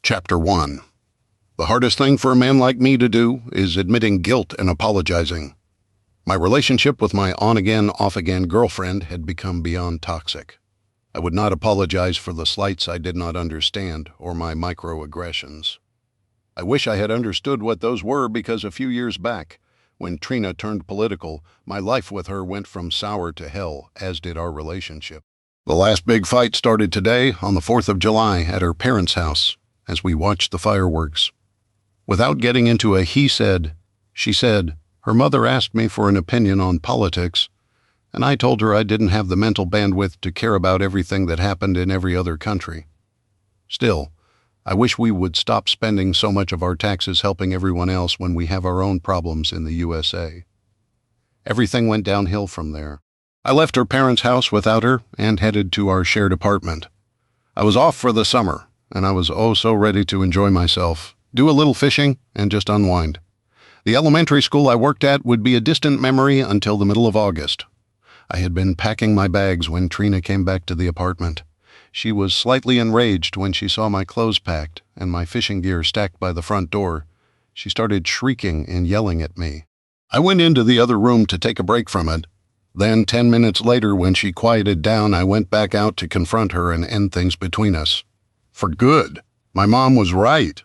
Chapter 1. The hardest thing for a man like me to do is admitting guilt and apologizing. My relationship with my on-again, off-again girlfriend had become beyond toxic. I would not apologize for the slights I did not understand or my microaggressions. I wish I had understood what those were, because a few years back, when Trina turned political, my life with her went from sour to hell, as did our relationship. The last big fight started today on the 4th of July at her parents' house as we watched the fireworks. Without getting into a he said, she said, her mother asked me for an opinion on politics, and I told her I didn't have the mental bandwidth to care about everything that happened in every other country. Still, I wish we would stop spending so much of our taxes helping everyone else when we have our own problems in the USA. Everything went downhill from there. I left her parents' house without her and headed to our shared apartment. I was off for the summer, and I was oh so ready to enjoy myself, do a little fishing, and just unwind. The elementary school I worked at would be a distant memory until the middle of August. I had been packing my bags when Trina came back to the apartment. She was slightly enraged when she saw my clothes packed and my fishing gear stacked by the front door. She started shrieking and yelling at me. I went into the other room to take a break from it. Then 10 minutes later, when she quieted down, I went back out to confront her and end things between us. For good. My mom was right.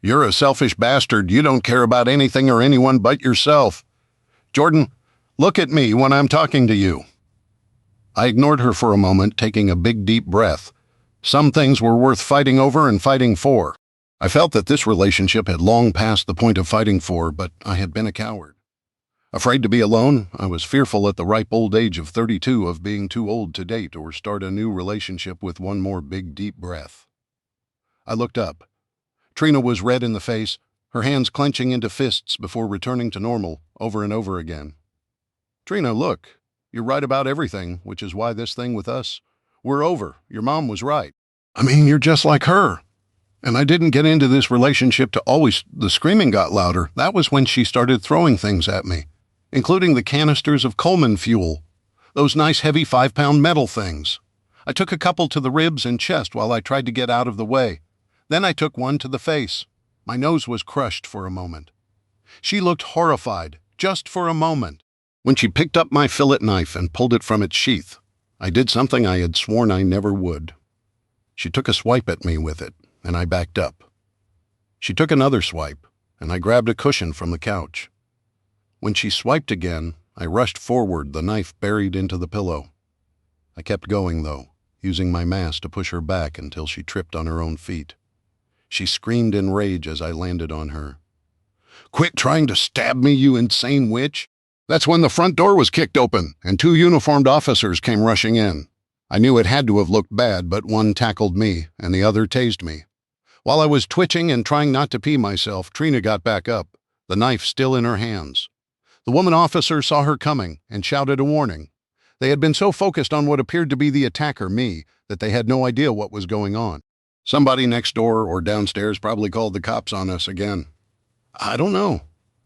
You're a selfish bastard. You don't care about anything or anyone but yourself. Jordan, look at me when I'm talking to you. I ignored her for a moment, taking a big deep breath. Some things were worth fighting over and fighting for. I felt that this relationship had long passed the point of fighting for, but I had been a coward. Afraid to be alone, I was fearful at the ripe old age of 32 of being too old to date or start a new relationship with one more big deep breath. I looked up. Trina was red in the face, her hands clenching into fists before returning to normal over and over again. Trina, look, you're right about everything, which is why this thing with us, we're over. Your mom was right. I mean, you're just like her. And I didn't get into this relationship to always, the screaming got louder. That was when she started throwing things at me, including the canisters of Coleman fuel, those nice heavy 5-pound metal things. I took a couple to the ribs and chest while I tried to get out of the way. Then I took one to the face. My nose was crushed for a moment. She looked horrified, just for a moment. When she picked up my fillet knife and pulled it from its sheath, I did something I had sworn I never would. She took a swipe at me with it, and I backed up. She took another swipe, and I grabbed a cushion from the couch. When she swiped again, I rushed forward, the knife buried into the pillow. I kept going, though, using my mass to push her back until she tripped on her own feet. She screamed in rage as I landed on her. "Quit trying to stab me, you insane witch!" That's when the front door was kicked open, and 2 uniformed officers came rushing in. I knew it had to have looked bad, but one tackled me, and the other tased me. While I was twitching and trying not to pee myself, Trina got back up, the knife still in her hands. The woman officer saw her coming and shouted a warning. They had been so focused on what appeared to be the attacker, me, that they had no idea what was going on. Somebody next door or downstairs probably called the cops on us again. I don't know.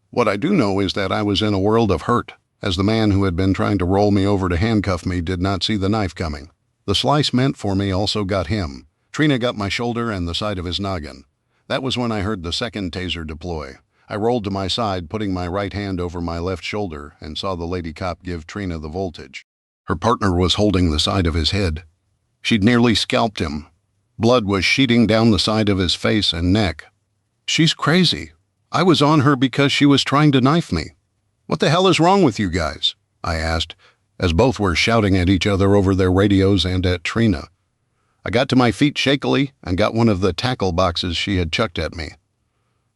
What I do know is that I was in a world of hurt, as the man who had been trying to roll me over to handcuff me did not see the knife coming. The slice meant for me also got him. Trina got my shoulder and the side of his noggin. That was when I heard the second taser deploy. I rolled to my side, putting my right hand over my left shoulder, and saw the lady cop give Trina the voltage. Her partner was holding the side of his head. She'd nearly scalped him. Blood was sheeting down the side of his face and neck. She's crazy. I was on her because she was trying to knife me. What the hell is wrong with you guys? I asked, as both were shouting at each other over their radios and at Trina. I got to my feet shakily and got one of the tackle boxes she had chucked at me.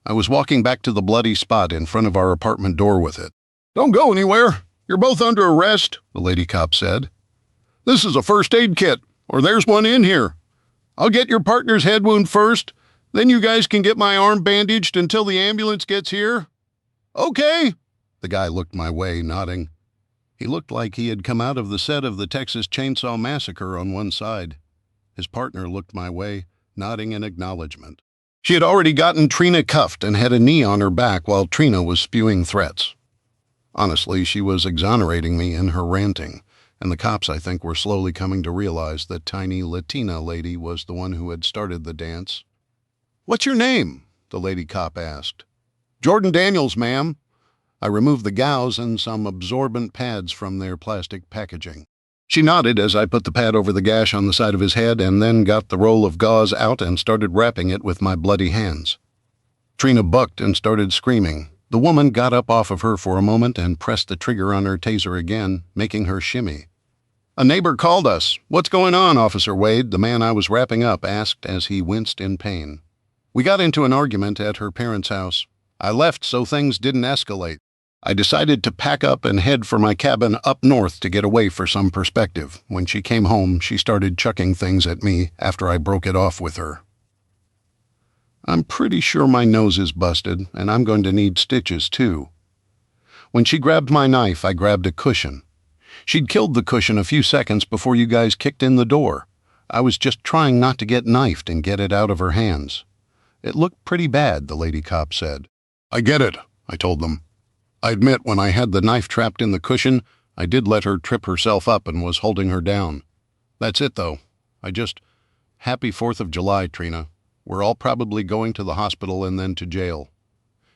I was walking back to the bloody spot in front of our apartment door with it. "Don't go anywhere. You're both under arrest," the lady cop said. "This is a first aid kit, or there's one in here. I'll get your partner's head wound first, then you guys can get my arm bandaged until the ambulance gets here." "Okay." The guy looked my way, nodding. He looked like he had come out of the set of the Texas Chainsaw Massacre on one side. His partner looked my way, nodding in acknowledgement. She had already gotten Trina cuffed and had a knee on her back while Trina was spewing threats. Honestly, she was exonerating me in her ranting, and the cops, I think, were slowly coming to realize that tiny Latina lady was the one who had started the dance. "What's your name?" the lady cop asked. "Jordan Daniels, ma'am." I removed the gauze and some absorbent pads from their plastic packaging. She nodded as I put the pad over the gash on the side of his head and then got the roll of gauze out and started wrapping it with my bloody hands. Trina bucked and started screaming. The woman got up off of her for a moment and pressed the trigger on her taser again, making her shimmy. "A neighbor called us. What's going on, Officer Wade?" the man I was wrapping up asked as he winced in pain. "We got into an argument at her parents' house. I left so things didn't escalate. I decided to pack up and head for my cabin up north to get away for some perspective. When she came home, she started chucking things at me after I broke it off with her. I'm pretty sure my nose is busted, and I'm going to need stitches too. When she grabbed my knife, I grabbed a cushion. She'd killed the cushion a few seconds before you guys kicked in the door. I was just trying not to get knifed and get it out of her hands. It looked pretty bad, the lady cop said. "I get it," I told them. I admit when I had the knife trapped in the cushion, I did let her trip herself up and was holding her down. That's it, though. Happy 4th of July, Trina. We're all probably going to the hospital and then to jail.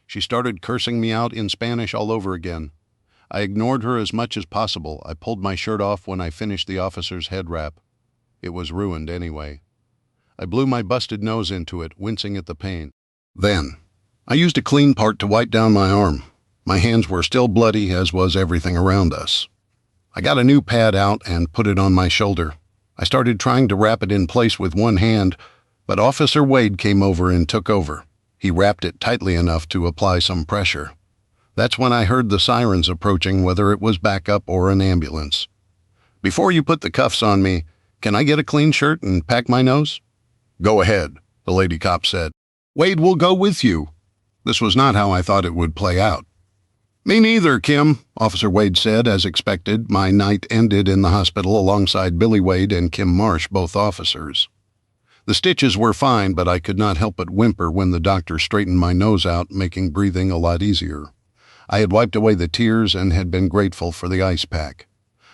She started cursing me out in Spanish all over again. I ignored her as much as possible. I pulled my shirt off when I finished the officer's head wrap. It was ruined anyway. I blew my busted nose into it, wincing at the pain. Then, I used a clean part to wipe down my arm. My hands were still bloody, as was everything around us. I got a new pad out and put it on my shoulder. I started trying to wrap it in place with one hand, but Officer Wade came over and took over. He wrapped it tightly enough to apply some pressure. That's when I heard the sirens approaching, whether it was backup or an ambulance. "Before you put the cuffs on me, can I get a clean shirt and pack my nose?" "Go ahead," the lady cop said. "Wade will go with you." This was not how I thought it would play out. "Me neither, Kim," Officer Wade said. As expected, my night ended in the hospital alongside Billy Wade and Kim Marsh, both officers. The stitches were fine, but I could not help but whimper when the doctor straightened my nose out, making breathing a lot easier. I had wiped away the tears and had been grateful for the ice pack.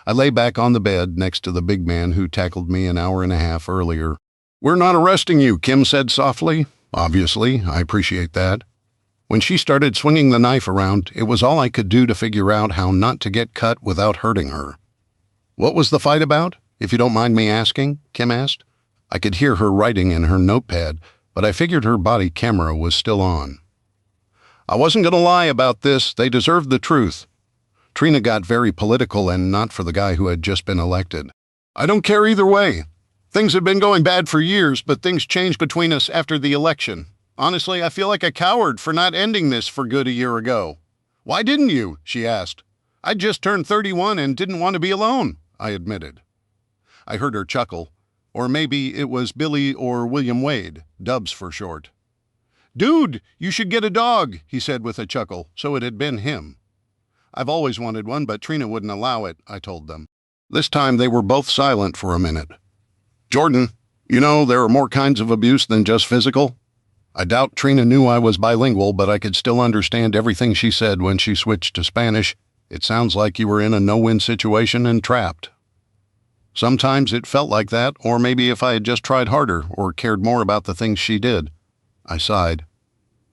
I lay back on the bed next to the big man who tackled me an hour and a half earlier. "We're not arresting you," Kim said softly. "Obviously, I appreciate that." When she started swinging the knife around, it was all I could do to figure out how not to get cut without hurting her. "What was the fight about, if you don't mind me asking?" Kim asked. I could hear her writing in her notepad, but I figured her body camera was still on. "I wasn't going to lie about this. They deserved the truth." Trina got very political, and not for the guy who had just been elected. "I don't care either way. Things had been going bad for years, but things changed between us after the election. Honestly, I feel like a coward for not ending this for good a year ago." "Why didn't you?" she asked. "I just turned 31 and didn't want to be alone," I admitted. I heard her chuckle. Or maybe it was Billy or William Wade, Dubs for short. "Dude, you should get a dog," he said with a chuckle, so it had been him. "I've always wanted one, but Trina wouldn't allow it," I told them. This time they were both silent for a minute. "Jordan, you know there are more kinds of abuse than just physical?" I doubt Trina knew I was bilingual, but I could still understand everything she said when she switched to Spanish. "It sounds like you were in a no-win situation and trapped." Sometimes it felt like that, or maybe if I had just tried harder or cared more about the things she did. I sighed.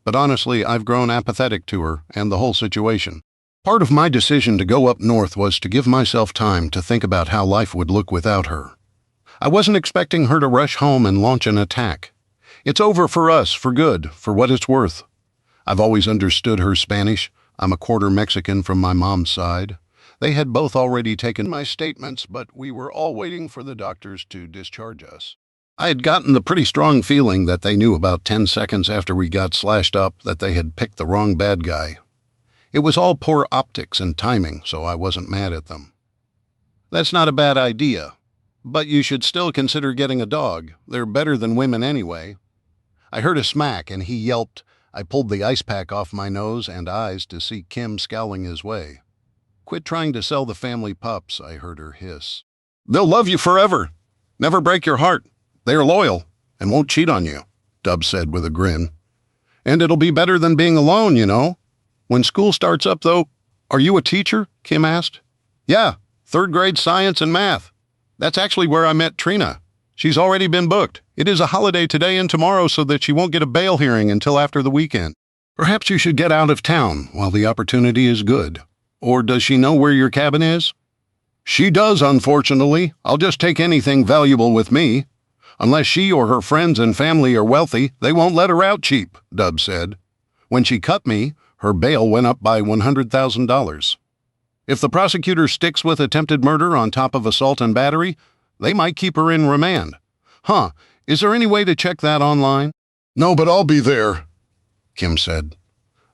But honestly, I've grown apathetic to her and the whole situation. Part of my decision to go up north was to give myself time to think about how life would look without her. I wasn't expecting her to rush home and launch an attack. It's over for us, for good, for what it's worth. I've always understood her Spanish. I'm a quarter Mexican from my mom's side. They had both already taken my statements, but we were all waiting for the doctors to discharge us. I had gotten the pretty strong feeling that they knew about 10 seconds after we got slashed up that they had picked the wrong bad guy. It was all poor optics and timing, so I wasn't mad at them. "That's not a bad idea, but you should still consider getting a dog. They're better than women anyway." I heard a smack, and he yelped. I pulled the ice pack off my nose and eyes to see Kim scowling his way. "Quit trying to sell the family pups," I heard her hiss. "They'll love you forever. Never break your heart. They're loyal and won't cheat on you," Dub said with a grin. "And it'll be better than being alone, you know. When school starts up, though—" "Are you a teacher?" Kim asked. "Yeah, 3rd grade science and math. That's actually where I met Trina. She's already been booked. It is a holiday today and tomorrow so that she won't get a bail hearing until after the weekend. Perhaps you should get out of town while the opportunity is good. Or does she know where your cabin is? She does, unfortunately. I'll just take anything valuable with me. Unless she or her friends and family are wealthy, they won't let her out cheap, Dub said. When she cut me, her bail went up by $100,000. If the prosecutor sticks with attempted murder on top of assault and battery, they might keep her in remand. Huh, is there any way to check that online? No, but I'll be there, Kim said.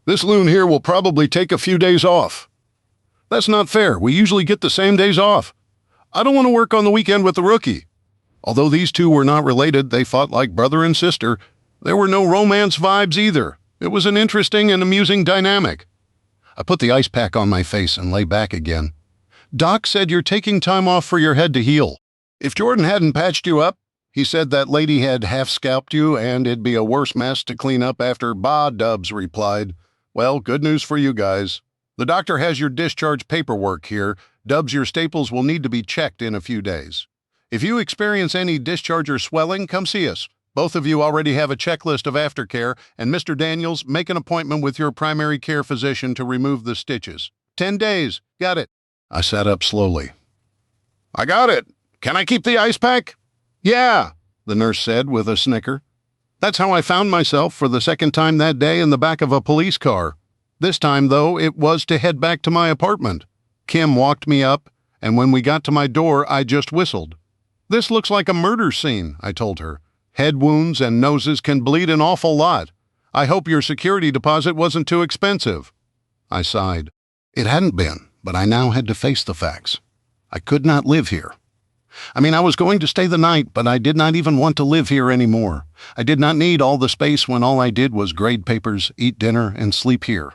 This loon here will probably take a few days off. That's not fair. We usually get the same days off. I don't want to work on the weekend with the rookie. Although these two were not related, they fought like brother and sister. There were no romance vibes either. It was an interesting and amusing dynamic. I put the ice pack on my face and lay back again. Doc said you're taking time off for your head to heal. If Jordan hadn't patched you up, he said that lady had half-scalped you and it'd be a worse mess to clean up after. Bah, Dubs replied. Well, good news for you guys. The doctor has your discharge paperwork here. Dubs, your staples will need to be checked in a few days. If you experience any discharge or swelling, come see us. Both of you already have a checklist of aftercare, and Mr. Daniels, make an appointment with your primary care physician to remove the stitches. 10 days. Got it. I sat up slowly. I got it. Can I keep the ice pack? Yeah, the nurse said with a snicker. That's how I found myself for the second time that day in the back of a police car. This time, though, it was to head back to my apartment. Kim walked me up, and when we got to my door, I just whistled. This looks like a murder scene, I told her. Head wounds and noses can bleed an awful lot. I hope your security deposit wasn't too expensive. I sighed. It hadn't been, but I now had to face the facts. I could not live here. I was going to stay the night, but I did not even want to live here anymore. I did not need all the space when all I did was grade papers, eat dinner, and sleep here.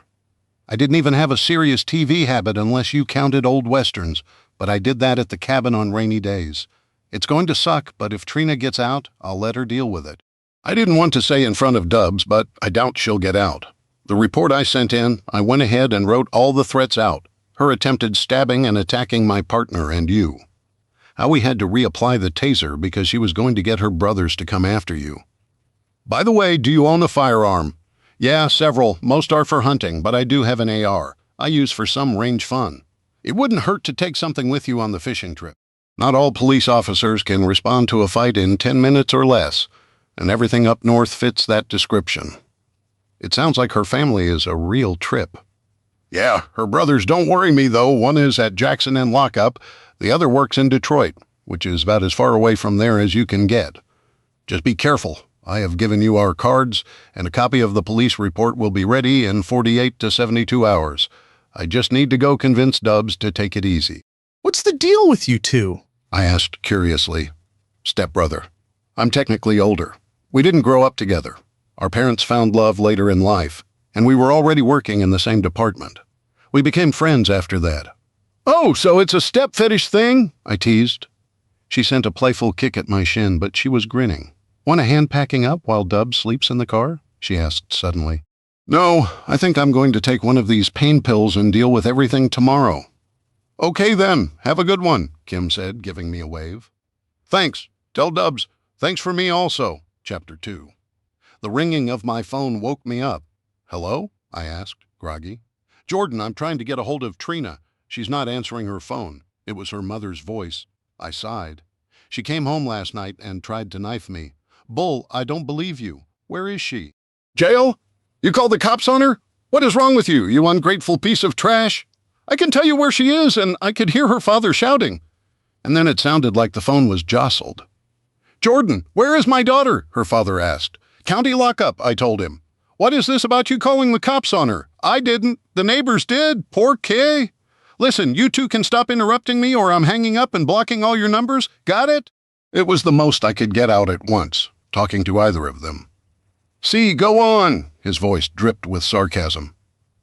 I didn't even have a serious TV habit unless you counted old westerns, but I did that at the cabin on rainy days. It's going to suck, but if Trina gets out, I'll let her deal with it. I didn't want to say in front of Dubs, but I doubt she'll get out. The report I sent in, I went ahead and wrote all the threats out. Her attempted stabbing and attacking my partner and you. How we had to reapply the taser because she was going to get her brothers to come after you. By the way, do you own a firearm? Yeah, several. Most are for hunting, but I do have an AR. I use for some range fun. It wouldn't hurt to take something with you on the fishing trip. Not all police officers can respond to a fight in 10 minutes or less, and everything up north fits that description. It sounds like her family is a real trip. Yeah, her brothers don't worry me, though. One is at Jackson in lockup. The other works in Detroit, which is about as far away from there as you can get. Just be careful. I have given you our cards, and a copy of the police report will be ready in 48 to 72 hours. I just need to go convince Dubs to take it easy. What's the deal with you two? I asked curiously. Stepbrother. I'm technically older. We didn't grow up together. Our parents found love later in life, and we were already working in the same department. We became friends after that. Oh, so it's a step fetish thing? I teased. She sent a playful kick at my shin, but she was grinning. Want a hand packing up while Dub sleeps in the car? She asked suddenly. No, I think I'm going to take one of these pain pills and deal with everything tomorrow. Okay then, have a good one, Kim said, giving me a wave. Thanks. Tell Dubs. Thanks for me also. Chapter 2. The ringing of my phone woke me up. Hello? I asked, groggy. Jordan, I'm trying to get a hold of Trina. She's not answering her phone. It was her mother's voice. I sighed. She came home last night and tried to knife me. Bull, I don't believe you. Where is she? Jail? You called the cops on her? What is wrong with you, you ungrateful piece of trash? I can tell you where she is, and I could hear her father shouting. And then it sounded like the phone was jostled. Jordan, where is my daughter? Her father asked. County lockup, I told him. What is this about you calling the cops on her? I didn't. The neighbors did. Poor Kay. Listen, you two can stop interrupting me or I'm hanging up and blocking all your numbers. Got it? It was the most I could get out at once, talking to either of them. See, go on. His voice dripped with sarcasm.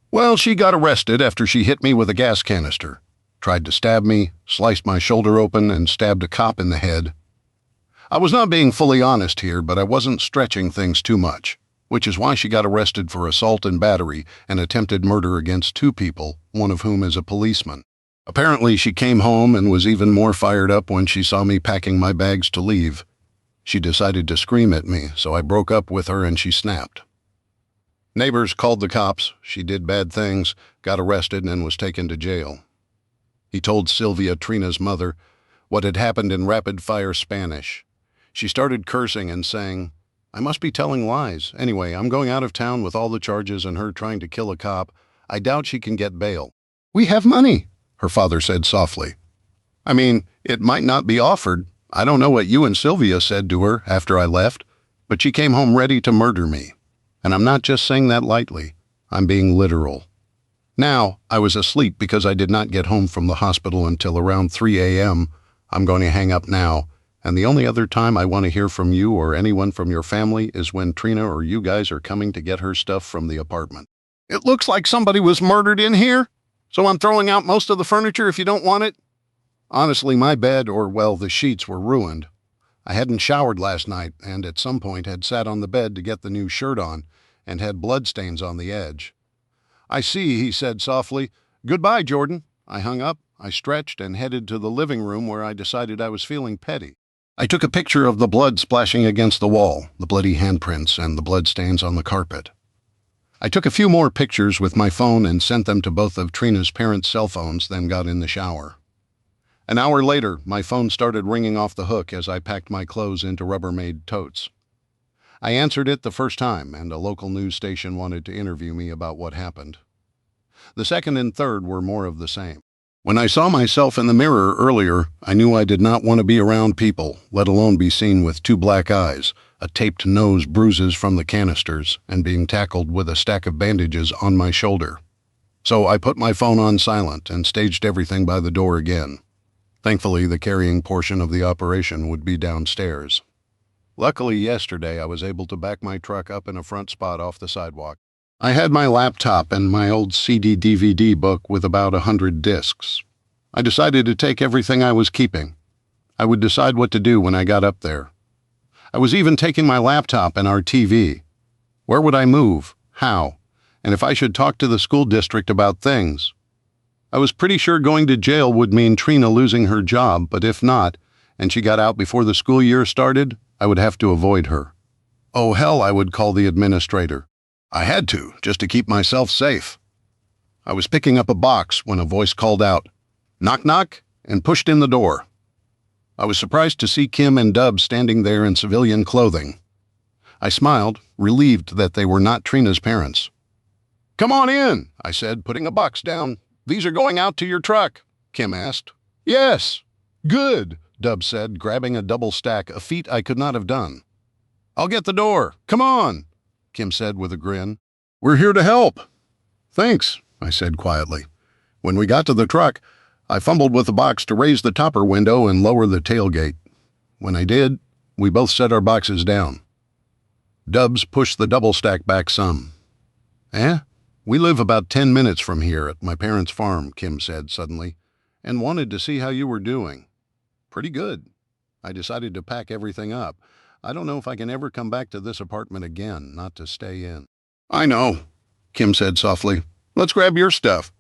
Well, she got arrested after she hit me with a gas canister, tried to stab me, sliced my shoulder open, and stabbed a cop in the head. I was not being fully honest here, but I wasn't stretching things too much, which is why she got arrested for assault and battery and attempted murder against 2 people, one of whom is a policeman. Apparently, she came home and was even more fired up when she saw me packing my bags to leave. She decided to scream at me, so I broke up with her and she snapped. Neighbors called the cops. She did bad things, got arrested, and was taken to jail. He told Sylvia, Trina's mother, what had happened in rapid-fire Spanish. She started cursing and saying, "I must be telling lies. Anyway, I'm going out of town with all the charges and her trying to kill a cop. I doubt she can get bail." "We have money," her father said softly. "I mean, it might not be offered. I don't know what you and Sylvia said to her after I left, but she came home ready to murder me. And I'm not just saying that lightly. I'm being literal." Now, I was asleep because I did not get home from the hospital until around 3 a.m. I'm going to hang up now, and the only other time I want to hear from you or anyone from your family is when Trina or you guys are coming to get her stuff from the apartment. "It looks like somebody was murdered in here, so I'm throwing out most of the furniture if you don't want it." Honestly, my bed, or well, the sheets were ruined. I hadn't showered last night and at some point had sat on the bed to get the new shirt on and had bloodstains on the edge. "I see," he said softly. "Goodbye, Jordan." I hung up, I stretched, and headed to the living room where I decided I was feeling petty. I took a picture of the blood splashing against the wall, the bloody handprints, and the bloodstains on the carpet. I took a few more pictures with my phone and sent them to both of Trina's parents' cell phones, then got in the shower. An hour later, my phone started ringing off the hook as I packed my clothes into Rubbermaid totes. I answered it the first time, and a local news station wanted to interview me about what happened. The second and third were more of the same. When I saw myself in the mirror earlier, I knew I did not want to be around people, let alone be seen with 2 black eyes, a taped nose, bruises from the canisters, and being tackled with a stack of bandages on my shoulder. So I put my phone on silent and staged everything by the door again. Thankfully, the carrying portion of the operation would be downstairs. Luckily, yesterday I was able to back my truck up in a front spot off the sidewalk. I had my laptop and my old CD-DVD book with about 100 discs. I decided to take everything I was keeping. I would decide what to do when I got up there. I was even taking my laptop and our TV. Where would I move? How? And if I should talk to the school district about things. I was pretty sure going to jail would mean Trina losing her job, but if not, and she got out before the school year started, I would have to avoid her. Oh hell, I would call the administrator. I had to, just to keep myself safe. I was picking up a box when a voice called out, "Knock, knock," and pushed in the door. I was surprised to see Kim and Dub standing there in civilian clothing. I smiled, relieved that they were not Trina's parents. "Come on in," I said, putting a box down. "These are going out to your truck," Kim asked. "Yes." "Good," Dub said, grabbing a double stack, a feat I could not have done. "I'll get the door. Come on," Kim said with a grin. "We're here to help." "Thanks," I said quietly. When we got to the truck, I fumbled with the box to raise the topper window and lower the tailgate. When I did, we both set our boxes down. Dubs pushed the double stack back some. We live about 10 minutes from here at my parents' farm," Kim said suddenly, "and wanted to see how you were doing." "Pretty good." I decided to pack everything up. I don't know if I can ever come back to this apartment again, not to stay in. "I know," Kim said softly. "Let's grab your stuff."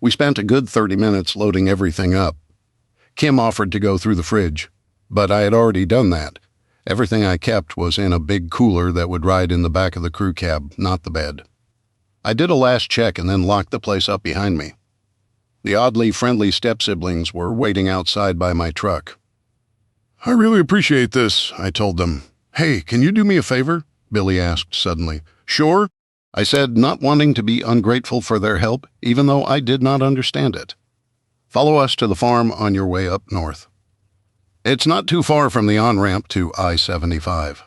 We spent a good 30 minutes loading everything up. Kim offered to go through the fridge, but I had already done that. Everything I kept was in a big cooler that would ride in the back of the crew cab, not the bed. I did a last check and then locked the place up behind me. The oddly friendly step-siblings were waiting outside by my truck. "I really appreciate this," I told them. "Hey, can you do me a favor?" Billy asked suddenly. "Sure," I said, not wanting to be ungrateful for their help, even though I did not understand it. "Follow us to the farm on your way up north. It's not too far from the on-ramp to I-75.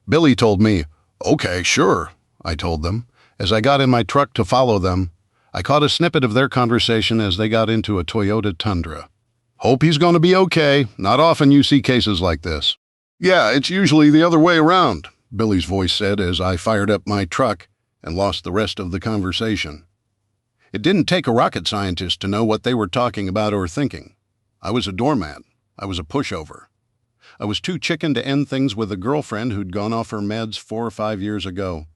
Billy told me, "Okay, sure," I told them. As I got in my truck to follow them, I caught a snippet of their conversation as they got into a Toyota Tundra. "Hope he's going to be okay. Not often you see cases like this." "Yeah, it's usually the other way around," Billy's voice said as I fired up my truck and lost the rest of the conversation. It didn't take a rocket scientist to know what they were talking about or thinking. I was a doormat. I was a pushover. I was too chicken to end things with a girlfriend who'd gone off her meds 4 or 5 years ago.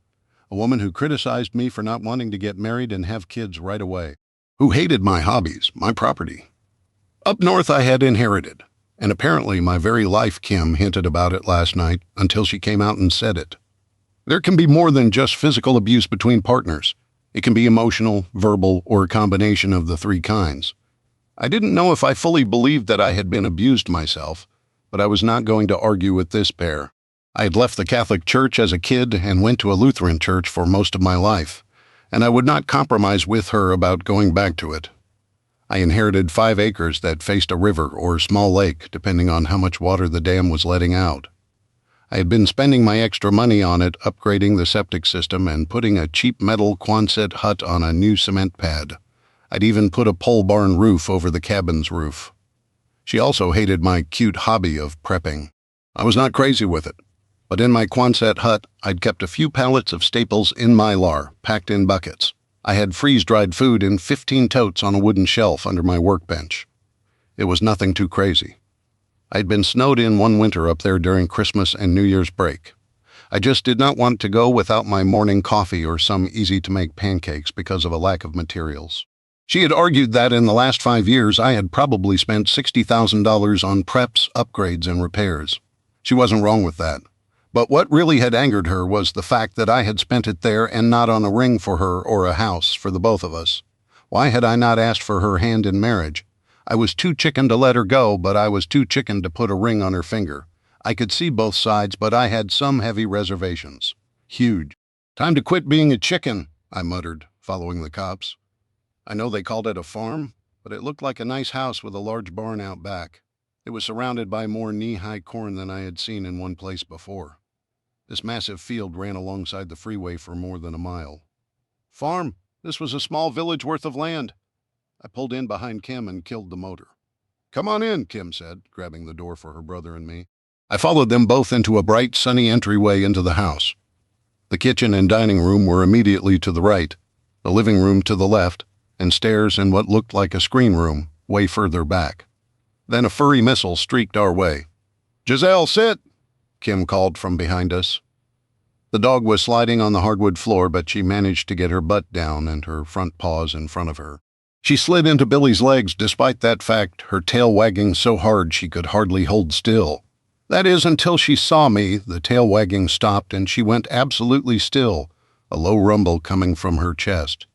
A woman who criticized me for not wanting to get married and have kids right away. Who hated my hobbies, my property. Up north I had inherited. And apparently my very life Kim hinted about it last night until she came out and said it. There can be more than just physical abuse between partners. It can be emotional, verbal, or a combination of the three kinds. I didn't know if I fully believed that I had been abused myself, but I was not going to argue with this pair. I had left the Catholic Church as a kid and went to a Lutheran church for most of my life, and I would not compromise with her about going back to it. I inherited 5 acres that faced a river or small lake, depending on how much water the dam was letting out. I had been spending my extra money on it, upgrading the septic system and putting a cheap metal Quonset hut on a new cement pad. I'd even put a pole barn roof over the cabin's roof. She also hated my cute hobby of prepping. I was not crazy with it, but in my Quonset hut, I'd kept a few pallets of staples in Mylar, packed in buckets. I had freeze-dried food in 15 totes on a wooden shelf under my workbench. It was nothing too crazy. I'd been snowed in one winter up there during Christmas and New Year's break. I just did not want to go without my morning coffee or some easy-to-make pancakes because of a lack of materials. She had argued that in the last 5 years I had probably spent $60,000 on preps, upgrades, and repairs. She wasn't wrong with that. But what really had angered her was the fact that I had spent it there and not on a ring for her or a house for the both of us. Why had I not asked for her hand in marriage? I was too chicken to let her go, but I was too chicken to put a ring on her finger. I could see both sides, but I had some heavy reservations. Huge. "Time to quit being a chicken," I muttered, following the cops. I know they called it a farm, but it looked like a nice house with a large barn out back. It was surrounded by more knee-high corn than I had seen in one place before. This massive field ran alongside the freeway for more than a mile. "Farm. This was a small village worth of land." I pulled in behind Kim and killed the motor. "Come on in," Kim said, grabbing the door for her brother and me. I followed them both into a bright, sunny entryway into the house. The kitchen and dining room were immediately to the right, the living room to the left, and stairs and what looked like a screen room way further back. Then a furry missile streaked our way. "Giselle, sit!" Kim called from behind us. The dog was sliding on the hardwood floor, but she managed to get her butt down and her front paws in front of her. She slid into Billy's legs despite that fact, her tail wagging so hard she could hardly hold still. That is, until she saw me, the tail wagging stopped and she went absolutely still, a low rumble coming from her chest.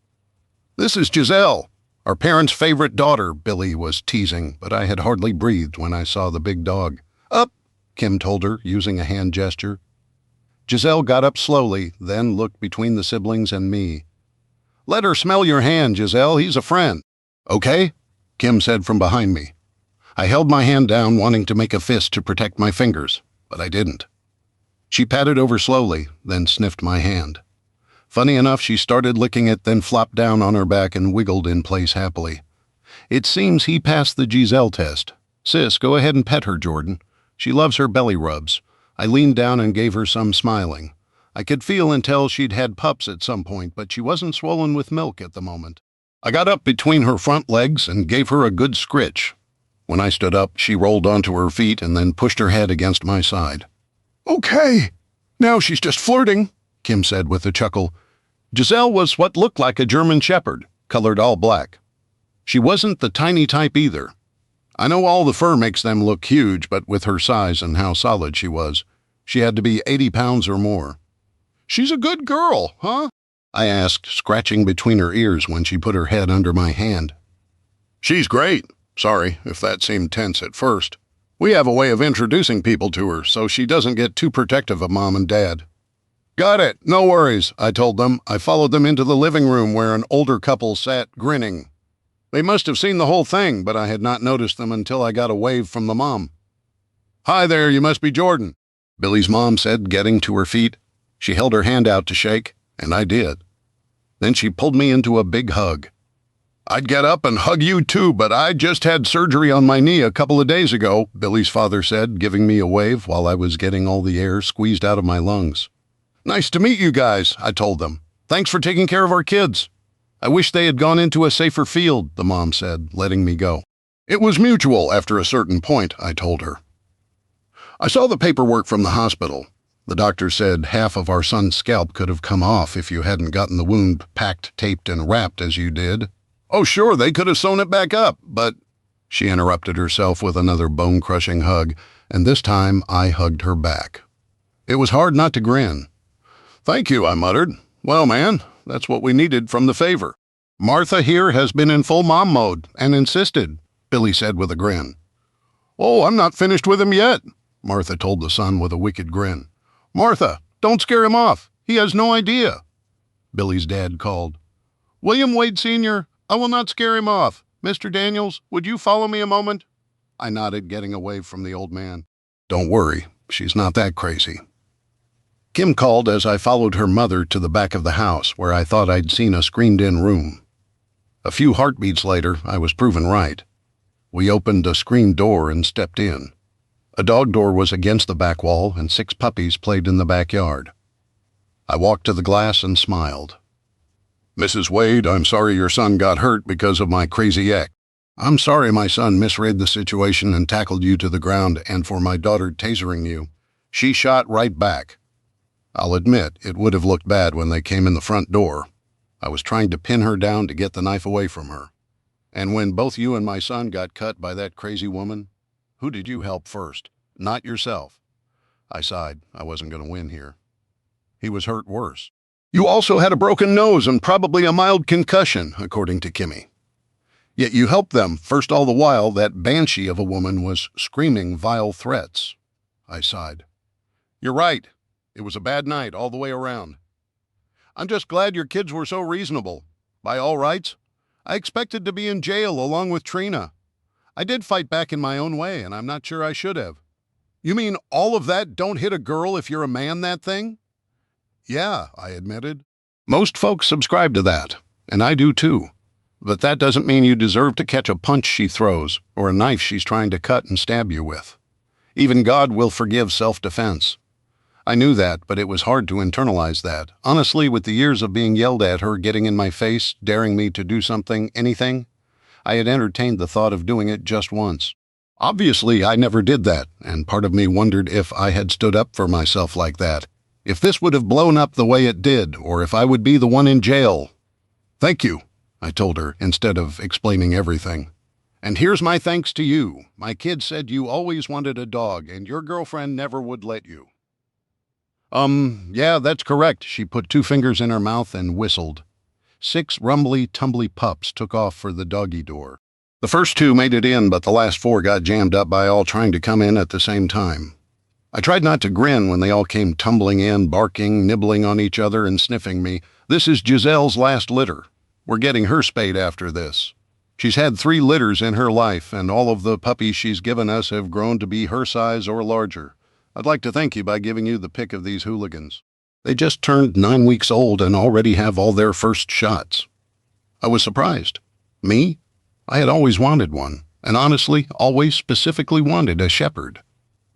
"This is Giselle, our parents' favorite daughter," Billy was teasing, but I had hardly breathed when I saw the big dog. "Up," Kim told her, using a hand gesture. Giselle got up slowly, then looked between the siblings and me. "Let her smell your hand, Giselle. He's a friend." "Okay," Kim said from behind me. I held my hand down, wanting to make a fist to protect my fingers, but I didn't. She patted over slowly, then sniffed my hand. Funny enough, she started licking it, then flopped down on her back and wiggled in place happily. It seems he passed the Giselle test. "Sis, go ahead and pet her, Jordan. She loves her belly rubs." I leaned down and gave her some, smiling. I could feel and tell she'd had pups at some point, but she wasn't swollen with milk at the moment. I got up between her front legs and gave her a good scritch. When I stood up, she rolled onto her feet and then pushed her head against my side. "Okay, now she's just flirting," Kim said with a chuckle. Giselle was what looked like a German Shepherd, colored all black. She wasn't the tiny type either. I know all the fur makes them look huge, but with her size and how solid she was, she had to be 80 pounds or more. "She's a good girl, huh?" I asked, scratching between her ears when she put her head under my hand. "She's great. Sorry if that seemed tense at first. We have a way of introducing people to her so she doesn't get too protective of Mom and Dad." "Got it. No worries," I told them. I followed them into the living room where an older couple sat grinning. They must have seen the whole thing, but I had not noticed them until I got a wave from the mom. "Hi there, you must be Jordan," Billy's mom said, getting to her feet. She held her hand out to shake, and I did. Then she pulled me into a big hug. "I'd get up and hug you too, but I just had surgery on my knee a couple of days ago," Billy's father said, giving me a wave while I was getting all the air squeezed out of my lungs. "Nice to meet you guys," I told them. "Thanks for taking care of our kids." "I wish they had gone into a safer field," the mom said, letting me go. "It was mutual after a certain point," I told her. I saw the paperwork from the hospital. The doctor said half of our son's scalp could have come off if you hadn't gotten the wound packed, taped, and wrapped as you did. "Oh, sure, they could have sewn it back up, but..." She interrupted herself with another bone-crushing hug, and this time I hugged her back. It was hard not to grin. "Thank you," I muttered. "Well, man, that's what we needed from the favor." "Martha here has been in full mom mode and insisted," Billy said with a grin. "Oh, I'm not finished with him yet," Martha told the son with a wicked grin. "Martha, don't scare him off. He has no idea." Billy's dad called. "William Wade Sr., I will not scare him off. Mr. Daniels, would you follow me a moment?" I nodded, getting away from the old man. "Don't worry, she's not that crazy." Kim called as I followed her mother to the back of the house, where I thought I'd seen a screened-in room. A few heartbeats later, I was proven right. We opened a screen door and stepped in. A dog door was against the back wall, and 6 puppies played in the backyard. I walked to the glass and smiled. "Mrs. Wade, I'm sorry your son got hurt because of my crazy ex. I'm sorry my son misread the situation and tackled you to the ground, and for my daughter tasering you. She shot right back. I'll admit, it would have looked bad when they came in the front door. I was trying to pin her down to get the knife away from her. And when both you and my son got cut by that crazy woman, who did you help first? Not yourself." I sighed. I wasn't going to win here. He was hurt worse. "You also had a broken nose and probably a mild concussion, according to Kimmy. Yet you helped them, first all the while that banshee of a woman was screaming vile threats." I sighed. "You're right. It was a bad night all the way around. I'm just glad your kids were so reasonable. By all rights, I expected to be in jail along with Trina. I did fight back in my own way, and I'm not sure I should have." "You mean all of that don't hit a girl if you're a man that thing?" "Yeah," I admitted. "Most folks subscribe to that, and I do too. But that doesn't mean you deserve to catch a punch she throws or a knife she's trying to cut and stab you with. Even God will forgive self-defense. I knew that, but it was hard to internalize that. Honestly, with the years of being yelled at, her getting in my face, daring me to do something, anything, I had entertained the thought of doing it just once. Obviously, I never did that, and part of me wondered if I had stood up for myself like that, if this would have blown up the way it did, or if I would be the one in jail. "Thank you," I told her, instead of explaining everything. "And here's my thanks to you. My kid said you always wanted a dog, and your girlfriend never would let you." Yeah, that's correct." She put 2 fingers in her mouth and whistled. 6 rumbly, tumbly pups took off for the doggy door. The first 2 made it in, but the last 4 got jammed up by all trying to come in at the same time. I tried not to grin when they all came tumbling in, barking, nibbling on each other, and sniffing me. "This is Giselle's last litter. We're getting her spayed after this. She's had 3 litters in her life, and all of the puppies she's given us have grown to be her size or larger. I'd like to thank you by giving you the pick of these hooligans. They just turned 9 weeks old and already have all their first shots." I was surprised. Me? I had always wanted one, and honestly, always specifically wanted a shepherd.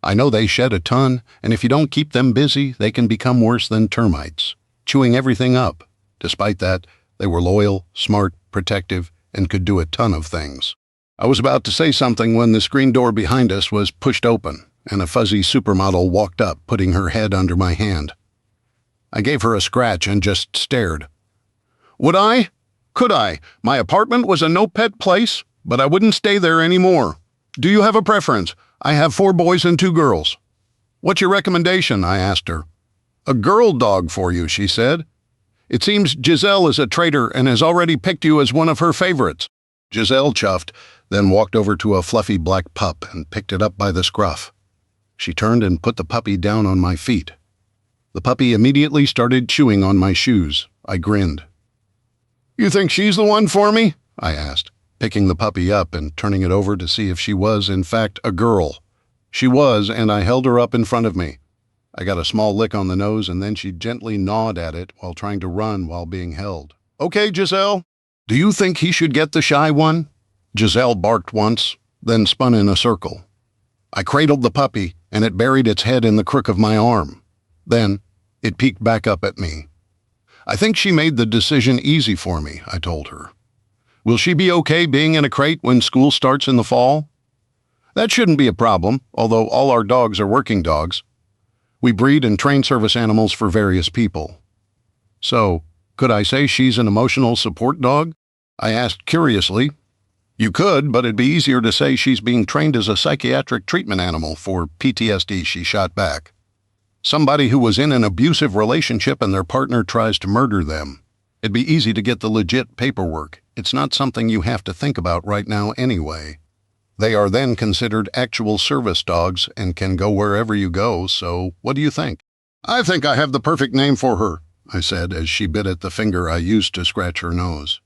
I know they shed a ton, and if you don't keep them busy, they can become worse than termites, chewing everything up. Despite that, they were loyal, smart, protective, and could do a ton of things. I was about to say something when the screen door behind us was pushed open, and a fuzzy supermodel walked up, putting her head under my hand. I gave her a scratch and just stared. "Would I? Could I? My apartment was a no-pet place, but I wouldn't stay there anymore. Do you have a preference? I have 4 boys and 2 girls. "What's your recommendation?" I asked her. "A girl dog for you," she said. "It seems Giselle is a traitor and has already picked you as one of her favorites." Giselle chuffed, then walked over to a fluffy black pup and picked it up by the scruff. She turned and put the puppy down on my feet. The puppy immediately started chewing on my shoes. I grinned. "You think she's the one for me?" I asked, picking the puppy up and turning it over to see if she was, in fact, a girl. She was, and I held her up in front of me. I got a small lick on the nose, and then she gently gnawed at it while trying to run while being held. "Okay, Giselle. Do you think he should get the shy one?" Giselle barked once, then spun in a circle. I cradled the puppy, and it buried its head in the crook of my arm. Then it peeked back up at me. "I think she made the decision easy for me," I told her. "Will she be okay being in a crate when school starts in the fall?" "That shouldn't be a problem, although all our dogs are working dogs. We breed and train service animals for various people." "So, could I say she's an emotional support dog?" I asked curiously. You could, but it'd be easier to say she's being trained as a psychiatric treatment animal for PTSD, she shot back. Somebody who was in an abusive relationship and their partner tries to murder them. It'd be easy to get the legit paperwork. It's not something you have to think about right now anyway. They are then considered actual service dogs and can go wherever you go, so what do you think? I think I have the perfect name for her, I said as she bit at the finger I used to scratch her nose.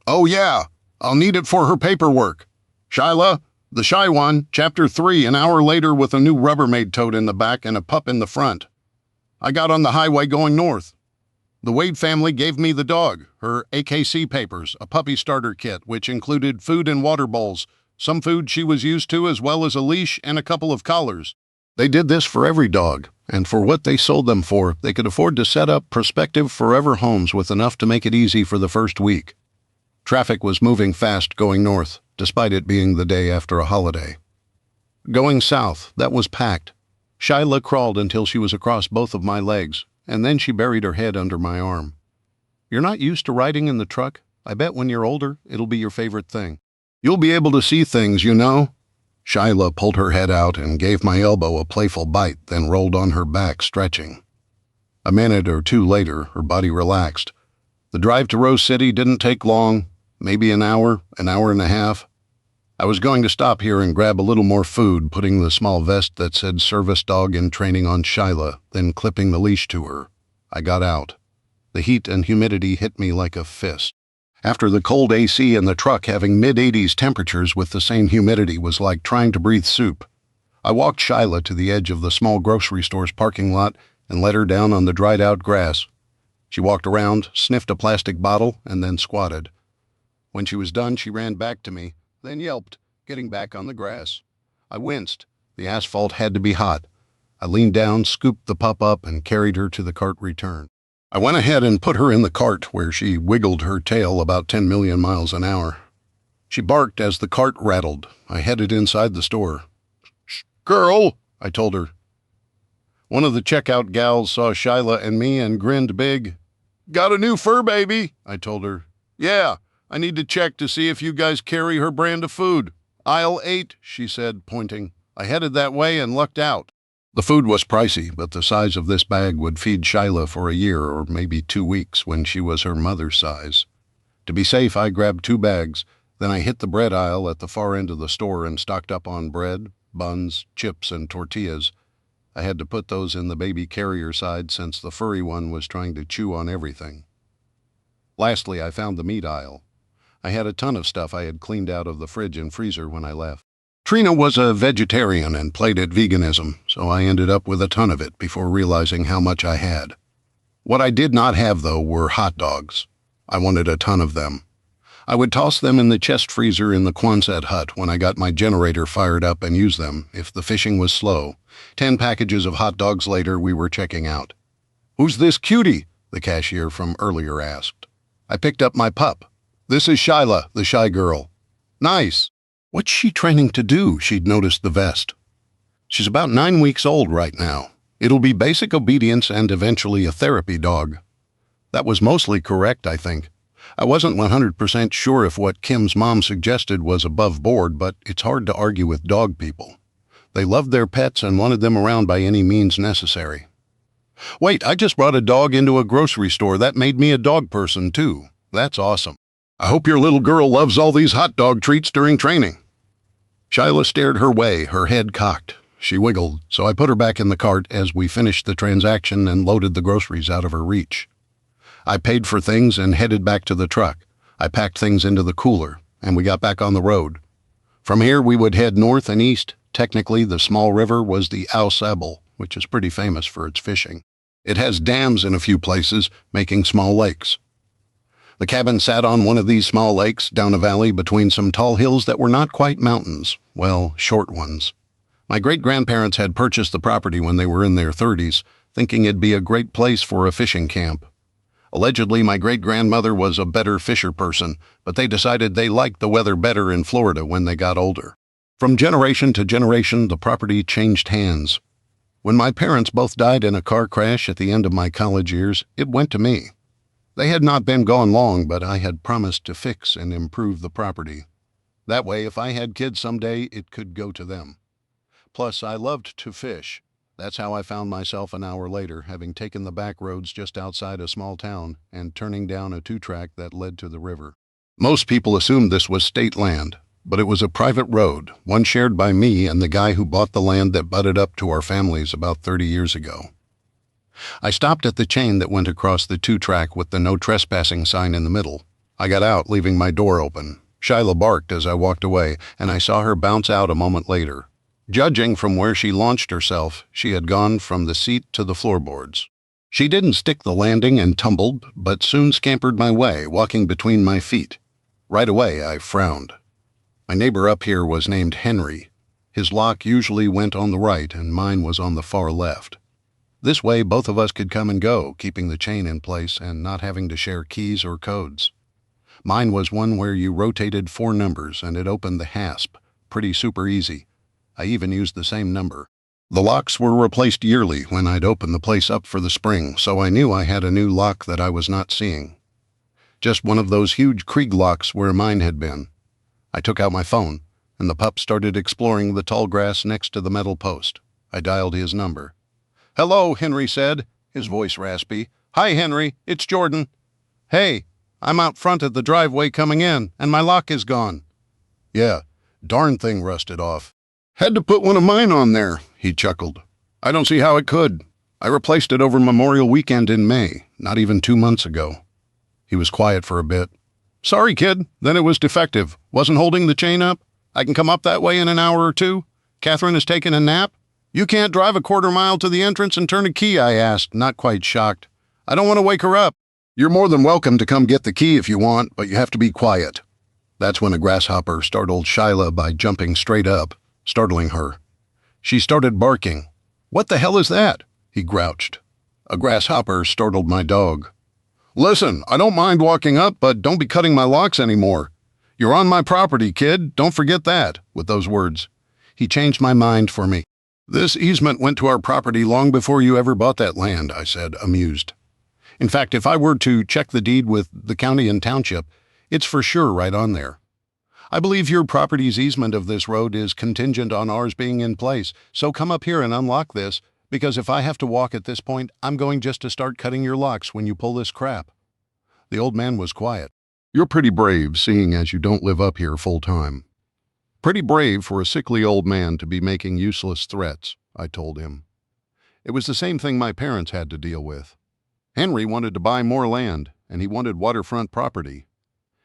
Oh yeah, I'll need it for her paperwork. Shyla, the shy one, Chapter 3, an hour later with a new Rubbermaid tote in the back and a pup in the front. I got on the highway going north. The Wade family gave me the dog, her AKC papers, a puppy starter kit, which included food and water bowls, some food she was used to, as well as a leash and a couple of collars. They did this for every dog, and for what they sold them for, they could afford to set up prospective forever homes with enough to make it easy for the first week. Traffic was moving fast going north, despite it being the day after a holiday. Going south, that was packed. Shyla crawled until she was across both of my legs, and then she buried her head under my arm. You're not used to riding in the truck? I bet when you're older, it'll be your favorite thing. You'll be able to see things, you know. Shyla pulled her head out and gave my elbow a playful bite, then rolled on her back, stretching. A minute or two later, her body relaxed. The drive to Rose City didn't take long, maybe an hour and a half. I was going to stop here and grab a little more food, putting the small vest that said service dog in training on Shyla, then clipping the leash to her. I got out. The heat and humidity hit me like a fist. After the cold AC in the truck, having mid-80s temperatures with the same humidity was like trying to breathe soup. I walked Shyla to the edge of the small grocery store's parking lot and let her down on the dried-out grass. She walked around, sniffed a plastic bottle, and then squatted. When she was done, she ran back to me, then yelped, getting back on the grass. I winced. The asphalt had to be hot. I leaned down, scooped the pup up, and carried her to the cart return. I went ahead and put her in the cart, where she wiggled her tail about 10 million miles an hour. She barked as the cart rattled. I headed inside the store. "Shh, girl," I told her. One of the checkout gals saw Shyla and me and grinned big. "Got a new fur baby," I told her. "Yeah, I need to check to see if you guys carry her brand of food." "Aisle 8, she said, pointing. I headed that way and lucked out. The food was pricey, but the size of this bag would feed Shyla for a year or maybe 2 weeks when she was her mother's size. To be safe, I grabbed 2 bags. Then I hit the bread aisle at the far end of the store and stocked up on bread, buns, chips, and tortillas. I had to put those in the baby carrier side since the furry one was trying to chew on everything. Lastly, I found the meat aisle. I had a ton of stuff I had cleaned out of the fridge and freezer when I left. Trina was a vegetarian and played at veganism, so I ended up with a ton of it before realizing how much I had. What I did not have, though, were hot dogs. I wanted a ton of them. I would toss them in the chest freezer in the Quonset hut when I got my generator fired up and use them if the fishing was slow. 10 packages of hot dogs later, we were checking out. "Who's this cutie?" the cashier from earlier asked. I picked up my pup. "This is Shyla, the shy girl." "Nice." What's she training to do? She'd noticed the vest. "She's about 9 weeks old right now. It'll be basic obedience and eventually a therapy dog." That was mostly correct, I think. I wasn't 100% sure if what Kim's mom suggested was above board, but it's hard to argue with dog people. They loved their pets and wanted them around by any means necessary. "Wait, I just brought a dog into a grocery store. That made me a dog person, too. That's awesome. I hope your little girl loves all these hot dog treats during training." Shyla stared her way, her head cocked. She wiggled, so I put her back in the cart as we finished the transaction and loaded the groceries out of her reach. I paid for things and headed back to the truck. I packed things into the cooler, and we got back on the road. From here, we would head north and east. Technically, the small river was the Au Sable, which is pretty famous for its fishing. It has dams in a few places, making small lakes. The cabin sat on one of these small lakes down a valley between some tall hills that were not quite mountains, well, short ones. My great-grandparents had purchased the property when they were in their 30s, thinking it'd be a great place for a fishing camp. Allegedly, my great-grandmother was a better fisher person, but they decided they liked the weather better in Florida when they got older. From generation to generation, the property changed hands. When my parents both died in a car crash at the end of my college years, it went to me. They had not been gone long, but I had promised to fix and improve the property. That way, if I had kids someday, it could go to them. Plus, I loved to fish. That's how I found myself an hour later, having taken the back roads just outside a small town and turning down a two-track that led to the river. Most people assumed this was state land, but it was a private road, one shared by me and the guy who bought the land that butted up to our families about 30 years ago. I stopped at the chain that went across the two-track with the no trespassing sign in the middle. I got out, leaving my door open. Shyla barked as I walked away, and I saw her bounce out a moment later. Judging from where she launched herself, she had gone from the seat to the floorboards. She didn't stick the landing and tumbled, but soon scampered my way, walking between my feet. Right away, I frowned. My neighbor up here was named Henry. His lock usually went on the right, and mine was on the far left. This way, both of us could come and go, keeping the chain in place and not having to share keys or codes. Mine was one where you rotated 4 numbers, and it opened the hasp. Pretty super easy. I even used the same number. The locks were replaced yearly when I'd open the place up for the spring, so I knew I had a new lock that I was not seeing. Just one of those huge Krieg locks where mine had been. I took out my phone, and the pup started exploring the tall grass next to the metal post. I dialed his number. "Hello," Henry said, his voice raspy. "Hi, Henry, it's Jordan." "Hey, I'm out front at the driveway coming in, and my lock is gone." "Yeah, darn thing rusted off. Had to put one of mine on there," he chuckled. "I don't see how it could. I replaced it over Memorial Weekend in May, not even 2 months ago." He was quiet for a bit. "Sorry, kid, then it was defective. Wasn't holding the chain up. I can come up that way in an hour or two. Catherine has taken a nap." "You can't drive a quarter mile to the entrance and turn a key?" I asked, not quite shocked. "I don't want to wake her up." "You're more than welcome to come get the key if you want, but you have to be quiet." That's when a grasshopper startled Shyla by jumping straight up, startling her. She started barking. "What the hell is that?" he grouched. A grasshopper startled my dog. "Listen, I don't mind walking up, but don't be cutting my locks anymore. You're on my property, kid, don't forget that." With those words, he changed my mind for me. "This easement went to our property long before you ever bought that land," I said, amused. "In fact, if I were to check the deed with the county and township, it's for sure right on there. I believe your property's easement of this road is contingent on ours being in place, so come up here and unlock this, because if I have to walk at this point, I'm going just to start cutting your locks when you pull this crap." The old man was quiet. "You're pretty brave, seeing as you don't live up here full time." "Pretty brave for a sickly old man to be making useless threats," I told him. It was the same thing my parents had to deal with. Henry wanted to buy more land, and he wanted waterfront property.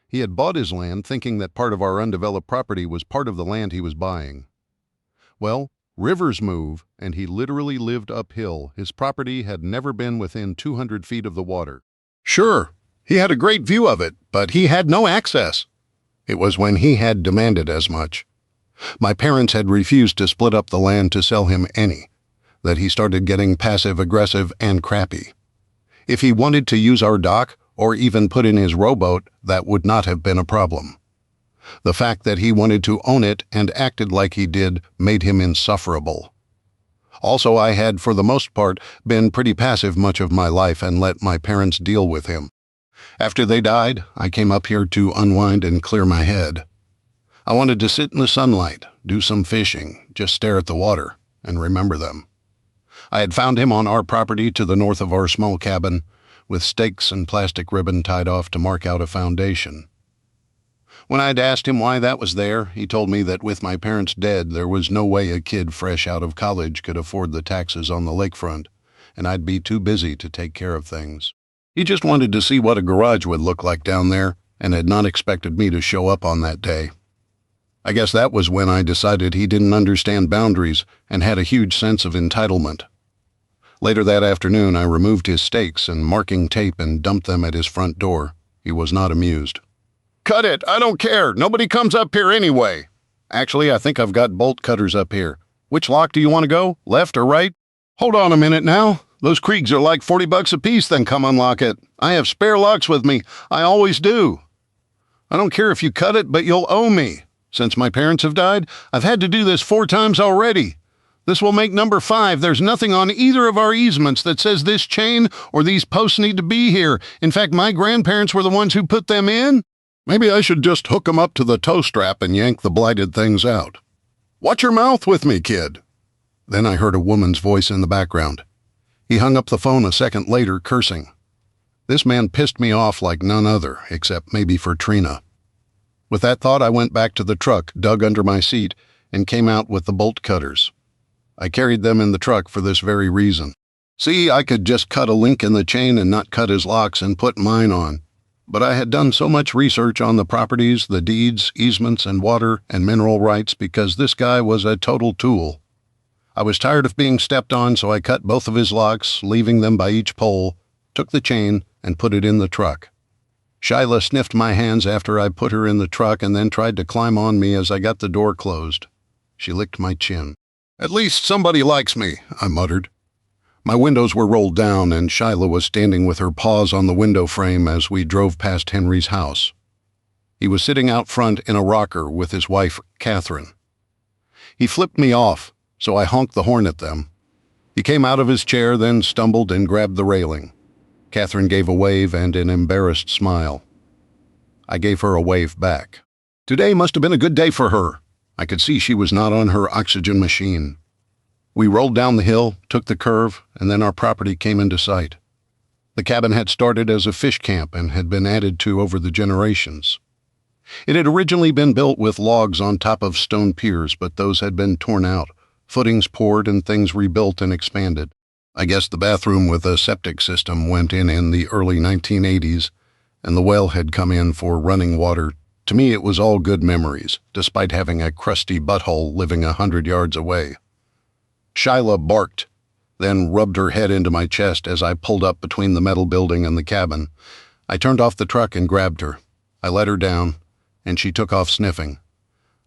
He had bought his land thinking that part of our undeveloped property was part of the land he was buying. Well, rivers move, and he literally lived uphill. His property had never been within 200 feet of the water. Sure, he had a great view of it, but he had no access. It was when he had demanded as much. My parents had refused to split up the land to sell him any, that he started getting passive-aggressive and crappy. If he wanted to use our dock, or even put in his rowboat, that would not have been a problem. The fact that he wanted to own it and acted like he did made him insufferable. Also, I had, for the most part, been pretty passive much of my life and let my parents deal with him. After they died, I came up here to unwind and clear my head. I wanted to sit in the sunlight, do some fishing, just stare at the water, and remember them. I had found him on our property to the north of our small cabin, with stakes and plastic ribbon tied off to mark out a foundation. When I'd asked him why that was there, he told me that with my parents dead, there was no way a kid fresh out of college could afford the taxes on the lakefront, and I'd be too busy to take care of things. He just wanted to see what a garage would look like down there, and had not expected me to show up on that day. I guess that was when I decided he didn't understand boundaries and had a huge sense of entitlement. Later that afternoon, I removed his stakes and marking tape and dumped them at his front door. He was not amused. "Cut it! I don't care! Nobody comes up here anyway!" "Actually, I think I've got bolt cutters up here. Which lock do you want to go? Left or right?" "Hold on a minute now. Those Kriegs are like $40 a piece, then come unlock it. I have spare locks with me. I always do." "I don't care if you cut it, but you'll owe me. Since my parents have died, I've had to do this 4 times already. This will make number 5. There's nothing on either of our easements that says this chain or these posts need to be here. In fact, my grandparents were the ones who put them in." Maybe I should just hook 'em up to the tow strap and yank the blighted things out. Watch your mouth with me, kid. Then I heard a woman's voice in the background. He hung up the phone a second later, cursing. This man pissed me off like none other, except maybe for Trina. With that thought, I went back to the truck, dug under my seat, and came out with the bolt cutters. I carried them in the truck for this very reason. See, I could just cut a link in the chain and not cut his locks and put mine on. But I had done so much research on the properties, the deeds, easements, and water and mineral rights because this guy was a total tool. I was tired of being stepped on, so I cut both of his locks, leaving them by each pole, took the chain, and put it in the truck. Shyla sniffed my hands after I put her in the truck and then tried to climb on me as I got the door closed. She licked my chin. At least somebody likes me, I muttered. My windows were rolled down and Shyla was standing with her paws on the window frame as we drove past Henry's house. He was sitting out front in a rocker with his wife, Catherine. He flipped me off, so I honked the horn at them. He came out of his chair, then stumbled and grabbed the railing. Catherine gave a wave and an embarrassed smile. I gave her a wave back. Today must have been a good day for her. I could see she was not on her oxygen machine. We rolled down the hill, took the curve, and then our property came into sight. The cabin had started as a fish camp and had been added to over the generations. It had originally been built with logs on top of stone piers, but those had been torn out, footings poured, and things rebuilt and expanded. I guess the bathroom with a septic system went in the early 1980s, and the well had come in for running water. To me, it was all good memories, despite having a crusty butthole living 100 yards away. Shyla barked, then rubbed her head into my chest as I pulled up between the metal building and the cabin. I turned off the truck and grabbed her. I let her down, and she took off sniffing.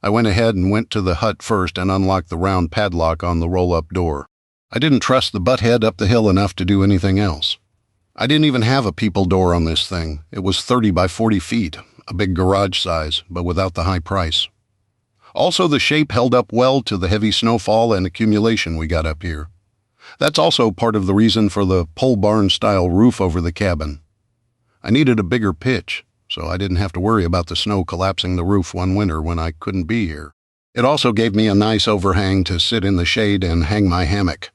I went ahead and went to the hut first and unlocked the round padlock on the roll-up door. I didn't trust the butthead up the hill enough to do anything else. I didn't even have a people door on this thing. It was 30 by 40 feet, a big garage size, but without the high price. Also, the shape held up well to the heavy snowfall and accumulation we got up here. That's also part of the reason for the pole barn-style roof over the cabin. I needed a bigger pitch, so I didn't have to worry about the snow collapsing the roof one winter when I couldn't be here. It also gave me a nice overhang to sit in the shade and hang my hammock.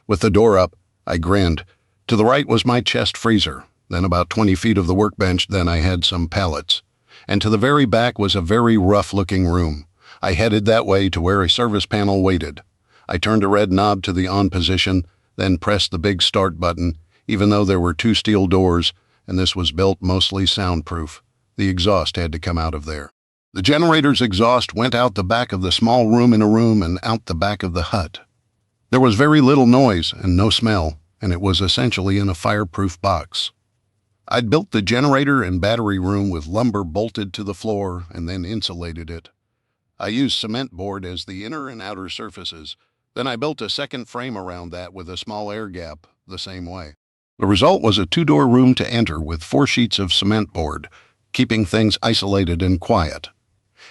With the door up, I grinned. To the right was my chest freezer, then about 20 feet of the workbench, then I had some pallets. And to the very back was a very rough-looking room. I headed that way to where a service panel waited. I turned a red knob to the on position, then pressed the big start button, even though there were 2 steel doors, and this was built mostly soundproof. The exhaust had to come out of there. The generator's exhaust went out the back of the small room in a room and out the back of the hut. There was very little noise and no smell, and it was essentially in a fireproof box. I'd built the generator and battery room with lumber bolted to the floor and then insulated it. I used cement board as the inner and outer surfaces. Then I built a second frame around that with a small air gap the same way. The result was a 2-door room to enter with 4 sheets of cement board, keeping things isolated and quiet.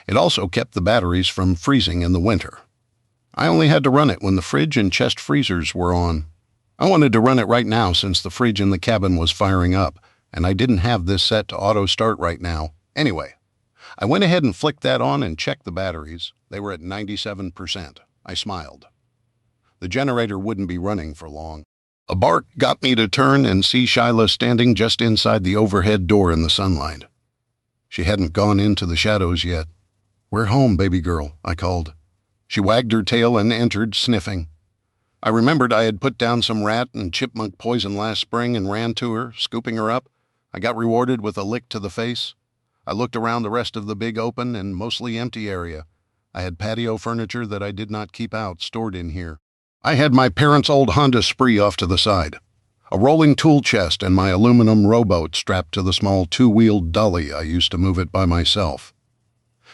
It also kept the batteries from freezing in the winter. I only had to run it when the fridge and chest freezers were on. I wanted to run it right now since the fridge in the cabin was firing up, and I didn't have this set to auto start right now. Anyway, I went ahead and flicked that on and checked the batteries. They were at 97%. I smiled. The generator wouldn't be running for long. A bark got me to turn and see Shyla standing just inside the overhead door in the sunlight. She hadn't gone into the shadows yet. "We're home, baby girl," I called. She wagged her tail and entered, sniffing. I remembered I had put down some rat and chipmunk poison last spring and ran to her, scooping her up. I got rewarded with a lick to the face. I looked around the rest of the big open and mostly empty area. I had patio furniture that I did not keep out stored in here. I had my parents' old Honda Spree off to the side, a rolling tool chest, and my aluminum rowboat strapped to the small 2-wheeled dolly I used to move it by myself.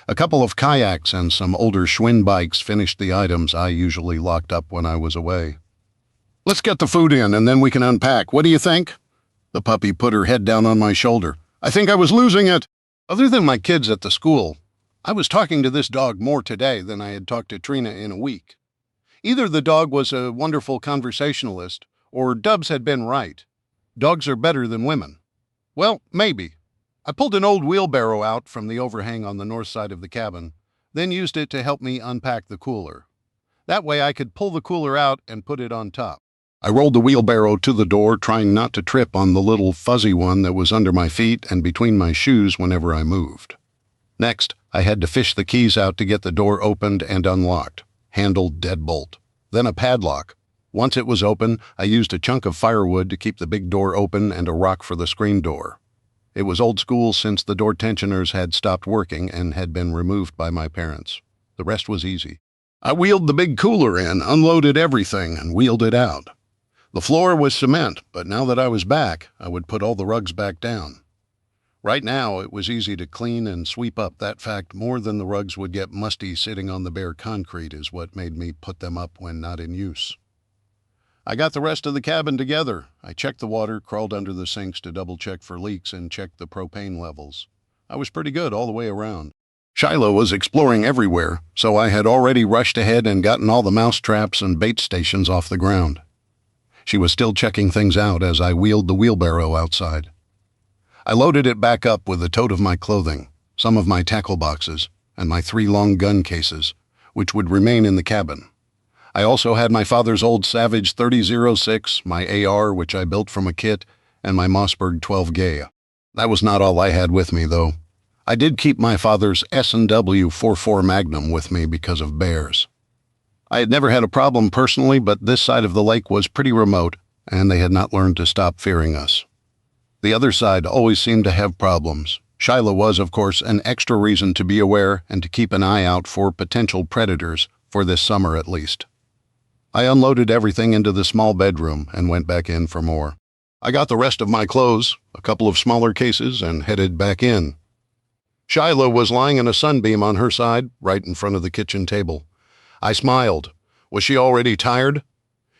A couple of kayaks and some older Schwinn bikes finished the items I usually locked up when I was away. "Let's get the food in and then we can unpack. What do you think?" The puppy put her head down on my shoulder. "I think I was losing it." Other than my kids at the school, I was talking to this dog more today than I had talked to Trina in a week. Either the dog was a wonderful conversationalist, or Dubs had been right. Dogs are better than women. Well, maybe. I pulled an old wheelbarrow out from the overhang on the north side of the cabin, then used it to help me unpack the cooler. That way I could pull the cooler out and put it on top. I rolled the wheelbarrow to the door, trying not to trip on the little fuzzy one that was under my feet and between my shoes whenever I moved. Next, I had to fish the keys out to get the door opened and unlocked. Handle deadbolt. Then a padlock. Once it was open, I used a chunk of firewood to keep the big door open and a rock for the screen door. It was old school since the door tensioners had stopped working and had been removed by my parents. The rest was easy. I wheeled the big cooler in, unloaded everything, and wheeled it out. The floor was cement, but now that I was back, I would put all the rugs back down. Right now, it was easy to clean and sweep up. That fact, more than the rugs would get musty sitting on the bare concrete, is what made me put them up when not in use. I got the rest of the cabin together. I checked the water, crawled under the sinks to double-check for leaks, and checked the propane levels. I was pretty good all the way around. Shiloh was exploring everywhere, so I had already rushed ahead and gotten all the mouse traps and bait stations off the ground. She was still checking things out as I wheeled the wheelbarrow outside. I loaded it back up with a tote of my clothing, some of my tackle boxes, and my 3 long gun cases, which would remain in the cabin. I also had my father's old Savage 30-06, my AR, which I built from a kit, and my Mossberg 12 Gay. That was not all I had with me, though. I did keep my father's S&W 44 Magnum with me because of bears. I had never had a problem personally, but this side of the lake was pretty remote, and they had not learned to stop fearing us. The other side always seemed to have problems. Shiloh was, of course, an extra reason to be aware and to keep an eye out for potential predators, for this summer at least. I unloaded everything into the small bedroom and went back in for more. I got the rest of my clothes, a couple of smaller cases, and headed back in. Shiloh was lying in a sunbeam on her side, right in front of the kitchen table. I smiled. Was she already tired?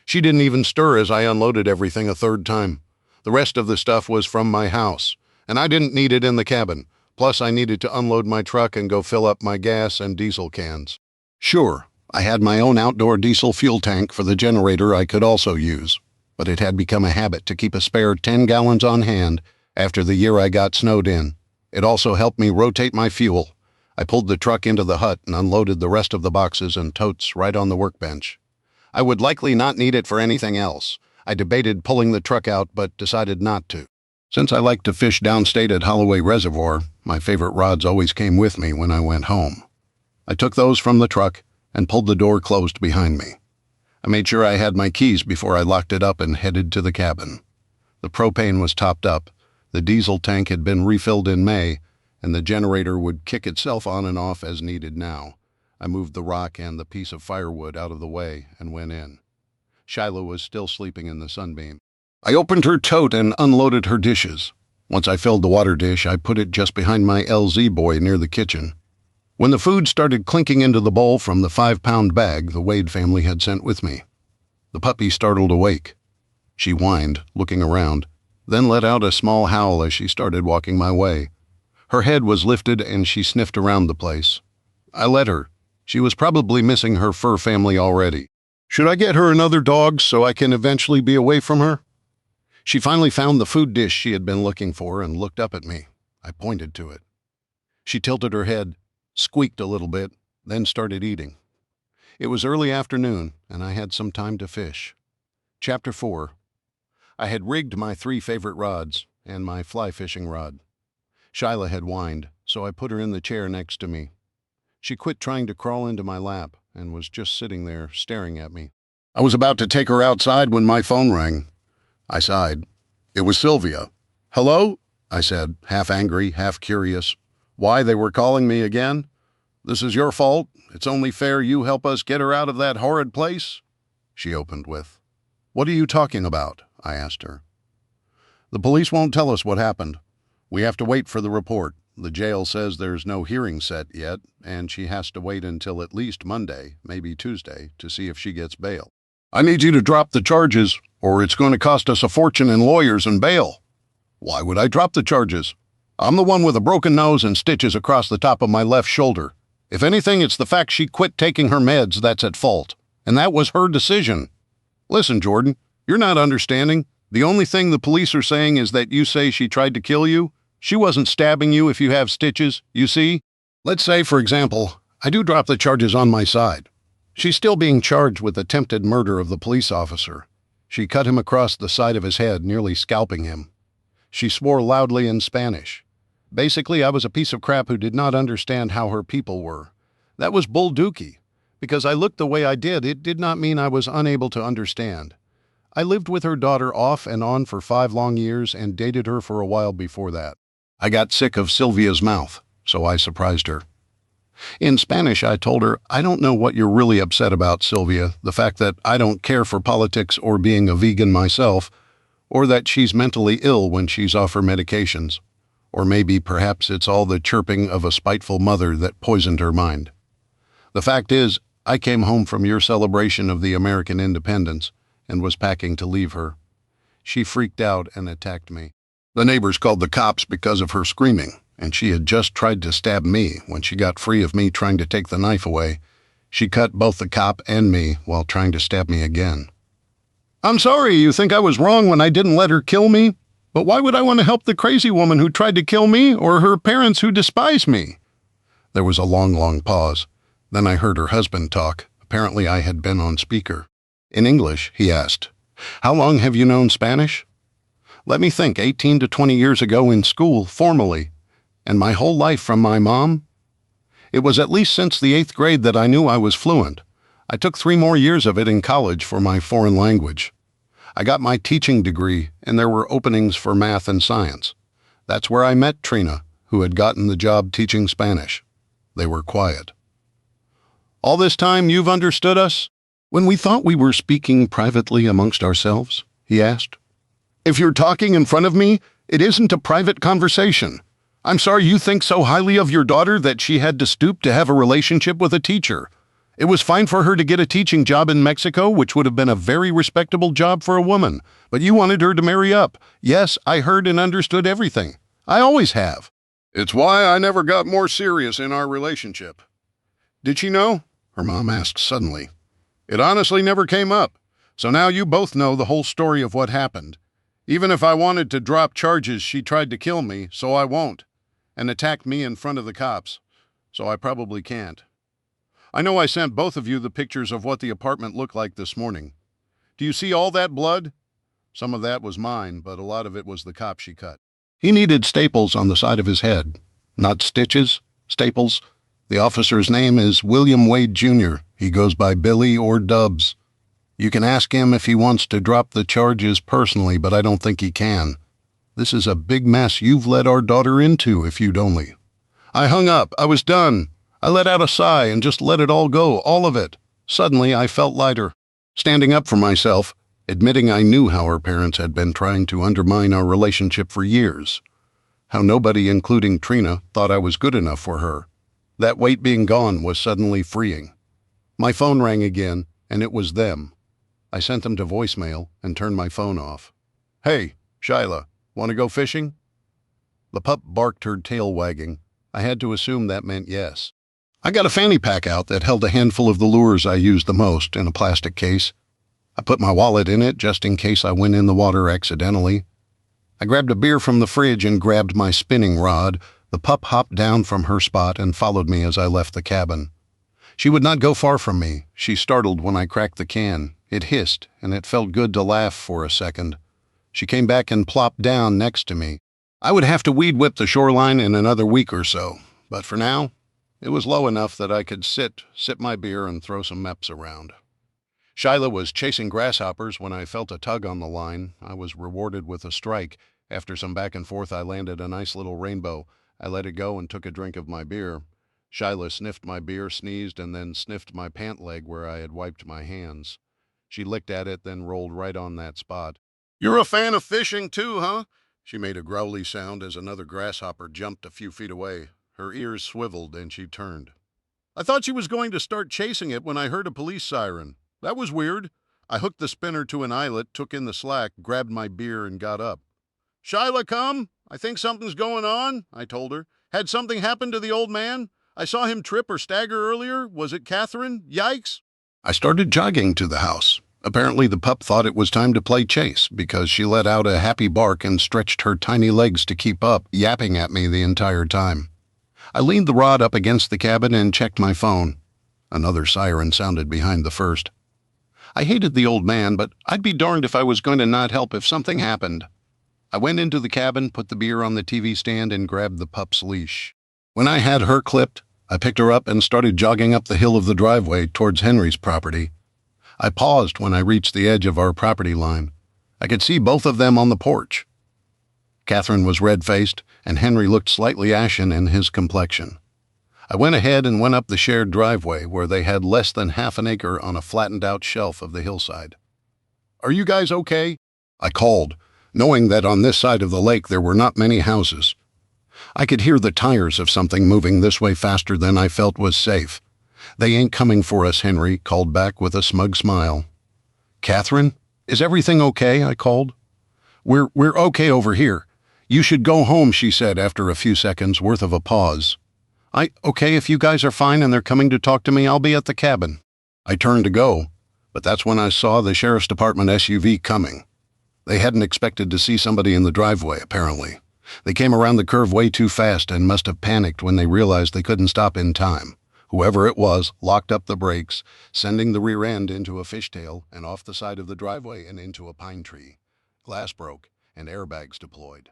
She didn't even stir as I unloaded everything a third time. The rest of the stuff was from my house, and I didn't need it in the cabin. Plus, I needed to unload my truck and go fill up my gas and diesel cans. Sure, I had my own outdoor diesel fuel tank for the generator I could also use, but it had become a habit to keep a spare 10 gallons on hand after the year I got snowed in. It also helped me rotate my fuel. I pulled the truck into the hut and unloaded the rest of the boxes and totes right on the workbench. I would likely not need it for anything else. I debated pulling the truck out, but decided not to. Since I like to fish downstate at Holloway Reservoir, my favorite rods always came with me when I went home. I took those from the truck and pulled the door closed behind me. I made sure I had my keys before I locked it up and headed to the cabin. The propane was topped up, the diesel tank had been refilled in May, and the generator would kick itself on and off as needed now. I moved the rock and the piece of firewood out of the way and went in. Shiloh was still sleeping in the sunbeam. I opened her tote and unloaded her dishes. Once I filled the water dish, I put it just behind my LZ boy near the kitchen. When the food started clinking into the bowl from the 5-pound bag the Wade family had sent with me, the puppy startled awake. She whined, looking around, then let out a small howl as she started walking my way. Her head was lifted and she sniffed around the place. I let her. She was probably missing her fur family already. Should I get her another dog so I can eventually be away from her? She finally found the food dish she had been looking for and looked up at me. I pointed to it. She tilted her head, squeaked a little bit, then started eating. It was early afternoon, and I had some time to fish. Chapter 4. I had rigged my 3 favorite rods and my fly fishing rod. Shiloh had whined, so I put her in the chair next to me. She quit trying to crawl into my lap and was just sitting there staring at me. I was about to take her outside when my phone rang. I sighed. It was Sylvia. "Hello?" I said, half angry, half curious. Why they were calling me again? "This is your fault. It's only fair you help us get her out of that horrid place," she opened with. "What are you talking about?" I asked her. "The police won't tell us what happened. We have to wait for the report. The jail says there's no hearing set yet, and she has to wait until at least Monday, maybe Tuesday, to see if she gets bail. I need you to drop the charges, or it's going to cost us a fortune in lawyers and bail." "Why would I drop the charges? I'm the one with a broken nose and stitches across the top of my left shoulder. If anything, it's the fact she quit taking her meds that's at fault, and that was her decision. Listen, Jordan, you're not understanding. The only thing the police are saying is that you say she tried to kill you. She wasn't stabbing you if you have stitches, you see? Let's say, for example, I do drop the charges on my side. She's still being charged with attempted murder of the police officer. She cut him across the side of his head, nearly scalping him. She swore loudly in Spanish. Basically, I was a piece of crap who did not understand how her people were. That was bull dookie. Because I looked the way I did, it did not mean I was unable to understand. I lived with her daughter off and on for 5 long years and dated her for a while before that. I got sick of Sylvia's mouth, so I surprised her. In Spanish, I told her, I don't know what you're really upset about, Sylvia, the fact that I don't care for politics or being a vegan myself, or that she's mentally ill when she's off her medications, or maybe perhaps it's all the chirping of a spiteful mother that poisoned her mind. The fact is, I came home from your celebration of the American independence and was packing to leave her. She freaked out and attacked me. The neighbors called the cops because of her screaming, and she had just tried to stab me when she got free of me trying to take the knife away. She cut both the cop and me while trying to stab me again. I'm sorry you think I was wrong when I didn't let her kill me, but why would I want to help the crazy woman who tried to kill me or her parents who despise me? There was a long pause. Then I heard her husband talk. Apparently I had been on speaker. In English, he asked, How long have you known Spanish? Let me think, 18 to 20 years ago in school, formally. And my whole life from my mom? It was at least since the 8th grade that I knew I was fluent. I took 3 more years of it in college for my foreign language. I got my teaching degree, and there were openings for math and science. That's where I met Trina, who had gotten the job teaching Spanish. They were quiet. All this time you've understood us? When we thought we were speaking privately amongst ourselves, he asked. If you're talking in front of me, it isn't a private conversation. I'm sorry you think so highly of your daughter that she had to stoop to have a relationship with a teacher. It was fine for her to get a teaching job in Mexico, which would have been a very respectable job for a woman, but you wanted her to marry up. Yes, I heard and understood everything. I always have. It's why I never got more serious in our relationship. Did she know? Her mom asked suddenly. It honestly never came up, so now you both know the whole story of what happened. Even if I wanted to drop charges, she tried to kill me, so I won't, and attacked me in front of the cops, so I probably can't. I know I sent both of you the pictures of what the apartment looked like this morning. Do you see all that blood? Some of that was mine, but a lot of it was the cop she cut. He needed staples on the side of his head. Not stitches, staples. The officer's name is William Wade, Jr. He goes by Billy or Dubs. You can ask him if he wants to drop the charges personally, but I don't think he can. This is a big mess you've led our daughter into, if you'd only. I hung up. I was done. I let out a sigh and just let it all go, all of it. Suddenly, I felt lighter. Standing up for myself, admitting I knew how her parents had been trying to undermine our relationship for years. How nobody, including Trina, thought I was good enough for her. That weight being gone was suddenly freeing. My phone rang again, and it was them. I sent them to voicemail and turned my phone off. Hey, Shyla, want to go fishing? The pup barked, her tail wagging. I had to assume that meant yes. I got a fanny pack out that held a handful of the lures I used the most in a plastic case. I put my wallet in it just in case I went in the water accidentally. I grabbed a beer from the fridge and grabbed my spinning rod. The pup hopped down from her spot and followed me as I left the cabin. She would not go far from me. She startled when I cracked the can. It hissed, and it felt good to laugh for a second. She came back and plopped down next to me. I would have to weed whip the shoreline in another week or so, but for now, it was low enough that I could sip my beer and throw some meps around. Shyla was chasing grasshoppers when I felt a tug on the line. I was rewarded with a strike. After some back and forth, I landed a nice little rainbow. I let it go and took a drink of my beer. Shyla sniffed my beer, sneezed, and then sniffed my pant leg where I had wiped my hands. She licked at it, then rolled right on that spot. You're a fan of fishing too, huh? She made a growly sound as another grasshopper jumped a few feet away. Her ears swiveled and she turned. I thought she was going to start chasing it when I heard a police siren. That was weird. I hooked the spinner to an eyelet, took in the slack, grabbed my beer, and got up. Shyla, come. I think something's going on, I told her. Had something happened to the old man? I saw him trip or stagger earlier. Was it Catherine? Yikes. I started jogging to the house. Apparently the pup thought it was time to play chase because she let out a happy bark and stretched her tiny legs to keep up, yapping at me the entire time. I leaned the rod up against the cabin and checked my phone. Another siren sounded behind the first. I hated the old man, but I'd be darned if I was going to not help if something happened. I went into the cabin, put the beer on the TV stand, and grabbed the pup's leash. When I had her clipped, I picked her up and started jogging up the hill of the driveway towards Henry's property. I paused when I reached the edge of our property line. I could see both of them on the porch. Catherine was red-faced, and Henry looked slightly ashen in his complexion. I went ahead and went up the shared driveway where they had less than half an acre on a flattened-out shelf of the hillside. "Are you guys okay?" I called, knowing that on this side of the lake there were not many houses. I could hear the tires of something moving this way faster than I felt was safe. "They ain't coming for us," Henry called back with a smug smile. "Catherine, is everything okay?" I called. We're okay over here. You should go home," she said after a few seconds worth of a pause. Okay, if you guys are fine and they're coming to talk to me, I'll be at the cabin." I turned to go, but that's when I saw the sheriff's department SUV coming. They hadn't expected to see somebody in the driveway, apparently. They came around the curve way too fast and must have panicked when they realized they couldn't stop in time. Whoever it was locked up the brakes, sending the rear end into a fishtail and off the side of the driveway and into a pine tree. Glass broke and airbags deployed.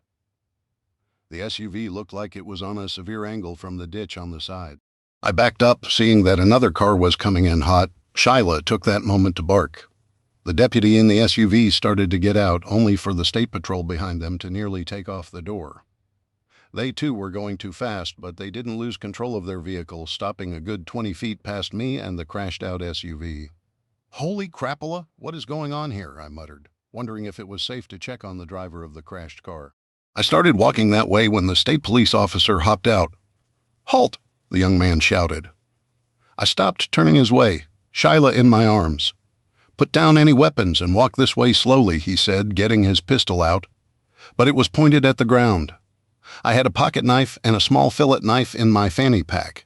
The SUV looked like it was on a severe angle from the ditch on the side. I backed up, seeing that another car was coming in hot. Shyla took that moment to bark. The deputy in the SUV started to get out, only for the state patrol behind them to nearly take off the door. They too were going too fast, but they didn't lose control of their vehicle, stopping a good 20 feet past me and the crashed-out SUV. "Holy crapola, what is going on here?" I muttered, wondering if it was safe to check on the driver of the crashed car. I started walking that way when the state police officer hopped out. "Halt!" the young man shouted. I stopped, turning his way, Shyla in my arms. "Put down any weapons and walk this way slowly," he said, getting his pistol out. But it was pointed at the ground. I had a pocket knife and a small fillet knife in my fanny pack.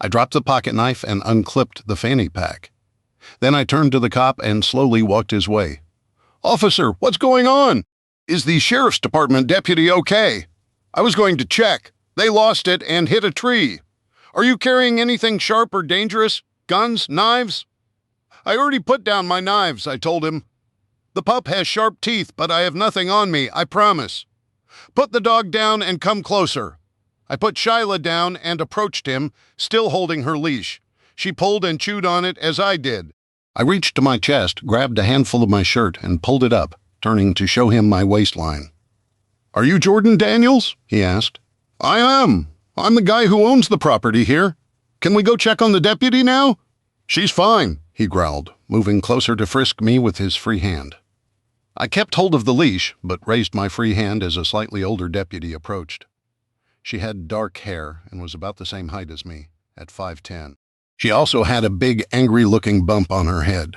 I dropped the pocket knife and unclipped the fanny pack. Then I turned to the cop and slowly walked his way. "Officer, what's going on? Is the sheriff's department deputy okay? I was going to check. They lost it and hit a tree. Are you carrying anything sharp or dangerous? Guns, knives?" "I already put down my knives," I told him. "The pup has sharp teeth, but I have nothing on me, I promise. Put the dog down and come closer." I put Shyla down and approached him, still holding her leash. She pulled and chewed on it as I did. I reached to my chest, grabbed a handful of my shirt, and pulled it up, turning to show him my waistline. "Are you Jordan Daniels?" he asked. "I am. I'm the guy who owns the property here. Can we go check on the deputy now?" "She's fine," he growled, moving closer to frisk me with his free hand. I kept hold of the leash, but raised my free hand as a slightly older deputy approached. She had dark hair and was about the same height as me, at 5'10". She also had a big, angry-looking bump on her head.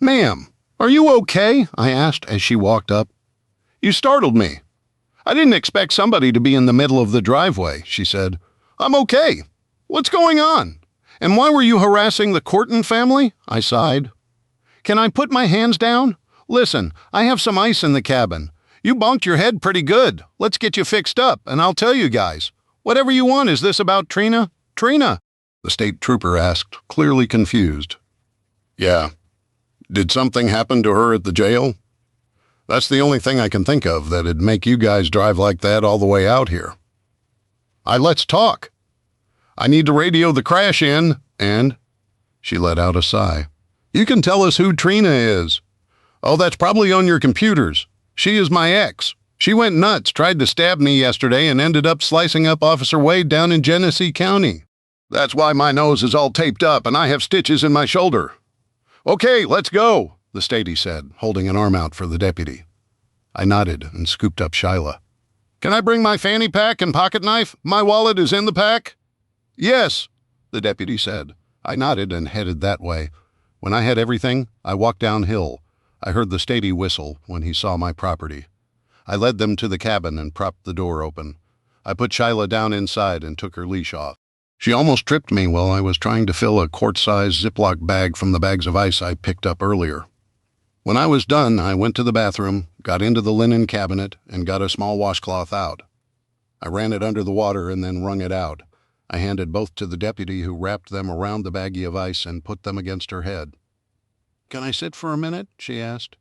"Ma'am, are you okay?" I asked as she walked up. "You startled me. I didn't expect somebody to be in the middle of the driveway," she said. "I'm okay. What's going on? And why were you harassing the Corton family?" I sighed. "Can I put my hands down? Listen, I have some ice in the cabin. You bonked your head pretty good. Let's get you fixed up, and I'll tell you guys. Whatever you want, is this about Trina?" "Trina?" the state trooper asked, clearly confused. "Yeah. Did something happen to her at the jail? That's the only thing I can think of that'd make you guys drive like that all the way out here. Let's talk. I need to radio the crash in, and..." She let out a sigh. "You can tell us who Trina is." "Oh, that's probably on your computers. She is my ex. She went nuts, tried to stab me yesterday, and ended up slicing up Officer Wade down in Genesee County. That's why my nose is all taped up and I have stitches in my shoulder." "Okay, let's go," the statey said, holding an arm out for the deputy. I nodded and scooped up Shyla. "Can I bring my fanny pack and pocket knife? My wallet is in the pack." "Yes," the deputy said. I nodded and headed that way. When I had everything, I walked downhill. I heard the statey whistle when he saw my property. I led them to the cabin and propped the door open. I put Shyla down inside and took her leash off. She almost tripped me while I was trying to fill a quart-sized Ziploc bag from the bags of ice I picked up earlier. When I was done, I went to the bathroom, got into the linen cabinet, and got a small washcloth out. I ran it under the water and then wrung it out. I handed both to the deputy, who wrapped them around the baggie of ice and put them against her head. "Can I sit for a minute?" she asked.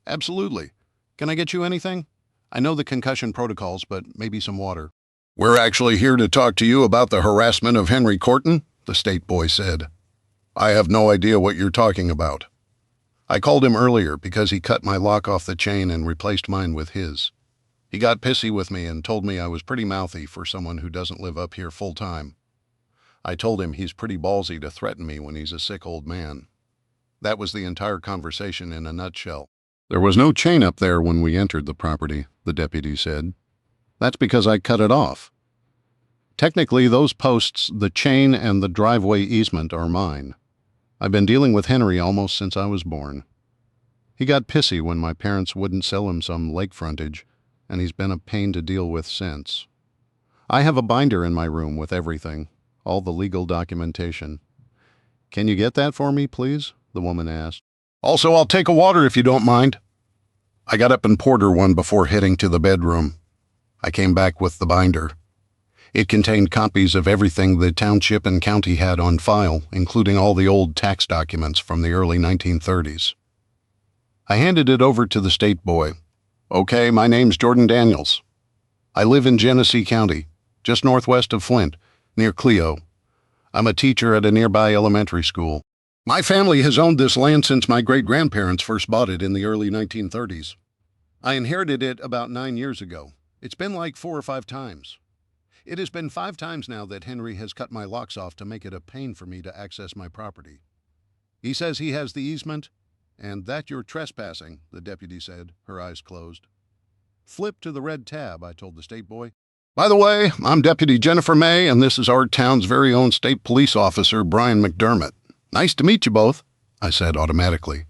"Absolutely. Can I get you anything? I know the concussion protocols, but maybe some water." "We're actually here to talk to you about the harassment of Henry Corton," the state boy said. "I have no idea what you're talking about. I called him earlier because he cut my lock off the chain and replaced mine with his. He got pissy with me and told me I was pretty mouthy for someone who doesn't live up here full time. I told him he's pretty ballsy to threaten me when he's a sick old man." That was the entire conversation in a nutshell. "There was no chain up there when we entered the property," the deputy said. "That's because I cut it off. Technically, those posts, the chain and the driveway easement, are mine. I've been dealing with Henry almost since I was born. He got pissy when my parents wouldn't sell him some lake frontage, and he's been a pain to deal with since. I have a binder in my room with everything, all the legal documentation. Can you get that for me, please?" the woman asked. "Also, I'll take a water if you don't mind." I got up and poured her one before heading to the bedroom. I came back with the binder. It contained copies of everything the township and county had on file, including all the old tax documents from the early 1930s. I handed it over to the state boy. "Okay, my name's Jordan Daniels. I live in Genesee County, just northwest of Flint, near Clio. I'm a teacher at a nearby elementary school. My family has owned this land since my great-grandparents first bought it in the early 1930s. I inherited it about 9 years ago. It's been like 4 or 5 times. It has been 5 times now that Henry has cut my locks off to make it a pain for me to access my property. He says he has the easement, and that you're trespassing," the deputy said, her eyes closed. "Flip to the red tab," I told the state boy. "By the way, I'm Deputy Jennifer May, and this is our town's very own state police officer, Brian McDermott. Nice to meet you both," I said automatically.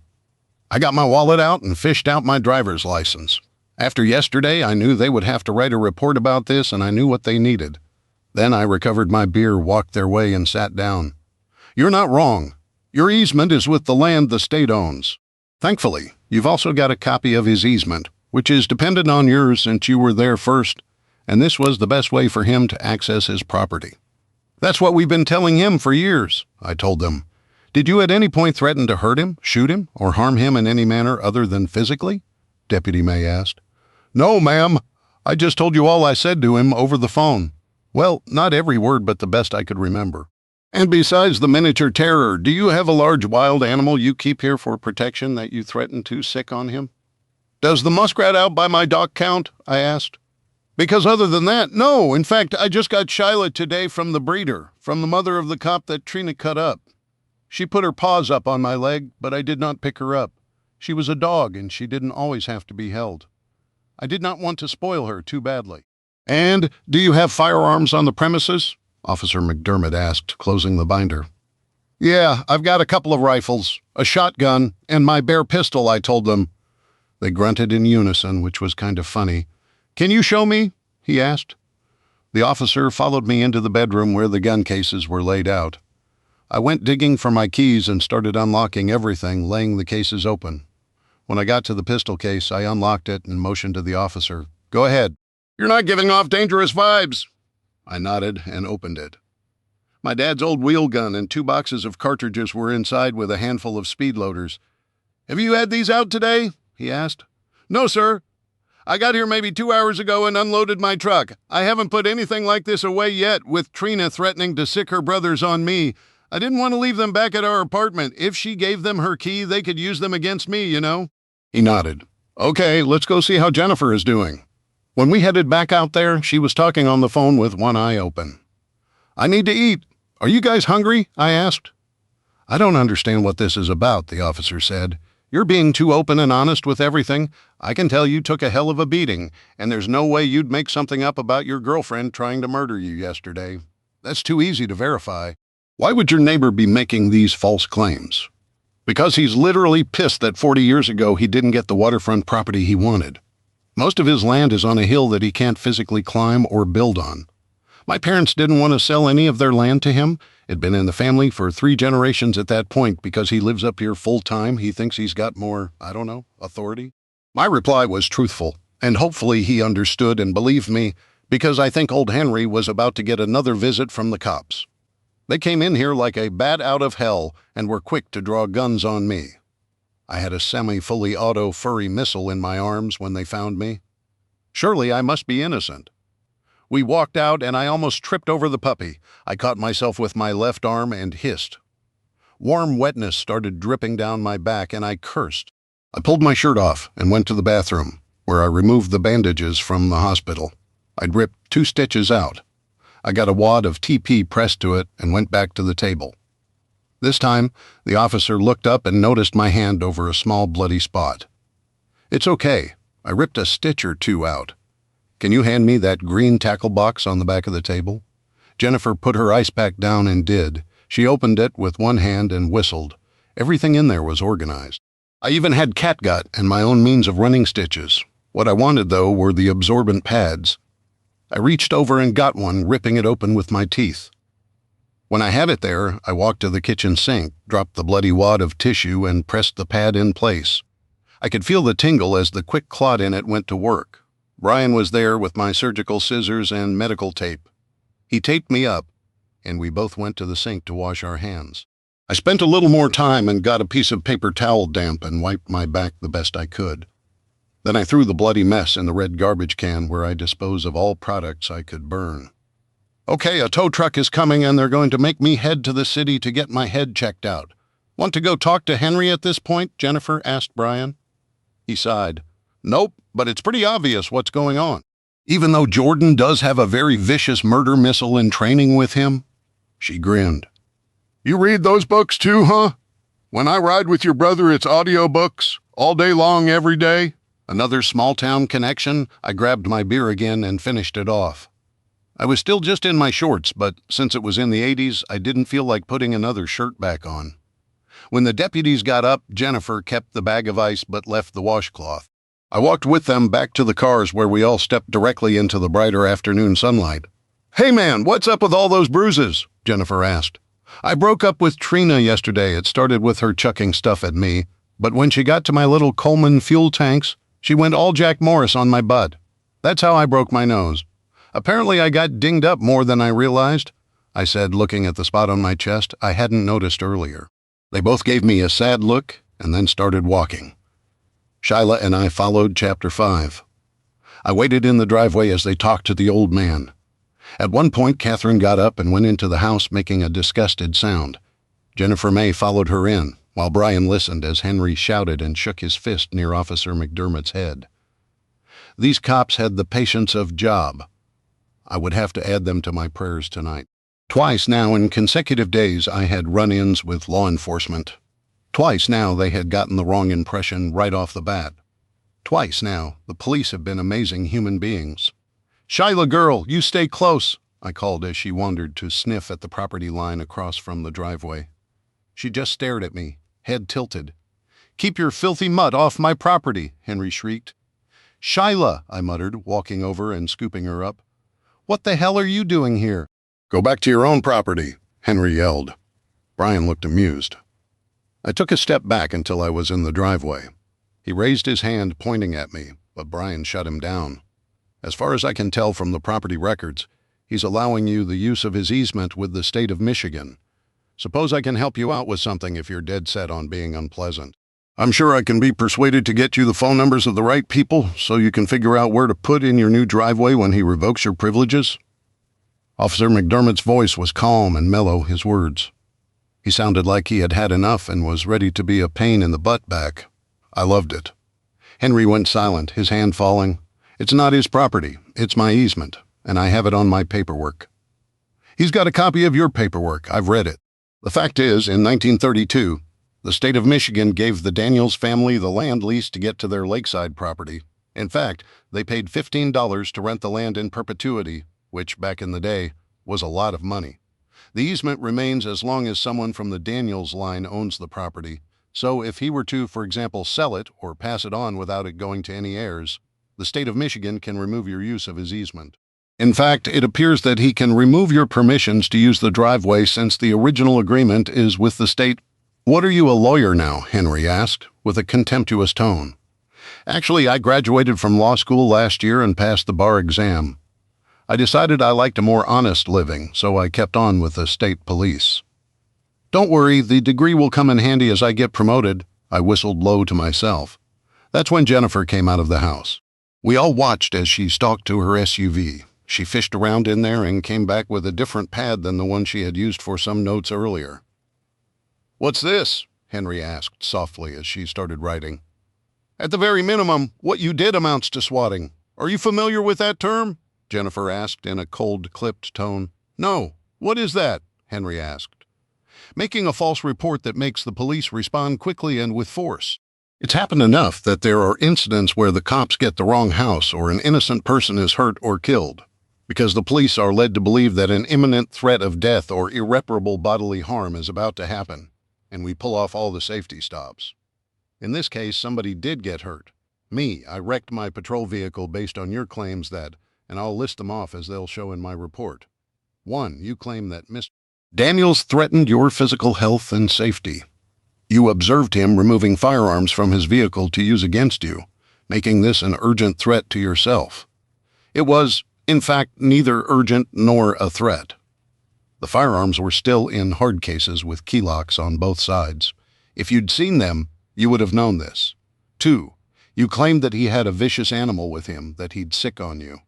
I got my wallet out and fished out my driver's license. After yesterday, I knew they would have to write a report about this, and I knew what they needed. Then I recovered my beer, walked their way, and sat down. "You're not wrong. Your easement is with the land the state owns. Thankfully, you've also got a copy of his easement, which is dependent on yours since you were there first, and this was the best way for him to access his property." "That's what we've been telling him for years," I told them. "Did you at any point threaten to hurt him, shoot him, or harm him in any manner other than physically?" Deputy May asked. "No, ma'am. I just told you all I said to him over the phone. Well, not every word, but the best I could remember. And besides the miniature terror, do you have a large wild animal you keep here for protection that you threatened to sick on him?" "Does the muskrat out by my dock count?" I asked. "Because other than that, no. In fact, I just got Shyla today from the breeder, from the mother of the cop that Trina cut up. She put her paws up on my leg, but I did not pick her up. She was a dog, and she didn't always have to be held. I did not want to spoil her too badly." "And do you have firearms on the premises?" Officer McDermott asked, closing the binder. "Yeah, I've got a couple of rifles, a shotgun, and my bare pistol," I told them. They grunted in unison, which was kind of funny. "Can you show me?" he asked. The officer followed me into the bedroom where the gun cases were laid out. I went digging for my keys and started unlocking everything, laying the cases open. When I got to the pistol case, I unlocked it and motioned to the officer. "Go ahead." "You're not giving off dangerous vibes." I nodded and opened it. My dad's old wheel gun and 2 boxes of cartridges were inside with a handful of speed loaders. "Have you had these out today?" he asked. "No, sir. I got here maybe 2 hours ago and unloaded my truck. I haven't put anything like this away yet, with Trina threatening to sick her brothers on me. I didn't want to leave them back at our apartment. If she gave them her key, they could use them against me, you know." He nodded. "Okay, let's go see how Jennifer is doing." When we headed back out there, she was talking on the phone with one eye open. "I need to eat. Are you guys hungry?" I asked. "I don't understand what this is about," the officer said. "You're being too open and honest with everything. I can tell you took a hell of a beating, and there's no way you'd make something up about your girlfriend trying to murder you yesterday. That's too easy to verify. Why would your neighbor be making these false claims? Because he's literally pissed that 40 years ago he didn't get the waterfront property he wanted. Most of his land is on a hill that he can't physically climb or build on. My parents didn't want to sell any of their land to him, It'd been in the family for 3 generations at that point. Because he lives up here full time, he thinks he's got more, I don't know, authority. My reply was truthful, and hopefully he understood and believed me, because I think old Henry was about to get another visit from the cops. They came in here like a bat out of hell and were quick to draw guns on me. I had a semi-fully auto furry missile in my arms when they found me. Surely I must be innocent. We walked out and I almost tripped over the puppy. I caught myself with my left arm and hissed. Warm wetness started dripping down my back and I cursed. I pulled my shirt off and went to the bathroom, where I removed the bandages from the hospital. I'd ripped 2 stitches out. I got a wad of TP pressed to it and went back to the table. This time, the officer looked up and noticed my hand over a small bloody spot. "It's okay. I ripped a stitch or 2 out. Can you hand me that green tackle box on the back of the table?" Jennifer put her ice pack down and did. She opened it with one hand and whistled. Everything in there was organized. I even had catgut and my own means of running stitches. What I wanted, though, were the absorbent pads. I reached over and got one, ripping it open with my teeth. When I had it there, I walked to the kitchen sink, dropped the bloody wad of tissue, and pressed the pad in place. I could feel the tingle as the quick clot in it went to work. Brian was there with my surgical scissors and medical tape. He taped me up, and we both went to the sink to wash our hands. I spent a little more time and got a piece of paper towel damp and wiped my back the best I could. Then I threw the bloody mess in the red garbage can where I dispose of all products I could burn. "Okay, a tow truck is coming and they're going to make me head to the city to get my head checked out. Want to go talk to Henry at this point?" Jennifer asked Brian. He sighed. "Nope, but it's pretty obvious what's going on. Even though Jordan does have a very vicious murder missile in training with him." She grinned. "You read those books too, huh? When I ride with your brother, it's audiobooks, all day long, every day." Another small-town connection. I grabbed my beer again and finished it off. I was still just in my shorts, but since it was in the 80s, I didn't feel like putting another shirt back on. When the deputies got up, Jennifer kept the bag of ice but left the washcloth. I walked with them back to the cars where we all stepped directly into the brighter afternoon sunlight. "Hey man, what's up with all those bruises?" Jennifer asked. "I broke up with Trina yesterday. It started with her chucking stuff at me, but when she got to my little Coleman fuel tanks, she went all Jack Morris on my butt. That's how I broke my nose. Apparently I got dinged up more than I realized," I said, looking at the spot on my chest I hadn't noticed earlier. They both gave me a sad look and then started walking. Shyla and I followed Chapter 5. I waited in the driveway as they talked to the old man. At one point, Catherine got up and went into the house making a disgusted sound. Jennifer May followed her in, while Brian listened as Henry shouted and shook his fist near Officer McDermott's head. These cops had the patience of Job. I would have to add them to my prayers tonight. Twice now in consecutive days I had run-ins with law enforcement. Twice now they had gotten the wrong impression right off the bat. Twice now the police have been amazing human beings. "Shyla girl, you stay close," I called as she wandered to sniff at the property line across from the driveway. She just stared at me, head tilted. "Keep your filthy mutt off my property," Henry shrieked. "Shyla," I muttered, walking over and scooping her up. "What the hell are you doing here?" "Go back to your own property," Henry yelled. Brian looked amused. I took a step back until I was in the driveway. He raised his hand pointing at me, but Brian shut him down. "As far as I can tell from the property records, he's allowing you the use of his easement with the state of Michigan. Suppose I can help you out with something if you're dead set on being unpleasant. I'm sure I can be persuaded to get you the phone numbers of the right people so you can figure out where to put in your new driveway when he revokes your privileges." Officer McDermott's voice was calm and mellow, his words. He sounded like he had had enough and was ready to be a pain in the butt back. I loved it. Henry went silent, his hand falling. "It's not his property, it's my easement, and I have it on my paperwork." "He's got a copy of your paperwork, I've read it. The fact is, in 1932, the state of Michigan gave the Daniels family the land lease to get to their lakeside property. In fact, they paid $15 to rent the land in perpetuity, which, back in the day, was a lot of money. The easement remains as long as someone from the Daniels line owns the property, so if he were to, for example, sell it or pass it on without it going to any heirs, the state of Michigan can remove your use of his easement. In fact, it appears that he can remove your permissions to use the driveway since the original agreement is with the state. What are you a lawyer now? Henry asked, with a contemptuous tone. Actually, I graduated from law school last year and passed the bar exam. I decided I liked a more honest living, so I kept on with the state police. Don't worry, the degree will come in handy as I get promoted, I whistled low to myself. That's when Jennifer came out of the house. We all watched as she stalked to her SUV. She fished around in there and came back with a different pad than the one she had used for some notes earlier. What's this? Henry asked softly as she started writing. At the very minimum, what you did amounts to swatting. Are you familiar with that term? Jennifer asked in a cold, clipped tone. No. What is that? Henry asked. Making a false report that makes the police respond quickly and with force. It's happened enough that there are incidents where the cops get the wrong house or an innocent person is hurt or killed, because the police are led to believe that an imminent threat of death or irreparable bodily harm is about to happen, and we pull off all the safety stops. In this case, somebody did get hurt. Me, I wrecked my patrol vehicle based on your claims that, and I'll list them off as they'll show in my report. 1. You claim that Mr. Daniels threatened your physical health and safety. You observed him removing firearms from his vehicle to use against you, making this an urgent threat to yourself. It was, in fact, neither urgent nor a threat. The firearms were still in hard cases with key locks on both sides. If you'd seen them, you would have known this. 2. You claimed that he had a vicious animal with him that he'd sick on you.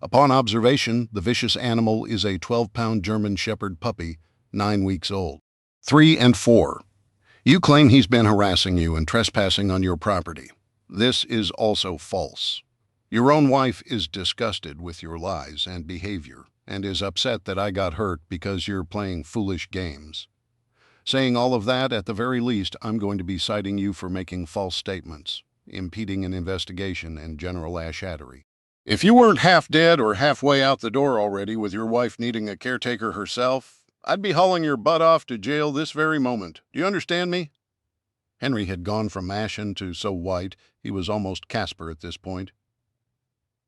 Upon observation, the vicious animal is a 12-pound German Shepherd puppy, 9 weeks old. 3 and 4. You claim he's been harassing you and trespassing on your property. This is also false. Your own wife is disgusted with your lies and behavior and is upset that I got hurt because you're playing foolish games. Saying all of that, at the very least, I'm going to be citing you for making false statements, impeding an investigation, and general ash-hattery. If you weren't half dead or halfway out the door already with your wife needing a caretaker herself, I'd be hauling your butt off to jail this very moment. Do you understand me? Henry had gone from ashen to so white he was almost Casper at this point.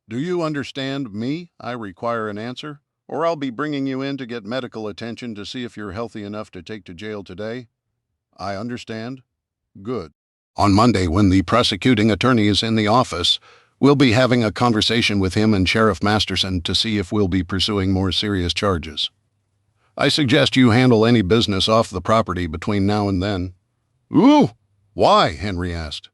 Do you understand me? I require an answer, or I'll be bringing you in to get medical attention to see if you're healthy enough to take to jail today. I understand. Good. On Monday, when the prosecuting attorney is in the office, we'll be having a conversation with him and Sheriff Masterson to see if we'll be pursuing more serious charges. I suggest you handle any business off the property between now and then. Ooh! Why? Henry asked.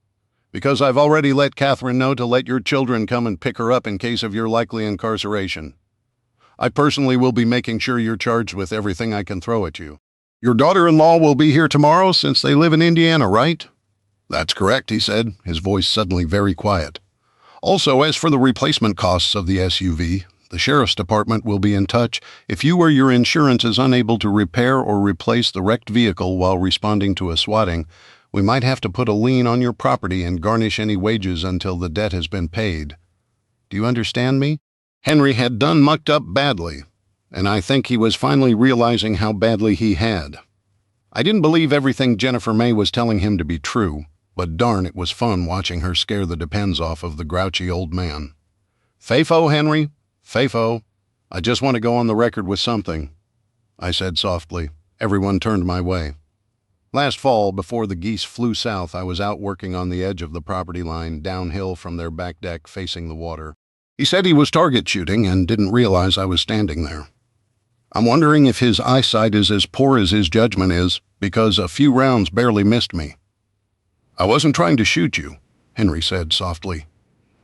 Because I've already let Catherine know to let your children come and pick her up in case of your likely incarceration. I personally will be making sure you're charged with everything I can throw at you. Your daughter-in-law will be here tomorrow since they live in Indiana, right? That's correct, he said, his voice suddenly very quiet. Also, as for the replacement costs of the SUV, the Sheriff's Department will be in touch if you or your insurance is unable to repair or replace the wrecked vehicle while responding to a swatting. We might have to put a lien on your property and garnish any wages until the debt has been paid. Do you understand me? Henry had done mucked up badly, and I think he was finally realizing how badly he had. I didn't believe everything Jennifer May was telling him to be true, but darn, it was fun watching her scare the depends off of the grouchy old man. Fafo, Henry, Fafo, I just want to go on the record with something, I said softly. Everyone turned my way. Last fall, before the geese flew south, I was out working on the edge of the property line, downhill from their back deck facing the water. He said he was target shooting and didn't realize I was standing there. I'm wondering if his eyesight is as poor as his judgment is, because a few rounds barely missed me. I wasn't trying to shoot you, Henry said softly.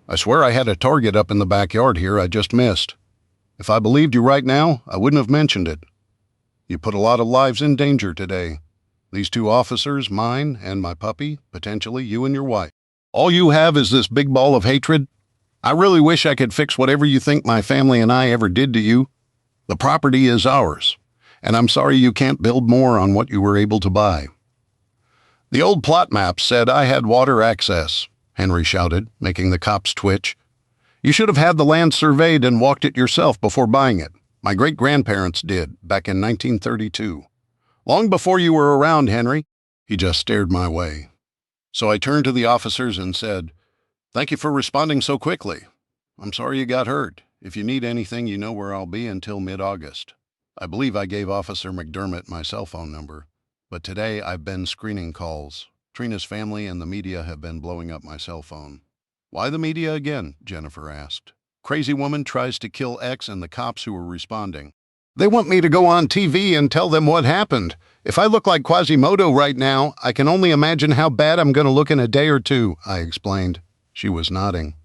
I swear I had a target up in the backyard here I just missed. If I believed you right now, I wouldn't have mentioned it. You put a lot of lives in danger today. These 2 officers, mine and my puppy, potentially you and your wife. All you have is this big ball of hatred? I really wish I could fix whatever you think my family and I ever did to you. The property is ours, and I'm sorry you can't build more on what you were able to buy. The old plot map said I had water access, Henry shouted, making the cops twitch. You should have had the land surveyed and walked it yourself before buying it. My great-grandparents did, back in 1932. Long before you were around, Henry. He just stared my way. So I turned to the officers and said, Thank you for responding so quickly. I'm sorry you got hurt. If you need anything, you know where I'll be until mid-August. I believe I gave Officer McDermott my cell phone number, but today I've been screening calls. Trina's family and the media have been blowing up my cell phone. Why the media again? Jennifer asked. Crazy woman tries to kill X and the cops who are responding. They want me to go on TV and tell them what happened. If I look like Quasimodo right now, I can only imagine how bad I'm going to look in a day or two, I explained. She was nodding.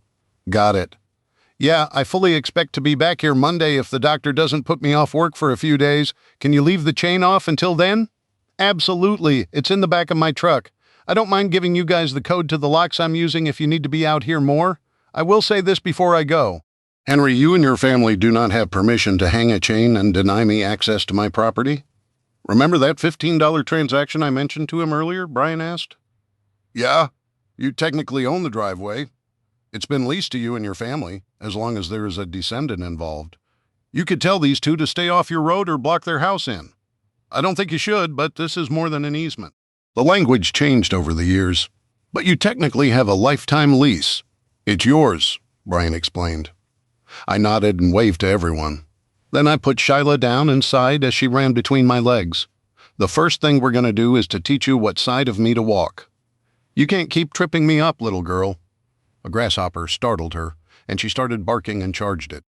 Got it. Yeah, I fully expect to be back here Monday if the doctor doesn't put me off work for a few days. Can you leave the chain off until then? Absolutely. It's in the back of my truck. I don't mind giving you guys the code to the locks I'm using if you need to be out here more. I will say this before I go. Henry, you and your family do not have permission to hang a chain and deny me access to my property? Remember that $15 transaction I mentioned to him earlier? Brian asked. Yeah, you technically own the driveway. It's been leased to you and your family, as long as there is a descendant involved. You could tell these two to stay off your road or block their house in. I don't think you should, but this is more than an easement. The language changed over the years, but you technically have a lifetime lease. It's yours, Brian explained. I nodded and waved to everyone. Then I put Shyla down and sighed as she ran between my legs. The first thing we're going to do is to teach you what side of me to walk. You can't keep tripping me up, little girl. A grasshopper startled her, and she started barking and charged it.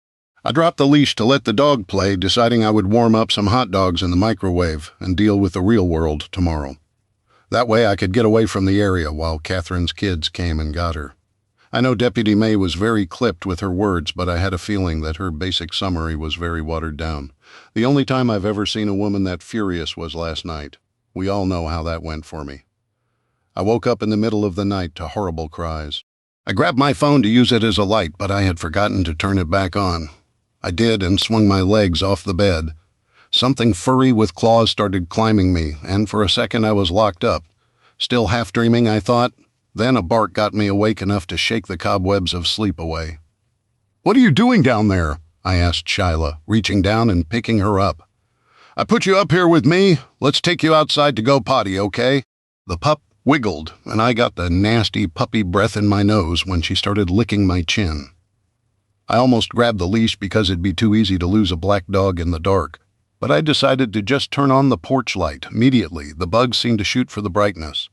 I dropped the leash to let the dog play, deciding I would warm up some hot dogs in the microwave and deal with the real world tomorrow. That way I could get away from the area while Catherine's kids came and got her. I know Deputy May was very clipped with her words, but I had a feeling that her basic summary was very watered down. The only time I've ever seen a woman that furious was last night. We all know how that went for me. I woke up in the middle of the night to horrible cries. I grabbed my phone to use it as a light, but I had forgotten to turn it back on. I did and swung my legs off the bed. Something furry with claws started climbing me, and for a second I was locked up. Still half dreaming, I thought. Then a bark got me awake enough to shake the cobwebs of sleep away. What are you doing down there? I asked Shyla, reaching down and picking her up. I put you up here with me. Let's take you outside to go potty, okay? The pup wiggled, and I got the nasty puppy breath in my nose when she started licking my chin. I almost grabbed the leash because it'd be too easy to lose a black dog in the dark, but I decided to just turn on the porch light. Immediately, the bugs seemed to shoot for the brightness.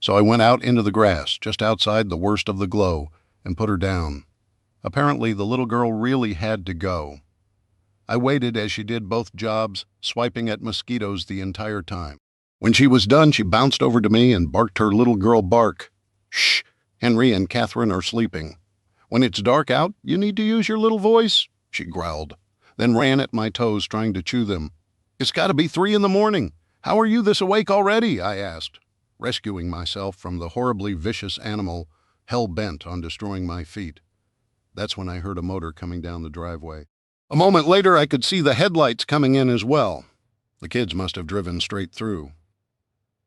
So I went out into the grass, just outside the worst of the glow, and put her down. Apparently, the little girl really had to go. I waited as she did both jobs, swiping at mosquitoes the entire time. When she was done, she bounced over to me and barked her little girl bark. Shh, Henry and Catherine are sleeping. When it's dark out, you need to use your little voice, she growled, then ran at my toes trying to chew them. It's got to be 3 a.m. How are you this awake already? I asked, rescuing myself from the horribly vicious animal hell-bent on destroying my feet. That's when I heard a motor coming down the driveway. A moment later, I could see the headlights coming in as well. The kids must have driven straight through.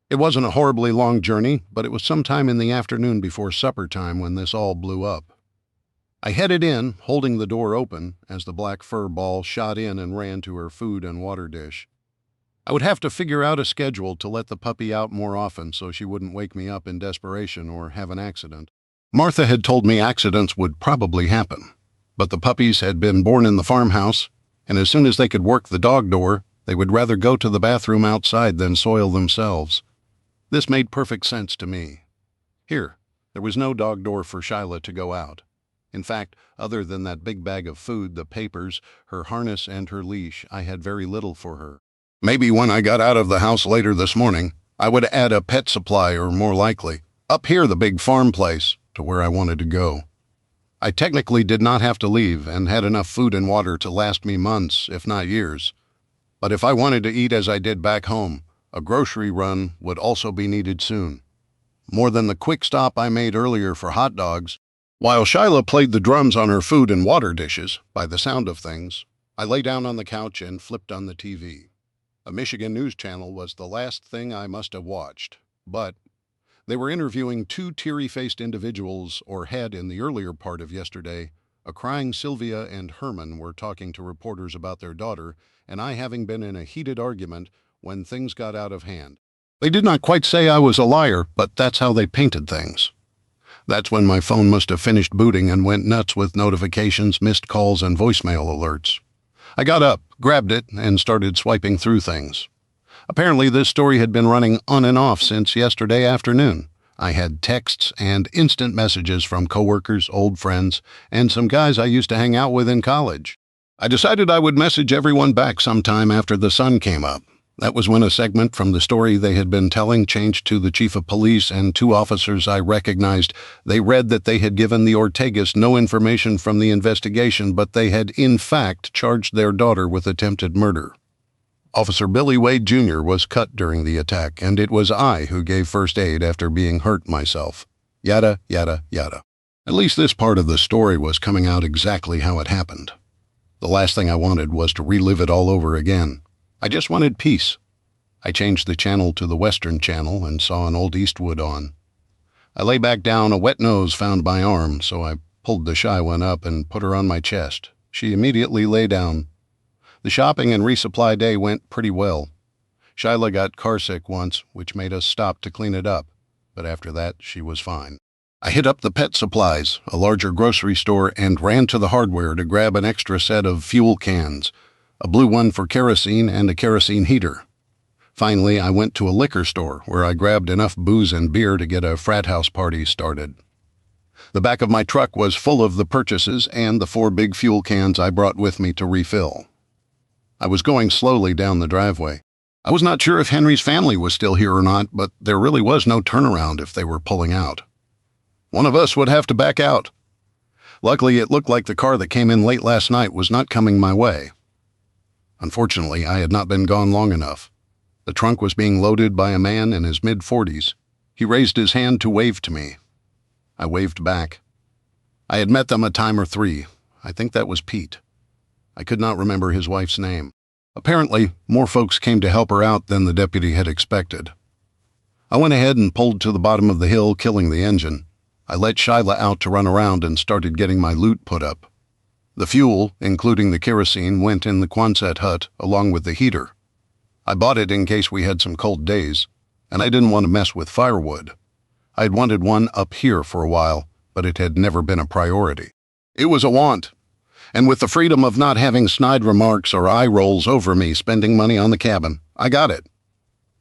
It wasn't a horribly long journey, but it was sometime in the afternoon before supper time when this all blew up. I headed in, holding the door open, as the black fur ball shot in and ran to her food and water dish. I would have to figure out a schedule to let the puppy out more often so she wouldn't wake me up in desperation or have an accident. Martha had told me accidents would probably happen, but the puppies had been born in the farmhouse, and as soon as they could work the dog door, they would rather go to the bathroom outside than soil themselves. This made perfect sense to me. Here, there was no dog door for Shyla to go out. In fact, other than that big bag of food, the papers, her harness, and her leash, I had very little for her. Maybe when I got out of the house later this morning, I would add a pet supply, or more likely, up here the big farm place, to where I wanted to go. I technically did not have to leave and had enough food and water to last me months, if not years. But if I wanted to eat as I did back home, a grocery run would also be needed soon. More than the quick stop I made earlier for hot dogs. While Shyla played the drums on her food and water dishes, by the sound of things, I lay down on the couch and flipped on the TV. A Michigan news channel was the last thing I must have watched, but they were interviewing 2 teary-faced individuals, or had in the earlier part of yesterday. A crying Sylvia and Herman were talking to reporters about their daughter, and I having been in a heated argument when things got out of hand. They did not quite say I was a liar, but that's how they painted things. That's when my phone must have finished booting and went nuts with notifications, missed calls, and voicemail alerts. I got up, grabbed it, and started swiping through things. Apparently, this story had been running on and off since yesterday afternoon. I had texts and instant messages from coworkers, old friends, and some guys I used to hang out with in college. I decided I would message everyone back sometime after the sun came up. That was when a segment from the story they had been telling changed to the chief of police and two officers I recognized. They read that they had given the Ortegas no information from the investigation, but they had in fact charged their daughter with attempted murder. Officer Billy Wade Jr. was cut during the attack, and it was I who gave first aid after being hurt myself. Yada, yada, yada. At least this part of the story was coming out exactly how it happened. The last thing I wanted was to relive it all over again. I just wanted peace. I changed the channel to the Western Channel and saw an old Eastwood on. I lay back down, a wet nose found my arm, so I pulled the shy one up and put her on my chest. She immediately lay down. The shopping and resupply day went pretty well. Shyla got carsick once, which made us stop to clean it up, but after that she was fine. I hit up the pet supplies, a larger grocery store, and ran to the hardware to grab an extra set of fuel cans, a blue one for kerosene and a kerosene heater. Finally, I went to a liquor store where I grabbed enough booze and beer to get a frat house party started. The back of my truck was full of the purchases and the 4 big fuel cans I brought with me to refill. I was going slowly down the driveway. I was not sure if Henry's family was still here or not, but there really was no turnaround if they were pulling out. One of us would have to back out. Luckily, it looked like the car that came in late last night was not coming my way. Unfortunately, I had not been gone long enough. The trunk was being loaded by a man in his mid-40s. He raised his hand to wave to me. I waved back. I had met them a time or 3. I think that was Pete. I could not remember his wife's name. Apparently, more folks came to help her out than the deputy had expected. I went ahead and pulled to the bottom of the hill, killing the engine. I let Shyla out to run around and started getting my loot put up. The fuel, including the kerosene, went in the Quonset hut along with the heater. I bought it in case we had some cold days, and I didn't want to mess with firewood. I had wanted one up here for a while, but it had never been a priority. It was a want, and with the freedom of not having snide remarks or eye rolls over me spending money on the cabin, I got it.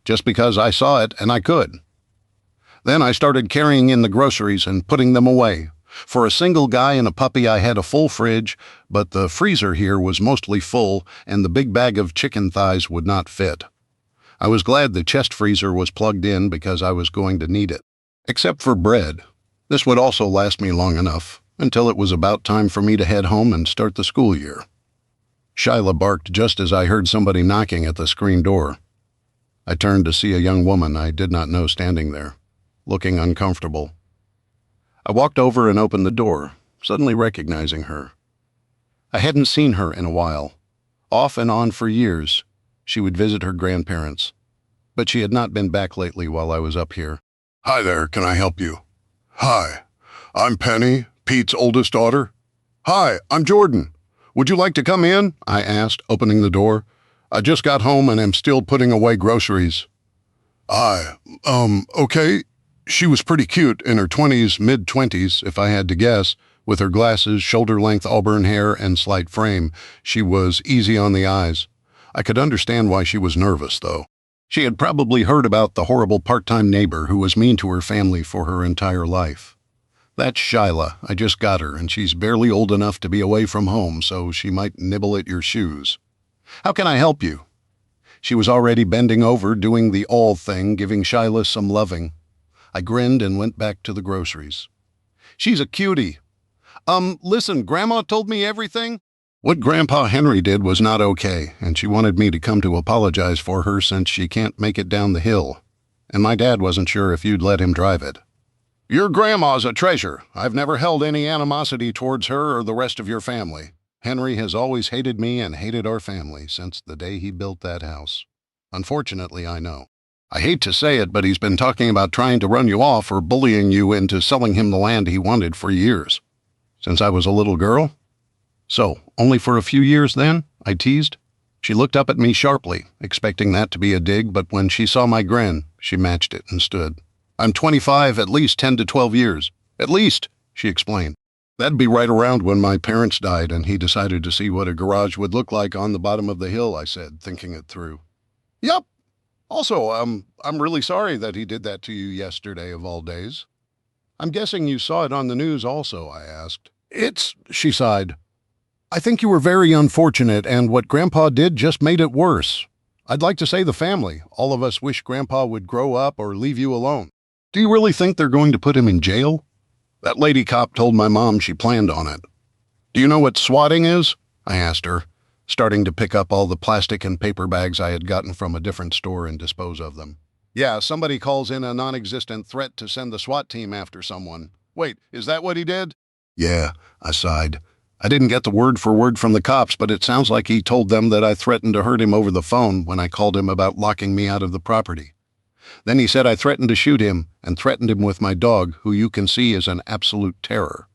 Just because I saw it and I could. Then I started carrying in the groceries and putting them away. For a single guy and a puppy, I had a full fridge, but the freezer here was mostly full, and the big bag of chicken thighs would not fit. I was glad the chest freezer was plugged in because I was going to need it. Except for bread. This would also last me long enough, until it was about time for me to head home and start the school year. Shyla barked just as I heard somebody knocking at the screen door. I turned to see a young woman I did not know standing there, looking uncomfortable. I walked over and opened the door, suddenly recognizing her. I hadn't seen her in a while. Off and on for years, she would visit her grandparents, but she had not been back lately while I was up here. Hi there, can I help you? Hi, I'm Penny, Pete's oldest daughter. Hi, I'm Jordan. Would you like to come in? I asked, opening the door. I just got home and am still putting away groceries. Okay. She was pretty cute, in her 20s, mid-20s, if I had to guess, with her glasses, shoulder-length auburn hair, and slight frame. She was easy on the eyes. I could understand why she was nervous, though. She had probably heard about the horrible part-time neighbor who was mean to her family for her entire life. That's Shyla. I just got her, and she's barely old enough to be away from home, so she might nibble at your shoes. How can I help you? She was already bending over, doing the all thing, giving Shyla some loving. I grinned and went back to the groceries. She's a cutie. Listen, Grandma told me everything. What Grandpa Henry did was not okay, and she wanted me to come to apologize for her since she can't make it down the hill. And my dad wasn't sure if you'd let him drive it. Your grandma's a treasure. I've never held any animosity towards her or the rest of your family. Henry has always hated me and hated our family since the day he built that house. Unfortunately, I know. I hate to say it, but he's been talking about trying to run you off or bullying you into selling him the land he wanted for years. Since I was a little girl? So, only for a few years then? I teased. She looked up at me sharply, expecting that to be a dig, but when she saw my grin, she matched it and stood. I'm 25, at least 10 to 12 years. At least, she explained. That'd be right around when my parents died and he decided to see what a garage would look like on the bottom of the hill, I said, thinking it through. Yup. Also, I'm really sorry that he did that to you yesterday of all days. I'm guessing you saw it on the news also, I asked. She sighed. I think you were very unfortunate and what Grandpa did just made it worse. I'd like to say the family, all of us wish Grandpa would grow up or leave you alone. Do you really think they're going to put him in jail? That lady cop told my mom she planned on it. Do you know what swatting is? I asked her, starting to pick up all the plastic and paper bags I had gotten from a different store and dispose of them. Yeah, somebody calls in a non-existent threat to send the SWAT team after someone. Wait, is that what he did? Yeah, I sighed. I didn't get the word for word from the cops, but it sounds like he told them that I threatened to hurt him over the phone when I called him about locking me out of the property. Then he said I threatened to shoot him and threatened him with my dog, who you can see is an absolute terror.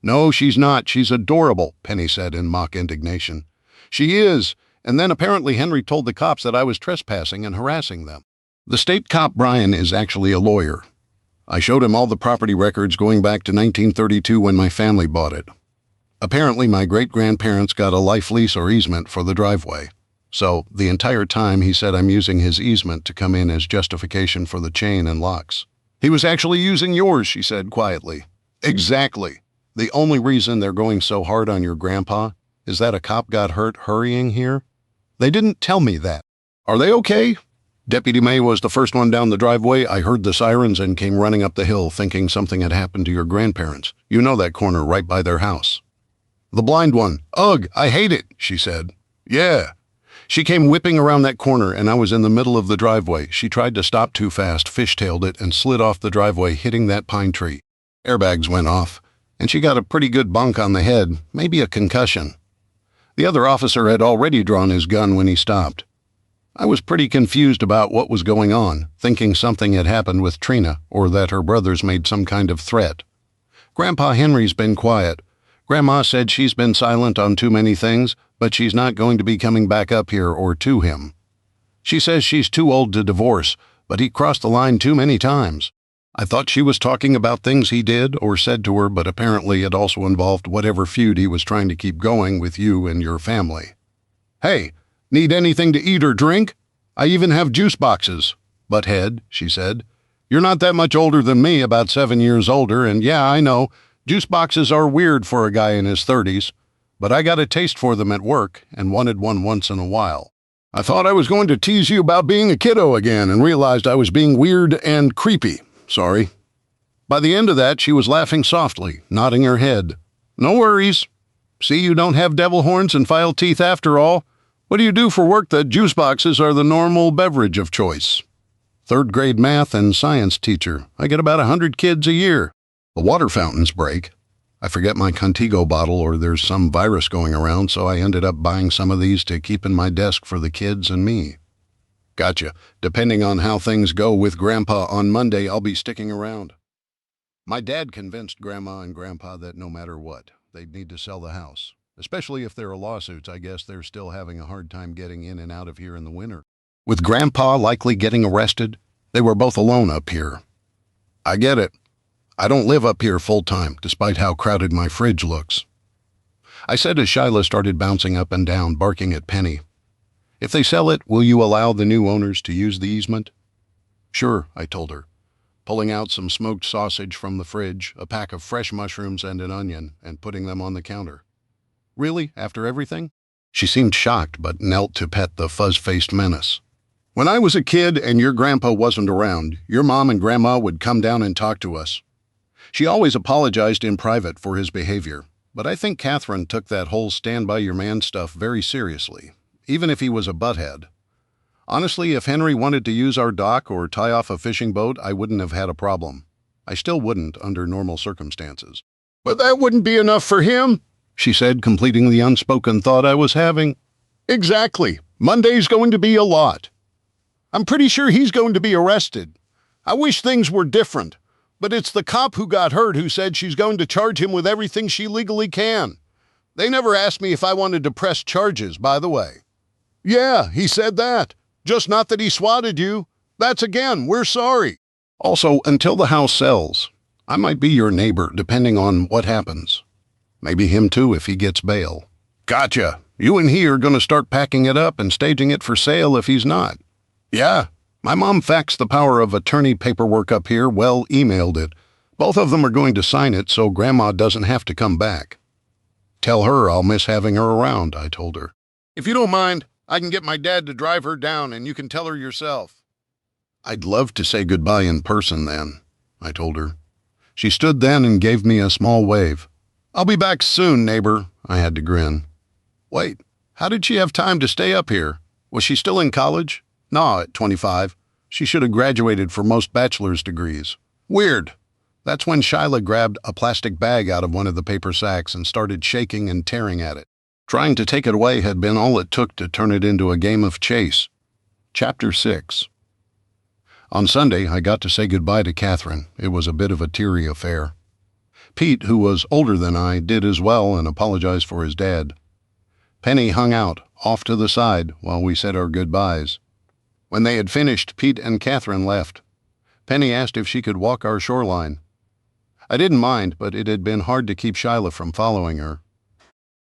No, she's not. She's adorable, Penny said in mock indignation. She is. And then apparently Henry told the cops that I was trespassing and harassing them. The state cop, Brian, is actually a lawyer. I showed him all the property records going back to 1932 when my family bought it. Apparently my great-grandparents got a life lease or easement for the driveway. So the entire time he said I'm using his easement to come in as justification for the chain and locks. He was actually using yours, she said quietly. Exactly. The only reason they're going so hard on your grandpa is that a cop got hurt hurrying here. They didn't tell me that. Are they okay? Deputy May was the first one down the driveway. I heard the sirens and came running up the hill thinking something had happened to your grandparents. You know that corner right by their house. The blind one. Ugh, I hate it, she said. Yeah. She came whipping around that corner and I was in the middle of the driveway. She tried to stop too fast, fishtailed it, and slid off the driveway, hitting that pine tree. Airbags went off, and she got a pretty good bonk on the head, maybe a concussion. The other officer had already drawn his gun when he stopped. I was pretty confused about what was going on, thinking something had happened with Trina or that her brothers made some kind of threat. Grandpa Henry's been quiet. Grandma said she's been silent on too many things, but she's not going to be coming back up here or to him. She says she's too old to divorce, but he crossed the line too many times. I thought she was talking about things he did or said to her, but apparently it also involved whatever feud he was trying to keep going with you and your family. Hey, need anything to eat or drink? I even have juice boxes. Butthead, she said. You're not that much older than me, about 7 years older, and yeah, I know, juice boxes are weird for a guy in his 30s, but I got a taste for them at work and wanted one once in a while. I thought I was going to tease you about being a kiddo again and realized I was being weird and creepy. Sorry. By the end of that, she was laughing softly, nodding her head. No worries. See, you don't have devil horns and file teeth after all. What do you do for work that juice boxes are the normal beverage of choice? 3rd grade math and science teacher. I get about 100 kids a year. The water fountains break. I forget my Contigo bottle or there's some virus going around, so I ended up buying some of these to keep in my desk for the kids and me. Gotcha. Depending on how things go with Grandpa on Monday, I'll be sticking around. My dad convinced Grandma and Grandpa that no matter what, they'd need to sell the house. Especially if there are lawsuits, I guess they're still having a hard time getting in and out of here in the winter. With Grandpa likely getting arrested, they were both alone up here. I get it. I don't live up here full-time, despite how crowded my fridge looks. I said as Shyla started bouncing up and down, barking at Penny. If they sell it, will you allow the new owners to use the easement? Sure, I told her, pulling out some smoked sausage from the fridge, a pack of fresh mushrooms and an onion, and putting them on the counter. Really, after everything? She seemed shocked, but knelt to pet the fuzz-faced menace. When I was a kid and your grandpa wasn't around, your mom and grandma would come down and talk to us. She always apologized in private for his behavior, but I think Catherine took that whole stand-by-your-man stuff very seriously, even if he was a butthead. Honestly, if Henry wanted to use our dock or tie off a fishing boat, I wouldn't have had a problem. I still wouldn't under normal circumstances. But that wouldn't be enough for him, she said, completing the unspoken thought I was having. Exactly. Monday's going to be a lot. I'm pretty sure he's going to be arrested. I wish things were different, but it's the cop who got hurt who said she's going to charge him with everything she legally can. They never asked me if I wanted to press charges, by the way. Yeah, he said that. Just not that he swatted you. That's again, we're sorry. Also, until the house sells, I might be your neighbor, depending on what happens. Maybe him too if he gets bail. Gotcha. You and he are going to start packing it up and staging it for sale if he's not. Yeah. My mom faxed the power of attorney paperwork up here, emailed it. Both of them are going to sign it so Grandma doesn't have to come back. Tell her I'll miss having her around, I told her. If you don't mind, I can get my dad to drive her down and you can tell her yourself. I'd love to say goodbye in person then, I told her. She stood then and gave me a small wave. I'll be back soon, neighbor, I had to grin. Wait, how did she have time to stay up here? Was she still in college? No, at 25. She should have graduated for most bachelor's degrees. Weird. That's when Shyla grabbed a plastic bag out of one of the paper sacks and started shaking and tearing at it. Trying to take it away had been all it took to turn it into a game of chase. Chapter 6. On Sunday, I got to say goodbye to Catherine. It was a bit of a teary affair. Pete, who was older than I, did as well and apologized for his dad. Penny hung out, off to the side, while we said our goodbyes. When they had finished, Pete and Catherine left. Penny asked if she could walk our shoreline. I didn't mind, but it had been hard to keep Shyla from following her.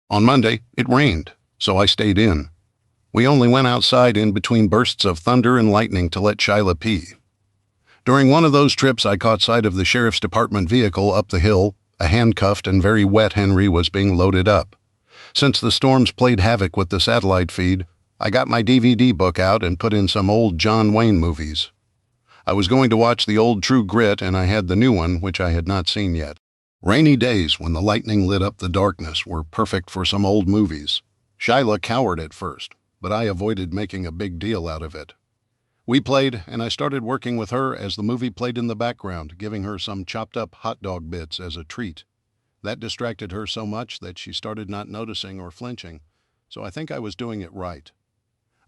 On Monday, it rained, so I stayed in. We only went outside in between bursts of thunder and lightning to let Shyla pee. During one of those trips, I caught sight of the sheriff's department vehicle up the hill. A handcuffed and very wet Henry was being loaded up. Since the storms played havoc with the satellite feed, I got my DVD book out and put in some old John Wayne movies. I was going to watch the old True Grit, and I had the new one, which I had not seen yet. Rainy days when the lightning lit up the darkness were perfect for some old movies. Shyla cowered at first, but I avoided making a big deal out of it. We played, and I started working with her as the movie played in the background, giving her some chopped-up hot dog bits as a treat. That distracted her so much that she started not noticing or flinching, so I think I was doing it right.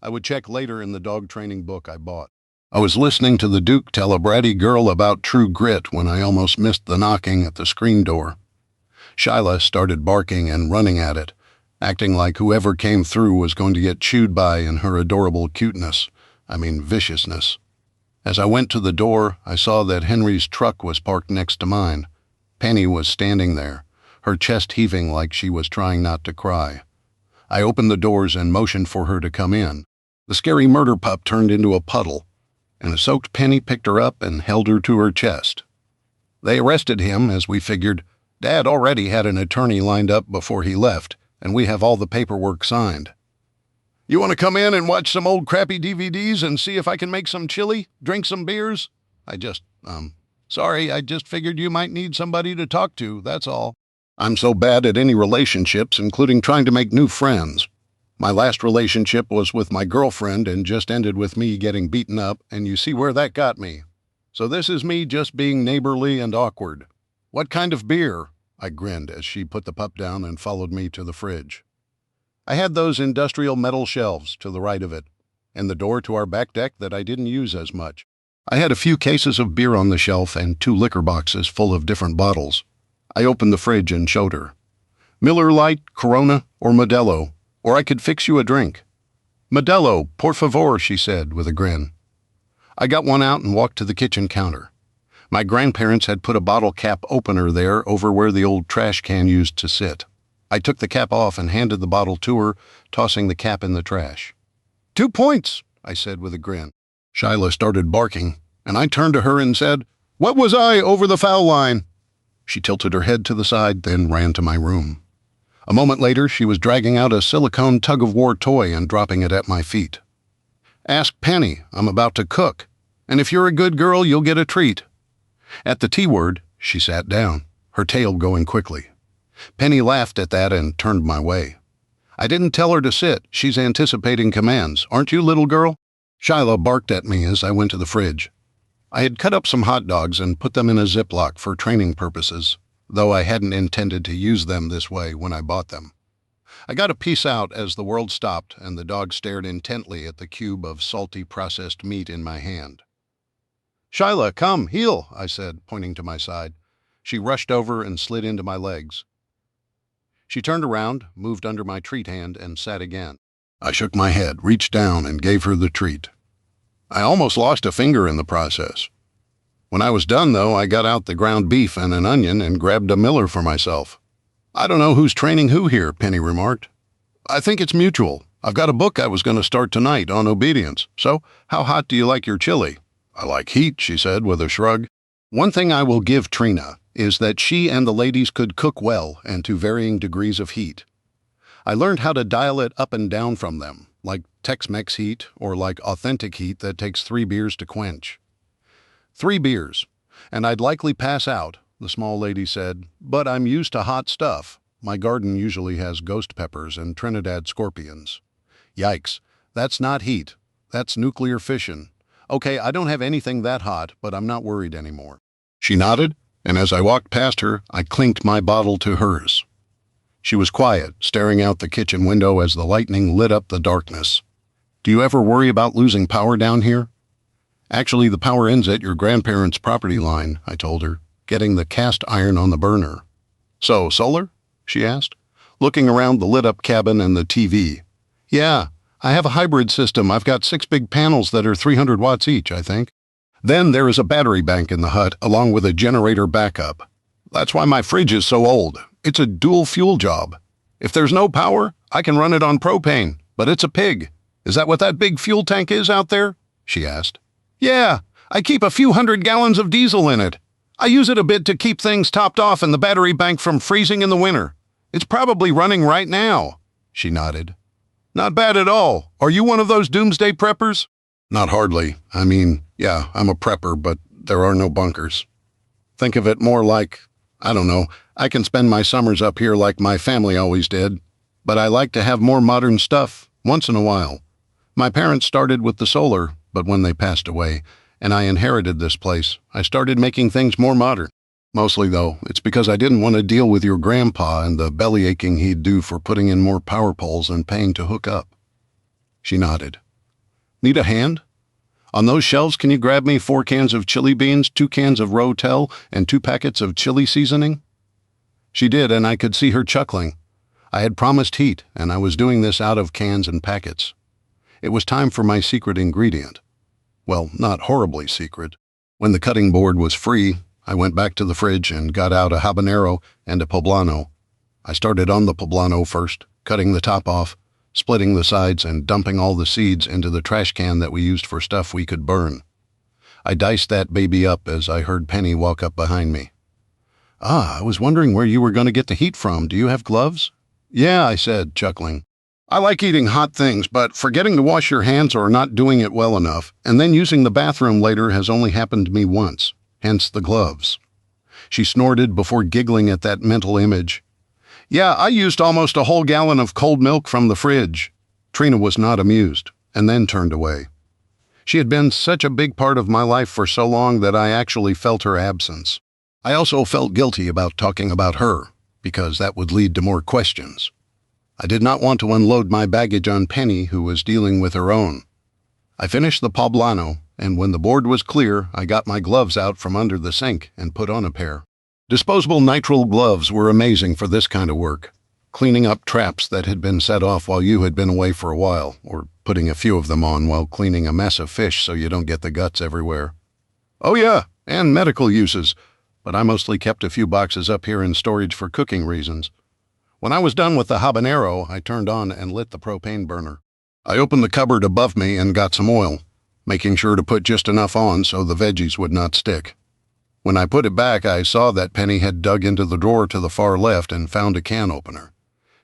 I would check later in the dog training book I bought. I was listening to the Duke tell a bratty girl about True Grit when I almost missed the knocking at the screen door. Shyla started barking and running at it, acting like whoever came through was going to get chewed by in her adorable viciousness. As I went to the door, I saw that Henry's truck was parked next to mine. Penny was standing there, her chest heaving like she was trying not to cry. I opened the doors and motioned for her to come in. The scary murder pup turned into a puddle, and a soaked Penny picked her up and held her to her chest. They arrested him, as we figured. Dad already had an attorney lined up before he left, and we have all the paperwork signed. You want to come in and watch some old crappy DVDs and see if I can make some chili, drink some beers? Sorry, I just figured you might need somebody to talk to, that's all. I'm so bad at any relationships, including trying to make new friends. My last relationship was with my girlfriend and just ended with me getting beaten up, and you see where that got me. So this is me just being neighborly and awkward. What kind of beer? I grinned as she put the pup down and followed me to the fridge. I had those industrial metal shelves to the right of it, and the door to our back deck that I didn't use as much. I had a few cases of beer on the shelf and 2 liquor boxes full of different bottles. I opened the fridge and showed her. Miller Lite, Corona, or Modelo, or I could fix you a drink. Modelo, por favor, she said with a grin. I got one out and walked to the kitchen counter. My grandparents had put a bottle cap opener there over where the old trash can used to sit. I took the cap off and handed the bottle to her, tossing the cap in the trash. 2 points, I said with a grin. Shyla started barking, and I turned to her and said, "What was I over the foul line?" She tilted her head to the side, then ran to my room. A moment later, she was dragging out a silicone tug-of-war toy and dropping it at my feet. "Ask Penny, I'm about to cook, and if you're a good girl, you'll get a treat." At the T word, she sat down, her tail going quickly. Penny laughed at that and turned my way. I didn't tell her to sit. She's anticipating commands. Aren't you, little girl? Shyla barked at me as I went to the fridge. I had cut up some hot dogs and put them in a Ziploc for training purposes, though I hadn't intended to use them this way when I bought them. I got a piece out as the world stopped and the dog stared intently at the cube of salty processed meat in my hand. "Shyla, come, heel," I said, pointing to my side. She rushed over and slid into my legs. She turned around, moved under my treat hand, and sat again. I shook my head, reached down, and gave her the treat. I almost lost a finger in the process. When I was done, though, I got out the ground beef and an onion and grabbed a Miller for myself. I don't know who's training who here, Penny remarked. I think it's mutual. I've got a book I was going to start tonight on obedience. So, how hot do you like your chili? I like heat, she said with a shrug. One thing I will give Trina is that she and the ladies could cook well and to varying degrees of heat. I learned how to dial it up and down from them, like Tex-Mex heat or like authentic heat that takes 3 beers to quench. 3 beers, and I'd likely pass out, the small lady said, but I'm used to hot stuff. My garden usually has ghost peppers and Trinidad scorpions. Yikes, that's not heat. That's nuclear fission. Okay, I don't have anything that hot, but I'm not worried anymore. She nodded, and as I walked past her, I clinked my bottle to hers. She was quiet, staring out the kitchen window as the lightning lit up the darkness. Do you ever worry about losing power down here? Actually, the power ends at your grandparents' property line, I told her, getting the cast iron on the burner. So, solar? She asked, looking around the lit-up cabin and the TV. Yeah, I have a hybrid system. I've got 6 big panels that are 300 watts each, I think. Then there is a battery bank in the hut, along with a generator backup. That's why my fridge is so old. It's a dual fuel job. If there's no power, I can run it on propane, but it's a pig. Is that what that big fuel tank is out there? She asked. Yeah, I keep a few hundred gallons of diesel in it. I use it a bit to keep things topped off and the battery bank from freezing in the winter. It's probably running right now. She nodded. Not bad at all. Are you one of those doomsday preppers? Not hardly. I mean, yeah, I'm a prepper, but there are no bunkers. Think of it more like, I don't know, I can spend my summers up here like my family always did, but I like to have more modern stuff once in a while. My parents started with the solar, but when they passed away, and I inherited this place, I started making things more modern. Mostly, though, it's because I didn't want to deal with your grandpa and the belly aching he'd do for putting in more power poles and paying to hook up. She nodded. Need a hand? On those shelves, can you grab me 4 cans of chili beans, 2 cans of Rotel, and 2 packets of chili seasoning? She did, and I could see her chuckling. I had promised heat, and I was doing this out of cans and packets. It was time for my secret ingredient. Well, not horribly secret. When the cutting board was free, I went back to the fridge and got out a habanero and a poblano. I started on the poblano first, cutting the top off, splitting the sides and dumping all the seeds into the trash can that we used for stuff we could burn. I diced that baby up as I heard Penny walk up behind me. I was wondering where you were going to get the heat from. Do you have gloves? Yeah, I said, chuckling. I like eating hot things, but forgetting to wash your hands or not doing it well enough, and then using the bathroom later has only happened to me once, hence the gloves. She snorted before giggling at that mental image. Yeah, I used almost a whole gallon of cold milk from the fridge. Trina was not amused, and then turned away. She had been such a big part of my life for so long that I actually felt her absence. I also felt guilty about talking about her, because that would lead to more questions. I did not want to unload my baggage on Penny, who was dealing with her own. I finished the poblano, and when the board was clear, I got my gloves out from under the sink and put on a pair. Disposable nitrile gloves were amazing for this kind of work, cleaning up traps that had been set off while you had been away for a while, or putting a few of them on while cleaning a mess of fish so you don't get the guts everywhere. Oh yeah, and medical uses, but I mostly kept a few boxes up here in storage for cooking reasons. When I was done with the habanero, I turned on and lit the propane burner. I opened the cupboard above me and got some oil, making sure to put just enough on so the veggies would not stick. When I put it back, I saw that Penny had dug into the drawer to the far left and found a can opener.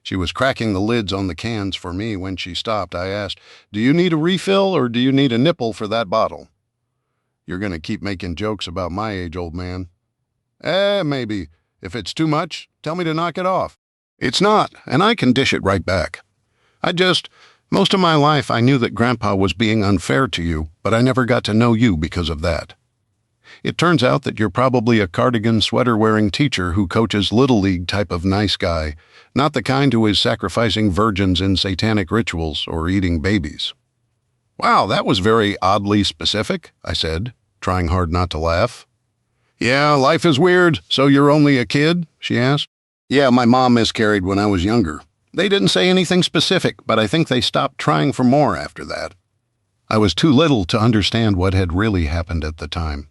She was cracking the lids on the cans for me when she stopped. I asked, "Do you need a refill or do you need a nipple for that bottle?" You're going to keep making jokes about my age, old man. Maybe. If it's too much, tell me to knock it off. It's not, and I can dish it right back. Most of my life I knew that Grandpa was being unfair to you, but I never got to know you because of that. It turns out that you're probably a cardigan sweater-wearing teacher who coaches Little League type of nice guy, not the kind who is sacrificing virgins in satanic rituals or eating babies. Wow, that was very oddly specific, I said, trying hard not to laugh. Yeah, life is weird, so you're only a kid? She asked. Yeah, my mom miscarried when I was younger. They didn't say anything specific, but I think they stopped trying for more after that. I was too little to understand what had really happened at the time.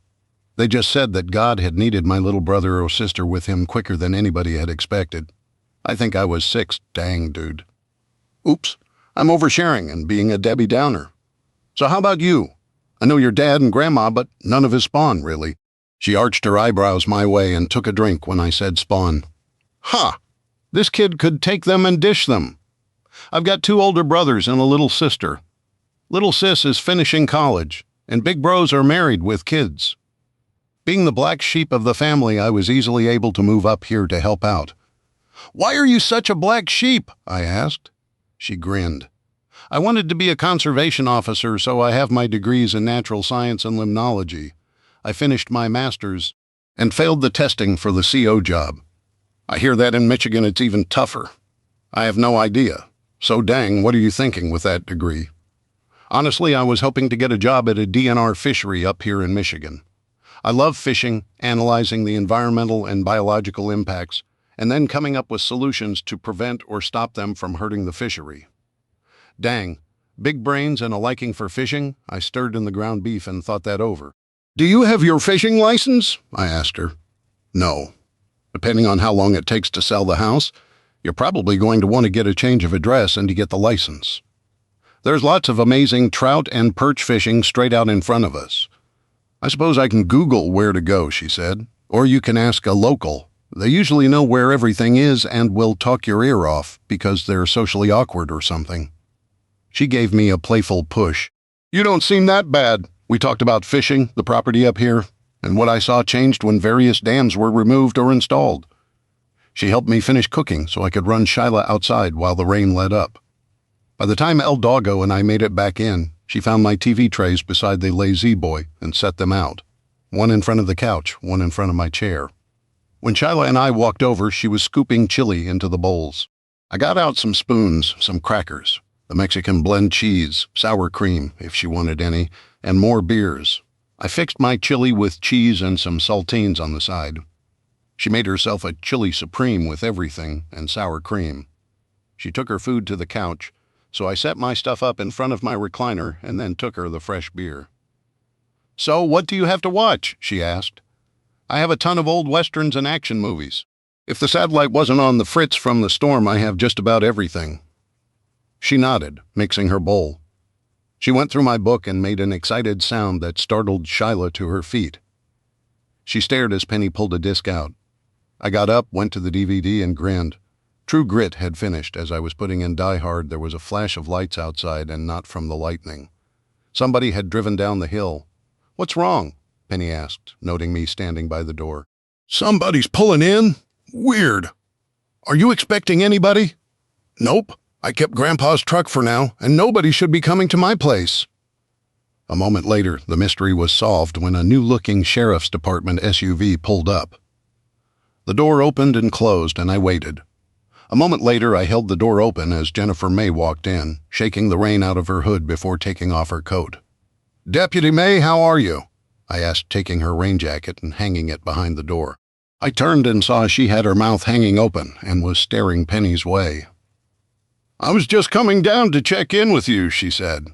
They just said that God had needed my little brother or sister with him quicker than anybody had expected. I think I was 6, dang dude. Oops, I'm oversharing and being a Debbie Downer. So how about you? I know your dad and grandma, but none of his spawn, really. She arched her eyebrows my way and took a drink when I said spawn. Ha! This kid could take them and dish them. I've got 2 older brothers and a little sister. Little sis is finishing college, and big bros are married with kids. Being the black sheep of the family, I was easily able to move up here to help out. Why are you such a black sheep? I asked. She grinned. I wanted to be a conservation officer, so I have my degrees in natural science and limnology. I finished my master's and failed the testing for the CO job. I hear that in Michigan it's even tougher. I have no idea. So dang, what are you thinking with that degree? Honestly, I was hoping to get a job at a DNR fishery up here in Michigan. I love fishing, analyzing the environmental and biological impacts, and then coming up with solutions to prevent or stop them from hurting the fishery. Dang, big brains and a liking for fishing? I stirred in the ground beef and thought that over. Do you have your fishing license? I asked her. No. Depending on how long it takes to sell the house, you're probably going to want to get a change of address and to get the license. There's lots of amazing trout and perch fishing straight out in front of us. I suppose I can Google where to go, she said, or you can ask a local. They usually know where everything is and will talk your ear off because they're socially awkward or something. She gave me a playful push. You don't seem that bad. We talked about fishing, the property up here, and what I saw changed when various dams were removed or installed. She helped me finish cooking so I could run Shyla outside while the rain let up. By the time El Doggo and I made it back in, she found my TV trays beside the lazy boy and set them out. One in front of the couch, one in front of my chair. When Shyla and I walked over, she was scooping chili into the bowls. I got out some spoons, some crackers, the Mexican blend cheese, sour cream, if she wanted any, and more beers. I fixed my chili with cheese and some saltines on the side. She made herself a chili supreme with everything and sour cream. She took her food to the couch, so I set my stuff up in front of my recliner and then took her the fresh beer. So, what do you have to watch? She asked. I have a ton of old westerns and action movies. If the satellite wasn't on the fritz from the storm, I have just about everything. She nodded, mixing her bowl. She went through my book and made an excited sound that startled Shyla to her feet. She stared as Penny pulled a disc out. I got up, went to the DVD, and grinned. True Grit had finished. As I was putting in Die Hard, there was a flash of lights outside and not from the lightning. Somebody had driven down the hill. What's wrong? Penny asked, noting me standing by the door. Somebody's pulling in? Weird. Are you expecting anybody? Nope. I kept Grandpa's truck for now, and nobody should be coming to my place. A moment later, the mystery was solved when a new-looking sheriff's department SUV pulled up. The door opened and closed, and I waited. A moment later, I held the door open as Jennifer May walked in, shaking the rain out of her hood before taking off her coat. Deputy May, how are you? I asked, taking her rain jacket and hanging it behind the door. I turned and saw she had her mouth hanging open and was staring Penny's way. I was just coming down to check in with you, she said.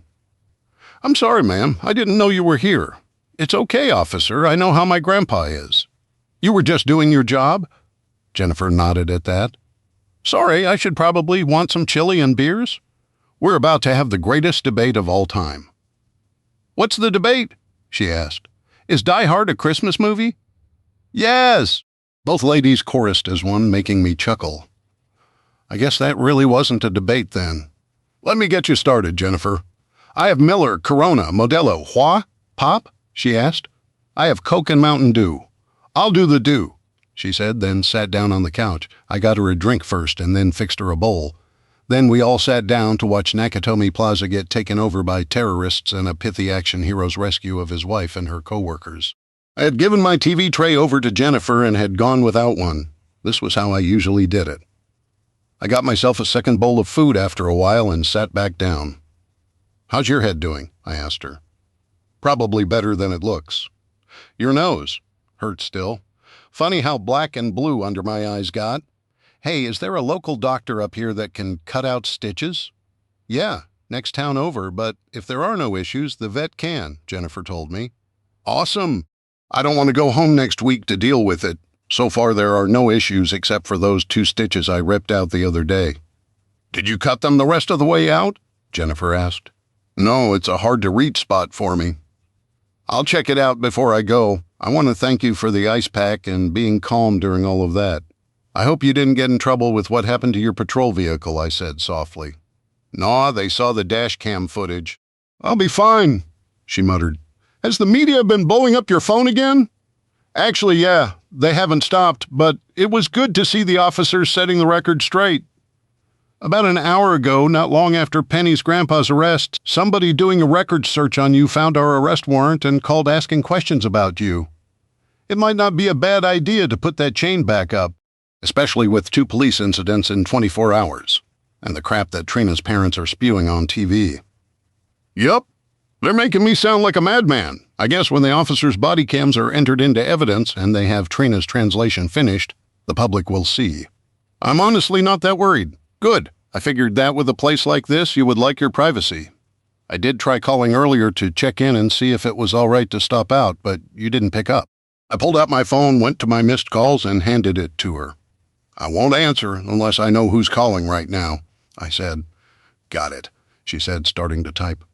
I'm sorry, ma'am. I didn't know you were here. It's okay, officer. I know how my grandpa is. You were just doing your job? Jennifer nodded at that. Sorry, I should probably want some chili and beers. We're about to have the greatest debate of all time. What's the debate? She asked. Is Die Hard a Christmas movie? Yes! Both ladies chorused as one, making me chuckle. I guess that really wasn't a debate then. Let me get you started, Jennifer. I have Miller, Corona, Modelo, Hua? Pop? She asked. I have Coke and Mountain Dew. I'll do the Dew, she said, then sat down on the couch. I got her a drink first and then fixed her a bowl. Then we all sat down to watch Nakatomi Plaza get taken over by terrorists and a pithy action hero's rescue of his wife and her co-workers. I had given my TV tray over to Jennifer and had gone without one. This was how I usually did it. I got myself a second bowl of food after a while and sat back down. How's your head doing? I asked her. Probably better than it looks. Your nose. Hurts still. Funny how black and blue under my eyes got. Hey, is there a local doctor up here that can cut out stitches? Yeah, next town over, but if there are no issues, the vet can, Jennifer told me. Awesome. I don't want to go home next week to deal with it. So far there are no issues except for those 2 stitches I ripped out the other day. Did you cut them the rest of the way out? Jennifer asked. No, it's a hard-to-reach spot for me. I'll check it out before I go. I want to thank you for the ice pack and being calm during all of that. I hope you didn't get in trouble with what happened to your patrol vehicle, I said softly. Naw, they saw the dash cam footage. I'll be fine, she muttered. Has the media been blowing up your phone again? Actually, yeah, they haven't stopped, but it was good to see the officers setting the record straight. About an hour ago, not long after Penny's grandpa's arrest, somebody doing a record search on you found our arrest warrant and called asking questions about you. It might not be a bad idea to put that chain back up, especially with 2 police incidents in 24 hours, and the crap that Trina's parents are spewing on TV. Yup, they're making me sound like a madman. I guess when the officers' body cams are entered into evidence and they have Trina's translation finished, the public will see. I'm honestly not that worried. Good. I figured that with a place like this, you would like your privacy. I did try calling earlier to check in and see if it was all right to stop out, but you didn't pick up. I pulled out my phone, went to my missed calls, and handed it to her. I won't answer unless I know who's calling right now, I said. Got it, she said, starting to type.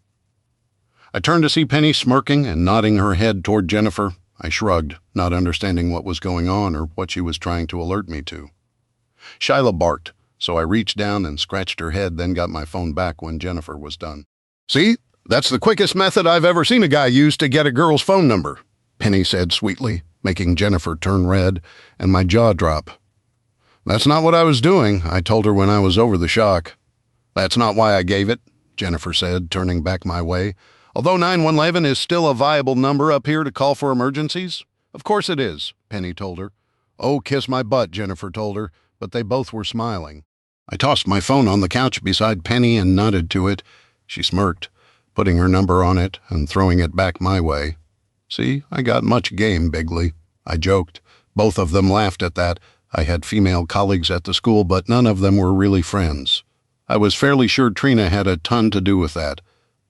I turned to see Penny smirking and nodding her head toward Jennifer. I shrugged, not understanding what was going on or what she was trying to alert me to. Shyla barked, so I reached down and scratched her head, then got my phone back when Jennifer was done. See, that's the quickest method I've ever seen a guy use to get a girl's phone number, Penny said sweetly, making Jennifer turn red and my jaw drop. That's not what I was doing, I told her when I was over the shock. That's not why I gave it, Jennifer said, turning back my way. Although 911 is still a viable number up here to call for emergencies? Of course it is, Penny told her. Oh, kiss my butt, Jennifer told her, but they both were smiling. I tossed my phone on the couch beside Penny and nodded to it. She smirked, putting her number on it and throwing it back my way. See, I got much game, Bigley. I joked. Both of them laughed at that. I had female colleagues at the school, but none of them were really friends. I was fairly sure Trina had a ton to do with that,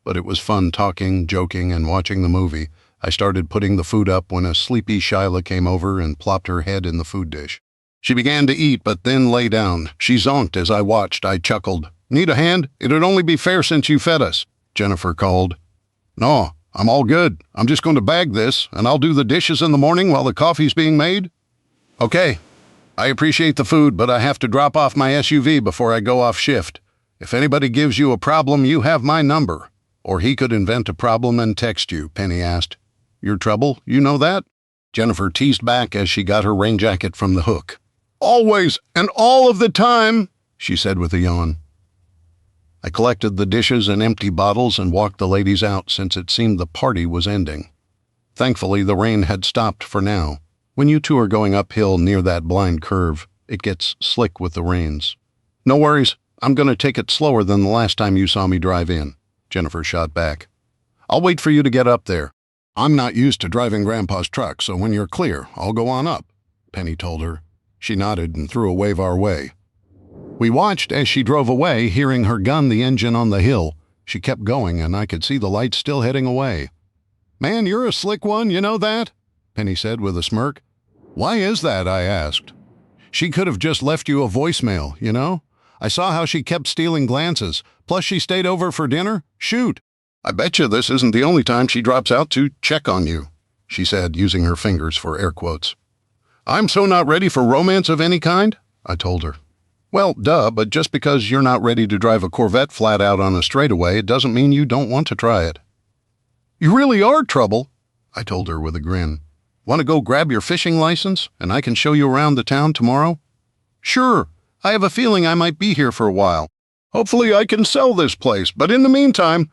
but it was fun talking, joking, and watching the movie. I started putting the food up when a sleepy Shyla came over and plopped her head in the food dish. She began to eat, but then lay down. She zonked as I watched. I chuckled. Need a hand? It'd only be fair since you fed us, Jennifer called. No, I'm all good. I'm just going to bag this, and I'll do the dishes in the morning while the coffee's being made. Okay. I appreciate the food, but I have to drop off my SUV before I go off shift. If anybody gives you a problem, you have my number. Or he could invent a problem and text you, Penny asked. Your trouble? You know that? Jennifer teased back as she got her rain jacket from the hook. Always and all of the time, she said with a yawn. I collected the dishes and empty bottles and walked the ladies out since it seemed the party was ending. Thankfully, the rain had stopped for now. When you 2 are going uphill near that blind curve, it gets slick with the rains. No worries, I'm going to take it slower than the last time you saw me drive in, Jennifer shot back. I'll wait for you to get up there. I'm not used to driving Grandpa's truck, so when you're clear, I'll go on up, Penny told her. She nodded and threw a wave our way. We watched as she drove away, hearing her gun the engine on the hill. She kept going, and I could see the lights still heading away. Man, you're a slick one, you know that? Penny said with a smirk. Why is that? I asked. She could have just left you a voicemail, you know? I saw how she kept stealing glances. Plus she stayed over for dinner. Shoot. I bet you this isn't the only time she drops out to check on you, she said, using her fingers for air quotes. I'm so not ready for romance of any kind, I told her. Well, duh, but just because you're not ready to drive a Corvette flat out on a straightaway, it doesn't mean you don't want to try it. You really are trouble, I told her with a grin. Want to go grab your fishing license, and I can show you around the town tomorrow? Sure, I have a feeling I might be here for a while. Hopefully I can sell this place, but in the meantime,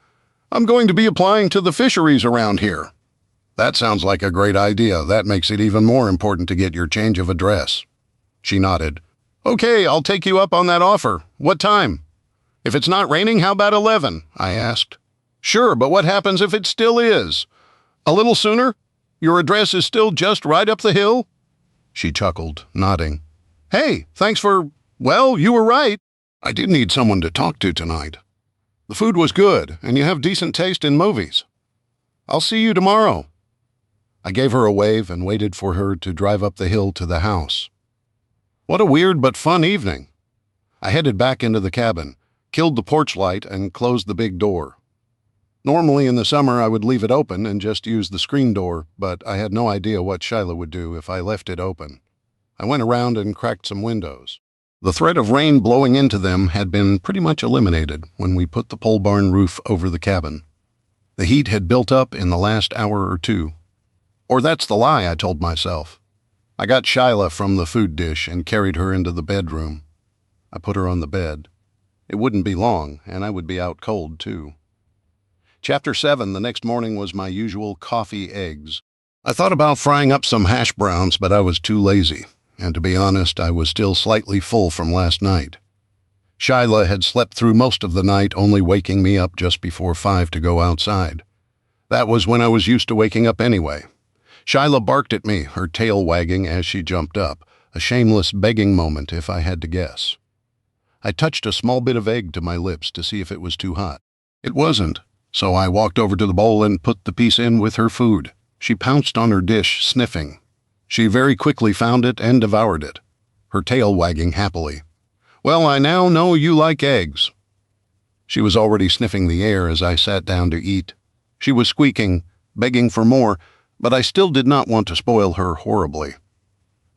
I'm going to be applying to the fisheries around here. That sounds like a great idea. That makes it even more important to get your change of address. She nodded. Okay, I'll take you up on that offer. What time? If it's not raining, how about 11? I asked. Sure, but what happens if it still is? A little sooner? Your address is still just right up the hill? She chuckled, nodding. Hey, thanks for, well, you were right. I did need someone to talk to tonight. The food was good, and you have decent taste in movies. I'll see you tomorrow. I gave her a wave and waited for her to drive up the hill to the house. What a weird but fun evening. I headed back into the cabin, killed the porch light, and closed the big door. Normally in the summer I would leave it open and just use the screen door, but I had no idea what Shyla would do if I left it open. I went around and cracked some windows. The threat of rain blowing into them had been pretty much eliminated when we put the pole barn roof over the cabin. The heat had built up in the last hour or two. Or that's the lie, I told myself. I got Shyla from the food dish and carried her into the bedroom. I put her on the bed. It wouldn't be long, and I would be out cold, too. Chapter 7, the next morning, was my usual coffee eggs. I thought about frying up some hash browns, but I was too lazy, and to be honest, I was still slightly full from last night. Shyla had slept through most of the night, only waking me up just before 5 to go outside. That was when I was used to waking up anyway. Shyla barked at me, her tail wagging as she jumped up, a shameless begging moment if I had to guess. I touched a small bit of egg to my lips to see if it was too hot. It wasn't, so I walked over to the bowl and put the piece in with her food. She pounced on her dish, sniffing. She very quickly found it and devoured it, her tail wagging happily. Well, I now know you like eggs. She was already sniffing the air as I sat down to eat. She was squeaking, begging for more, but I still did not want to spoil her horribly.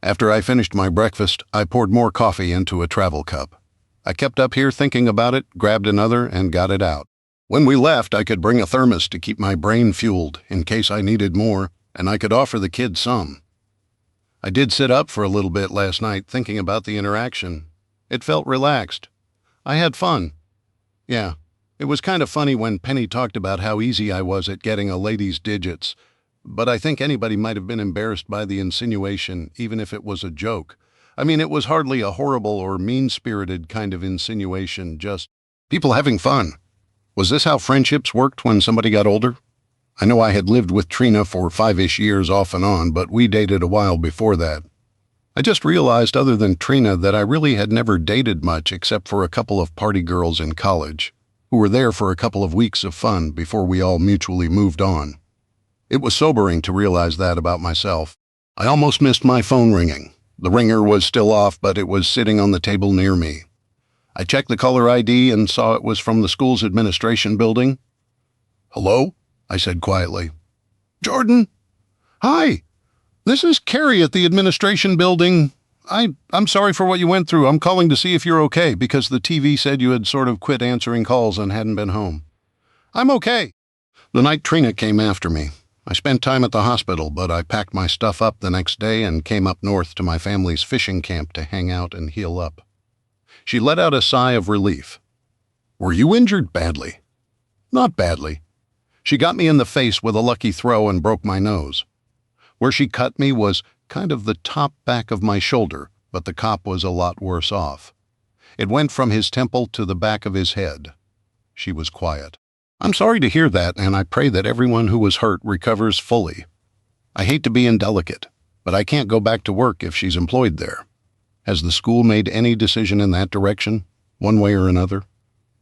After I finished my breakfast, I poured more coffee into a travel cup. I kept up here thinking about it, grabbed another, and got it out. When we left, I could bring a thermos to keep my brain fueled in case I needed more, and I could offer the kids some. I did sit up for a little bit last night thinking about the interaction. It felt relaxed. I had fun. Yeah, it was kind of funny when Penny talked about how easy I was at getting a lady's digits, but I think anybody might have been embarrassed by the insinuation, even if it was a joke. I mean, it was hardly a horrible or mean-spirited kind of insinuation, just people having fun. Was this how friendships worked when somebody got older? I know I had lived with Trina for 5-ish years off and on, but we dated a while before that. I just realized, other than Trina, that I really had never dated much except for a couple of party girls in college, who were there for a couple of weeks of fun before we all mutually moved on. It was sobering to realize that about myself. I almost missed my phone ringing. The ringer was still off, but it was sitting on the table near me. I checked the caller ID and saw it was from the school's administration building. "Hello?" I said quietly. "Jordan? Hi. This is Carrie at the administration building. I'm sorry for what you went through. I'm calling to see if you're okay because the TV said you had sort of quit answering calls and hadn't been home." "I'm okay." The night Trina came after me, I spent time at the hospital, but I packed my stuff up the next day and came up north to my family's fishing camp to hang out and heal up. She let out a sigh of relief. "Were you injured badly?" "Not badly. She got me in the face with a lucky throw and broke my nose. Where she cut me was kind of the top back of my shoulder, but the cop was a lot worse off. It went from his temple to the back of his head." She was quiet. "I'm sorry to hear that, and I pray that everyone who was hurt recovers fully. I hate to be indelicate, but I can't go back to work if she's employed there. Has the school made any decision in that direction, one way or another?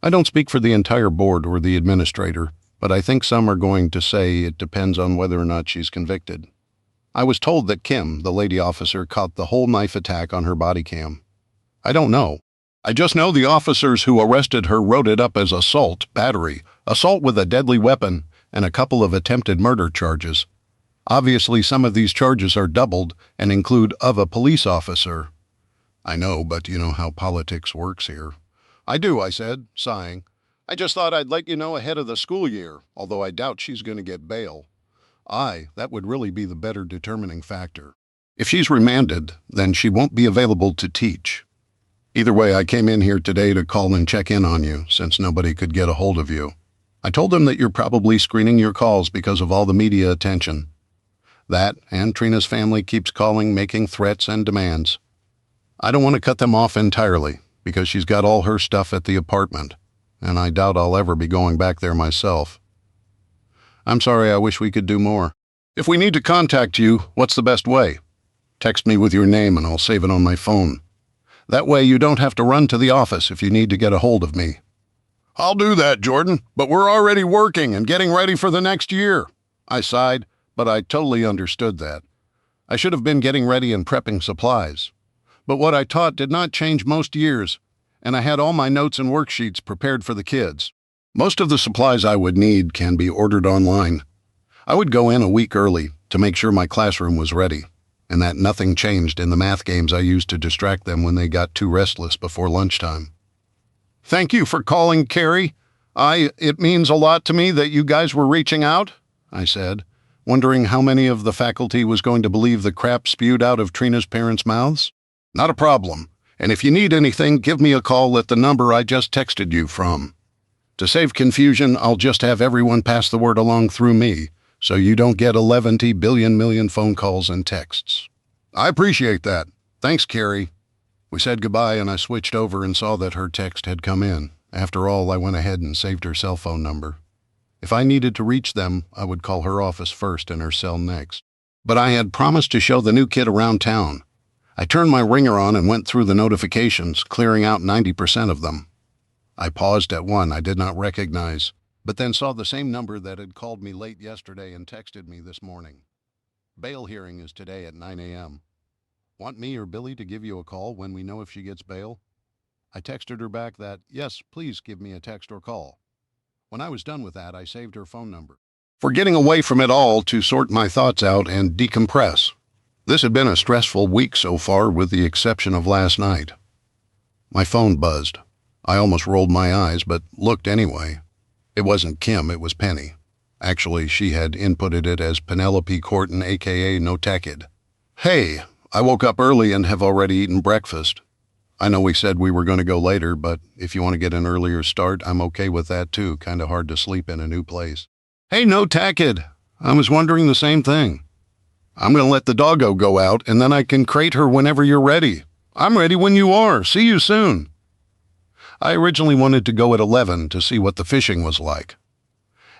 I don't speak for the entire board or the administrator, but I think some are going to say it depends on whether or not she's convicted. I was told that Kim, the lady officer, caught the whole knife attack on her body cam. I don't know. I just know the officers who arrested her wrote it up as assault, battery, assault with a deadly weapon, and a couple of attempted murder charges. Obviously, some of these charges are doubled and include of a police officer." "I know, but you know how politics works here." "I do," I said, sighing. "I just thought I'd let you know ahead of the school year, although I doubt she's going to get bail. That would really be the better determining factor. If she's remanded, then she won't be available to teach. Either way, I came in here today to call and check in on you, since nobody could get a hold of you. I told them that you're probably screening your calls because of all the media attention. That, and Trina's family keeps calling, making threats and demands. I don't want to cut them off entirely, because she's got all her stuff at the apartment, and I doubt I'll ever be going back there myself. I'm sorry, I wish we could do more. If we need to contact you, what's the best way? Text me with your name and I'll save it on my phone. That way you don't have to run to the office if you need to get a hold of me." "I'll do that, Jordan, but we're already working and getting ready for the next year." I sighed, but I totally understood that. I should have been getting ready and prepping supplies. But what I taught did not change most years, and I had all my notes and worksheets prepared for the kids. Most of the supplies I would need can be ordered online. I would go in a week early to make sure my classroom was ready, and that nothing changed in the math games I used to distract them when they got too restless before lunchtime. "Thank you for calling, Carrie. It means a lot to me that you guys were reaching out," I said, wondering how many of the faculty was going to believe the crap spewed out of Trina's parents' mouths. "Not a problem, and if you need anything, give me a call at the number I just texted you from. To save confusion, I'll just have everyone pass the word along through me, so you don't get 11 billion million phone calls and texts." "I appreciate that. Thanks, Carrie." We said goodbye, and I switched over and saw that her text had come in. After all, I went ahead and saved her cell phone number. If I needed to reach them, I would call her office first and her cell next. But I had promised to show the new kid around town. I turned my ringer on and went through the notifications, clearing out 90% of them. I paused at one I did not recognize, but then saw the same number that had called me late yesterday and texted me this morning. "Bail hearing is today at 9 a.m. Want me or Billy to give you a call when we know if she gets bail?" I texted her back that, "Yes, please give me a text or call." When I was done with that, I saved her phone number. For getting away from it all to sort my thoughts out and decompress. This had been a stressful week so far, with the exception of last night. My phone buzzed. I almost rolled my eyes, but looked anyway. It wasn't Kim, it was Penny. Actually, she had inputted it as Penelope Corton, a.k.a. No Takid. "Hey, I woke up early and have already eaten breakfast. I know we said we were going to go later, but if you want to get an earlier start, I'm okay with that too. Kind of hard to sleep in a new place." "Hey, No Takid, I was wondering the same thing. I'm going to let the doggo go out, and then I can crate her whenever you're ready." "I'm ready when you are. See you soon." I originally wanted to go at 11 to see what the fishing was like.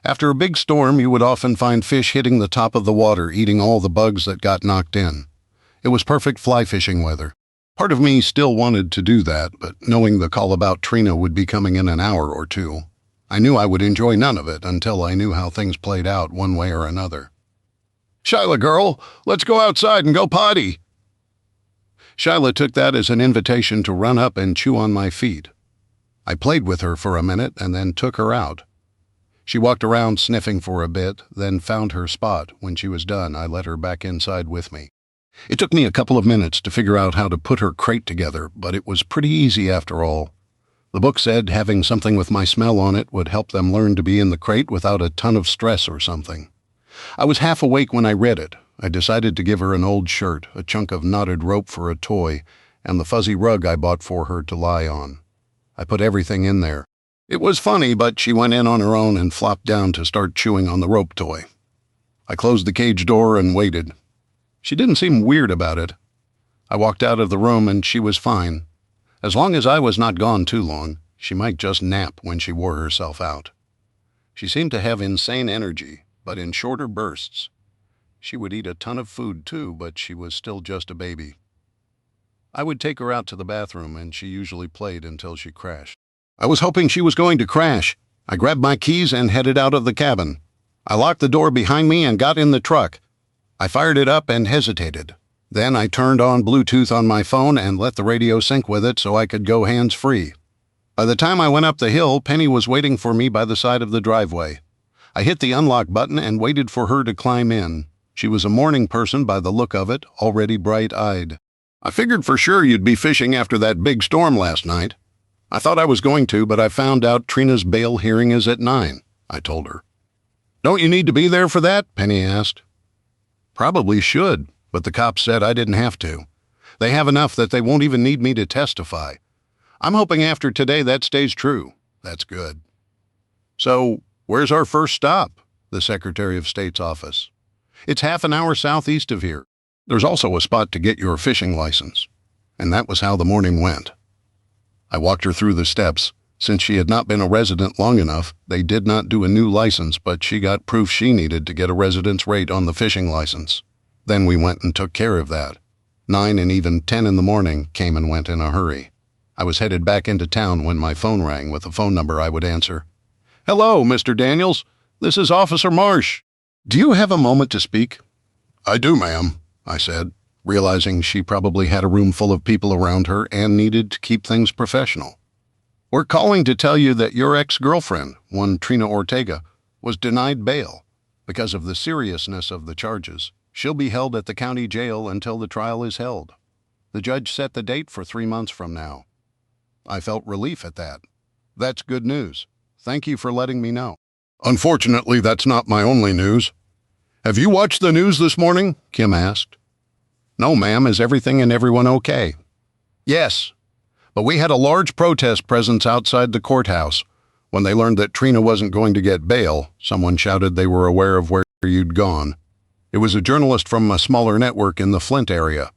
After a big storm, you would often find fish hitting the top of the water, eating all the bugs that got knocked in. It was perfect fly fishing weather. Part of me still wanted to do that, but knowing the call about Trina would be coming in an hour or two, I knew I would enjoy none of it until I knew how things played out one way or another. "Shyla, girl, let's go outside and go potty." Shyla took that as an invitation to run up and chew on my feet. I played with her for a minute and then took her out. She walked around sniffing for a bit, then found her spot. When she was done, I let her back inside with me. It took me a couple of minutes to figure out how to put her crate together, but it was pretty easy after all. The book said having something with my smell on it would help them learn to be in the crate without a ton of stress or something. I was half awake when I read it. I decided to give her an old shirt, a chunk of knotted rope for a toy, and the fuzzy rug I bought for her to lie on. I put everything in there. It was funny, but she went in on her own and flopped down to start chewing on the rope toy. I closed the cage door and waited. She didn't seem weird about it. I walked out of the room and she was fine. As long as I was not gone too long, she might just nap when she wore herself out. She seemed to have insane energy, but in shorter bursts. She would eat a ton of food too, but she was still just a baby. I would take her out to the bathroom and she usually played until she crashed. I was hoping she was going to crash. I grabbed my keys and headed out of the cabin. I locked the door behind me and got in the truck. I fired it up and hesitated. Then I turned on Bluetooth on my phone and let the radio sync with it so I could go hands-free. By the time I went up the hill, Penny was waiting for me by the side of the driveway. I hit the unlock button and waited for her to climb in. She was a morning person by the look of it, already bright-eyed. "I figured for sure you'd be fishing after that big storm last night. I thought I was going to, but I found out Trina's bail hearing is at 9, I told her. "Don't you need to be there for that?" Penny asked. "Probably should, but the cops said I didn't have to. They have enough that they won't even need me to testify. I'm hoping after today that stays true. That's good." "So, where's our first stop?" The Secretary of State's office. "It's half an hour southeast of here. There's also a spot to get your fishing license." And that was how the morning went. I walked her through the steps. Since she had not been a resident long enough, they did not do a new license, but she got proof she needed to get a residence rate on the fishing license. Then we went and took care of that. 9 and even 10 in the morning came and went in a hurry. I was headed back into town when my phone rang with a phone number I would answer. "Hello, Mr. Daniels. This is Officer Marsh." Do you have a moment to speak? I do, ma'am, I said, realizing she probably had a room full of people around her and needed to keep things professional. We're calling to tell you that your ex-girlfriend, one Trina Ortega, was denied bail because of the seriousness of the charges. She'll be held at the county jail until the trial is held. The judge set the date for 3 months from now. I felt relief at that. That's good news. Thank you for letting me know. Unfortunately, that's not my only news. Have you watched the news this morning? Kim asked. No, ma'am. Is everything and everyone okay? Yes, but we had a large protest presence outside the courthouse. When they learned that Trina wasn't going to get bail, someone shouted they were aware of where you'd gone. It was a journalist from a smaller network in the Flint area.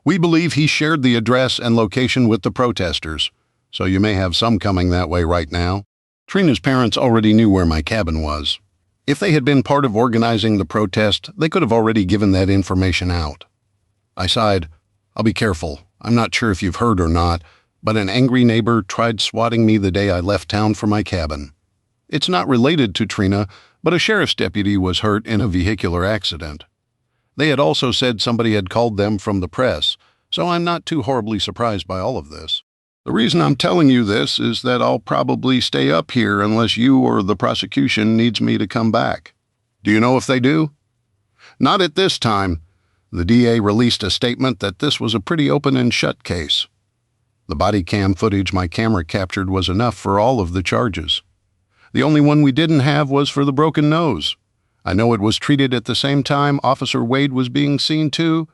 We believe he shared the address and location with the protesters, so you may have some coming that way right now. Trina's parents already knew where my cabin was. If they had been part of organizing the protest, they could have already given that information out. I sighed. I'll be careful. I'm not sure if you've heard or not, but an angry neighbor tried swatting me the day I left town for my cabin. It's not related to Trina, but a sheriff's deputy was hurt in a vehicular accident. They had also said somebody had called them from the press, so I'm not too horribly surprised by all of this. The reason I'm telling you this is that I'll probably stay up here unless you or the prosecution needs me to come back. Do you know if they do? Not at this time. The DA released a statement that this was a pretty open and shut case. The body cam footage my camera captured was enough for all of the charges. The only one we didn't have was for the broken nose. I know it was treated at the same time Officer Wade was being seen too,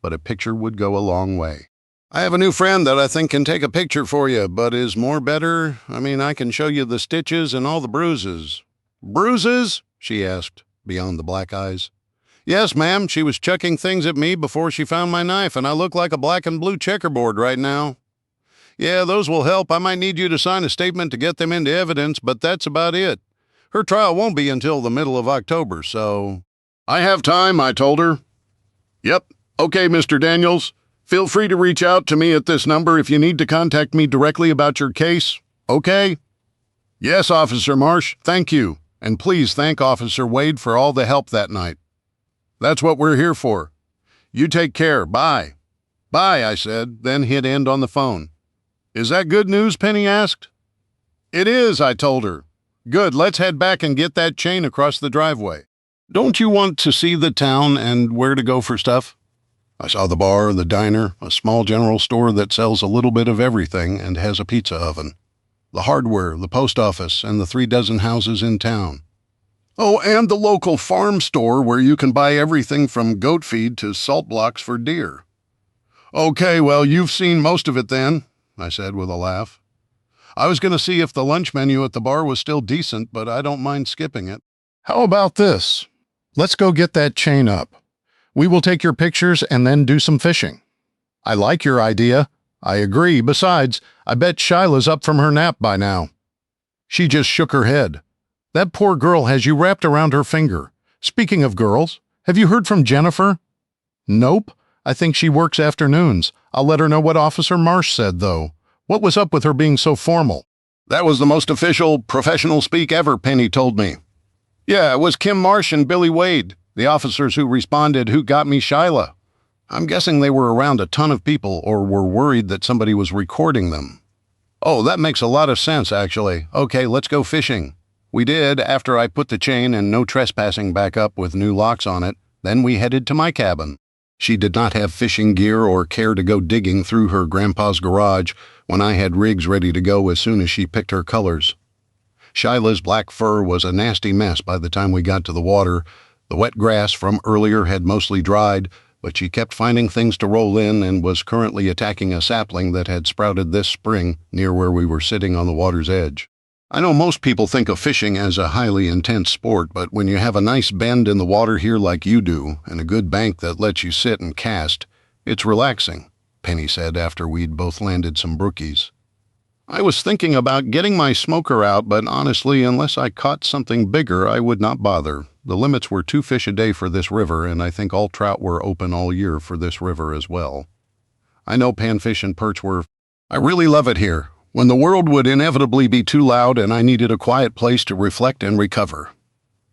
but a picture would go a long way. I have a new friend that I think can take a picture for you, but is more better. I can show you the stitches and all the bruises. Bruises? She asked, beyond the black eyes. Yes, ma'am, she was chucking things at me before she found my knife, and I look like a black and blue checkerboard right now. Yeah, those will help. I might need you to sign a statement to get them into evidence, but that's about it. Her trial won't be until the middle of October, so... I have time, I told her. Yep. Okay, Mr. Daniels. Feel free to reach out to me at this number if you need to contact me directly about your case. Okay? Yes, Officer Marsh, thank you. And please thank Officer Wade for all the help that night. That's what we're here for. You take care. Bye. Bye, I said, then hit end on the phone. Is that good news? Penny asked. It is, I told her. Good, let's head back and get that chain across the driveway. Don't you want to see the town and where to go for stuff? I saw the bar, the diner, a small general store that sells a little bit of everything and has a pizza oven, the hardware, the post office, and the 36 houses in town. Oh, and the local farm store where you can buy everything from goat feed to salt blocks for deer. Okay, well, you've seen most of it then, I said with a laugh. I was going to see if the lunch menu at the bar was still decent, but I don't mind skipping it. How about this? Let's go get that chain up. We will take your pictures and then do some fishing. I like your idea. I agree. Besides, I bet Shyla's up from her nap by now. She just shook her head. That poor girl has you wrapped around her finger. Speaking of girls, have you heard from Jennifer? Nope. I think she works afternoons. I'll let her know what Officer Marsh said, though. What was up with her being so formal? That was the most official, professional speak ever, Penny told me. Yeah, it was Kim Marsh and Billy Wade, the officers who responded who got me Shyla. I'm guessing they were around a ton of people or were worried that somebody was recording them. Oh, that makes a lot of sense, actually. Okay, let's go fishing. We did after I put the chain and no trespassing back up with new locks on it. Then we headed to my cabin. She did not have fishing gear or care to go digging through her grandpa's garage when I had rigs ready to go as soon as she picked her colors. Shyla's black fur was a nasty mess by the time we got to the water. The wet grass from earlier had mostly dried, but she kept finding things to roll in and was currently attacking a sapling that had sprouted this spring near where we were sitting on the water's edge. I know most people think of fishing as a highly intense sport, but when you have a nice bend in the water here like you do, and a good bank that lets you sit and cast, it's relaxing, Penny said after we'd both landed some brookies. I was thinking about getting my smoker out, but honestly, unless I caught something bigger, I would not bother. The limits were 2 fish a day for this river, and I think all trout were open all year for this river as well. I know panfish and perch were... I really love it here. When the world would inevitably be too loud and I needed a quiet place to reflect and recover.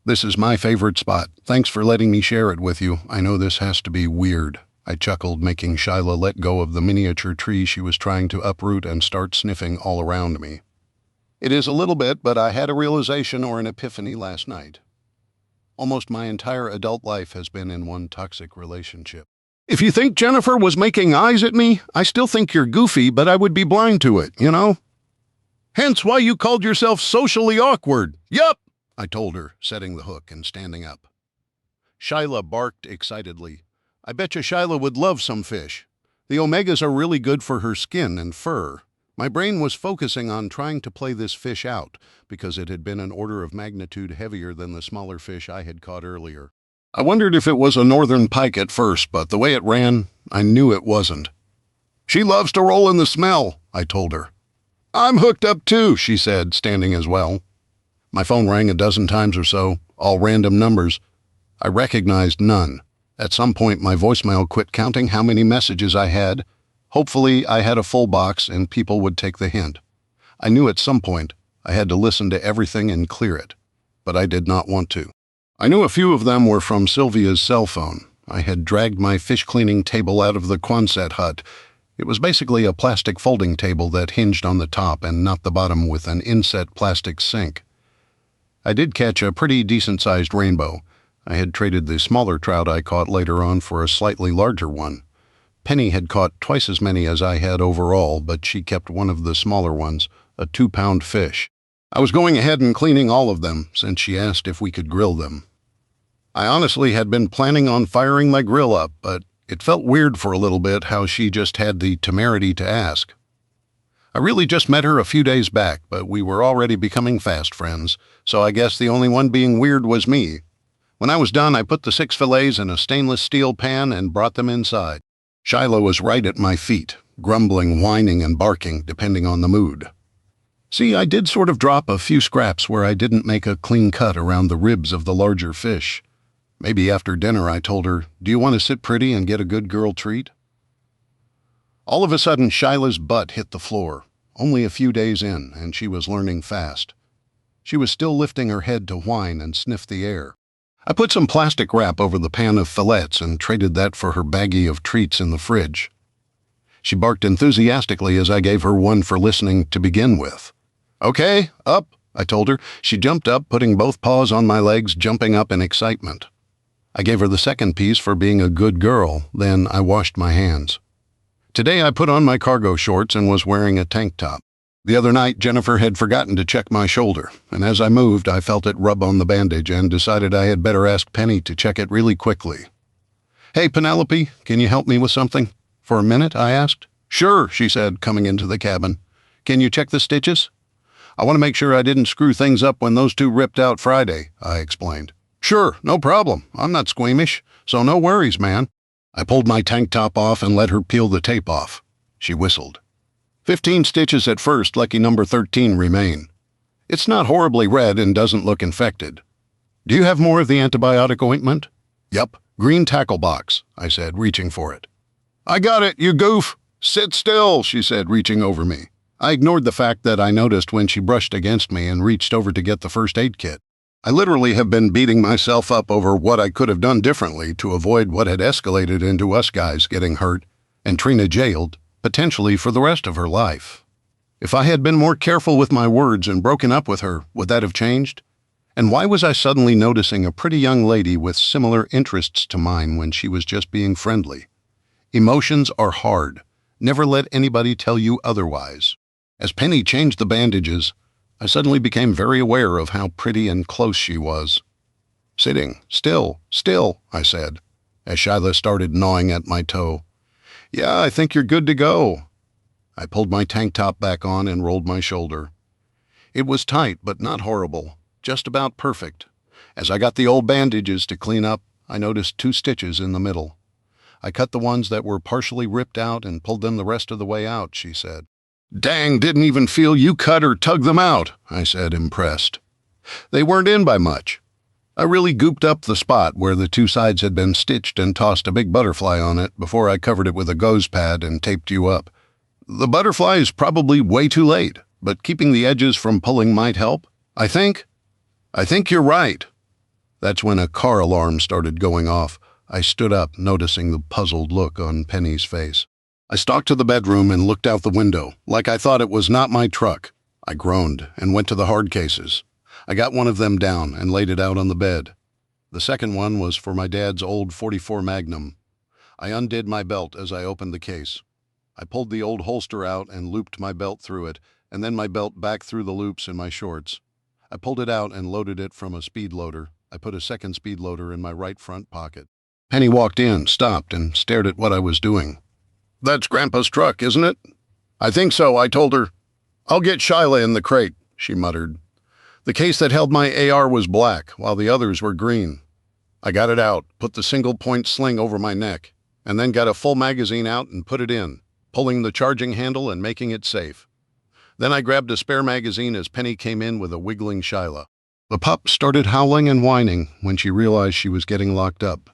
This is my favorite spot. Thanks for letting me share it with you. I know this has to be weird. I chuckled, making Shyla let go of the miniature tree she was trying to uproot and start sniffing all around me. It is a little bit, but I had a realization or an epiphany last night. Almost my entire adult life has been in one toxic relationship. If you think Jennifer was making eyes at me, I still think you're goofy, but I would be blind to it, you know? Hence why you called yourself socially awkward. Yup, I told her, setting the hook and standing up. Shyla barked excitedly. I bet you Shyla would love some fish. The omegas are really good for her skin and fur. My brain was focusing on trying to play this fish out because it had been an order of magnitude heavier than the smaller fish I had caught earlier. I wondered if it was a northern pike at first, but the way it ran, I knew it wasn't. She loves to roll in the smell, I told her. I'm hooked up too, she said, standing as well. My phone rang a dozen times or so, all random numbers. I recognized none. At some point, my voicemail quit counting how many messages I had. Hopefully, I had a full box and people would take the hint. I knew at some point I had to listen to everything and clear it, but I did not want to. I knew a few of them were from Sylvia's cell phone. I had dragged my fish cleaning table out of the Quonset hut. It was basically a plastic folding table that hinged on the top and not the bottom with an inset plastic sink. I did catch a pretty decent-sized rainbow. I had traded the smaller trout I caught later on for a slightly larger one. Penny had caught twice as many as I had overall, but she kept one of the smaller ones, a 2-pound fish. I was going ahead and cleaning all of them since she asked if we could grill them. I honestly had been planning on firing my grill up, but it felt weird for a little bit how she just had the temerity to ask. I really just met her a few days back, but we were already becoming fast friends, so I guess the only one being weird was me. When I was done, I put the 6 fillets in a stainless steel pan and brought them inside. Shyla was right at my feet, grumbling, whining, and barking, depending on the mood. See, I did sort of drop a few scraps where I didn't make a clean cut around the ribs of the larger fish. Maybe after dinner I told her, "Do you want to sit pretty and get a good girl treat?" All of a sudden, Shyla's butt hit the floor, only a few days in, and she was learning fast. She was still lifting her head to whine and sniff the air. I put some plastic wrap over the pan of fillets and traded that for her baggie of treats in the fridge. She barked enthusiastically as I gave her one for listening to begin with. "Okay, up," I told her. She jumped up, putting both paws on my legs, jumping up in excitement. I gave her the second piece for being a good girl, then I washed my hands. Today I put on my cargo shorts and was wearing a tank top. The other night, Jennifer had forgotten to check my shoulder, and as I moved, I felt it rub on the bandage and decided I had better ask Penny to check it really quickly. "Hey, Penelope, can you help me with something?" "For a minute?" I asked. "Sure," she said, coming into the cabin. "Can you check the stitches?" "I want to make sure I didn't screw things up when those 2 ripped out Friday," I explained. "Sure, no problem. I'm not squeamish, so no worries, man." I pulled my tank top off and let her peel the tape off. She whistled. 15 stitches at first, lucky number 13 remain. It's not horribly red and doesn't look infected. "Do you have more of the antibiotic ointment?" "Yep, green tackle box," I said, reaching for it. "I got it, you goof. Sit still," she said, reaching over me. I ignored the fact that I noticed when she brushed against me and reached over to get the first aid kit. I literally have been beating myself up over what I could have done differently to avoid what had escalated into us guys getting hurt and Trina jailed, potentially for the rest of her life. If I had been more careful with my words and broken up with her, would that have changed? And why was I suddenly noticing a pretty young lady with similar interests to mine when she was just being friendly? Emotions are hard. Never let anybody tell you otherwise. As Penny changed the bandages, I suddenly became very aware of how pretty and close she was. "Sitting, still, I said, as Shyla started gnawing at my toe. "Yeah, I think you're good to go." I pulled my tank top back on and rolled my shoulder. It was tight, but not horrible, just about perfect. As I got the old bandages to clean up, I noticed 2 stitches in the middle. I cut the ones that were partially ripped out and pulled them the rest of the way out, she said. "Dang, didn't even feel you cut or tug them out," I said, impressed. "They weren't in by much. I really gooped up the spot where the 2 sides had been stitched and tossed a big butterfly on it before I covered it with a gauze pad and taped you up. The butterfly is probably way too late, but keeping the edges from pulling might help. I think you're right." That's when a car alarm started going off. I stood up, noticing the puzzled look on Penny's face. I stalked to the bedroom and looked out the window, like I thought it was not my truck. I groaned and went to the hard cases. I got one of them down and laid it out on the bed. The second one was for my dad's old .44 Magnum. I undid my belt as I opened the case. I pulled the old holster out and looped my belt through it, and then my belt back through the loops in my shorts. I pulled it out and loaded it from a speed loader. I put a second speed loader in my right front pocket. Penny walked in, stopped, and stared at what I was doing. "That's Grandpa's truck, isn't it?" "I think so," I told her. "I'll get Shyla in the crate," she muttered. The case that held my AR was black, while the others were green. I got it out, put the single-point sling over my neck, and then got a full magazine out and put it in, pulling the charging handle and making it safe. Then I grabbed a spare magazine as Penny came in with a wiggling Shyla. The pup started howling and whining when she realized she was getting locked up.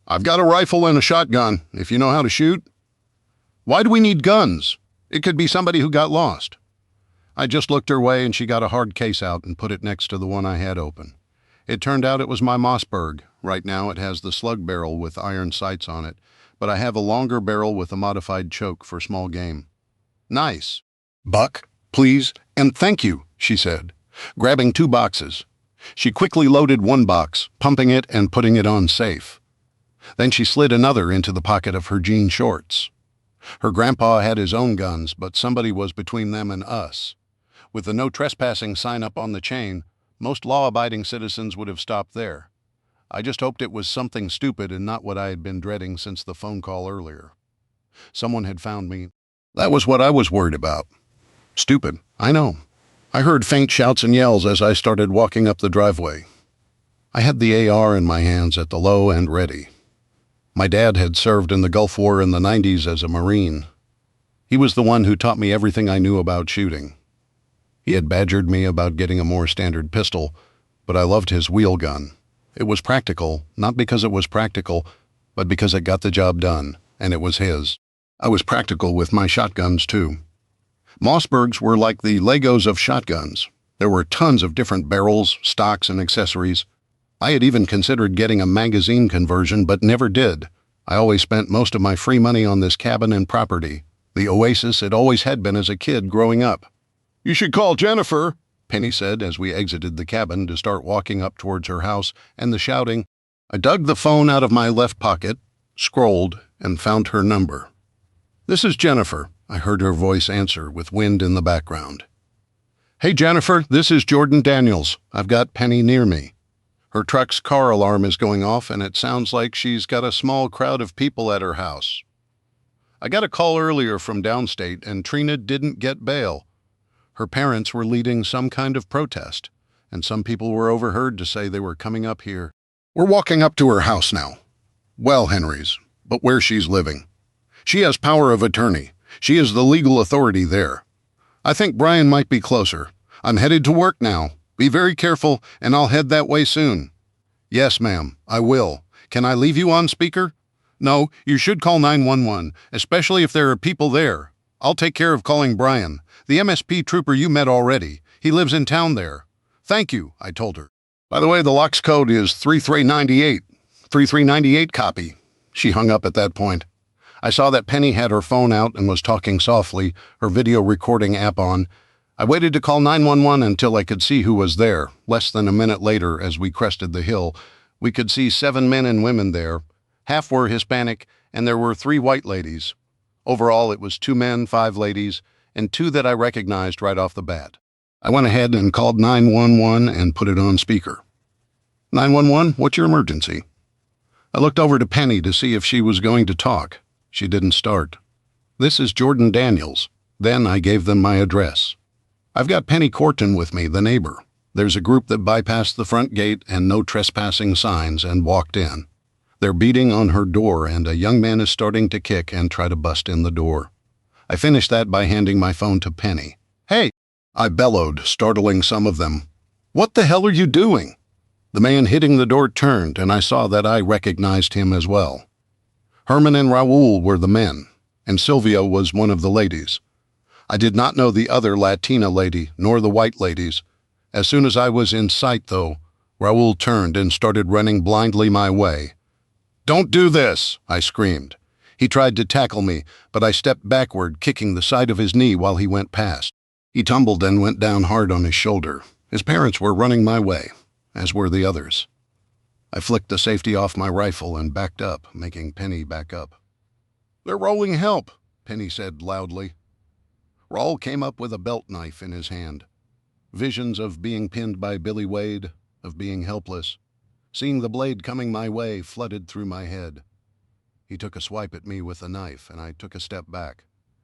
"I've got a rifle and a shotgun, if you know how to shoot." "Why do we need guns? It could be somebody who got lost." I just looked her way and she got a hard case out and put it next to the one I had open. It turned out it was my Mossberg. Right now it has the slug barrel with iron sights on it, but I have a longer barrel with a modified choke for small game. "Nice." "Buck, please, and thank you," she said, grabbing 2 boxes. She quickly loaded one box, pumping it and putting it on safe. Then she slid another into the pocket of her jean shorts. Her grandpa had his own guns, but somebody was between them and us. With the no trespassing sign up on the chain, most law-abiding citizens would have stopped there. I just hoped it was something stupid and not what I had been dreading since the phone call earlier. Someone had found me. That was what I was worried about. Stupid, I know. I heard faint shouts and yells as I started walking up the driveway. I had the AR in my hands at the low and ready. My dad had served in the Gulf War in the 90s as a Marine. He was the one who taught me everything I knew about shooting. He had badgered me about getting a more standard pistol, but I loved his wheel gun. It was practical, not because it was practical, but because it got the job done, and it was his. I was practical with my shotguns, too. Mossbergs were like the Legos of shotguns. There were tons of different barrels, stocks, and accessories. I had even considered getting a magazine conversion, but never did. I always spent most of my free money on this cabin and property, the oasis it always had been as a kid growing up. "You should call Jennifer," Penny said as we exited the cabin to start walking up towards her house and the shouting. I dug the phone out of my left pocket, scrolled, and found her number. "This is Jennifer," I heard her voice answer with wind in the background. "Hey Jennifer, this is Jordan Daniels. I've got Penny near me. Her truck's car alarm is going off and it sounds like she's got a small crowd of people at her house. I got a call earlier from downstate and Trina didn't get bail. Her parents were leading some kind of protest, and some people were overheard to say they were coming up here. We're walking up to her house now. Well, Henry's, but where she's living. She has power of attorney. She is the legal authority there. I think Brian might be closer. I'm headed to work now. Be very careful, and I'll head that way soon." "Yes, ma'am, I will. Can I leave you on speaker?" "No, you should call 911, especially if there are people there. I'll take care of calling Brian, the MSP trooper you met already. He lives in town there." "Thank you," I told her. "By the way, the lock's code is 3398. 3398 copy." She hung up at that point. I saw that Penny had her phone out and was talking softly, her video recording app on. I waited to call 911 until I could see who was there. Less than a minute later, as we crested the hill, we could see 7 men and women there. Half were Hispanic, and there were 3 white ladies. Overall, it was 2 men, 5 ladies, and 2 that I recognized right off the bat. I went ahead and called 911 and put it on speaker. 911, what's your emergency? I looked over to Penny to see if she was going to talk. She didn't start. This is Jordan Daniels. Then I gave them my address. I've got Penny Corton with me, the neighbor. There's a group that bypassed the front gate and no trespassing signs and walked in. They're beating on her door and a young man is starting to kick and try to bust in the door. I finished that by handing my phone to Penny. "Hey!" I bellowed, startling some of them. "What the hell are you doing?" The man hitting the door turned and I saw that I recognized him as well. Herman and Raul were the men, and Sylvia was one of the ladies. I did not know the other Latina lady, nor the white ladies. As soon as I was in sight, though, Raoul turned and started running blindly my way. "Don't do this!" I screamed. He tried to tackle me, but I stepped backward, kicking the side of his knee while he went past. He tumbled and went down hard on his shoulder. His parents were running my way, as were the others. I flicked the safety off my rifle and backed up, making Penny back up. "They're rolling help," Penny said loudly. Raoul came up with a belt knife in his hand. Visions of being pinned by Billy Wade, of being helpless. Seeing the blade coming my way flooded through my head. He took a swipe at me with the knife, and I took a step back,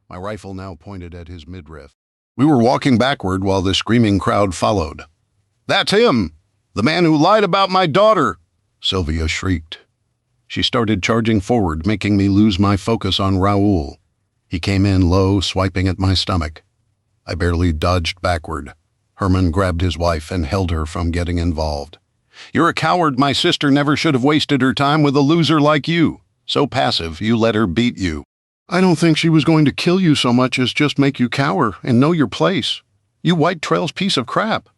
my rifle now pointed at his midriff. We were walking backward while the screaming crowd followed. "That's him! The man who lied about my daughter!" Sylvia shrieked. She started charging forward, making me lose my focus on Raoul. He came in low, swiping at my stomach. I barely dodged backward. Herman grabbed his wife and held her from getting involved. "You're a coward. My sister never should have wasted her time with a loser like you. So passive, you let her beat you." "I don't think she was going to kill you so much as just make you cower and know your place. You White Trails piece of crap."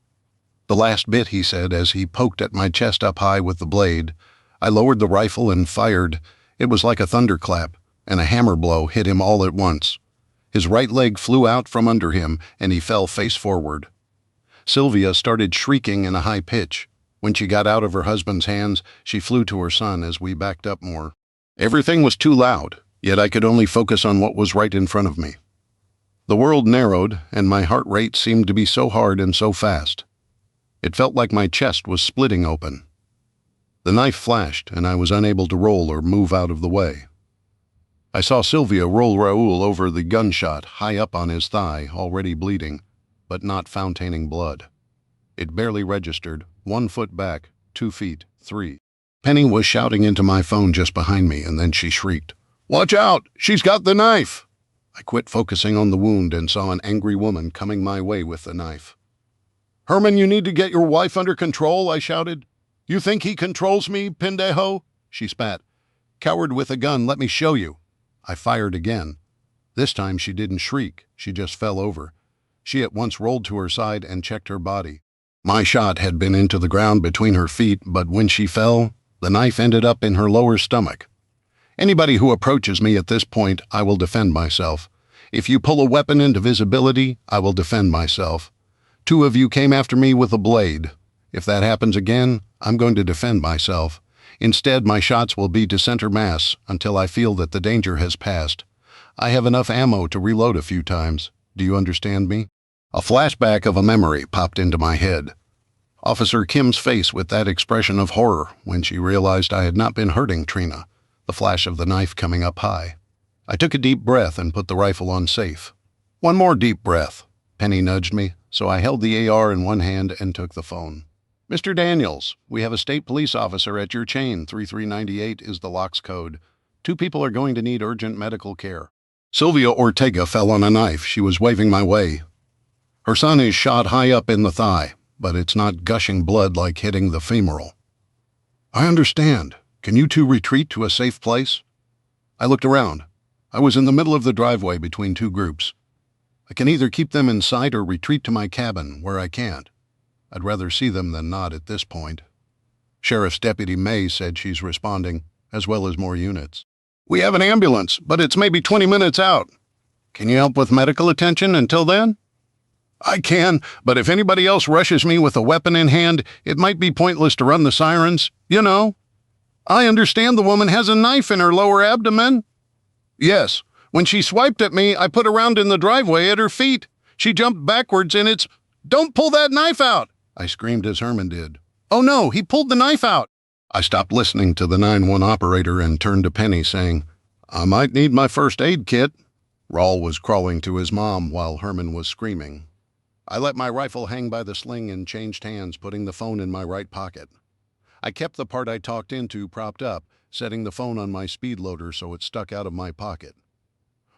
The last bit he said as he poked at my chest up high with the blade. I lowered the rifle and fired. It was like a thunderclap, and a hammer blow hit him all at once. His right leg flew out from under him, and he fell face forward. Sylvia started shrieking in a high pitch. When she got out of her husband's hands, she flew to her son as we backed up more. Everything was too loud, yet I could only focus on what was right in front of me. The world narrowed, and my heart rate seemed to be so hard and so fast. It felt like my chest was splitting open. The knife flashed, and I was unable to roll or move out of the way. I saw Sylvia roll Raoul over the gunshot high up on his thigh, already bleeding, but not fontaining blood. It barely registered, 1 foot back, 2 feet, 3. Penny was shouting into my phone just behind me, and then she shrieked, "Watch out! She's got the knife!" I quit focusing on the wound and saw an angry woman coming my way with the knife. "Herman, you need to get your wife under control," I shouted. "You think he controls me, pendejo?" She spat. "Coward with a gun, let me show you." I fired again. This time she didn't shriek, she just fell over. She at once rolled to her side and checked her body. My shot had been into the ground between her feet, but when she fell, the knife ended up in her lower stomach. Anybody who approaches me at this point, I will defend myself. If you pull a weapon into visibility, I will defend myself. 2 of you came after me with a blade. If that happens again, I'm going to defend myself. Instead, my shots will be to center mass until I feel that the danger has passed. I have enough ammo to reload a few times. Do you understand me? A flashback of a memory popped into my head. Officer Kim's face with that expression of horror when she realized I had not been hurting Trina, the flash of the knife coming up high. I took a deep breath and put the rifle on safe. One more deep breath. Penny nudged me, so I held the AR in one hand and took the phone. "Mr. Daniels, we have a state police officer at your chain. 3398 is the lock's code. 2 people are going to need urgent medical care." Sylvia Ortega fell on a knife. She was waving my way. Her son is shot high up in the thigh, but it's not gushing blood like hitting the femoral. "I understand. Can you 2 retreat to a safe place?" I looked around. I was in the middle of the driveway between 2 groups. I can either keep them in sight or retreat to my cabin, where I can't. I'd rather see them than not at this point. Sheriff's Deputy May said she's responding, as well as more units. "We have an ambulance, but it's maybe 20 minutes out. Can you help with medical attention until then?" "I can, but if anybody else rushes me with a weapon in hand, it might be pointless to run the sirens, you know." "I understand the woman has a knife in her lower abdomen." "Yes. When she swiped at me, I put a round in the driveway at her feet. She jumped backwards and it's—" "Don't pull that knife out!" I screamed as Herman did. "Oh no, he pulled the knife out!" I stopped listening to the 911 operator and turned to Penny, saying, "I might need my first aid kit." Raoul was crawling to his mom while Herman was screaming. I let my rifle hang by the sling and changed hands, putting the phone in my right pocket. I kept the part I talked into propped up, setting the phone on my speed loader so it stuck out of my pocket.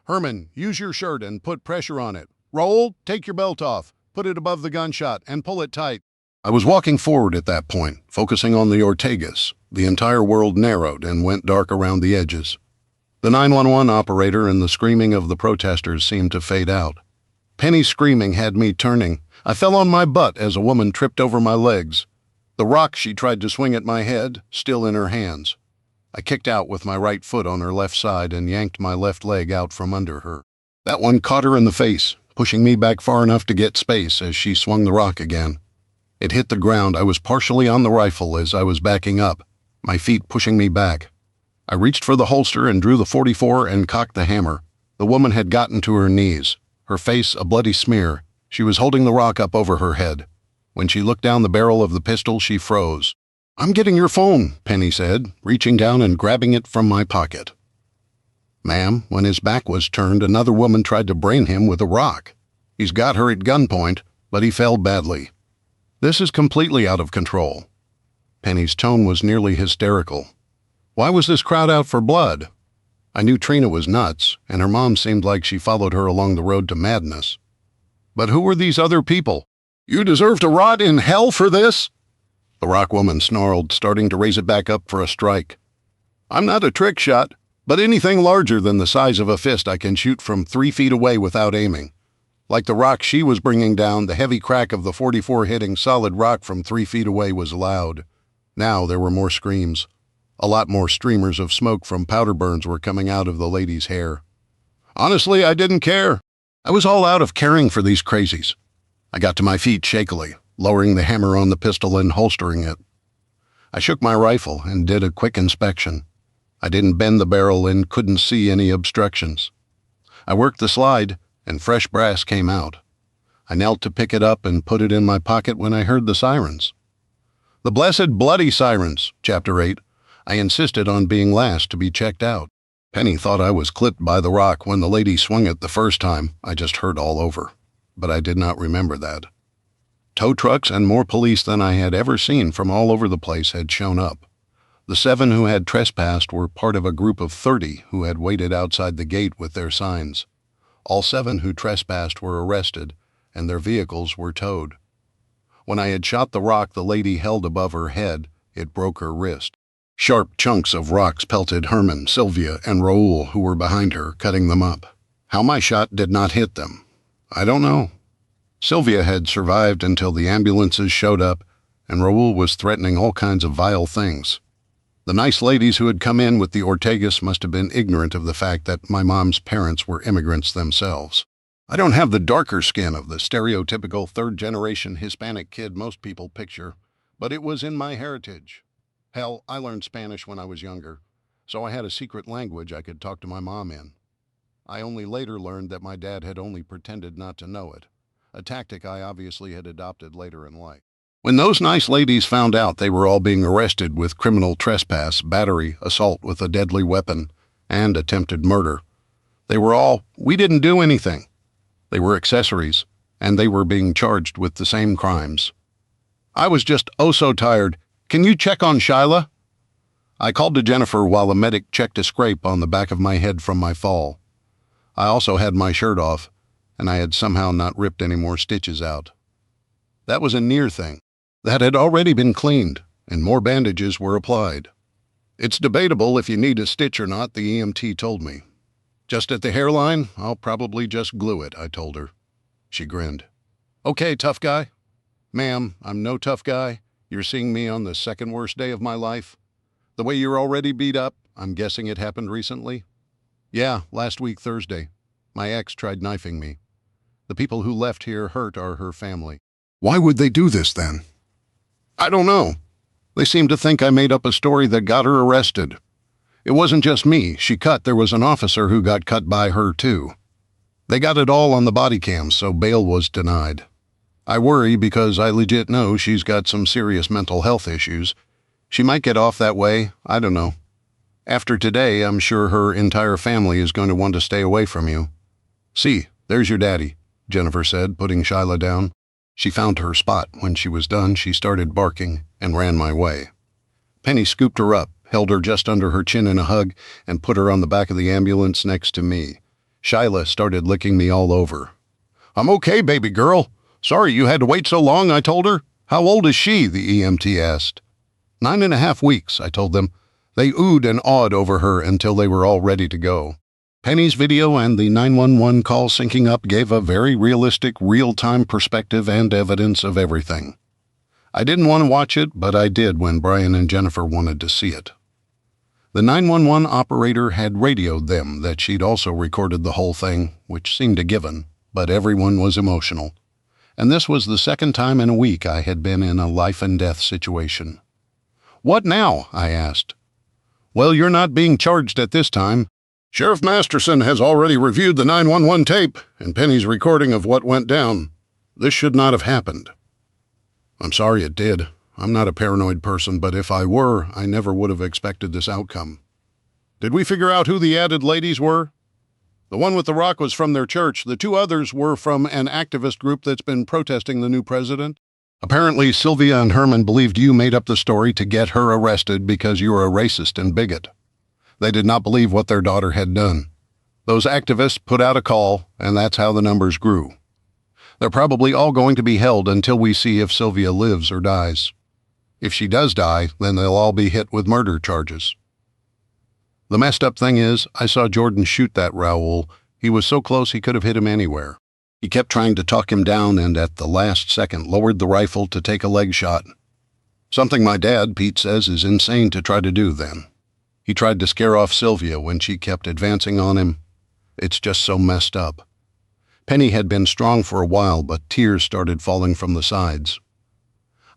"Herman, use your shirt and put pressure on it. Raoul, take your belt off, put it above the gunshot, and pull it tight." I was walking forward at that point, focusing on the Ortegas. The entire world narrowed and went dark around the edges. The 911 operator and the screaming of the protesters seemed to fade out. Penny's screaming had me turning. I fell on my butt as a woman tripped over my legs. The rock she tried to swing at my head, still in her hands. I kicked out with my right foot on her left side and yanked my left leg out from under her. That one caught her in the face, pushing me back far enough to get space as she swung the rock again. It hit the ground. I was partially on the rifle as I was backing up, my feet pushing me back. I reached for the holster and drew the .44 and cocked the hammer. The woman had gotten to her knees, her face a bloody smear. She was holding the rock up over her head. When she looked down the barrel of the pistol, she froze. "I'm getting your phone," Penny said, reaching down and grabbing it from my pocket. "Ma'am, when his back was turned, another woman tried to brain him with a rock. He's got her at gunpoint, but he fell badly. This is completely out of control." Penny's tone was nearly hysterical. Why was this crowd out for blood? I knew Trina was nuts, and her mom seemed like she followed her along the road to madness. But who were these other people? "You deserve to rot in hell for this," the rock woman snarled, starting to raise it back up for a strike. "I'm not a trick shot, but anything larger than the size of a fist I can shoot from 3 feet away without aiming. Like the rock she was bringing down, the heavy crack of the .44 hitting solid rock from 3 feet away was loud. Now there were more screams. A lot more streamers of smoke from powder burns were coming out of the lady's hair. Honestly, I didn't care. I was all out of caring for these crazies. I got to my feet shakily, lowering the hammer on the pistol and holstering it. I shook my rifle and did a quick inspection. I didn't bend the barrel and couldn't see any obstructions. I worked the slide, and fresh brass came out. I knelt to pick it up and put it in my pocket when I heard the sirens. The blessed bloody sirens, Chapter 8. I insisted on being last to be checked out. Penny thought I was clipped by the rock when the lady swung it the first time. I just heard all over, but I did not remember that. Tow trucks and more police than I had ever seen from all over the place had shown up. The 7 who had trespassed were part of a group of 30 who had waited outside the gate with their signs. All 7 who trespassed were arrested, and their vehicles were towed. When I had shot the rock the lady held above her head, it broke her wrist. Sharp chunks of rocks pelted Herman, Sylvia, and Raoul, who were behind her, cutting them up. How my shot did not hit them, I don't know. Sylvia had survived until the ambulances showed up, and Raoul was threatening all kinds of vile things. The nice ladies who had come in with the Ortegas must have been ignorant of the fact that my mom's parents were immigrants themselves. I don't have the darker skin of the stereotypical third-generation Hispanic kid most people picture, but it was in my heritage. Hell, I learned Spanish when I was younger, so I had a secret language I could talk to my mom in. I only later learned that my dad had only pretended not to know it, a tactic I obviously had adopted later in life. When those nice ladies found out they were all being arrested with criminal trespass, battery, assault with a deadly weapon, and attempted murder, they were all, "We didn't do anything." They were accessories, and they were being charged with the same crimes. I was just oh so tired. "Can you check on Shyla?" I called to Jennifer while a medic checked a scrape on the back of my head from my fall. I also had my shirt off, and I had somehow not ripped any more stitches out. That was a near thing. That had already been cleaned, and more bandages were applied. "It's debatable if you need a stitch or not," the EMT told me. "Just at the hairline, I'll probably just glue it," I told her. She grinned. "Okay, tough guy." "Ma'am, I'm no tough guy. You're seeing me on the second worst day of my life. The way you're already beat up, I'm guessing it happened recently?" "Yeah, last week Thursday. My ex tried knifing me. The people who left here hurt are her family." Why would they do this then? "I don't know. They seem to think I made up a story that got her arrested. It wasn't just me. There was an officer who got cut by her too. They got it all on the body cams, so bail was denied. I worry because I legit know she's got some serious mental health issues. She might get off that way, I don't know. After today, I'm sure her entire family is going to want to stay away from you." "See, there's your daddy," Jennifer said, putting Shyla down. She found her spot. When she was done, she started barking and ran my way. Penny scooped her up, held her just under her chin in a hug, and put her on the back of the ambulance next to me. Shyla started licking me all over. "I'm okay, baby girl. Sorry you had to wait so long," I told her. "How old is she?" the EMT asked. 9.5 weeks, I told them. They oohed and awed over her until they were all ready to go. Penny's video and the 911 call syncing up gave a very realistic, real-time perspective and evidence of everything. I didn't want to watch it, but I did when Brian and Jennifer wanted to see it. The 911 operator had radioed them that she'd also recorded the whole thing, which seemed a given, but everyone was emotional. And this was the second time in a week I had been in a life-and-death situation. "What now?" I asked. "Well, you're not being charged at this time. Sheriff Masterson has already reviewed the 911 tape and Penny's recording of what went down. This should not have happened." "I'm sorry it did. I'm not a paranoid person, but if I were, I never would have expected this outcome." "Did we figure out who the added ladies were?" "The one with the rock was from their church. The two others were from an activist group that's been protesting the new president. Apparently, Sylvia and Herman believed you made up the story to get her arrested because you were a racist and bigot. They did not believe what their daughter had done. Those activists put out a call, and that's how the numbers grew. They're probably all going to be held until we see if Sylvia lives or dies. If she does die, then they'll all be hit with murder charges. The messed up thing is, I saw Jordan shoot that Raoul. He was so close he could have hit him anywhere. He kept trying to talk him down and at the last second lowered the rifle to take a leg shot. Something my dad, Pete, says is insane to try to do then. He tried to scare off Sylvia when she kept advancing on him. It's just so messed up. Penny had been strong for a while, but tears started falling from the sides.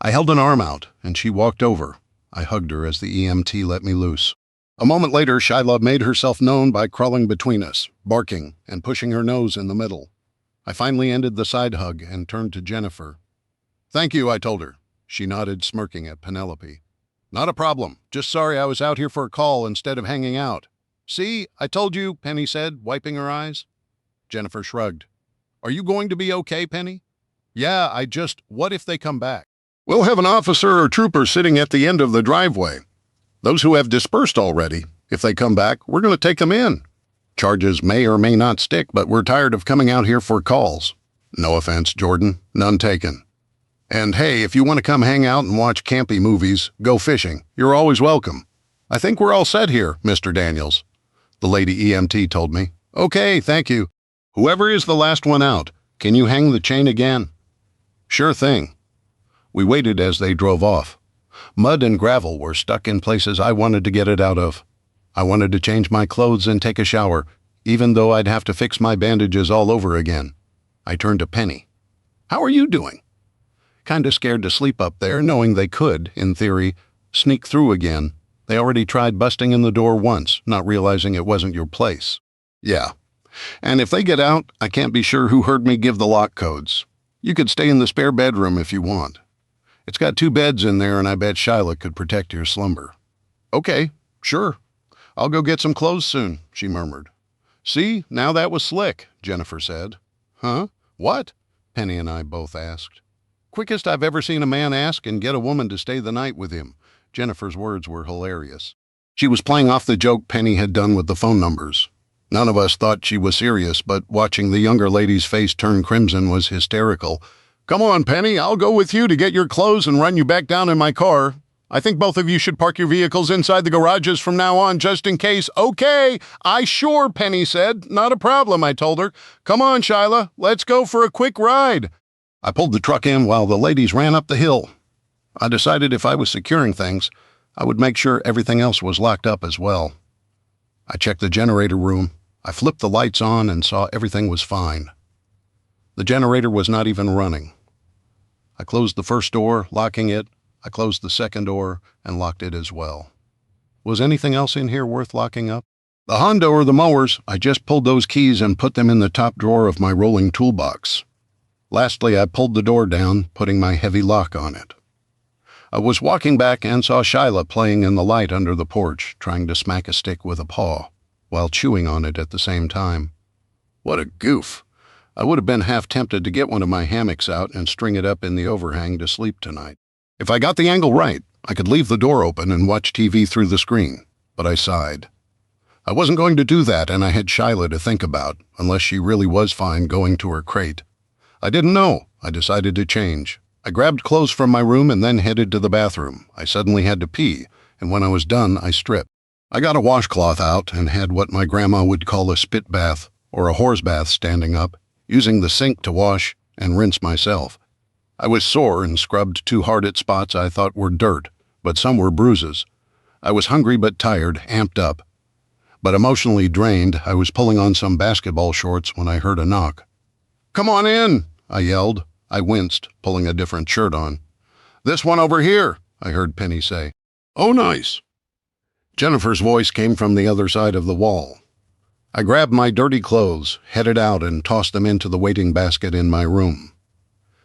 I held an arm out, and she walked over. I hugged her as the EMT let me loose. A moment later, Shyla made herself known by crawling between us, barking, and pushing her nose in the middle. I finally ended the side hug and turned to Jennifer. "Thank you," I told her. She nodded, smirking at Penelope. "Not a problem. Just sorry I was out here for a call instead of hanging out." "See, I told you," Penny said, wiping her eyes. Jennifer shrugged. "Are you going to be okay, Penny?" "Yeah, what if they come back?" "We'll have an officer or trooper sitting at the end of the driveway. Those who have dispersed already. If they come back, we're going to take them in. Charges may or may not stick, but we're tired of coming out here for calls. No offense, Jordan. None taken. And hey, if you want to come hang out and watch campy movies, go fishing. You're always welcome. I think we're all set here, Mr. Daniels," the lady EMT told me. "Okay, thank you. Whoever is the last one out, can you hang the chain again?" "Sure thing." We waited as they drove off. Mud and gravel were stuck in places I wanted to get it out of. I wanted to change my clothes and take a shower, even though I'd have to fix my bandages all over again. I turned to Penny. "How are you doing?" Kinda scared to sleep up there, knowing they could, in theory, sneak through again. They already tried busting in the door once, not realizing it wasn't your place. "Yeah. And if they get out, I can't be sure who heard me give the lock codes. You could stay in the spare bedroom if you want. It's got 2 beds in there, and I bet Shyla could protect your slumber." "Okay, sure. I'll go get some clothes soon," she murmured. "See, now that was slick," Jennifer said. "Huh? What?" Penny and I both asked. "Quickest I've ever seen a man ask and get a woman to stay the night with him." Jennifer's words were hilarious. She was playing off the joke Penny had done with the phone numbers. None of us thought she was serious, but watching the younger lady's face turn crimson was hysterical. "Come on, Penny, I'll go with you to get your clothes and run you back down in my car. I think both of you should park your vehicles inside the garages from now on, just in case." "Okay, sure," Penny said. "Not a problem," I told her. "Come on, Shyla, let's go for a quick ride." I pulled the truck in while the ladies ran up the hill. I decided if I was securing things, I would make sure everything else was locked up as well. I checked the generator room. I flipped the lights on and saw everything was fine. The generator was not even running. I closed the first door, locking it. I closed the second door and locked it as well. Was anything else in here worth locking up? The Honda or the mowers, I just pulled those keys and put them in the top drawer of my rolling toolbox. Lastly, I pulled the door down, putting my heavy lock on it. I was walking back and saw Shyla playing in the light under the porch, trying to smack a stick with a paw, while chewing on it at the same time. What a goof! I would have been half tempted to get one of my hammocks out and string it up in the overhang to sleep tonight. If I got the angle right, I could leave the door open and watch TV through the screen, but I sighed. I wasn't going to do that, and I had Shyla to think about, unless she really was fine going to her crate. I didn't know. I decided to change. I grabbed clothes from my room and then headed to the bathroom. I suddenly had to pee, and when I was done, I stripped. I got a washcloth out and had what my grandma would call a spit bath, or a horse bath standing up, using the sink to wash and rinse myself. I was sore and scrubbed too hard at spots I thought were dirt, but some were bruises. I was hungry but tired, amped up. But emotionally drained, I was pulling on some basketball shorts when I heard a knock. "Come on in," I yelled. I winced, pulling a different shirt on. "This one over here," I heard Penny say. "Oh, nice." Jennifer's voice came from the other side of the wall. I grabbed my dirty clothes, headed out, and tossed them into the waiting basket in my room.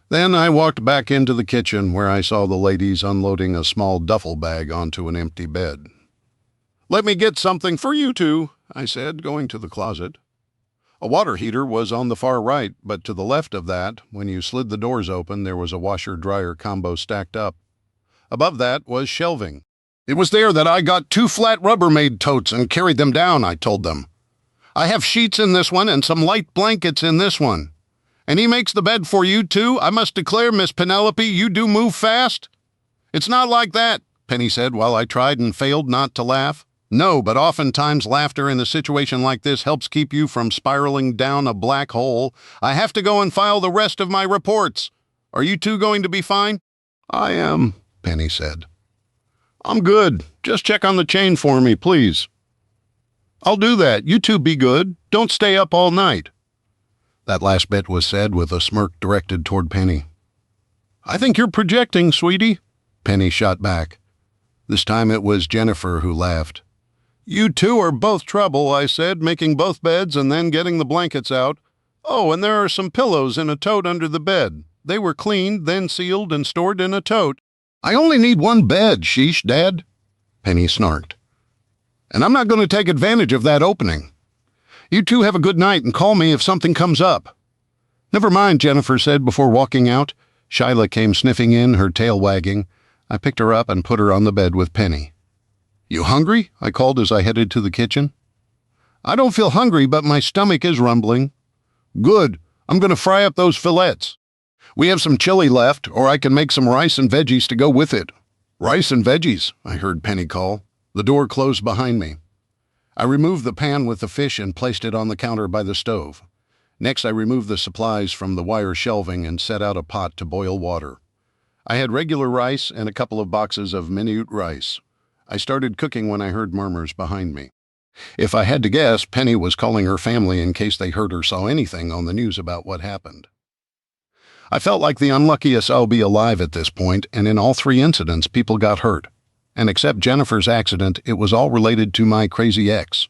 Then I walked back into the kitchen where I saw the ladies unloading a small duffel bag onto an empty bed. "Let me get something for you two," I said, going to the closet. A water heater was on the far right, but to the left of that, when you slid the doors open, there was a washer-dryer combo stacked up. Above that was shelving. "It was there that I got 2 flat Rubbermaid totes and carried them down," I told them. "I have sheets in this one and some light blankets in this one. And he makes the bed for you, too? I must declare, Miss Penelope, you do move fast." "It's not like that," Penny said while I tried and failed not to laugh. "No, but oftentimes laughter in a situation like this helps keep you from spiraling down a black hole. I have to go and file the rest of my reports. Are you two going to be fine?" "I am," Penny said. "I'm good. Just check on the chain for me, please." "I'll do that. You two be good. Don't stay up all night." That last bit was said with a smirk directed toward Penny. "I think you're projecting, sweetie," Penny shot back. This time it was Jennifer who laughed. "You two are both trouble," I said, making both beds and then getting the blankets out. "Oh, and there are some pillows in a tote under the bed. They were cleaned, then sealed and stored in a tote." "I only need one bed, sheesh, Dad," Penny snarked. "And I'm not going to take advantage of that opening. You two have a good night and call me if something comes up." "Never mind," Jennifer said before walking out. Shyla came sniffing in, her tail wagging. I picked her up and put her on the bed with Penny. "You hungry?" I called as I headed to the kitchen. "I don't feel hungry, but my stomach is rumbling." "Good. I'm going to fry up those fillets. We have some chili left, or I can make some rice and veggies to go with it." "Rice and veggies," I heard Penny call. The door closed behind me. I removed the pan with the fish and placed it on the counter by the stove. Next, I removed the supplies from the wire shelving and set out a pot to boil water. I had regular rice and a couple of boxes of minute rice. I started cooking when I heard murmurs behind me. If I had to guess, Penny was calling her family in case they heard or saw anything on the news about what happened. I felt like the unluckiest I'll be alive at this point, and in all 3 incidents, people got hurt. And except Jennifer's accident, it was all related to my crazy ex.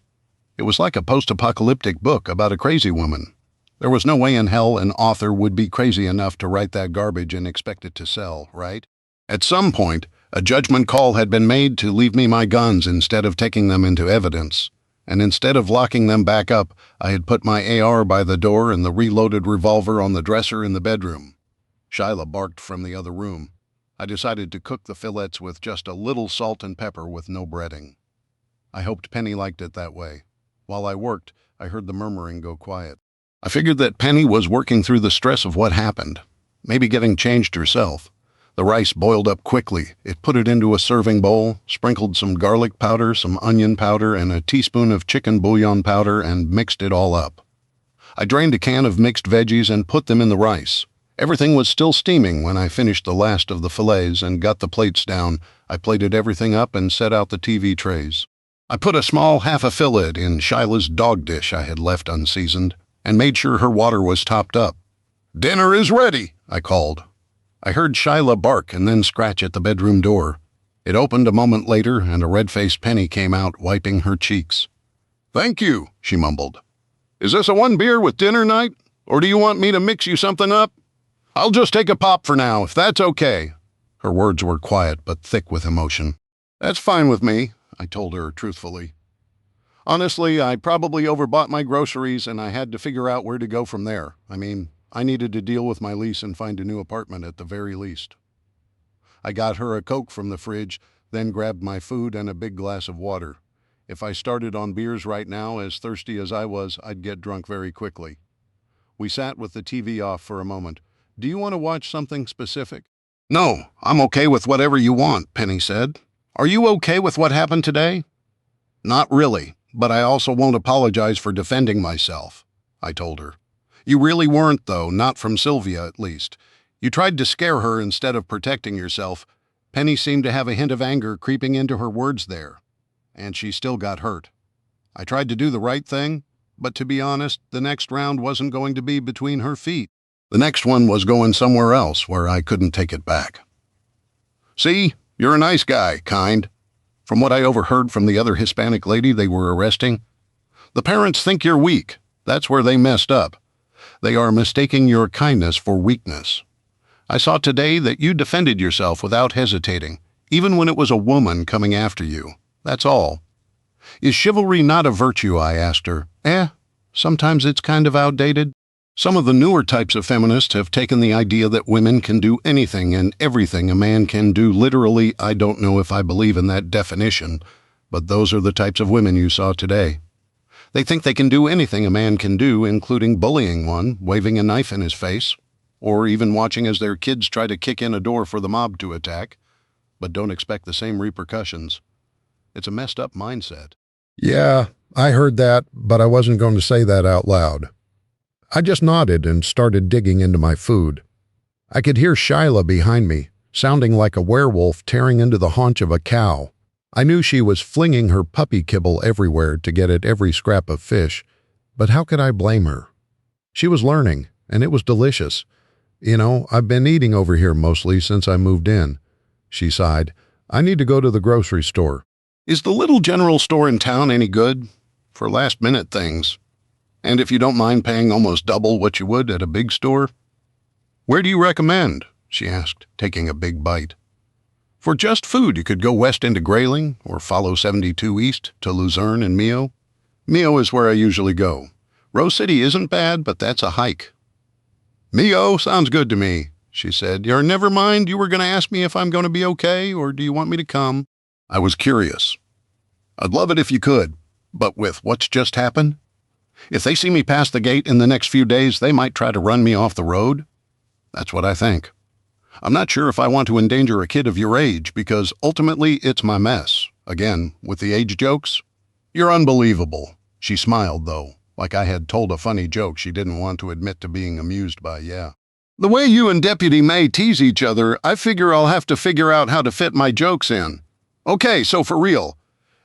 It was like a post-apocalyptic book about a crazy woman. There was no way in hell an author would be crazy enough to write that garbage and expect it to sell, right? At some point, a judgment call had been made to leave me my guns instead of taking them into evidence. And instead of locking them back up, I had put my AR by the door and the reloaded revolver on the dresser in the bedroom. Shyla barked from the other room. I decided to cook the fillets with just a little salt and pepper with no breading. I hoped Penny liked it that way. While I worked, I heard the murmuring go quiet. I figured that Penny was working through the stress of what happened, maybe getting changed herself. The rice boiled up quickly. It put it into a serving bowl, sprinkled some garlic powder, some onion powder, and a teaspoon of chicken bouillon powder, and mixed it all up. I drained a can of mixed veggies and put them in the rice. Everything was still steaming when I finished the last of the fillets and got the plates down. I plated everything up and set out the TV trays. I put a small half a fillet in Shyla's dog dish I had left unseasoned, and made sure her water was topped up. "Dinner is ready," I called. I heard Shyla bark and then scratch at the bedroom door. It opened a moment later, and a red-faced Penny came out, wiping her cheeks. "Thank you," she mumbled. "Is this a 1 beer with dinner night, or do you want me to mix you something up? I'll just take a pop for now, if that's okay." Her words were quiet but thick with emotion. "That's fine with me," I told her truthfully. Honestly, I probably overbought my groceries and I had to figure out where to go from there. I needed to deal with my lease and find a new apartment at the very least. I got her a Coke from the fridge, then grabbed my food and a big glass of water. If I started on beers right now, as thirsty as I was, I'd get drunk very quickly. We sat with the TV off for a moment. "Do you want to watch something specific?" "No, I'm okay with whatever you want," Penny said. "Are you okay with what happened today?" "Not really, but I also won't apologize for defending myself," I told her. "You really weren't, though, not from Sylvia, at least. You tried to scare her instead of protecting yourself. Penny seemed to have a hint of anger creeping into her words there, and she still got hurt. I tried to do the right thing, but to be honest, the next round wasn't going to be between her feet. The next one was going somewhere else where I couldn't take it back. See, you're a nice guy, kind. From what I overheard from the other Hispanic lady they were arresting, the parents think you're weak. That's where they messed up. They are mistaking your kindness for weakness. I saw today that you defended yourself without hesitating, even when it was a woman coming after you. That's all. Is chivalry not a virtue, I asked her. Sometimes it's kind of outdated. Some of the newer types of feminists have taken the idea that women can do anything and everything a man can do. Literally, I don't know if I believe in that definition, but those are the types of women you saw today. They think they can do anything a man can do, including bullying one, waving a knife in his face, or even watching as their kids try to kick in a door for the mob to attack, but don't expect the same repercussions. It's a messed up mindset. Yeah, I heard that, but I wasn't going to say that out loud. I just nodded and started digging into my food. I could hear Shyla behind me, sounding like a werewolf tearing into the haunch of a cow. I knew she was flinging her puppy kibble everywhere to get at every scrap of fish, but how could I blame her? She was learning, and it was delicious. You know, I've been eating over here mostly since I moved in. She sighed. I need to go to the grocery store. Is the little general store in town any good? For last-minute things. And if you don't mind paying almost double what you would at a big store? Where do you recommend? She asked, taking a big bite. For just food, you could go west into Grayling or follow 72 east to Luzerne and Mio. Mio is where I usually go. Rose City isn't bad, but that's a hike. Mio sounds good to me, she said. Never mind, you were going to ask me if I'm going to be okay, or do you want me to come? I was curious. I'd love it if you could, but with what's just happened? If they see me pass the gate in the next few days, they might try to run me off the road. That's what I think. I'm not sure if I want to endanger a kid of your age, because ultimately it's my mess. Again, with the age jokes. You're unbelievable. She smiled, though, like I had told a funny joke she didn't want to admit to being amused by, yeah. The way you and Deputy May tease each other, I figure I'll have to figure out how to fit my jokes in. Okay, so for real.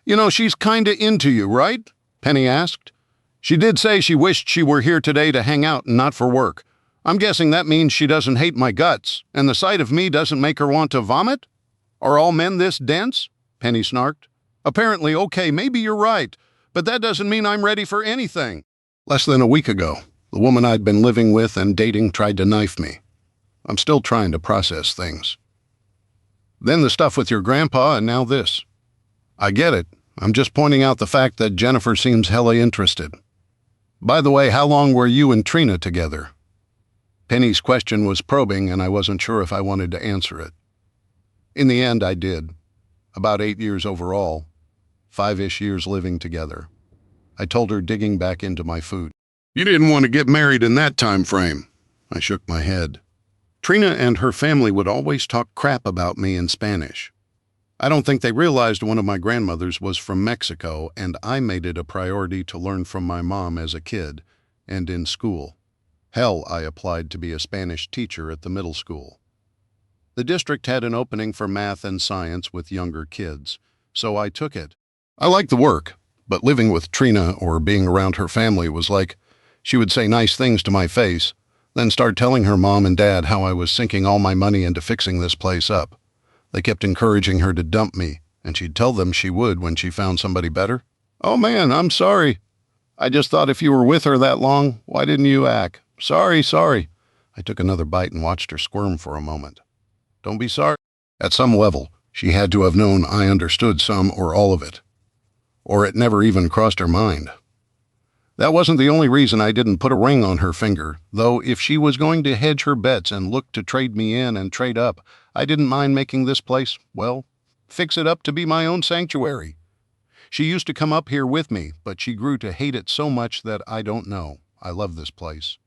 You know, she's kinda into you, right? Penny asked. She did say she wished she were here today to hang out and not for work. I'm guessing that means she doesn't hate my guts, and the sight of me doesn't make her want to vomit? Are all men this dense? Penny snarked. Apparently, okay, maybe you're right, but that doesn't mean I'm ready for anything. Less than a week ago, the woman I'd been living with and dating tried to knife me. I'm still trying to process things. Then the stuff with your grandpa, and now this. I get it. I'm just pointing out the fact that Jennifer seems hella interested. By the way, how long were you and Trina together? Penny's question was probing, and I wasn't sure if I wanted to answer it. In the end, I did. About 8 years overall. 5-ish years living together. I told her, digging back into my food. You didn't want to get married in that time frame. I shook my head. Trina and her family would always talk crap about me in Spanish. I don't think they realized one of my grandmothers was from Mexico, and I made it a priority to learn from my mom as a kid and in school. Hell, I applied to be a Spanish teacher at the middle school. The district had an opening for math and science with younger kids, so I took it. I liked the work, but living with Trina or being around her family was like she would say nice things to my face, then start telling her mom and dad how I was sinking all my money into fixing this place up. They kept encouraging her to dump me, and she'd tell them she would when she found somebody better. Oh man, I'm sorry. I just thought if you were with her that long, why didn't you act? Sorry. I took another bite and watched her squirm for a moment. Don't be sorry. At some level, she had to have known I understood some or all of it. Or it never even crossed her mind. That wasn't the only reason I didn't put a ring on her finger, though if she was going to hedge her bets and look to trade me in and trade up, I didn't mind making this place, well, fix it up to be my own sanctuary. She used to come up here with me, but she grew to hate it so much that I don't know. I love this place.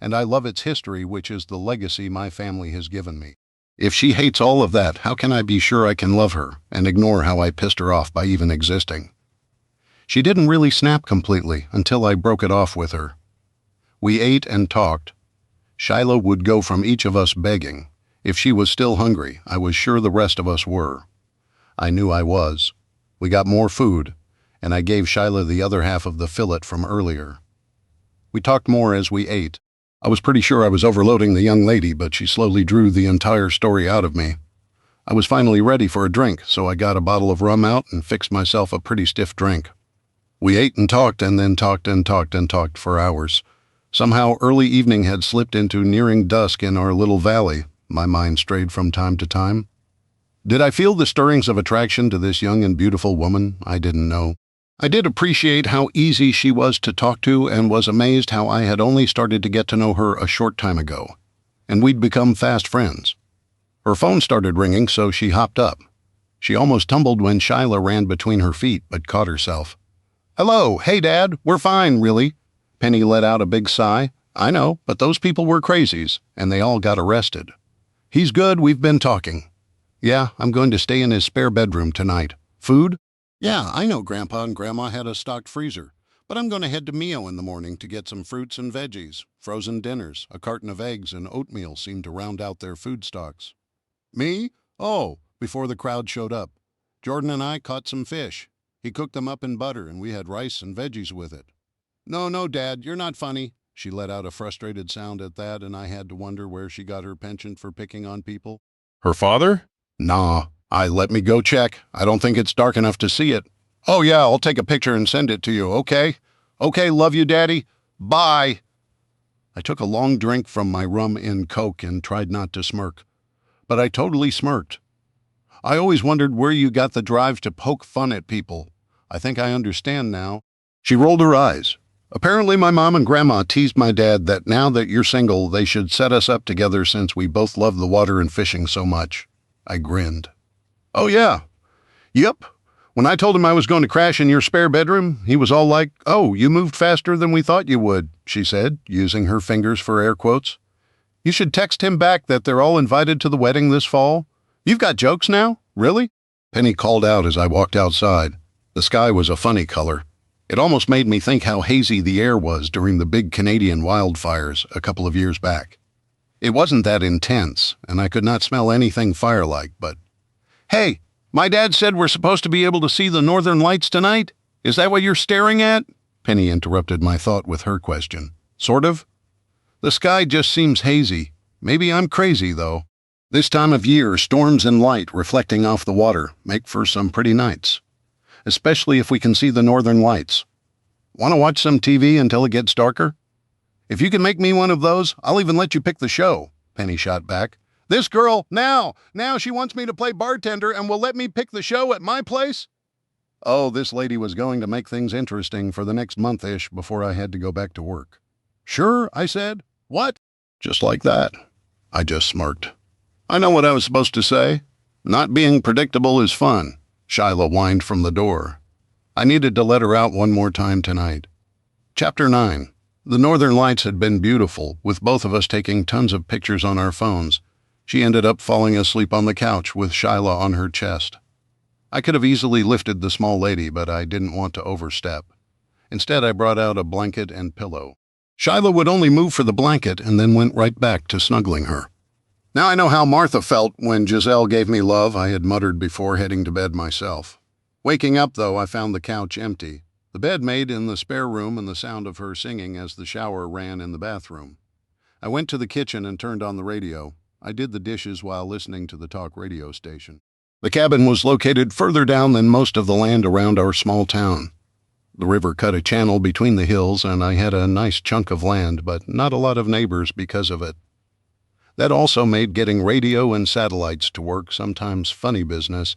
And I love its history, which is the legacy my family has given me. If she hates all of that, how can I be sure I can love her and ignore how I pissed her off by even existing? She didn't really snap completely until I broke it off with her. We ate and talked. Shyla would go from each of us begging. If she was still hungry, I was sure the rest of us were. I knew I was. We got more food, and I gave Shyla the other half of the fillet from earlier. We talked more as we ate. I was pretty sure I was overloading the young lady, but she slowly drew the entire story out of me. I was finally ready for a drink, so I got a bottle of rum out and fixed myself a pretty stiff drink. We ate and talked and then talked and talked and talked for hours. Somehow early evening had slipped into nearing dusk in our little valley. My mind strayed from time to time. Did I feel the stirrings of attraction to this young and beautiful woman? I didn't know. I did appreciate how easy she was to talk to and was amazed how I had only started to get to know her a short time ago, and we'd become fast friends. Her phone started ringing, so she hopped up. She almost tumbled when Shyla ran between her feet, but caught herself. "Hello, hey Dad, we're fine, really." Penny let out a big sigh. "I know, but those people were crazies, and they all got arrested." "He's good, we've been talking." "Yeah, I'm going to stay in his spare bedroom tonight." "Food?" "Yeah, I know Grandpa and Grandma had a stocked freezer, but I'm going to head to Mio in the morning to get some fruits and veggies, frozen dinners, a carton of eggs, and oatmeal seem to round out their food stocks." "Me? Oh," before the crowd showed up. "Jordan and I caught some fish. He cooked them up in butter, and we had rice and veggies with it." No, Dad, you're not funny." She let out a frustrated sound at that, and I had to wonder where she got her penchant for picking on people. Her father? "Nah, let me go check. I don't think it's dark enough to see it." "Oh, yeah, I'll take a picture and send it to you, okay?" "Okay, love you, Daddy. Bye." I took a long drink from my rum and Coke and tried not to smirk. But I totally smirked. I always wondered where you got the drive to poke fun at people. I think I understand now. She rolled her eyes. "Apparently my mom and Grandma teased my dad that now that you're single, they should set us up together since we both love the water and fishing so much." I grinned. "Oh, yeah. Yep. When I told him I was going to crash in your spare bedroom, he was all like, 'Oh, you moved faster than we thought you would,'" she said, using her fingers for air quotes. "You should text him back that they're all invited to the wedding this fall. You've got jokes now? Really?" Penny called out as I walked outside. The sky was a funny color. It almost made me think how hazy the air was during the big Canadian wildfires a couple of years back. It wasn't that intense, and I could not smell anything fire-like, but... "Hey, my dad said we're supposed to be able to see the northern lights tonight. Is that what you're staring at?" Penny interrupted my thought with her question. "Sort of. The sky just seems hazy. Maybe I'm crazy, though. This time of year, storms and light reflecting off the water make for some pretty nights. Especially if we can see the northern lights. Want to watch some TV until it gets darker?" "If you can make me one of those, I'll even let you pick the show," Penny shot back. "This girl, now she wants me to play bartender and will let me pick the show at my place?" Oh, this lady was going to make things interesting for the next month-ish before I had to go back to work. "Sure," I said. "What?" Just like that. I just smirked. I know what I was supposed to say. "Not being predictable is fun," Shyla whined from the door. I needed to let her out one more time tonight. Chapter 9. The northern lights had been beautiful, with both of us taking tons of pictures on our phones. She ended up falling asleep on the couch with Shyla on her chest. I could have easily lifted the small lady, but I didn't want to overstep. Instead, I brought out a blanket and pillow. Shyla would only move for the blanket and then went right back to snuggling her. "Now I know how Martha felt when Giselle gave me love," I had muttered before heading to bed myself. Waking up, though, I found the couch empty, the bed made in the spare room, and the sound of her singing as the shower ran in the bathroom. I went to the kitchen and turned on the radio. I did the dishes while listening to the talk radio station. The cabin was located further down than most of the land around our small town. The river cut a channel between the hills, and I had a nice chunk of land, but not a lot of neighbors because of it. That also made getting radio and satellites to work sometimes funny business.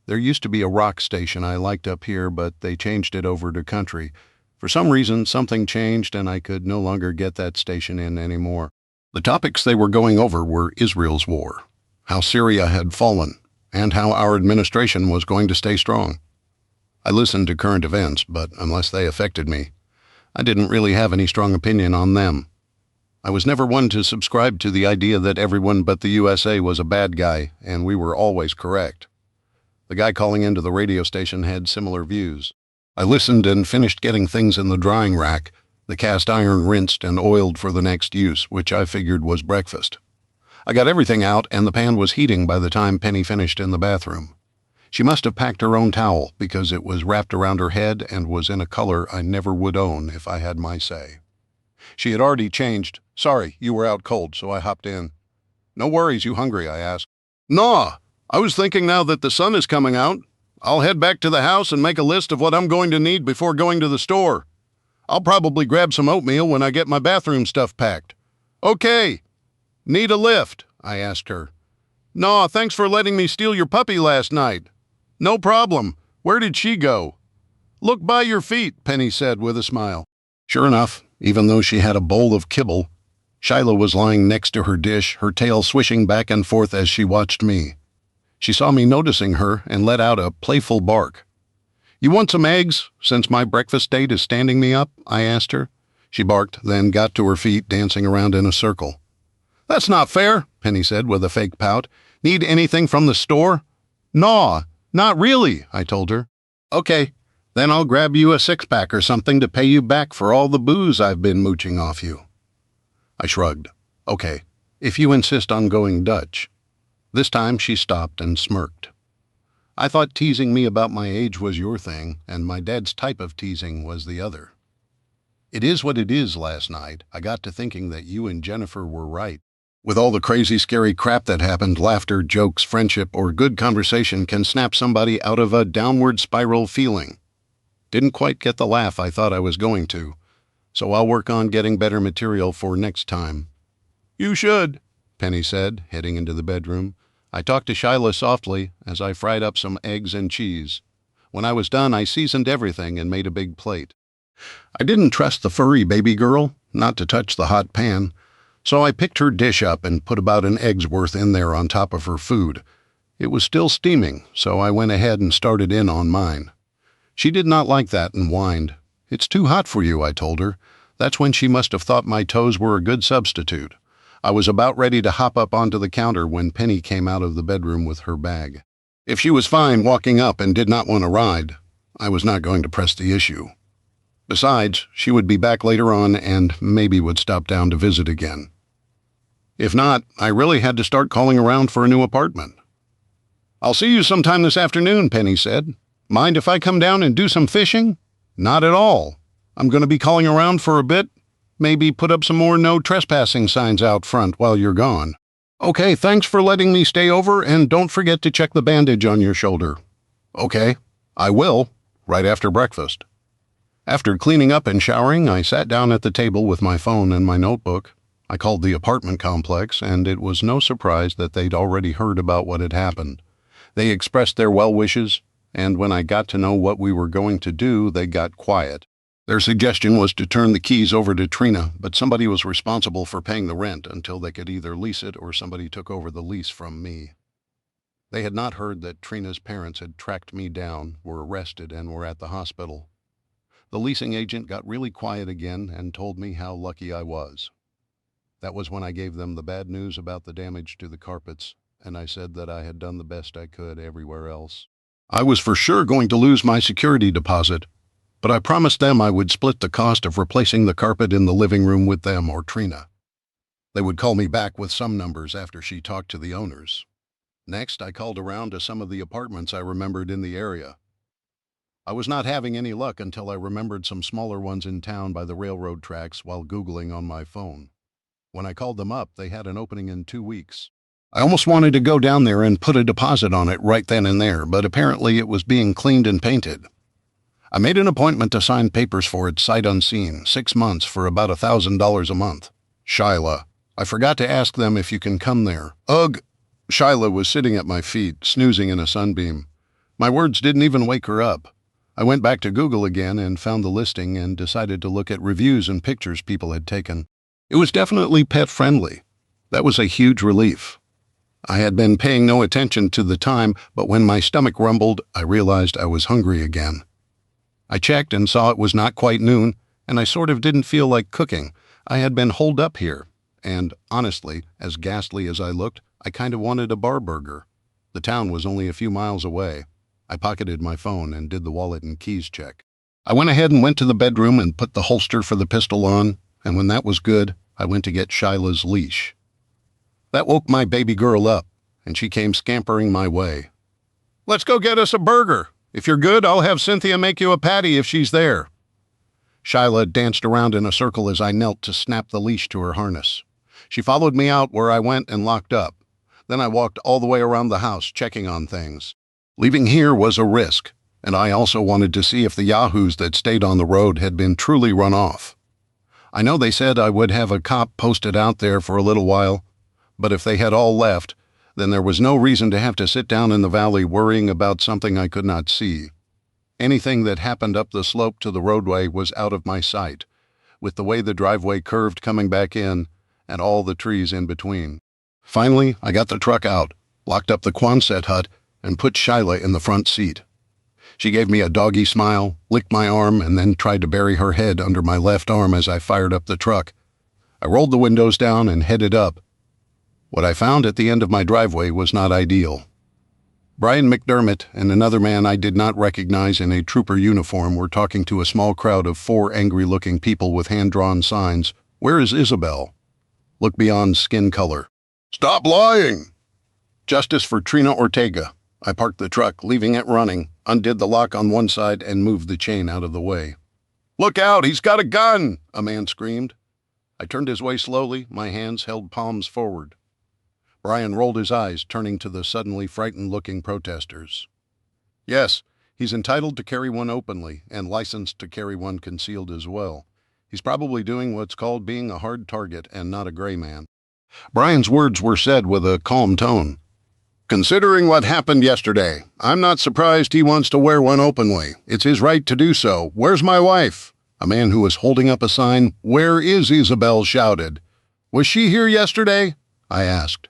There used to be a rock station I liked up here, but they changed it over to country. For some reason, something changed and I could no longer get that station in anymore. The topics they were going over were Israel's war, how Syria had fallen, and how our administration was going to stay strong. I listened to current events, but unless they affected me, I didn't really have any strong opinion on them. I was never one to subscribe to the idea that everyone but the USA was a bad guy, and we were always correct. The guy calling into the radio station had similar views. I listened and finished getting things in the drying rack, the cast iron rinsed and oiled for the next use, which I figured was breakfast. I got everything out, and the pan was heating by the time Penny finished in the bathroom. She must have packed her own towel, because it was wrapped around her head and was in a color I never would own if I had my say. She had already changed. "Sorry, you were out cold, so I hopped in." "No worries, you hungry?" I asked. "Nah, I was thinking now that the sun is coming out, I'll head back to the house and make a list of what I'm going to need before going to the store. I'll probably grab some oatmeal when I get my bathroom stuff packed." "Okay. Need a lift?" I asked her. "Nah, thanks for letting me steal your puppy last night." "No problem. Where did she go?" "Look by your feet," Penny said with a smile. Sure enough, even though she had a bowl of kibble, Shyla was lying next to her dish, her tail swishing back and forth as she watched me. She saw me noticing her and let out a playful bark. "You want some eggs, since my breakfast date is standing me up?" I asked her. She barked, then got to her feet, dancing around in a circle. "That's not fair," Penny said with a fake pout. "Need anything from the store?" "Naw, not really," I told her. "Okay, then I'll grab you a six-pack or something to pay you back for all the booze I've been mooching off you." I shrugged. "Okay, if you insist on going Dutch." This time she stopped and smirked. "I thought teasing me about my age was your thing, and my dad's type of teasing was the other. It is what it is. Last night, I got to thinking that you and Jennifer were right. With all the crazy, scary crap that happened, laughter, jokes, friendship, or good conversation can snap somebody out of a downward spiral feeling. Didn't quite get the laugh I thought I was going to, so I'll work on getting better material for next time." "You should," Penny said, heading into the bedroom. I talked to Shyla softly as I fried up some eggs and cheese. When I was done, I seasoned everything and made a big plate. I didn't trust the furry baby girl not to touch the hot pan, so I picked her dish up and put about an egg's worth in there on top of her food. It was still steaming, so I went ahead and started in on mine. She did not like that and whined. "It's too hot for you," I told her. That's when she must have thought my toes were a good substitute. I was about ready to hop up onto the counter when Penny came out of the bedroom with her bag. If she was fine walking up and did not want to ride, I was not going to press the issue. Besides, she would be back later on and maybe would stop down to visit again. If not, I really had to start calling around for a new apartment. "I'll see you sometime this afternoon," Penny said. "Mind if I come down and do some fishing?" "Not at all. I'm going to be calling around for a bit. Maybe put up some more no trespassing signs out front while you're gone." "Okay, thanks for letting me stay over, and don't forget to check the bandage on your shoulder." "Okay, I will, right after breakfast." After cleaning up and showering, I sat down at the table with my phone and my notebook. I called the apartment complex, and it was no surprise that they'd already heard about what had happened. They expressed their well wishes, and when I got to know what we were going to do, they got quiet. Their suggestion was to turn the keys over to Trina, but somebody was responsible for paying the rent until they could either lease it or somebody took over the lease from me. They had not heard that Trina's parents had tracked me down, were arrested, and were at the hospital. The leasing agent got really quiet again and told me how lucky I was. That was when I gave them the bad news about the damage to the carpets, and I said that I had done the best I could everywhere else. I was for sure going to lose my security deposit, but I promised them I would split the cost of replacing the carpet in the living room with them or Trina. They would call me back with some numbers after she talked to the owners. Next, I called around to some of the apartments I remembered in the area. I was not having any luck until I remembered some smaller ones in town by the railroad tracks while Googling on my phone. When I called them up, they had an opening in 2 weeks. I almost wanted to go down there and put a deposit on it right then and there, but apparently it was being cleaned and painted. I made an appointment to sign papers for it sight unseen, 6 months for about $1,000 a month. Shyla, I forgot to ask them if you can come there. Ugh! Shyla was sitting at my feet, snoozing in a sunbeam. My words didn't even wake her up. I went back to Google again and found the listing and decided to look at reviews and pictures people had taken. It was definitely pet-friendly. That was a huge relief. I had been paying no attention to the time, but when my stomach rumbled, I realized I was hungry again. I checked and saw it was not quite noon, and I sort of didn't feel like cooking. I had been holed up here, and honestly, as ghastly as I looked, I kind of wanted a bar burger. The town was only a few miles away. I pocketed my phone and did the wallet and keys check. I went ahead and went to the bedroom and put the holster for the pistol on, and when that was good, I went to get Shyla's leash. That woke my baby girl up, and she came scampering my way. "Let's go get us a burger. If you're good, I'll have Cynthia make you a patty if she's there." Shyla danced around in a circle as I knelt to snap the leash to her harness. She followed me out where I went and locked up. Then I walked all the way around the house checking on things. Leaving here was a risk, and I also wanted to see if the yahoos that stayed on the road had been truly run off. I know they said I would have a cop posted out there for a little while, but if they had all left, then there was no reason to have to sit down in the valley worrying about something I could not see. Anything that happened up the slope to the roadway was out of my sight, with the way the driveway curved coming back in and all the trees in between. Finally, I got the truck out, locked up the Quonset hut, and put Shyla in the front seat. She gave me a doggy smile, licked my arm, and then tried to bury her head under my left arm as I fired up the truck. I rolled the windows down and headed up. What I found at the end of my driveway was not ideal. Brian McDermott and another man I did not recognize in a trooper uniform were talking to a small crowd of 4 angry-looking people with hand-drawn signs. "Where is Isabel?" "Look beyond skin color." "Stop lying!" "Justice for Trina Ortega." I parked the truck, leaving it running, undid the lock on one side, and moved the chain out of the way. "Look out, he's got a gun!" a man screamed. I turned his way slowly, my hands held palms forward. Brian rolled his eyes, turning to the suddenly frightened-looking protesters. "Yes, he's entitled to carry one openly, and licensed to carry one concealed as well. He's probably doing what's called being a hard target and not a gray man." Brian's words were said with a calm tone. "Considering what happened yesterday, I'm not surprised he wants to wear one openly. It's his right to do so. Where's my wife?" A man who was holding up a sign, "Where is Isabel?" shouted. "Was she here yesterday?" I asked.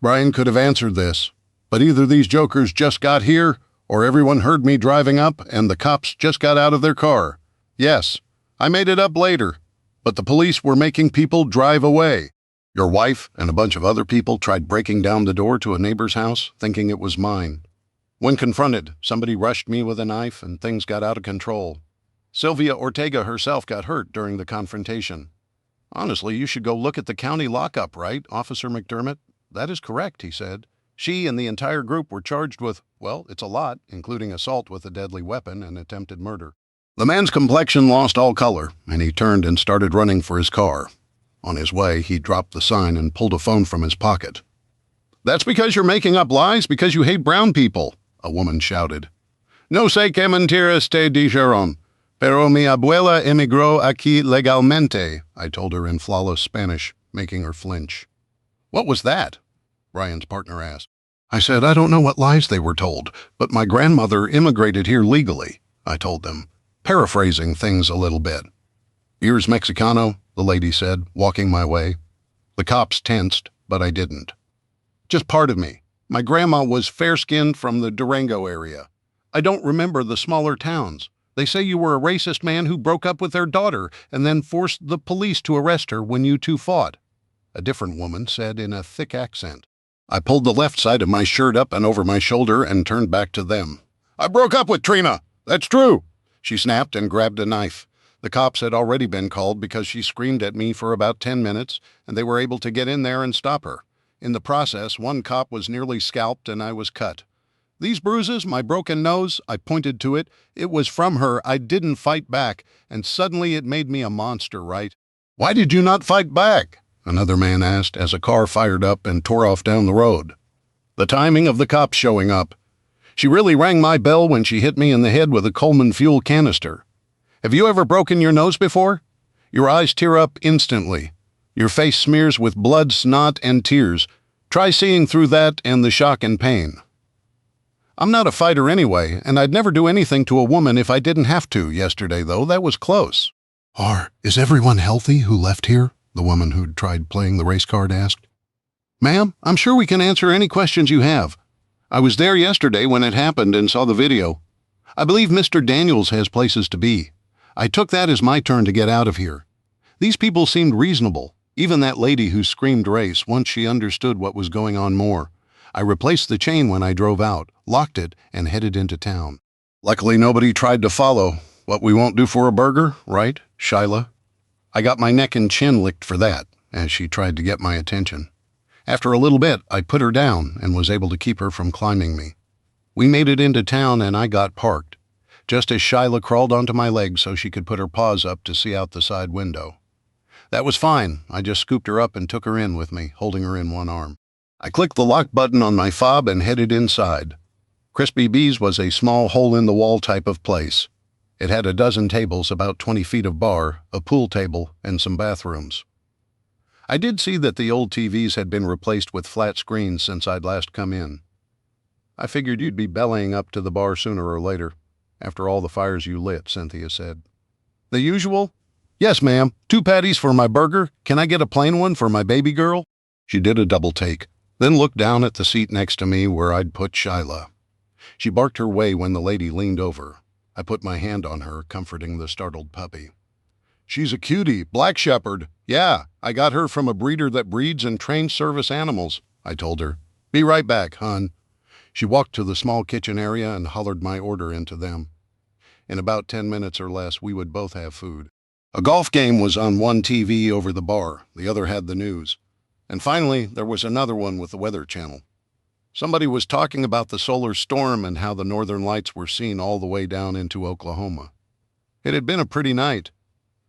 Brian could have answered this, but either these jokers just got here, or everyone heard me driving up and the cops just got out of their car. Yes, I made it up later, but the police were making people drive away. Your wife and a bunch of other people tried breaking down the door to a neighbor's house, thinking it was mine. When confronted, somebody rushed me with a knife and things got out of control. Sylvia Ortega herself got hurt during the confrontation. Honestly, you should go look at the county lockup, right, Officer McDermott? "That is correct," he said. "She and the entire group were charged with, well, it's a lot, including assault with a deadly weapon and attempted murder." The man's complexion lost all color, and he turned and started running for his car. On his way, he dropped the sign and pulled a phone from his pocket. "That's because you're making up lies because you hate brown people," a woman shouted. "No sé qué mentiras te dijeron, pero mi abuela emigró aquí legalmente," I told her in flawless Spanish, making her flinch. "What was that?" Brian's partner asked. I said, "I don't know what lies they were told, but my grandmother immigrated here legally," I told them, paraphrasing things a little bit. "Eres Mexicano," the lady said, walking my way. The cops tensed, but I didn't. "Just part of me. My grandma was fair-skinned from the Durango area. I don't remember the smaller towns. They say you were a racist man who broke up with their daughter and then forced the police to arrest her when you two fought," a different woman said in a thick accent. I pulled the left side of my shirt up and over my shoulder and turned back to them. "I broke up with Trina. That's true." She snapped and grabbed a knife. The cops had already been called because she screamed at me for about 10 minutes, and they were able to get in there and stop her. In the process, one cop was nearly scalped and I was cut. "These bruises, my broken nose," I pointed to it, "it was from her. I didn't fight back, and suddenly it made me a monster, right?" "Why did you not fight back?" another man asked as a car fired up and tore off down the road. "The timing of the cops showing up. She really rang my bell when she hit me in the head with a Coleman fuel canister. Have you ever broken your nose before? Your eyes tear up instantly. Your face smears with blood, snot, and tears. Try seeing through that and the shock and pain." I'm not a fighter anyway, and I'd never do anything to a woman if I didn't have to. Yesterday, though, that was close. Is everyone healthy who left here?" the woman who'd tried playing the race card asked. "Ma'am, I'm sure we can answer any questions you have. I was there yesterday when it happened and saw the video. I believe Mr. Daniels has places to be. I took that as my turn to get out of here. These people seemed reasonable, even that lady who screamed race once she understood what was going on more. I replaced the chain when I drove out, locked it, and headed into town. Luckily, nobody tried to follow. What we won't do for a burger, right, Shyla? I got my neck and chin licked for that, as she tried to get my attention. After a little bit, I put her down and was able to keep her from climbing me. We made it into town and I got parked, just as Shyla crawled onto my leg so she could put her paws up to see out the side window. That was fine. I just scooped her up and took her in with me, holding her in one arm. I clicked the lock button on my fob and headed inside. Crispy B's was a small hole-in-the-wall type of place. It had a dozen tables, about 20 feet of bar, a pool table, and some bathrooms. I did see that the old TVs had been replaced with flat screens since I'd last come in. I figured you'd be bellying up to the bar sooner or later, after all the fires you lit, Cynthia said. The usual? Yes, ma'am. 2 patties for my burger. Can I get a plain one for my baby girl? She did a double take, then looked down at the seat next to me where I'd put Shyla. She barked her way when the lady leaned over. I put my hand on her, comforting the startled puppy. She's a cutie, black shepherd. Yeah, I got her from a breeder that breeds and trains service animals, I told her. Be right back, hon. She walked to the small kitchen area and hollered my order into them. In about 10 minutes or less, we would both have food. A golf game was on one TV over the bar, the other had the news. And finally, there was another one with the Weather Channel. Somebody was talking about the solar storm and how the northern lights were seen all the way down into Oklahoma. It had been a pretty night.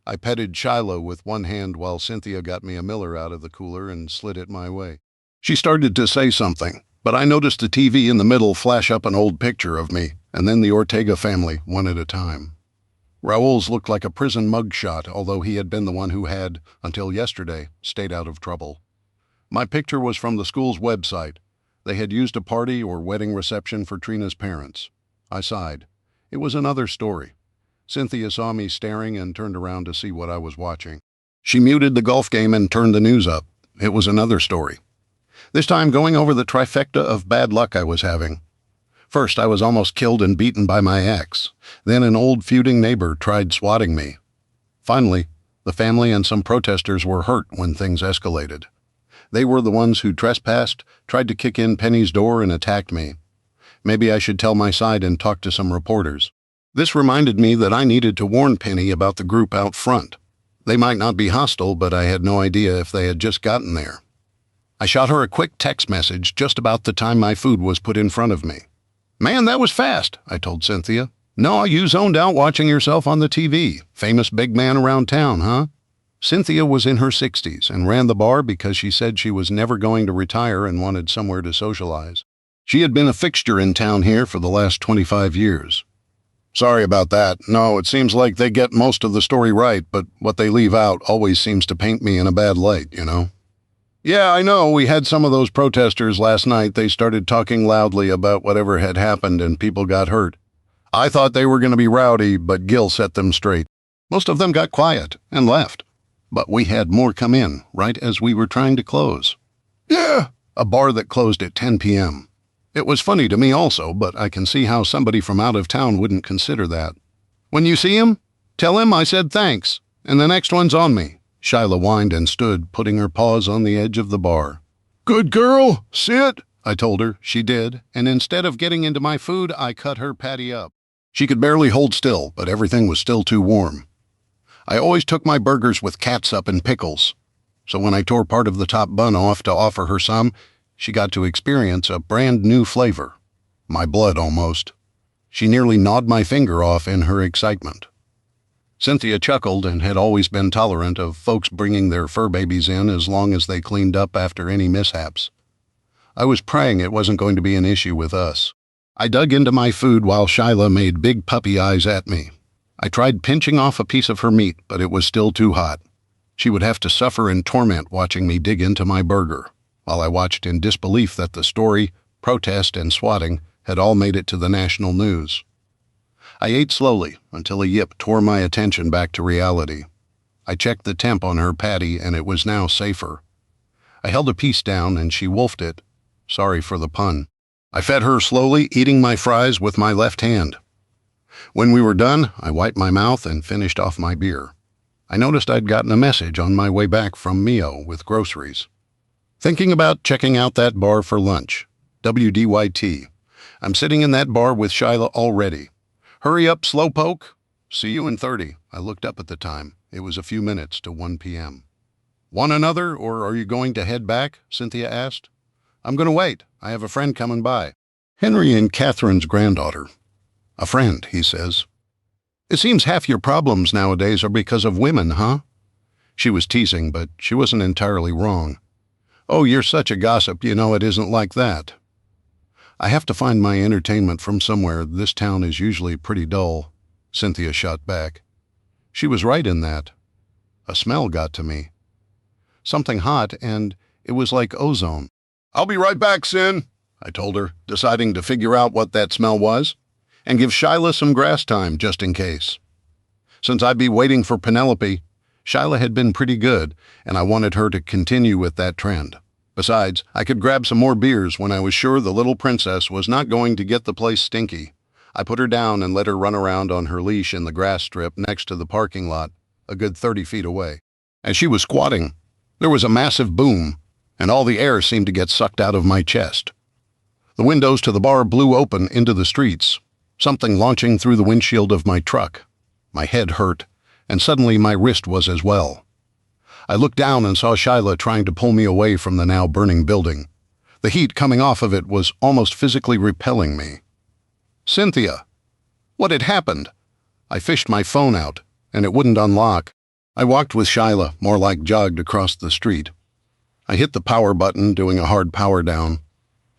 I petted Shyla with one hand while Cynthia got me a Miller out of the cooler and slid it my way. She started to say something, but I noticed the TV in the middle flash up an old picture of me, and then the Ortega family, one at a time. Raoul's looked like a prison mugshot, although he had been the one who had, until yesterday, stayed out of trouble. My picture was from the school's website. They had used a party or wedding reception for Trina's parents. I sighed. It was another story. Cynthia saw me staring and turned around to see what I was watching. She muted the golf game and turned the news up. It was another story. This time going over the trifecta of bad luck I was having. First, I was almost killed and beaten by my ex. Then an old feuding neighbor tried swatting me. Finally, the family and some protesters were hurt when things escalated. They were the ones who trespassed, tried to kick in Penny's door, and attacked me. Maybe I should tell my side and talk to some reporters. This reminded me that I needed to warn Penny about the group out front. They might not be hostile, but I had no idea if they had just gotten there. I shot her a quick text message just about the time my food was put in front of me. Man, that was fast, I told Cynthia. No, you zoned out watching yourself on the TV. Famous big man around town, huh? Cynthia was in her 60s and ran the bar because she said she was never going to retire and wanted somewhere to socialize. She had been a fixture in town here for the last 25 years. Sorry about that. No, it seems like they get most of the story right, but what they leave out always seems to paint me in a bad light, you know? Yeah, I know. We had some of those protesters last night. They started talking loudly about whatever had happened and people got hurt. I thought they were going to be rowdy, but Gil set them straight. Most of them got quiet and left. But we had more come in, right as we were trying to close. Yeah, a bar that closed at 10 p.m. It was funny to me also, but I can see how somebody from out of town wouldn't consider that. When you see him, tell him I said thanks, and the next one's on me. Shyla whined and stood, putting her paws on the edge of the bar. Good girl, sit, I told her. She did, and instead of getting into my food, I cut her patty up. She could barely hold still, but everything was still too warm. I always took my burgers with catsup and pickles, so when I tore part of the top bun off to offer her some, she got to experience a brand new flavor. My blood, almost. She nearly gnawed my finger off in her excitement. Cynthia chuckled and had always been tolerant of folks bringing their fur babies in as long as they cleaned up after any mishaps. I was praying it wasn't going to be an issue with us. I dug into my food while Shyla made big puppy eyes at me. I tried pinching off a piece of her meat, but it was still too hot. She would have to suffer in torment watching me dig into my burger, while I watched in disbelief that the story, protest, and swatting had all made it to the national news. I ate slowly until a yip tore my attention back to reality. I checked the temp on her patty, and it was now safer. I held a piece down, and she wolfed it. Sorry for the pun. I fed her slowly, eating my fries with my left hand. When we were done, I wiped my mouth and finished off my beer. I noticed I'd gotten a message on my way back from Mio with groceries. Thinking about checking out that bar for lunch. WDYT. I'm sitting in that bar with Shyla already. Hurry up, slowpoke. See you in 30. I looked up at the time. It was a few minutes to 1 p.m. Want another, or are you going to head back? Cynthia asked. I'm going to wait. I have a friend coming by. Henry and Catherine's granddaughter. A friend, he says. It seems half your problems nowadays are because of women, huh? She was teasing, but she wasn't entirely wrong. Oh, you're such a gossip, you know it isn't like that. I have to find my entertainment from somewhere. This town is usually pretty dull, Cynthia shot back. She was right in that. A smell got to me. Something hot, and it was like ozone. I'll be right back, Cyn, I told her, deciding to figure out what that smell was, and give Shyla some grass time just in case. Since I'd be waiting for Penelope, Shyla had been pretty good, and I wanted her to continue with that trend. Besides, I could grab some more beers when I was sure the little princess was not going to get the place stinky. I put her down and let her run around on her leash in the grass strip next to the parking lot, a good 30 feet away. As she was squatting, there was a massive boom, and all the air seemed to get sucked out of my chest. The windows to the bar blew open into the streets, something launching through the windshield of my truck. My head hurt, and suddenly my wrist was as well. I looked down and saw Shyla trying to pull me away from the now burning building. The heat coming off of it was almost physically repelling me. Cynthia! What had happened? I fished my phone out, and it wouldn't unlock. I walked with Shyla, more like jogged across the street. I hit the power button, doing a hard power down.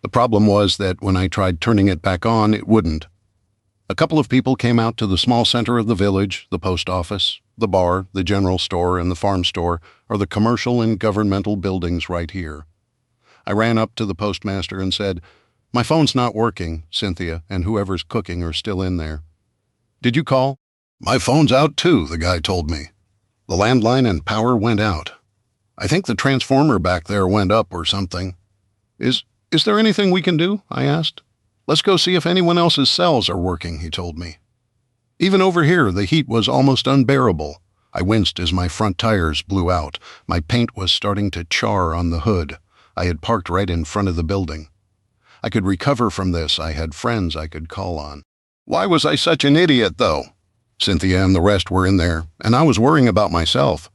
The problem was that when I tried turning it back on, it wouldn't. A couple of people came out to the small center of the village, the post office, the bar, the general store, and the farm store are the commercial and governmental buildings right here. I ran up to the postmaster and said, "My phone's not working. Cynthia and whoever's cooking are still in there." "Did you call?" "My phone's out too," the guy told me. "The landline and power went out. I think the transformer back there went up or something." Is there anything we can do?" I asked. "Let's go see if anyone else's cells are working," he told me. Even over here, the heat was almost unbearable. I winced as my front tires blew out. My paint was starting to char on the hood. I had parked right in front of the building. I could recover from this. I had friends I could call on. Why was I such an idiot, though? Cynthia and the rest were in there, and I was worrying about myself.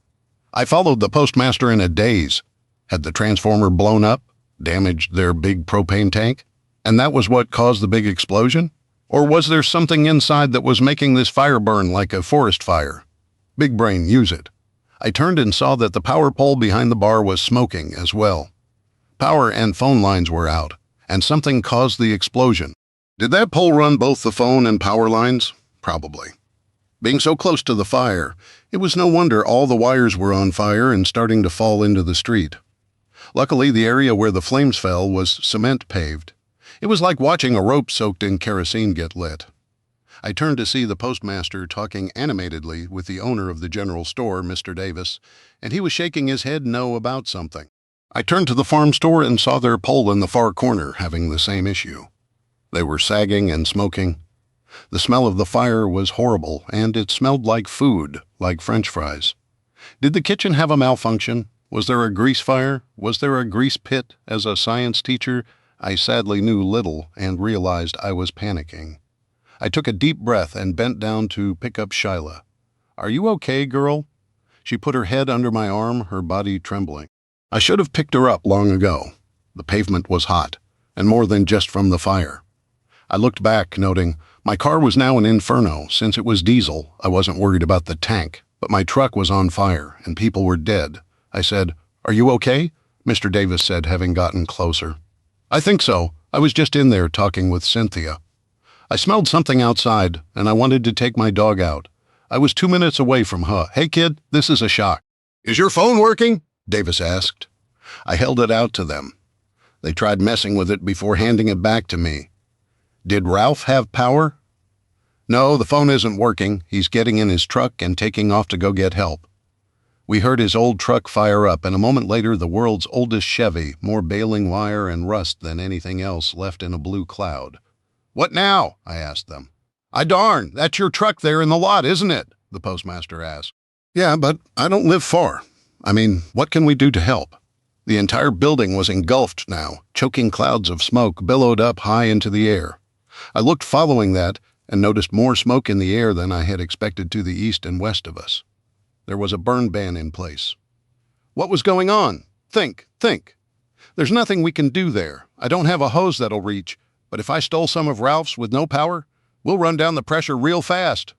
I followed the postmaster in a daze. Had the transformer blown up, damaged their big propane tank? And that was what caused the big explosion? Or was there something inside that was making this fire burn like a forest fire? Big brain, use it. I turned and saw that the power pole behind the bar was smoking as well. Power and phone lines were out, and something caused the explosion. Did that pole run both the phone and power lines? Probably. Being so close to the fire, it was no wonder all the wires were on fire and starting to fall into the street. Luckily, the area where the flames fell was cement paved. It was like watching a rope soaked in kerosene get lit. I turned to see the postmaster talking animatedly with the owner of the general store, Mr. Davis, and he was shaking his head no about something. I turned to the farm store and saw their pole in the far corner having the same issue. They were sagging and smoking. The smell of the fire was horrible, and it smelled like food, like French fries. Did the kitchen have a malfunction? Was there a grease fire? Was there a grease pit? As a science teacher, I sadly knew little and realized I was panicking. I took a deep breath and bent down to pick up Shyla. "Are you okay, girl?" She put her head under my arm, her body trembling. I should have picked her up long ago. The pavement was hot, and more than just from the fire. I looked back, noting my car was now an inferno. Since it was diesel, I wasn't worried about the tank, but my truck was on fire, and people were dead. I said, "Are you okay?" Mr. Davis said, having gotten closer. "I think so. I was just in there talking with Cynthia. I smelled something outside, and I wanted to take my dog out. I was 2 minutes away from her. Hey, kid, this is a shock." "Is your phone working?" Davis asked. I held it out to them. They tried messing with it before handing it back to me. "Did Ralph have power?" "No, the phone isn't working. He's getting in his truck and taking off to go get help." We heard his old truck fire up, and a moment later the world's oldest Chevy, more baling wire and rust than anything else, left in a blue cloud. "What now?" I asked them. Darn, that's your truck there in the lot, isn't it?" the postmaster asked. "Yeah, but I don't live far. I mean, what can we do to help?" The entire building was engulfed now. Choking clouds of smoke billowed up high into the air. I looked following that, and noticed more smoke in the air than I had expected to the east and west of us. There was a burn ban in place. What was going on? Think. There's nothing we can do there. I don't have a hose that'll reach, but if I stole some of Ralph's with no power, we'll run down the pressure real fast.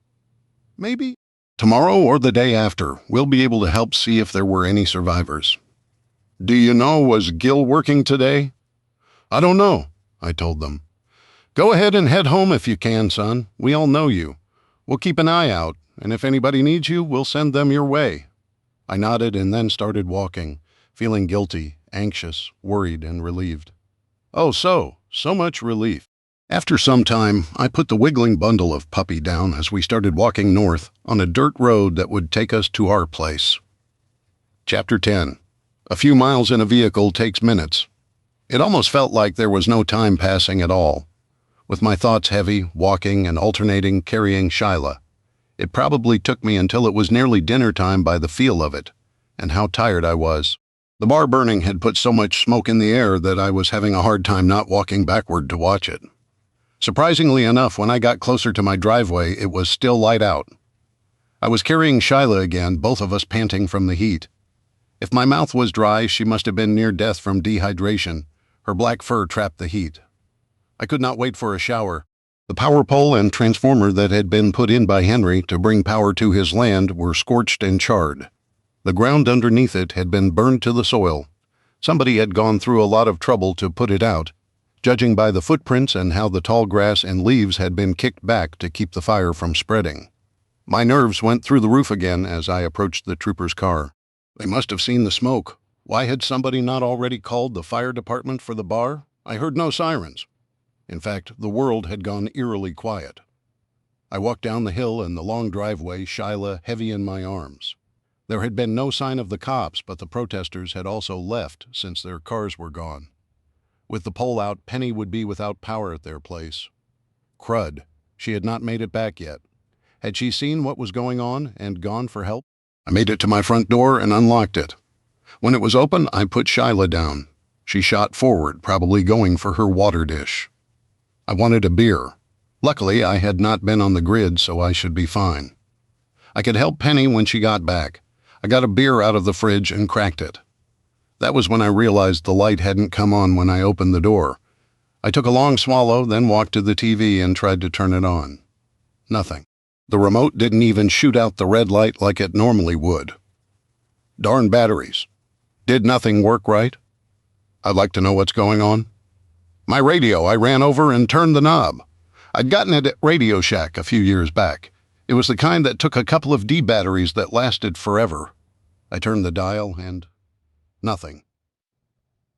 Maybe tomorrow or the day after, we'll be able to help see if there were any survivors. Do you know, was Gil working today? I don't know, I told them. Go ahead and head home if you can, son. We all know you. We'll keep an eye out, and if anybody needs you, we'll send them your way. I nodded and then started walking, feeling guilty, anxious, worried, and relieved. Oh, so much relief. After some time, I put the wiggling bundle of puppy down as we started walking north on a dirt road that would take us to our place. Chapter 10. A few miles in a vehicle takes minutes. It almost felt like there was no time passing at all. With my thoughts heavy, walking and alternating carrying Shyla, it probably took me until it was nearly dinner time by the feel of it, and how tired I was. The bar burning had put so much smoke in the air that I was having a hard time not walking backward to watch it. Surprisingly enough, when I got closer to my driveway, it was still light out. I was carrying Shyla again, both of us panting from the heat. If my mouth was dry, she must have been near death from dehydration. Her black fur trapped the heat. I could not wait for a shower. The power pole and transformer that had been put in by Henry to bring power to his land were scorched and charred. The ground underneath it had been burned to the soil. Somebody had gone through a lot of trouble to put it out, judging by the footprints and how the tall grass and leaves had been kicked back to keep the fire from spreading. My nerves went through the roof again as I approached the trooper's car. They must have seen the smoke. Why had somebody not already called the fire department for the bar? I heard no sirens. In fact, the world had gone eerily quiet. I walked down the hill and the long driveway, Shyla heavy in my arms. There had been no sign of the cops, but the protesters had also left since their cars were gone. With the pole out, Penny would be without power at their place. Crud. She had not made it back yet. Had she seen what was going on and gone for help? I made it to my front door and unlocked it. When it was open, I put Shyla down. She shot forward, probably going for her water dish. I wanted a beer. Luckily, I had not been on the grid, so I should be fine. I could help Penny when she got back. I got a beer out of the fridge and cracked it. That was when I realized the light hadn't come on when I opened the door. I took a long swallow, then walked to the TV and tried to turn it on. Nothing. The remote didn't even shoot out the red light like it normally would. Darn batteries. Did nothing work right? I'd like to know what's going on. My radio, I ran over and turned the knob. I'd gotten it at Radio Shack a few years back. It was the kind that took a couple of D batteries that lasted forever. I turned the dial and nothing.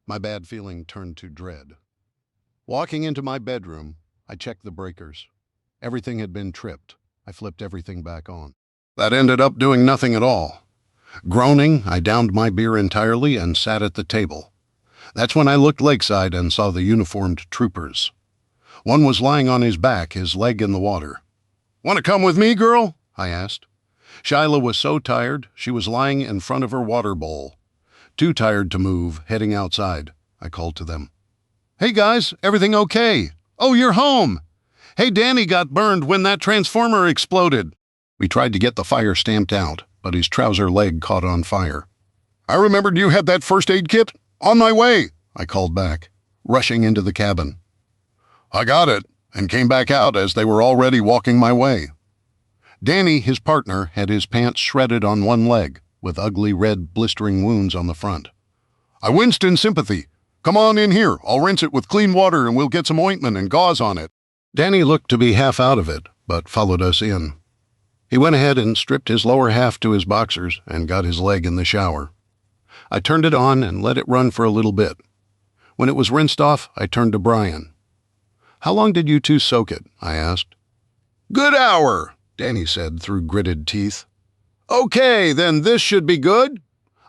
My bad feeling turned to dread. Walking into my bedroom, I checked the breakers. Everything had been tripped. I flipped everything back on. That ended up doing nothing at all. Groaning, I downed my beer entirely and sat at the table. That's when I looked lakeside and saw the uniformed troopers. One was lying on his back, his leg in the water. "Want to come with me, girl?" I asked. Shyla was so tired, she was lying in front of her water bowl. Too tired to move, heading outside. I called to them. "Hey guys, everything okay? Oh, you're home. Hey, Danny got burned when that transformer exploded." We tried to get the fire stamped out, but his trouser leg caught on fire. "I remembered you had that first aid kit. On my way," I called back, rushing into the cabin. I got it, and came back out as they were already walking my way. Danny, his partner, had his pants shredded on one leg, with ugly red blistering wounds on the front. "I winced in sympathy. Come on in here. I'll rinse it with clean water and we'll get some ointment and gauze on it." Danny looked to be half out of it, but followed us in. He went ahead and stripped his lower half to his boxers and got his leg in the shower. I turned it on and let it run for a little bit. When it was rinsed off, I turned to Brian. "How long did you two soak it?" I asked. "Good hour," Danny said through gritted teeth. "Okay, then this should be good.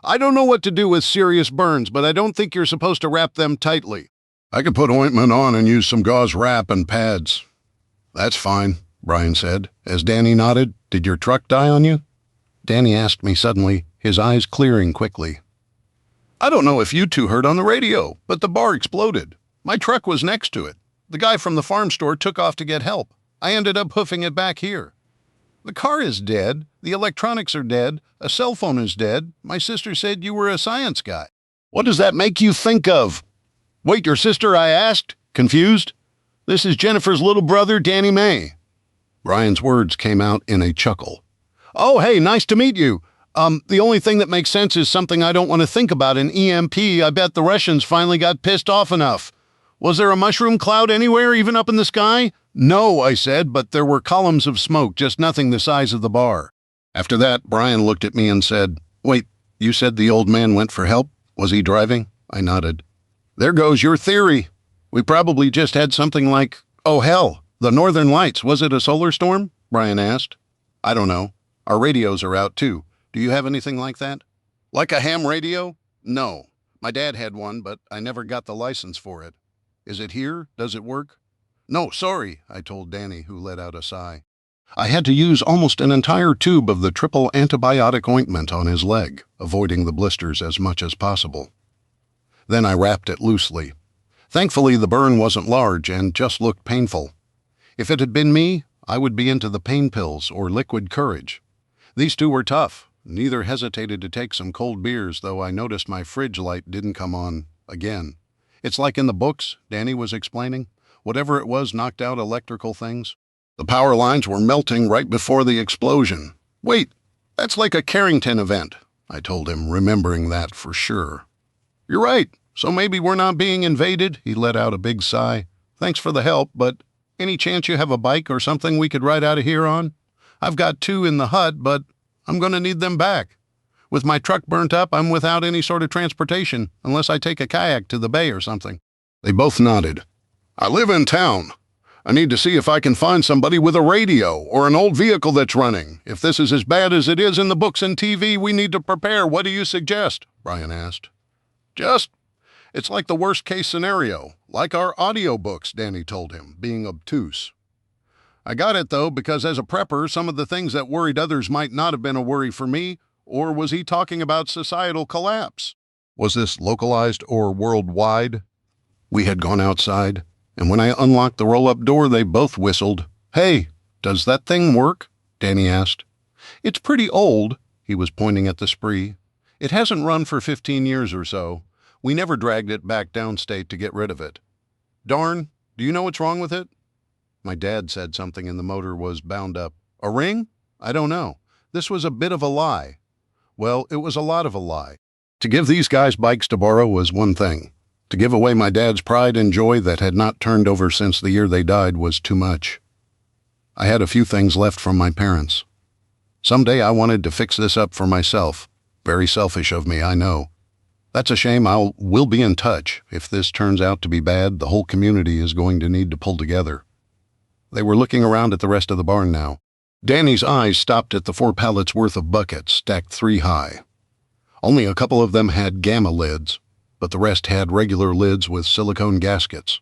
I don't know what to do with serious burns, but I don't think you're supposed to wrap them tightly." "I could put ointment on and use some gauze wrap and pads." "That's fine," Brian said, as Danny nodded. "Did your truck die on you?" Danny asked me suddenly, his eyes clearing quickly. "I don't know if you two heard on the radio, but the bar exploded. My truck was next to it. The guy from the farm store took off to get help. I ended up hoofing it back here. The car is dead. The electronics are dead. A cell phone is dead. My sister said you were a science guy. What does that make you think of? Wait, your sister, I asked, confused. This is Jennifer's little brother, Danny May. Brian's words came out in a chuckle. Oh, hey, nice to meet you. The only thing that makes sense is something I don't want to think about. An EMP. I bet the Russians finally got pissed off enough. Was there a mushroom cloud anywhere, even up in the sky? No, I said, but there were columns of smoke, just nothing the size of the bar. After that, Brian looked at me and said, Wait, you said the old man went for help? Was he driving? I nodded. There goes your theory. We probably just had something like, oh hell, the Northern Lights. Was it a solar storm? Brian asked. I don't know. Our radios are out too. Do you have anything like that? Like a ham radio? No. My dad had one, but I never got the license for it. Is it here? Does it work? No, sorry, I told Danny, who let out a sigh. I had to use almost an entire tube of the triple antibiotic ointment on his leg, avoiding the blisters as much as possible. Then I wrapped it loosely. Thankfully, the burn wasn't large and just looked painful. If it had been me, I would be into the pain pills or liquid courage. These two were tough. Neither hesitated to take some cold beers, though I noticed my fridge light didn't come on again. It's like in the books, Danny was explaining. Whatever it was knocked out electrical things. The power lines were melting right before the explosion. Wait, that's like a Carrington event, I told him, remembering that for sure. You're right, so maybe we're not being invaded, he let out a big sigh. Thanks for the help, but any chance you have a bike or something we could ride out of here on? I've got 2 in the hut, but I'm going to need them back. With my truck burnt up, I'm without any sort of transportation, unless I take a kayak to the bay or something. They both nodded. I live in town. I need to see if I can find somebody with a radio or an old vehicle that's running. If this is as bad as it is in the books and TV, we need to prepare. What do you suggest? Brian asked. It's like the worst case scenario, like our audiobooks, Danny told him, being obtuse. I got it, though, because as a prepper, some of the things that worried others might not have been a worry for me, or was he talking about societal collapse? Was this localized or worldwide? We had gone outside, and when I unlocked the roll-up door, they both whistled. Hey, does that thing work? Danny asked. It's pretty old, he was pointing at the spree. It hasn't run for 15 years or so. We never dragged it back downstate to get rid of it. Darn, do you know what's wrong with it? My dad said something in the motor was bound up. A ring? I don't know. This was a bit of a lie. Well, it was a lot of a lie. To give these guys bikes to borrow was one thing. To give away my dad's pride and joy that had not turned over since the year they died was too much. I had a few things left from my parents. Someday I wanted to fix this up for myself. Very selfish of me, I know. That's a shame. We'll be in touch. If this turns out to be bad, the whole community is going to need to pull together. They were looking around at the rest of the barn now. Danny's eyes stopped at the 4 pallets worth of buckets, stacked 3 high. Only a couple of them had gamma lids, but the rest had regular lids with silicone gaskets.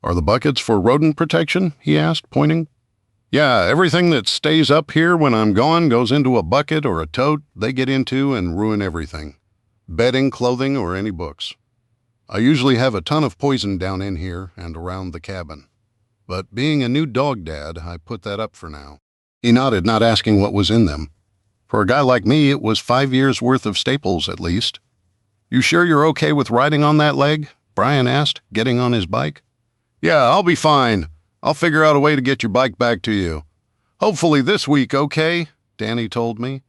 Are the buckets for rodent protection? He asked, pointing. Yeah, everything that stays up here when I'm gone goes into a bucket or a tote they get into and ruin everything. Bedding, clothing, or any books. I usually have a ton of poison down in here and around the cabin. But being a new dog dad, I put that up for now. He nodded, not asking what was in them. For a guy like me, it was 5 years' worth of staples at least. You sure you're okay with riding on that leg? Brian asked, getting on his bike. Yeah, I'll be fine. I'll figure out a way to get your bike back to you. Hopefully this week, okay? Danny told me.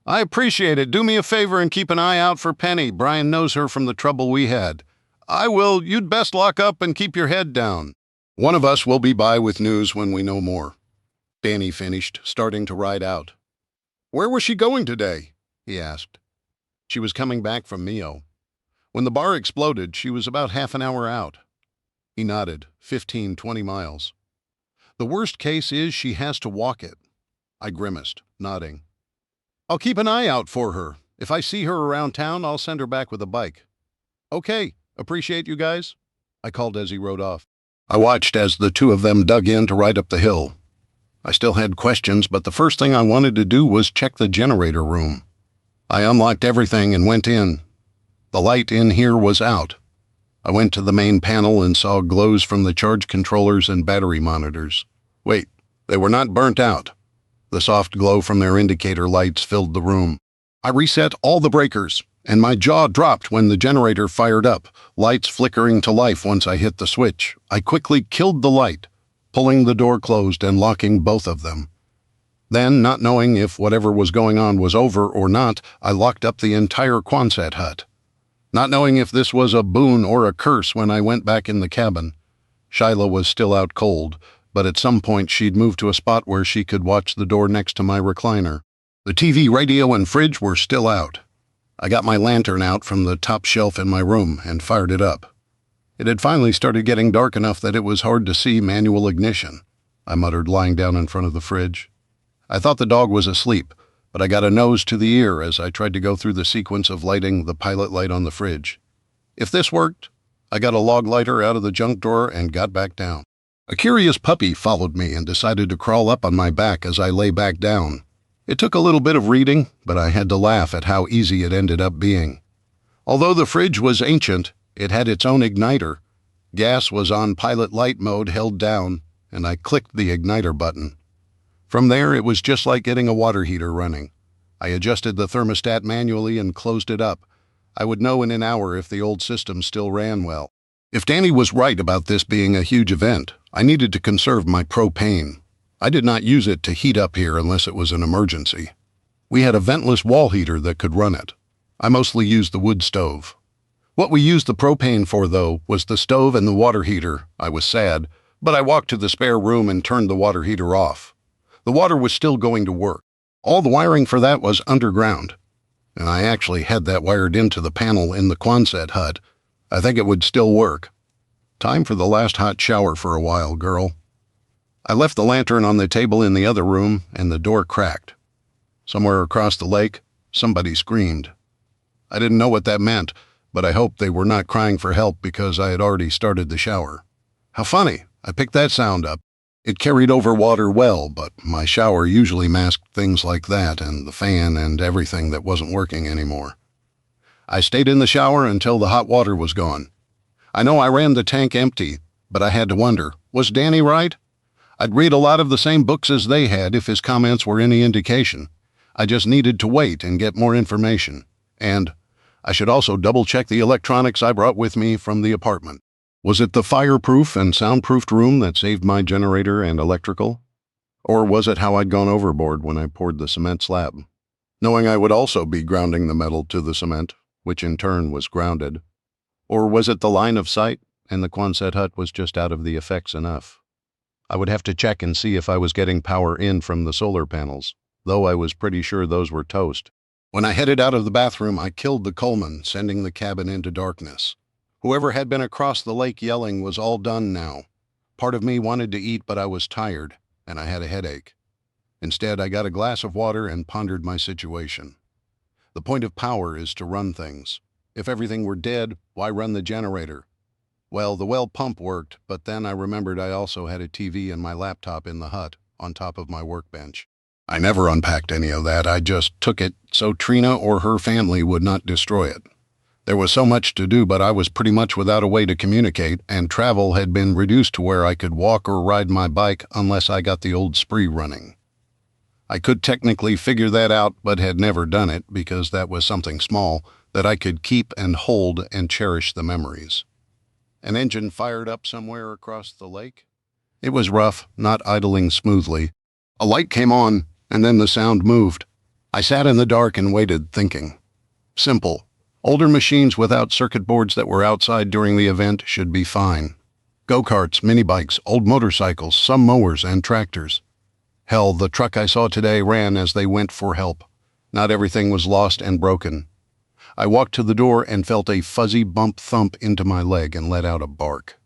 I appreciate it. Do me a favor and keep an eye out for Penny. Brian knows her from the trouble we had. I will. You'd best lock up and keep your head down. One of us will be by with news when we know more. Danny finished, starting to ride out. Where was she going today? He asked. She was coming back from Mio. When the bar exploded, she was about half an hour out. He nodded, 15, 20 miles. The worst case is she has to walk it. I grimaced, nodding. I'll keep an eye out for her. If I see her around town, I'll send her back with a bike. Okay, appreciate you guys, I called as he rode off. I watched as the 2 of them dug in to ride up the hill. I still had questions, but the first thing I wanted to do was check the generator room. I unlocked everything and went in. The light in here was out. I went to the main panel and saw glows from the charge controllers and battery monitors. Wait, they were not burnt out. The soft glow from their indicator lights filled the room. I reset all the breakers, and my jaw dropped when the generator fired up, lights flickering to life once I hit the switch. I quickly killed the light, pulling the door closed and locking both of them. Then, not knowing if whatever was going on was over or not, I locked up the entire Quonset hut. Not knowing if this was a boon or a curse when I went back in the cabin. Shyla was still out cold, but at some point she'd moved to a spot where she could watch the door next to my recliner. The TV, radio, and fridge were still out. I got my lantern out from the top shelf in my room and fired it up. It had finally started getting dark enough that it was hard to see manual ignition, I muttered, lying down in front of the fridge. I thought the dog was asleep, but I got a nose to the ear as I tried to go through the sequence of lighting the pilot light on the fridge. If this worked, I got a log lighter out of the junk drawer and got back down. A curious puppy followed me and decided to crawl up on my back as I lay back down. It took a little bit of reading, but I had to laugh at how easy it ended up being. Although the fridge was ancient, it had its own igniter. Gas was on pilot light mode held down, and I clicked the igniter button. From there, it was just like getting a water heater running. I adjusted the thermostat manually and closed it up. I would know in an hour if the old system still ran well. If Danny was right about this being a huge event, I needed to conserve my propane. I did not use it to heat up here unless it was an emergency. We had a ventless wall heater that could run it. I mostly used the wood stove. What we used the propane for, though, was the stove and the water heater. I was sad, but I walked to the spare room and turned the water heater off. The water was still going to work. All the wiring for that was underground, and I actually had that wired into the panel in the Quonset hut. I think it would still work. Time for the last hot shower for a while, girl. I left the lantern on the table in the other room, and the door cracked. Somewhere across the lake, somebody screamed. I didn't know what that meant, but I hoped they were not crying for help because I had already started the shower. How funny, I picked that sound up. It carried over water well, but my shower usually masked things like that and the fan and everything that wasn't working anymore. I stayed in the shower until the hot water was gone. I know I ran the tank empty, but I had to wonder, was Danny right? I'd read a lot of the same books as they had if his comments were any indication. I just needed to wait and get more information. And I should also double-check the electronics I brought with me from the apartment. Was it the fireproof and soundproofed room that saved my generator and electrical? Or was it how I'd gone overboard when I poured the cement slab? Knowing I would also be grounding the metal to the cement, which in turn was grounded. Or was it the line of sight, and the Quonset hut was just out of the effects enough? I would have to check and see if I was getting power in from the solar panels, though I was pretty sure those were toast. When I headed out of the bathroom, I killed the Coleman, sending the cabin into darkness. Whoever had been across the lake yelling was all done now. Part of me wanted to eat, but I was tired, and I had a headache. Instead, I got a glass of water and pondered my situation. The point of power is to run things. If everything were dead, why run the generator? Well, the well pump worked, but then I remembered I also had a TV and my laptop in the hut, on top of my workbench. I never unpacked any of that. I just took it so Trina or her family would not destroy it. There was so much to do, but I was pretty much without a way to communicate, and travel had been reduced to where I could walk or ride my bike unless I got the old spree running. I could technically figure that out, but had never done it because that was something small that I could keep and hold and cherish the memories. An engine fired up somewhere across the lake. It was rough, not idling smoothly. A light came on, and then the sound moved. I sat in the dark and waited, thinking. Simple. Older machines without circuit boards that were outside during the event should be fine. Go-karts, mini-bikes, old motorcycles, some mowers, and tractors. Hell, the truck I saw today ran as they went for help. Not everything was lost and broken. I walked to the door and felt a fuzzy bump thump into my leg and let out a bark.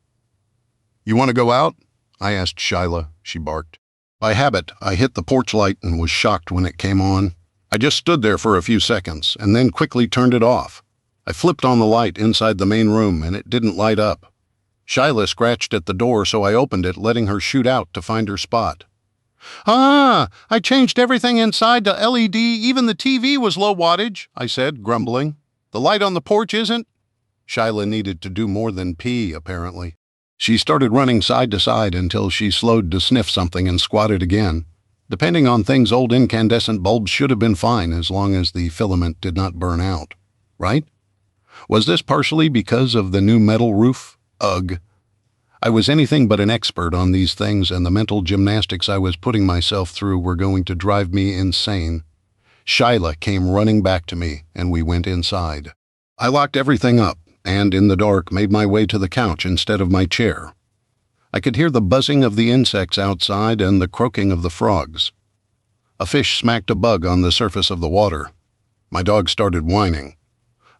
"You want to go out?" I asked Shyla. She barked. By habit, I hit the porch light and was shocked when it came on. I just stood there for a few seconds and then quickly turned it off. I flipped on the light inside the main room and it didn't light up. Shyla scratched at the door, so I opened it, letting her shoot out to find her spot. "Ah, I changed everything inside to LED, even the TV was low wattage," I said, grumbling. "The light on the porch isn't?" Shyla needed to do more than pee, apparently. She started running side to side until she slowed to sniff something and squatted again. Depending on things, old incandescent bulbs should have been fine as long as the filament did not burn out. Right? Was this partially because of the new metal roof? Ugh. I was anything but an expert on these things, and the mental gymnastics I was putting myself through were going to drive me insane. Shyla came running back to me, and we went inside. I locked everything up, and in the dark made my way to the couch instead of my chair. I could hear the buzzing of the insects outside and the croaking of the frogs. A fish smacked a bug on the surface of the water. My dog started whining.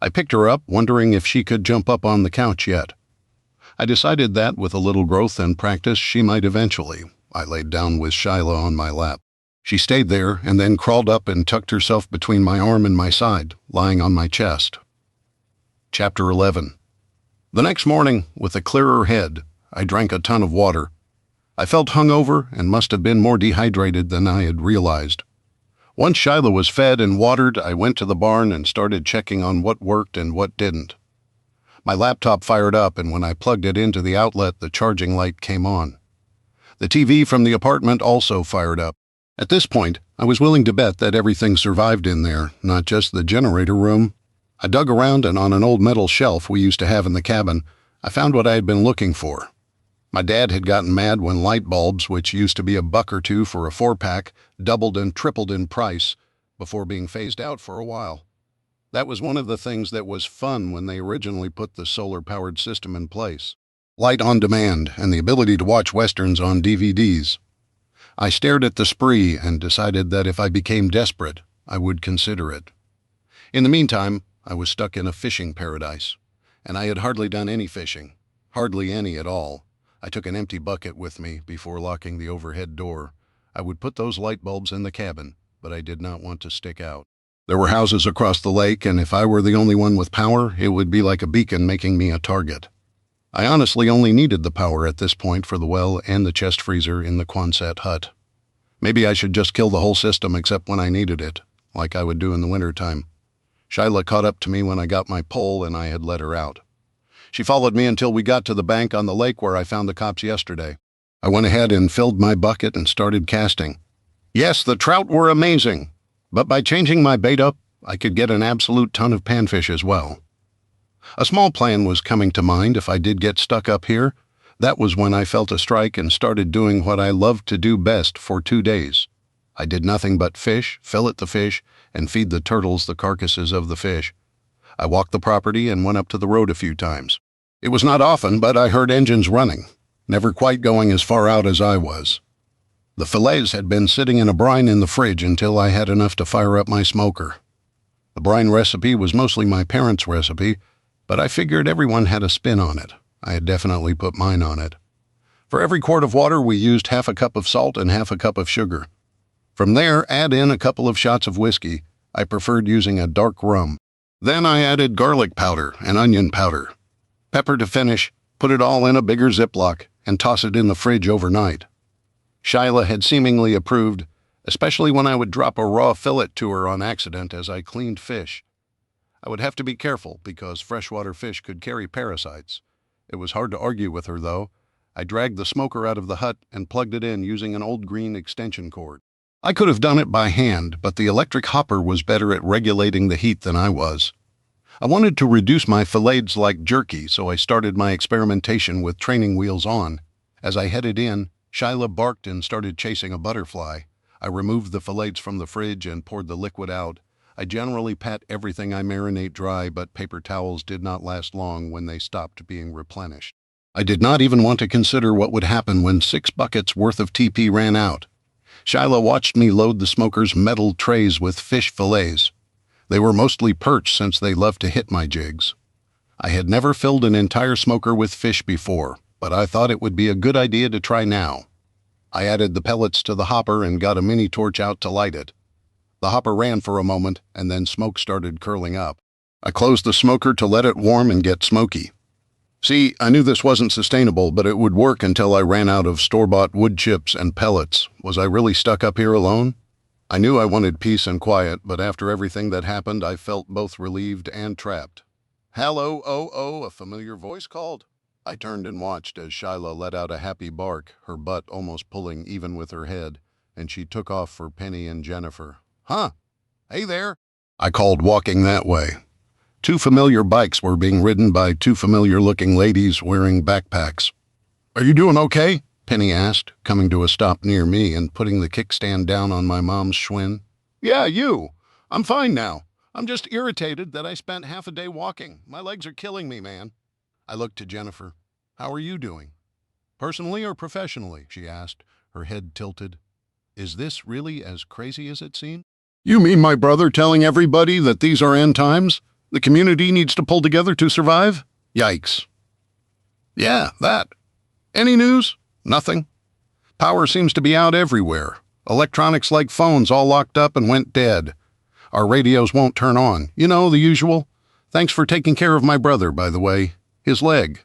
I picked her up, wondering if she could jump up on the couch yet. I decided that, with a little growth and practice, she might eventually. I laid down with Shyla on my lap. She stayed there and then crawled up and tucked herself between my arm and my side, lying on my chest. Chapter 11. The next morning, with a clearer head, I drank a ton of water. I felt hungover and must have been more dehydrated than I had realized. Once Shyla was fed and watered, I went to the barn and started checking on what worked and what didn't. My laptop fired up, and when I plugged it into the outlet, the charging light came on. The TV from the apartment also fired up. At this point, I was willing to bet that everything survived in there, not just the generator room. I dug around, and on an old metal shelf we used to have in the cabin, I found what I had been looking for. My dad had gotten mad when light bulbs, which used to be $1 or $2 for a 4-pack, doubled and tripled in price before being phased out for a while. That was one of the things that was fun when they originally put the solar-powered system in place. Light on demand and the ability to watch westerns on DVDs. I stared at the spree and decided that if I became desperate, I would consider it. In the meantime, I was stuck in a fishing paradise, and I had hardly done any fishing, hardly any at all. I took an empty bucket with me before locking the overhead door. I would put those light bulbs in the cabin, but I did not want to stick out. There were houses across the lake, and if I were the only one with power, it would be like a beacon making me a target. I honestly only needed the power at this point for the well and the chest freezer in the Quonset hut. Maybe I should just kill the whole system except when I needed it, like I would do in the wintertime. Shyla caught up to me when I got my pole and I had let her out. She followed me until we got to the bank on the lake where I found the cops yesterday. I went ahead and filled my bucket and started casting. Yes, the trout were amazing, but by changing my bait up, I could get an absolute ton of panfish as well. A small plan was coming to mind if I did get stuck up here. That was when I felt a strike and started doing what I loved to do best for 2 days. I did nothing but fish, fillet the fish, and feed the turtles the carcasses of the fish. I walked the property and went up to the road a few times. It was not often, but I heard engines running, never quite going as far out as I was. The fillets had been sitting in a brine in the fridge until I had enough to fire up my smoker. The brine recipe was mostly my parents' recipe, but I figured everyone had a spin on it. I had definitely put mine on it. For every quart of water, we used half a cup of salt and half a cup of sugar. From there, add in a couple of shots of whiskey. I preferred using a dark rum. Then I added garlic powder and onion powder. Pepper to finish, put it all in a bigger Ziploc, and toss it in the fridge overnight. Shyla had seemingly approved, especially when I would drop a raw fillet to her on accident as I cleaned fish. I would have to be careful because freshwater fish could carry parasites. It was hard to argue with her, though. I dragged the smoker out of the hut and plugged it in using an old green extension cord. I could have done it by hand, but the electric hopper was better at regulating the heat than I was. I wanted to reduce my fillets like jerky, so I started my experimentation with training wheels on. As I headed in, Shyla barked and started chasing a butterfly. I removed the fillets from the fridge and poured the liquid out. I generally pat everything I marinate dry, but paper towels did not last long when they stopped being replenished. I did not even want to consider what would happen when 6 buckets worth of TP ran out. Shyla watched me load the smoker's metal trays with fish fillets. They were mostly perch since they loved to hit my jigs. I had never filled an entire smoker with fish before, but I thought it would be a good idea to try now. I added the pellets to the hopper and got a mini torch out to light it. The hopper ran for a moment, and then smoke started curling up. I closed the smoker to let it warm and get smoky. See, I knew this wasn't sustainable, but it would work until I ran out of store-bought wood chips and pellets. Was I really stuck up here alone? I knew I wanted peace and quiet, but after everything that happened, I felt both relieved and trapped. "Hello, oh, a familiar voice called. I turned and watched as Shyla let out a happy bark, her butt almost pulling even with her head, and she took off for Penny and Jennifer. "Huh? Hey there," I called, walking that way. Two familiar bikes were being ridden by two familiar-looking ladies wearing backpacks. "Are you doing okay?" Penny asked, coming to a stop near me and putting the kickstand down on my mom's Schwinn. "Yeah, you. I'm fine now. I'm just irritated that I spent half a day walking. My legs are killing me, man." I looked to Jennifer. "How are you doing?" "Personally or professionally?" she asked, her head tilted. "Is this really as crazy as it seems?" "You mean my brother telling everybody that these are end times? The community needs to pull together to survive? Yikes." "Yeah, that. Any news?" "Nothing. Power seems to be out everywhere. Electronics like phones all locked up and went dead. Our radios won't turn on. You know, the usual. Thanks for taking care of my brother, by the way. His leg."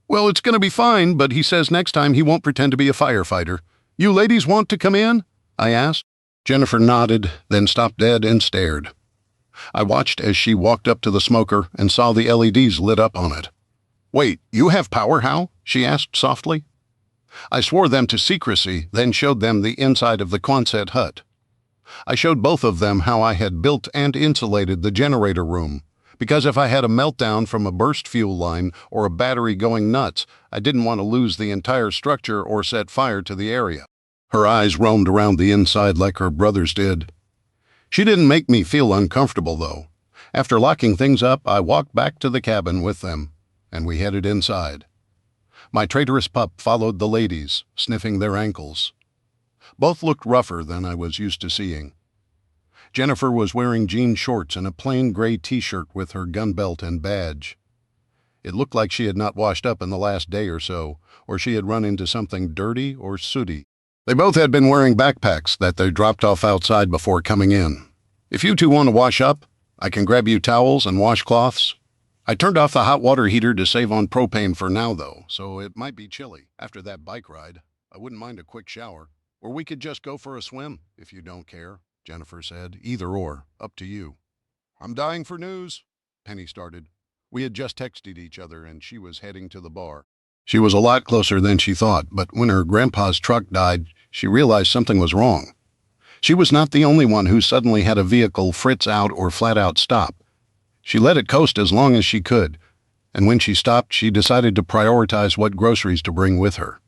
"Well, it's going to be fine, but he says next time he won't pretend to be a firefighter. You ladies want to come in?" I asked. Jennifer nodded, then stopped dead and stared. I watched as she walked up to the smoker and saw the LEDs lit up on it. "Wait, you have power, how?" she asked softly. I swore them to secrecy, then showed them the inside of the Quonset hut. I showed both of them how I had built and insulated the generator room, because if I had a meltdown from a burst fuel line or a battery going nuts, I didn't want to lose the entire structure or set fire to the area. Her eyes roamed around the inside like her brother's did. She didn't make me feel uncomfortable, though. After locking things up, I walked back to the cabin with them, and we headed inside. My traitorous pup followed the ladies, sniffing their ankles. Both looked rougher than I was used to seeing. Jennifer was wearing jean shorts and a plain gray t-shirt with her gun belt and badge. It looked like she had not washed up in the last day or so, or she had run into something dirty or sooty. They both had been wearing backpacks that they dropped off outside before coming in. "If you two want to wash up, I can grab you towels and washcloths." I turned off the hot water heater to save on propane for now, though, so it might be chilly. After that bike ride, I wouldn't mind a quick shower. "Or we could just go for a swim, if you don't care," Jennifer said. "Either or, up to you." "I'm dying for news," Penny started. We had just texted each other, and she was heading to the bar. She was a lot closer than she thought, but when her grandpa's truck died, she realized something was wrong. She was not the only one who suddenly had a vehicle fritz out or flat out stop. She let it coast as long as she could, and when she stopped, she decided to prioritize what groceries to bring with her.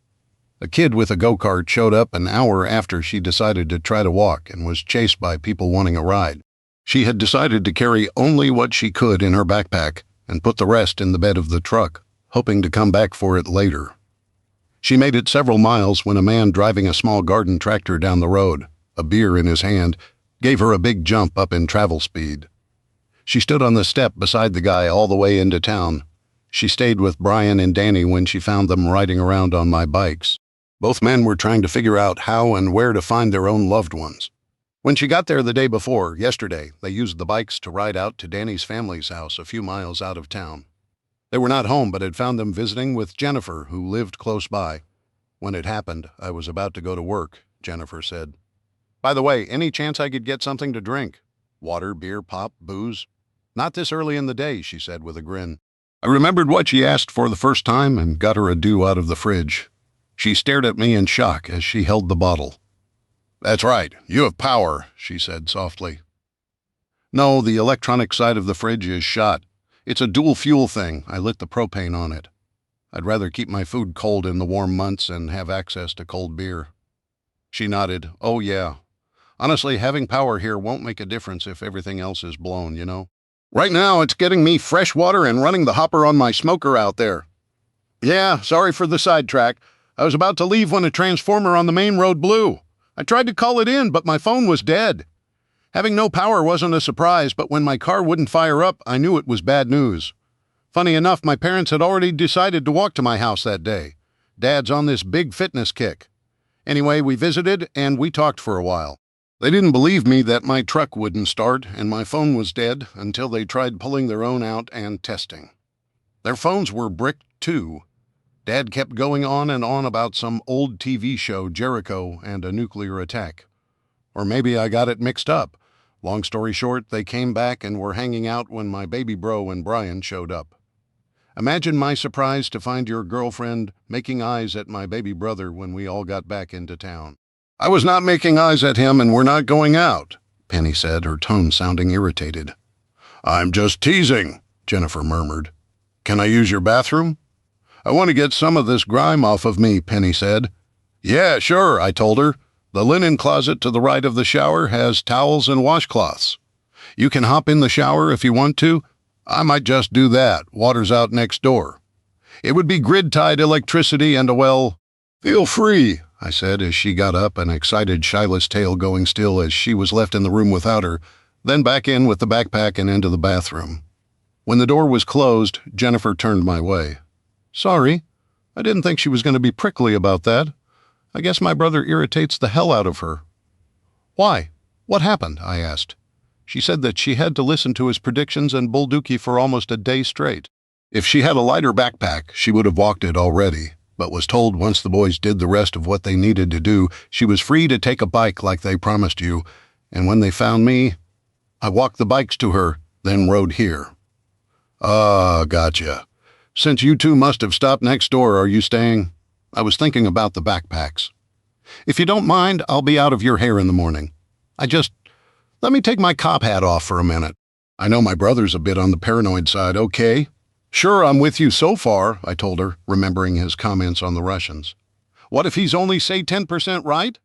A kid with a go-kart showed up an hour after she decided to try to walk and was chased by people wanting a ride. She had decided to carry only what she could in her backpack and put the rest in the bed of the truck, hoping to come back for it later. She made it several miles when a man driving a small garden tractor down the road, a beer in his hand, gave her a big jump up in travel speed. She stood on the step beside the guy all the way into town. She stayed with Brian and Danny when she found them riding around on my bikes. Both men were trying to figure out how and where to find their own loved ones. When she got there the day before, yesterday, they used the bikes to ride out to Danny's family's house a few miles out of town. They were not home, but had found them visiting with Jennifer, who lived close by. "When it happened, I was about to go to work," Jennifer said. "By the way, any chance I could get something to drink? Water, beer, pop, booze?" "Not this early in the day," she said with a grin. I remembered what she asked for the first time and got her a dew out of the fridge. She stared at me in shock as she held the bottle. "That's right, you have power," she said softly. "No, the electronic side of the fridge is shot. It's a dual fuel thing. I lit the propane on it. I'd rather keep my food cold in the warm months and have access to cold beer." She nodded. "Oh, yeah. Honestly, having power here won't make a difference if everything else is blown, you know? Right now, it's getting me fresh water and running the hopper on my smoker out there." "Yeah, sorry for the sidetrack. I was about to leave when a transformer on the main road blew. I tried to call it in, but my phone was dead. Having no power wasn't a surprise, but when my car wouldn't fire up, I knew it was bad news. Funny enough, my parents had already decided to walk to my house that day. Dad's on this big fitness kick. Anyway, we visited, and we talked for a while. They didn't believe me that my truck wouldn't start and my phone was dead until they tried pulling their own out and testing. Their phones were bricked, too. Dad kept going on and on about some old TV show, Jericho, and a nuclear attack. Or maybe I got it mixed up. Long story short, they came back and were hanging out when my baby bro and Brian showed up. Imagine my surprise to find your girlfriend making eyes at my baby brother when we all got back into town. I was not making eyes at him and we're not going out, Penny said, her tone sounding irritated. I'm just teasing, Jennifer murmured. Can I use your bathroom? I want to get some of this grime off of me, Penny said. Yeah, sure, I told her. The linen closet to the right of the shower has towels and washcloths. You can hop in the shower if you want to. I might just do that. Water's out next door. It would be grid-tied electricity and Feel free, I said as she got up, an excited Shyla's tail going still as she was left in the room without her, then back in with the backpack and into the bathroom. When the door was closed, Jennifer turned my way. Sorry, I didn't think she was going to be prickly about that. I guess my brother irritates the hell out of her. Why? What happened? I asked. She said that she had to listen to his predictions and bulldookie for almost a day straight. If she had a lighter backpack, she would have walked it already, but was told once the boys did the rest of what they needed to do, she was free to take a bike like they promised you, and when they found me, I walked the bikes to her, then rode here. Ah, gotcha. Since you two must have stopped next door, are you staying? I was thinking about the backpacks. If you don't mind, I'll be out of your hair in the morning. Let me take my cop hat off for a minute. I know my brother's a bit on the paranoid side, okay? Sure, I'm with you so far, I told her, remembering his comments on the Russians. What if he's only, say, 10% right?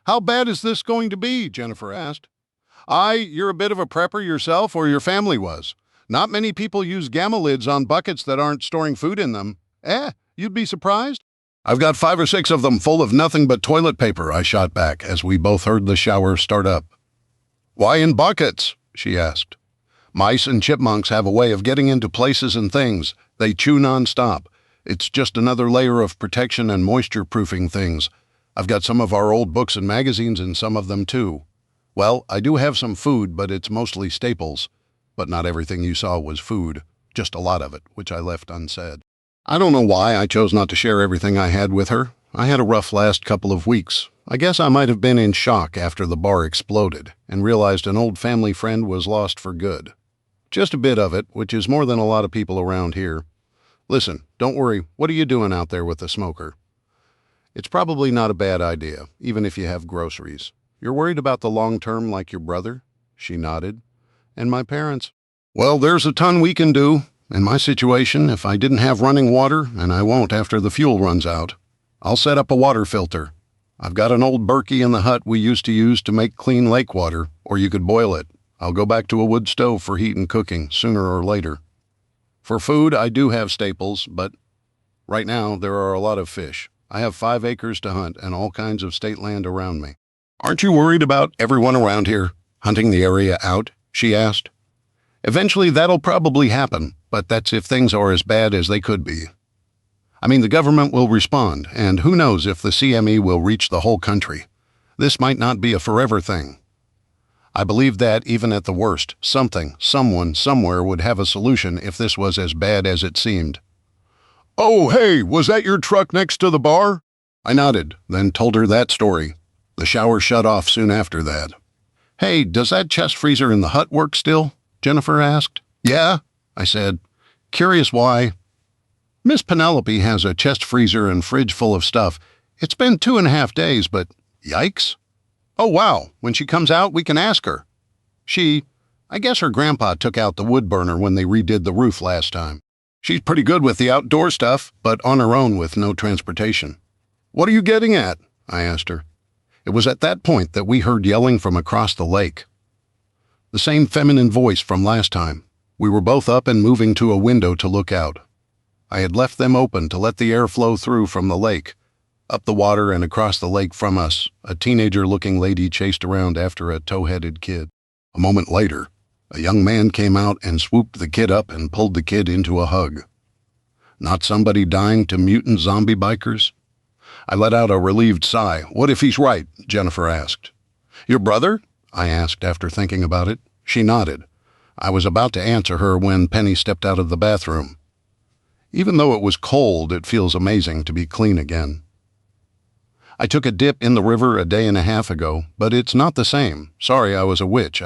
How bad is this going to be? Jennifer asked. You're a bit of a prepper yourself, or your family was. Not many people use gamma lids on buckets that aren't storing food in them. You'd be surprised? I've got 5 or 6 of them full of nothing but toilet paper, I shot back as we both heard the shower start up. Why in buckets? She asked. Mice and chipmunks have a way of getting into places and things. They chew nonstop. It's just another layer of protection and moisture-proofing things. I've got some of our old books and magazines in some of them too. Well, I do have some food, but it's mostly staples. But not everything you saw was food, just a lot of it, which I left unsaid. I don't know why I chose not to share everything I had with her. I had a rough last couple of weeks. I guess I might have been in shock after the bar exploded and realized an old family friend was lost for good. Just a bit of it, which is more than a lot of people around here. Listen, don't worry, what are you doing out there with the smoker? It's probably not a bad idea, even if you have groceries. You're worried about the long term like your brother? She nodded. And my parents? Well, there's a ton we can do. In my situation, if I didn't have running water, and I won't after the fuel runs out, I'll set up a water filter. I've got an old Berkey in the hut we used to use to make clean lake water, or you could boil it. I'll go back to a wood stove for heat and cooking, sooner or later. For food, I do have staples, but right now there are a lot of fish. I have 5 acres to hunt and all kinds of state land around me. Aren't you worried about everyone around here hunting the area out? She asked. Eventually that'll probably happen, but that's if things are as bad as they could be. I mean, the government will respond, and who knows if the CME will reach the whole country. This might not be a forever thing. I believe that, even at the worst, someone, somewhere would have a solution if this was as bad as it seemed. Oh, hey, was that your truck next to the bar? I nodded, then told her that story. The shower shut off soon after that. Hey, does that chest freezer in the hut work still? Jennifer asked. Yeah, I said. Curious why. Miss Penelope has a chest freezer and fridge full of stuff. It's been 2.5 days, but yikes. Oh, wow. When she comes out, we can ask her. I guess her grandpa took out the wood burner when they redid the roof last time. She's pretty good with the outdoor stuff, but on her own with no transportation. What are you getting at? I asked her. It was at that point that we heard yelling from across the lake. The same feminine voice from last time. We were both up and moving to a window to look out. I had left them open to let the air flow through from the lake. Up the water and across the lake from us, a teenager-looking lady chased around after a tow-headed kid. A moment later, a young man came out and swooped the kid up and pulled the kid into a hug. Not somebody dying to mutant zombie bikers? I let out a relieved sigh. What if he's right? Jennifer asked. Your brother? I asked after thinking about it. She nodded. I was about to answer her when Penny stepped out of the bathroom. Even though it was cold, it feels amazing to be clean again. I took a dip in the river a day and a half ago, but it's not the same. Sorry I was a witch.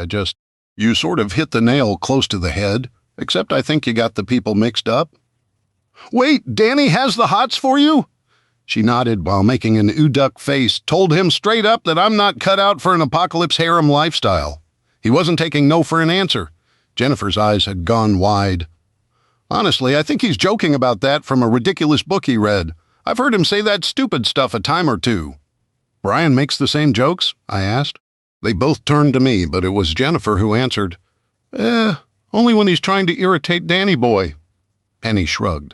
You sort of hit the nail close to the head, except I think you got the people mixed up. Wait, Danny has the hots for you? She nodded while making an ooh-duck face, told him straight up that I'm not cut out for an apocalypse harem lifestyle. He wasn't taking no for an answer. Jennifer's eyes had gone wide. Honestly, I think he's joking about that from a ridiculous book he read. I've heard him say that stupid stuff a time or two. Brian makes the same jokes? I asked. They both turned to me, but it was Jennifer who answered, only when he's trying to irritate Danny boy. Penny shrugged.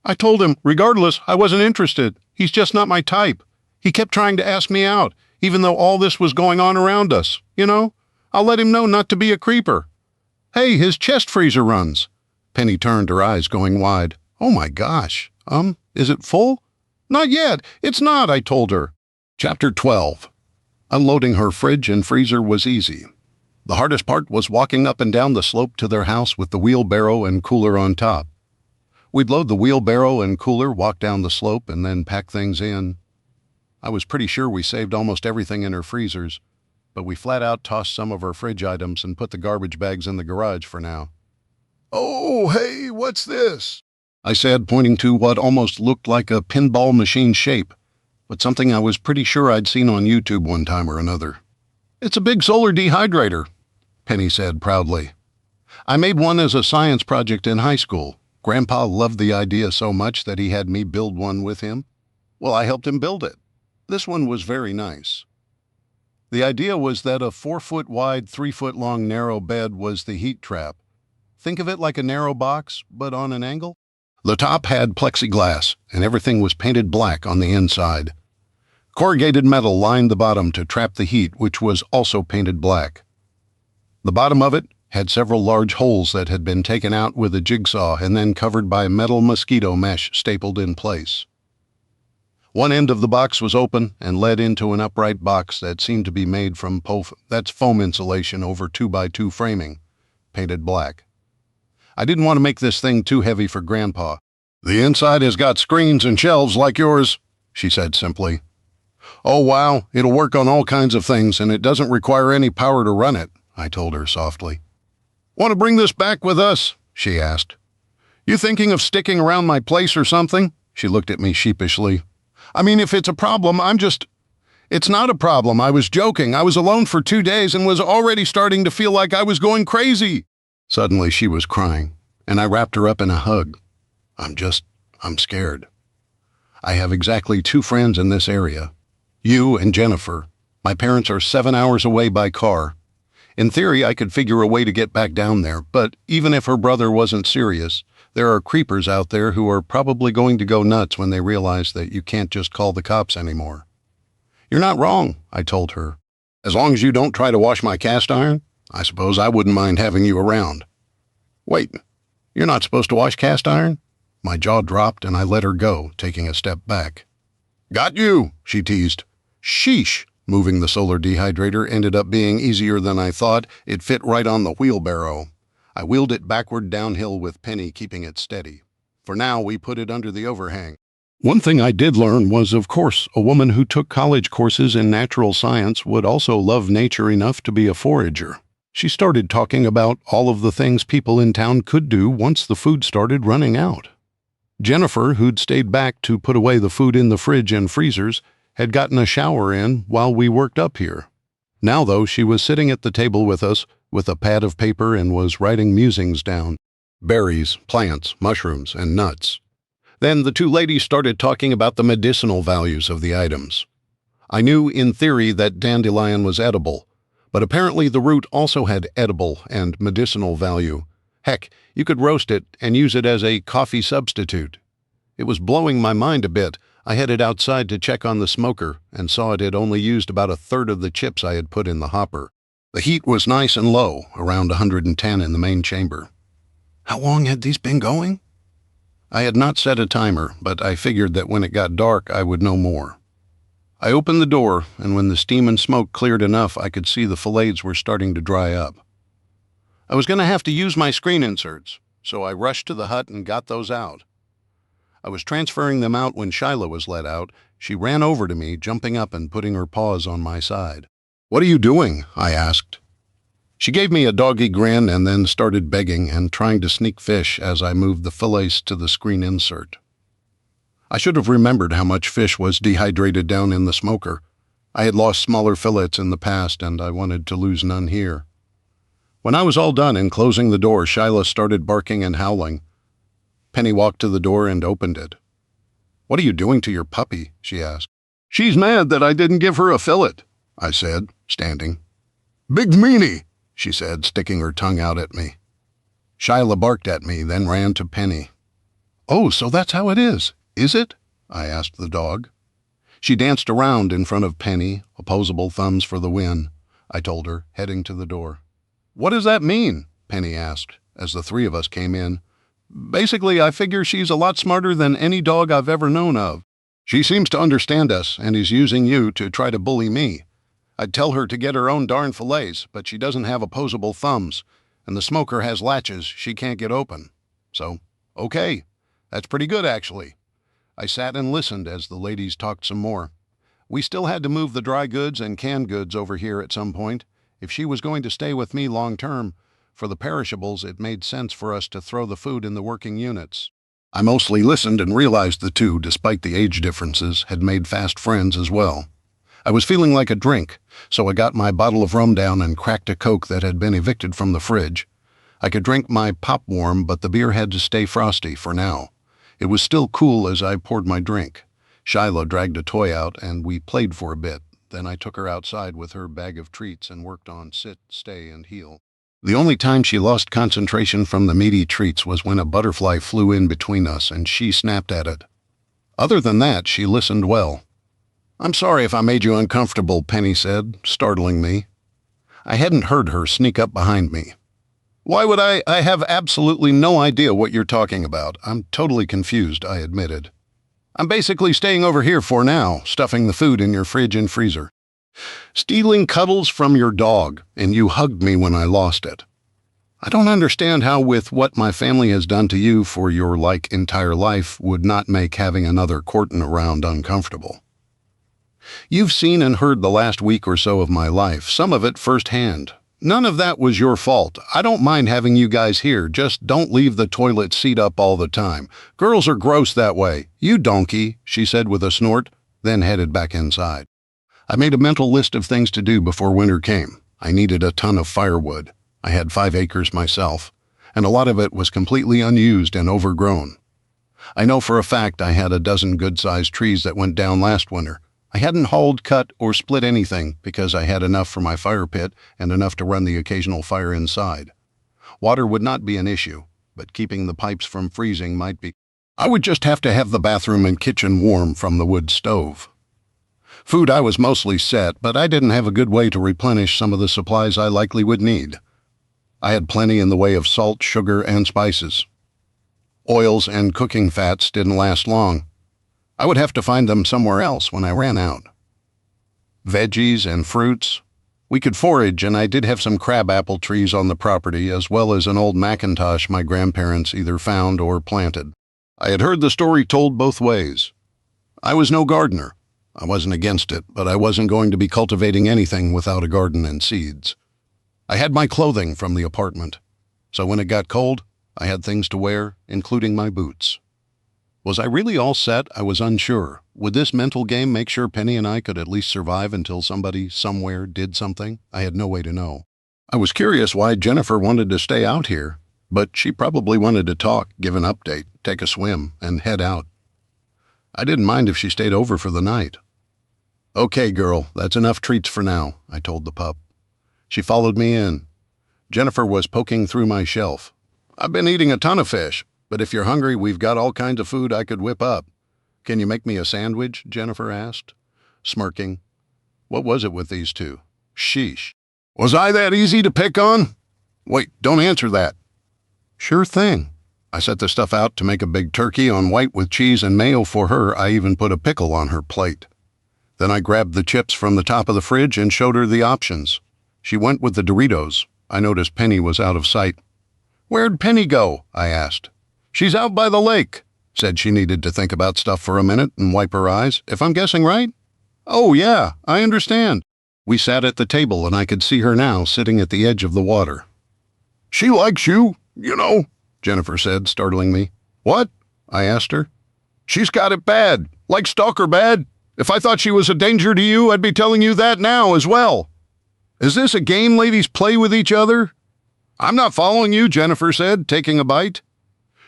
I told him, regardless, I wasn't interested. He's just not my type. He kept trying to ask me out, even though all this was going on around us. You know, I'll let him know not to be a creeper. Hey, his chest freezer runs. Penny turned, her eyes going wide. Oh my gosh. Is it full? Not yet. It's not, I told her. Chapter 12. Unloading her fridge and freezer was easy. The hardest part was walking up and down the slope to their house with the wheelbarrow and cooler on top. We'd load the wheelbarrow and cooler, walk down the slope, and then pack things in. I was pretty sure we saved almost everything in her freezers, but we flat out tossed some of our fridge items and put the garbage bags in the garage for now. Oh, hey, what's this? I said, pointing to what almost looked like a pinball machine shape, but something I was pretty sure I'd seen on YouTube one time or another. It's a big solar dehydrator, Penny said proudly. I made one as a science project in high school. Grandpa loved the idea so much that he had me build one with him. Well, I helped him build it. This one was very nice. The idea was that a 4-foot wide, 3-foot long narrow bed was the heat trap. Think of it like a narrow box, but on an angle. The top had plexiglass, and everything was painted black on the inside. Corrugated metal lined the bottom to trap the heat, which was also painted black. The bottom of it had several large holes that had been taken out with a jigsaw and then covered by metal mosquito mesh stapled in place. One end of the box was open and led into an upright box that seemed to be made from foam insulation over 2x2 framing, painted black. I didn't want to make this thing too heavy for Grandpa. The inside has got screens and shelves like yours, she said simply. Oh wow, it'll work on all kinds of things and it doesn't require any power to run it, I told her softly. Want to bring this back with us? She asked. You thinking of sticking around my place or something? She looked at me sheepishly. I mean, if it's a problem, It's not a problem. I was joking. I was alone for 2 days and was already starting to feel like I was going crazy. Suddenly she was crying, and I wrapped her up in a hug. I'm scared. I have exactly 2 friends in this area. You and Jennifer. My parents are 7 hours away by car. In theory, I could figure a way to get back down there, but even if her brother wasn't serious, there are creepers out there who are probably going to go nuts when they realize that you can't just call the cops anymore. You're not wrong, I told her. As long as you don't try to wash my cast iron, I suppose I wouldn't mind having you around. Wait, you're not supposed to wash cast iron? My jaw dropped and I let her go, taking a step back. Got you, she teased. Sheesh. Moving the solar dehydrator ended up being easier than I thought. It fit right on the wheelbarrow. I wheeled it backward downhill with Penny keeping it steady. For now, we put it under the overhang. One thing I did learn was, of course, a woman who took college courses in natural science would also love nature enough to be a forager. She started talking about all of the things people in town could do once the food started running out. Jennifer, who'd stayed back to put away the food in the fridge and freezers, had gotten a shower in while we worked up here. Now, though, she was sitting at the table with us with a pad of paper and was writing musings down. Berries, plants, mushrooms, and nuts. Then the 2 ladies started talking about the medicinal values of the items. I knew in theory that dandelion was edible, but apparently the root also had edible and medicinal value. Heck, you could roast it and use it as a coffee substitute. It was blowing my mind a bit. I headed outside to check on the smoker and saw it had only used about 1/3 of the chips I had put in the hopper. The heat was nice and low, around 110 in the main chamber. How long had these been going? I had not set a timer, but I figured that when it got dark I would know more. I opened the door, and when the steam and smoke cleared enough, I could see the fillets were starting to dry up. I was going to have to use my screen inserts, so I rushed to the hut and got those out. I was transferring them out when Shyla was let out. She ran over to me, jumping up and putting her paws on my side. What are you doing? I asked. She gave me a doggy grin and then started begging and trying to sneak fish as I moved the fillets to the screen insert. I should have remembered how much fish was dehydrated down in the smoker. I had lost smaller fillets in the past, and I wanted to lose none here. When I was all done and closing the door, Shyla started barking and howling. Penny walked to the door and opened it. "What are you doing to your puppy?" she asked. "She's mad that I didn't give her a fillet," I said, standing. "Big meanie," she said, sticking her tongue out at me. Shyla barked at me, then ran to Penny. "Oh, so that's how it is it?" I asked the dog. She danced around in front of Penny, opposable thumbs for the win, I told her, heading to the door. "What does that mean?" Penny asked, as the three of us came in. "Basically, I figure she's a lot smarter than any dog I've ever known of. She seems to understand us and is using you to try to bully me. I'd tell her to get her own darn fillets, but she doesn't have opposable thumbs, and the smoker has latches she can't get open. So, okay, that's pretty good, actually." I sat and listened as the ladies talked some more. We still had to move the dry goods and canned goods over here at some point. If she was going to stay with me long term, for the perishables, it made sense for us to throw the food in the working units. I mostly listened and realized the two, despite the age differences, had made fast friends as well. I was feeling like a drink, so I got my bottle of rum down and cracked a Coke that had been evicted from the fridge. I could drink my pop warm, but the beer had to stay frosty for now. It was still cool as I poured my drink. Shyla dragged a toy out, and we played for a bit. Then I took her outside with her bag of treats and worked on sit, stay, and heal. The only time she lost concentration from the meaty treats was when a butterfly flew in between us and she snapped at it. Other than that, she listened well. "I'm sorry if I made you uncomfortable," Penny said, startling me. I hadn't heard her sneak up behind me. "Why would I have absolutely no idea what you're talking about. I'm totally confused," I admitted. "I'm basically staying over here for now, stuffing the food in your fridge and freezer. Stealing cuddles from your dog, and you hugged me when I lost it. I don't understand how, with what my family has done to you for your, entire life, would not make having another Corton around uncomfortable. You've seen and heard the last week or so of my life, some of it firsthand. None of that was your fault. I don't mind having you guys here, just don't leave the toilet seat up all the time. Girls are gross that way. You donkey," she said with a snort, then headed back inside. I made a mental list of things to do before winter came. I needed a ton of firewood. I had 5 acres myself, and a lot of it was completely unused and overgrown. I know for a fact I had a dozen good-sized trees that went down last winter. I hadn't hauled, cut, or split anything because I had enough for my fire pit and enough to run the occasional fire inside. Water would not be an issue, but keeping the pipes from freezing might be. I would just have to have the bathroom and kitchen warm from the wood stove. Food I was mostly set, but I didn't have a good way to replenish some of the supplies I likely would need. I had plenty in the way of salt, sugar, and spices. Oils and cooking fats didn't last long. I would have to find them somewhere else when I ran out. Veggies and fruits. We could forage, and I did have some crabapple trees on the property, as well as an old Macintosh my grandparents either found or planted. I had heard the story told both ways. I was no gardener. I wasn't against it, but I wasn't going to be cultivating anything without a garden and seeds. I had my clothing from the apartment, so when it got cold, I had things to wear, including my boots. Was I really all set? I was unsure. Would this mental game make sure Penny and I could at least survive until somebody, somewhere, did something? I had no way to know. I was curious why Jennifer wanted to stay out here, but she probably wanted to talk, give an update, take a swim, and head out. I didn't mind if she stayed over for the night. "Okay, girl, that's enough treats for now," I told the pup. She followed me in. Jennifer was poking through my shelf. "I've been eating a ton of fish, but if you're hungry, we've got all kinds of food I could whip up. Can you make me a sandwich?" Jennifer asked, smirking. What was it with these two? Sheesh. "Was I that easy to pick on?" "Wait, don't answer that." "Sure thing." I set the stuff out to make a big turkey on white with cheese and mayo for her. I even put a pickle on her plate. Then I grabbed the chips from the top of the fridge and showed her the options. She went with the Doritos. I noticed Penny was out of sight. "Where'd Penny go?" I asked. "She's out by the lake." Said she needed to think about stuff for a minute and wipe her eyes. "If I'm guessing right?" "Oh, yeah, I understand." We sat at the table, and I could see her now sitting at the edge of the water. She likes you, you know, Jennifer said, startling me. What? I asked her. She's got it bad, like stalker bad. If I thought she was a danger to you, I'd be telling you that now as well. Is this a game ladies play with each other? I'm not following you, Jennifer said, taking a bite.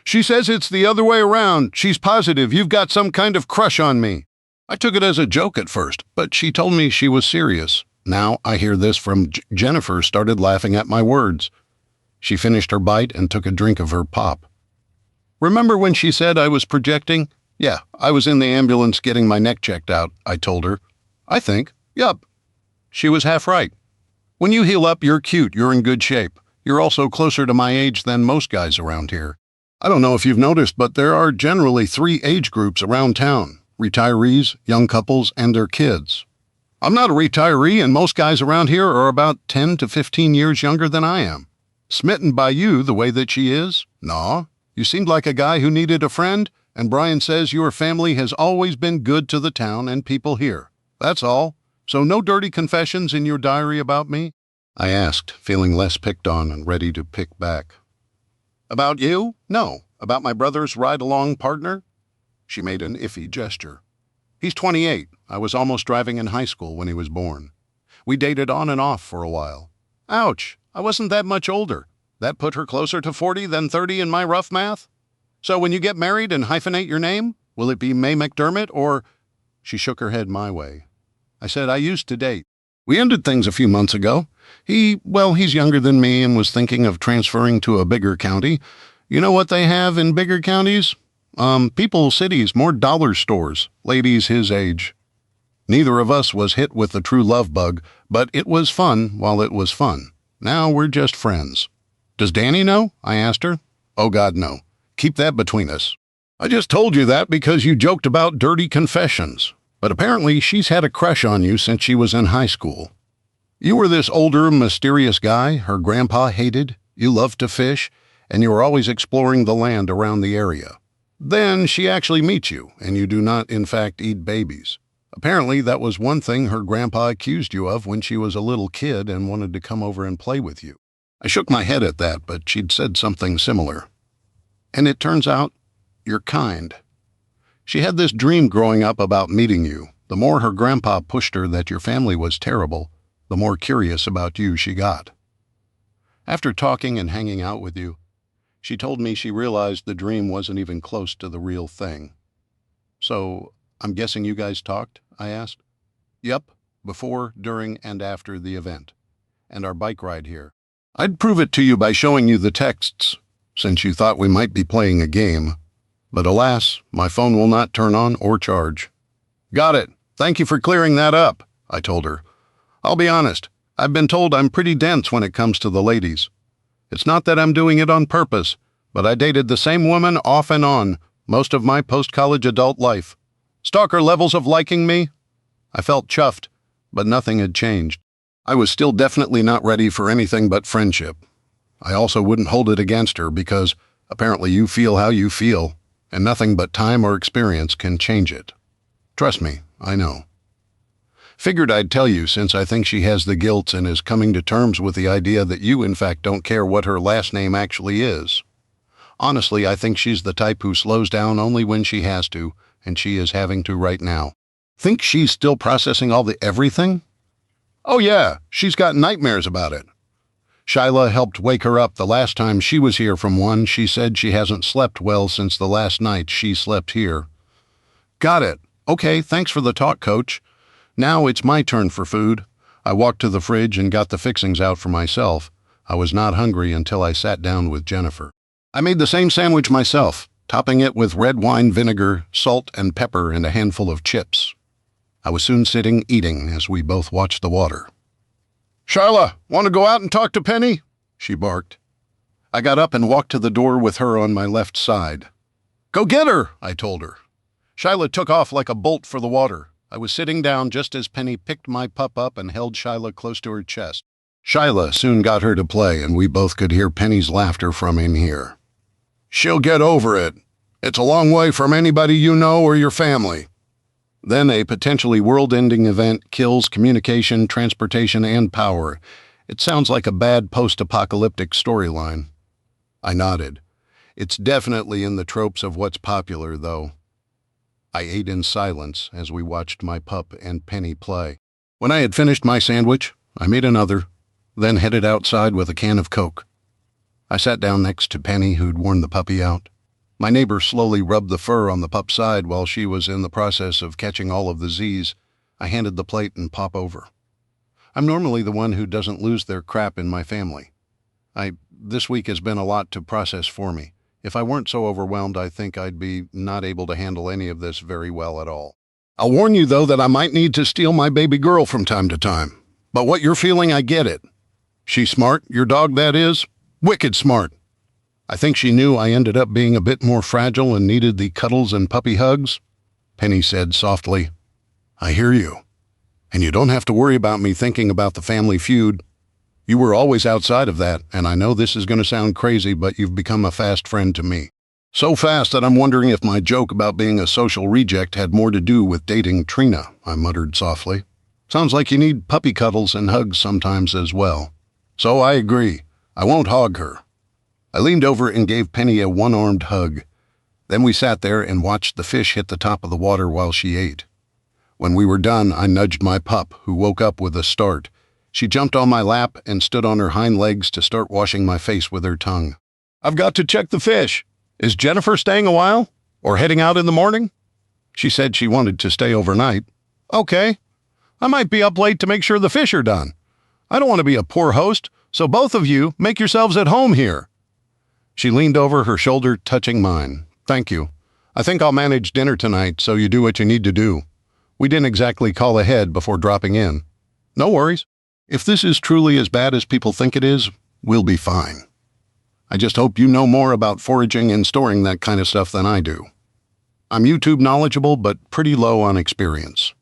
She says it's the other way around. She's positive you've got some kind of crush on me. I took it as a joke at first, but she told me she was serious. Now I hear this from Jennifer started laughing at my words. She finished her bite and took a drink of her pop. Remember when she said I was projecting? Yeah, I was in the ambulance getting my neck checked out, I told her. I think. Yup. She was half right. When you heal up, you're cute, you're in good shape. You're also closer to my age than most guys around here. I don't know if you've noticed, but there are generally 3 age groups around town: retirees, young couples, and their kids. I'm not a retiree, and most guys around here are about 10 to 15 years younger than I am. Smitten by you the way that she is? No. You seemed like a guy who needed a friend, and Brian says your family has always been good to the town and people here. That's all. So no dirty confessions in your diary about me? I asked, feeling less picked on and ready to pick back. About you? No. About my brother's ride-along partner? She made an iffy gesture. He's 28. I was almost driving in high school when he was born. We dated on and off for a while. Ouch, I wasn't that much older. That put her closer to 40 than 30 in my rough math? So when you get married and hyphenate your name, will it be May McDermott or... She shook her head my way. I said I used to date. We ended things a few months ago. He's younger than me and was thinking of transferring to a bigger county. You know what they have in bigger counties? People, cities, more dollar stores, ladies his age. Neither of us was hit with the true love bug, but it was fun while it was fun. Now we're just friends. Does Danny know? I asked her. Oh God, no. Keep that between us. I just told you that because you joked about dirty confessions. But apparently she's had a crush on you since she was in high school. You were this older, mysterious guy her grandpa hated, you loved to fish, and you were always exploring the land around the area. Then she actually meets you, and you do not, in fact, eat babies. Apparently that was one thing her grandpa accused you of when she was a little kid and wanted to come over and play with you. I shook my head at that, but she'd said something similar. And it turns out, you're kind. She had this dream growing up about meeting you. The more her grandpa pushed her that your family was terrible, the more curious about you she got. After talking and hanging out with you, she told me she realized the dream wasn't even close to the real thing. So, I'm guessing you guys talked? I asked. Yep, before, during, and after the event. And our bike ride here. I'd prove it to you by showing you the texts, since you thought we might be playing a game. But alas, my phone will not turn on or charge. Got it. Thank you for clearing that up, I told her. I'll be honest, I've been told I'm pretty dense when it comes to the ladies. It's not that I'm doing it on purpose, but I dated the same woman off and on most of my post-college adult life. Stalker levels of liking me? I felt chuffed, but nothing had changed. I was still definitely not ready for anything but friendship. I also wouldn't hold it against her because apparently you feel how you feel, and nothing but time or experience can change it. Trust me, I know. Figured I'd tell you since I think she has the guilt and is coming to terms with the idea that you in fact don't care what her last name actually is. Honestly, I think she's the type who slows down only when she has to, and she is having to right now. Think she's still processing all the everything? Oh yeah, she's got nightmares about it. Shyla helped wake her up the last time she was here from one. She said she hasn't slept well since the last night she slept here. Got it. Okay, thanks for the talk, Coach. Now it's my turn for food. I walked to the fridge and got the fixings out for myself. I was not hungry until I sat down with Jennifer. I made the same sandwich myself, topping it with red wine vinegar, salt and pepper, and a handful of chips. I was soon sitting eating as we both watched the water. Shyla, want to go out and talk to Penny? She barked. I got up and walked to the door with her on my left side. Go get her, I told her. Shyla took off like a bolt for the water. I was sitting down just as Penny picked my pup up and held Shyla close to her chest. Shyla soon got her to play, and we both could hear Penny's laughter from in here. She'll get over it. It's a long way from anybody you know or your family. Then a potentially world-ending event kills communication, transportation, and power. It sounds like a bad post-apocalyptic storyline. I nodded. It's definitely in the tropes of what's popular, though. I ate in silence as we watched my pup and Penny play. When I had finished my sandwich, I made another, then headed outside with a can of Coke. I sat down next to Penny, who'd worn the puppy out. My neighbor slowly rubbed the fur on the pup's side while she was in the process of catching all of the Z's. I handed the plate and pop over. I'm normally the one who doesn't lose their crap in my family. This week has been a lot to process for me. If I weren't so overwhelmed, I think I'd be not able to handle any of this very well at all. I'll warn you, though, that I might need to steal my baby girl from time to time. But what you're feeling, I get it. She's smart, your dog, that is. Wicked smart. I think she knew I ended up being a bit more fragile and needed the cuddles and puppy hugs. Penny said softly, I hear you. And you don't have to worry about me thinking about the family feud. You were always outside of that, and I know this is going to sound crazy, but you've become a fast friend to me. So fast that I'm wondering if my joke about being a social reject had more to do with dating Trina, I muttered softly. Sounds like you need puppy cuddles and hugs sometimes as well. So I agree. I won't hog her. I leaned over and gave Penny a one-armed hug. Then we sat there and watched the fish hit the top of the water while she ate. When we were done, I nudged my pup, who woke up with a start. She jumped on my lap and stood on her hind legs to start washing my face with her tongue. I've got to check the fish. Is Jennifer staying a while? Or heading out in the morning? She said she wanted to stay overnight. Okay. I might be up late to make sure the fish are done. I don't want to be a poor host, so both of you make yourselves at home here. She leaned over, her shoulder touching mine. Thank you. I think I'll manage dinner tonight, so you do what you need to do. We didn't exactly call ahead before dropping in. No worries. If this is truly as bad as people think it is, we'll be fine. I just hope you know more about foraging and storing that kind of stuff than I do. I'm YouTube knowledgeable, but pretty low on experience.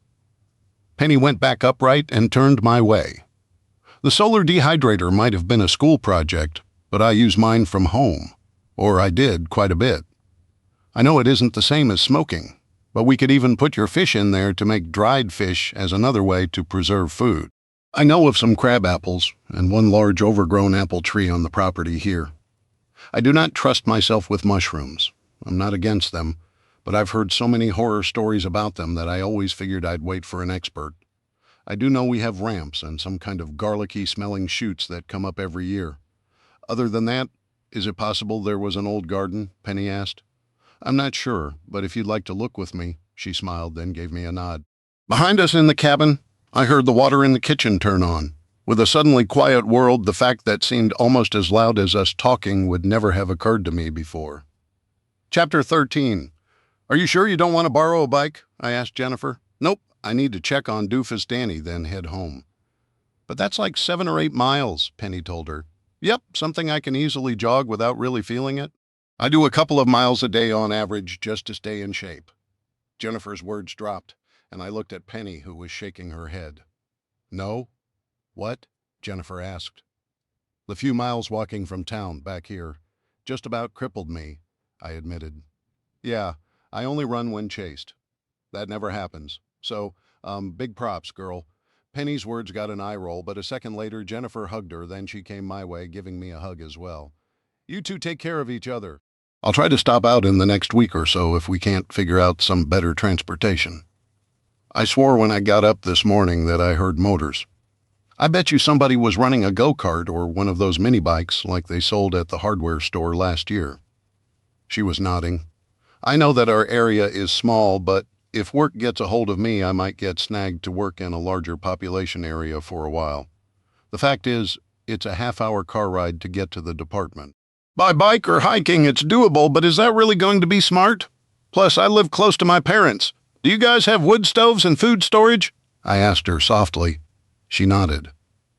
Penny went back upright and turned my way. The solar dehydrator might have been a school project, but I use mine from home. Or I did quite a bit. I know it isn't the same as smoking, but we could even put your fish in there to make dried fish as another way to preserve food. I know of some crab apples and one large overgrown apple tree on the property here. I do not trust myself with mushrooms. I'm not against them, but I've heard so many horror stories about them that I always figured I'd wait for an expert. I do know we have ramps and some kind of garlicky-smelling shoots that come up every year. Other than that, is it possible there was an old garden? Penny asked. I'm not sure, but if you'd like to look with me, she smiled, then gave me a nod. Behind us in the cabin, I heard the water in the kitchen turn on. With a suddenly quiet world, the fact that seemed almost as loud as us talking would never have occurred to me before. Chapter 13. Are you sure you don't want to borrow a bike? I asked Jennifer. Nope, I need to check on Doofus Danny, then head home. But that's like 7 or 8 miles, Penny told her. Yep, something I can easily jog without really feeling it. I do a couple of miles a day on average just to stay in shape. Jennifer's words dropped, and I looked at Penny, who was shaking her head. No? What? Jennifer asked. The few miles walking from town back here just about crippled me, I admitted. Yeah, I only run when chased. That never happens. So, big props, girl. Penny's words got an eye roll, but a second later Jennifer hugged her, then she came my way, giving me a hug as well. You two take care of each other. I'll try to stop out in the next week or so if we can't figure out some better transportation. I swore when I got up this morning that I heard motors. I bet you somebody was running a go-kart or one of those mini-bikes like they sold at the hardware store last year. She was nodding. I know that our area is small, but if work gets a hold of me, I might get snagged to work in a larger population area for a while. The fact is, it's a half-hour car ride to get to the department. By bike or hiking, it's doable, but is that really going to be smart? Plus, I live close to my parents. Do you guys have wood stoves and food storage? I asked her softly. She nodded.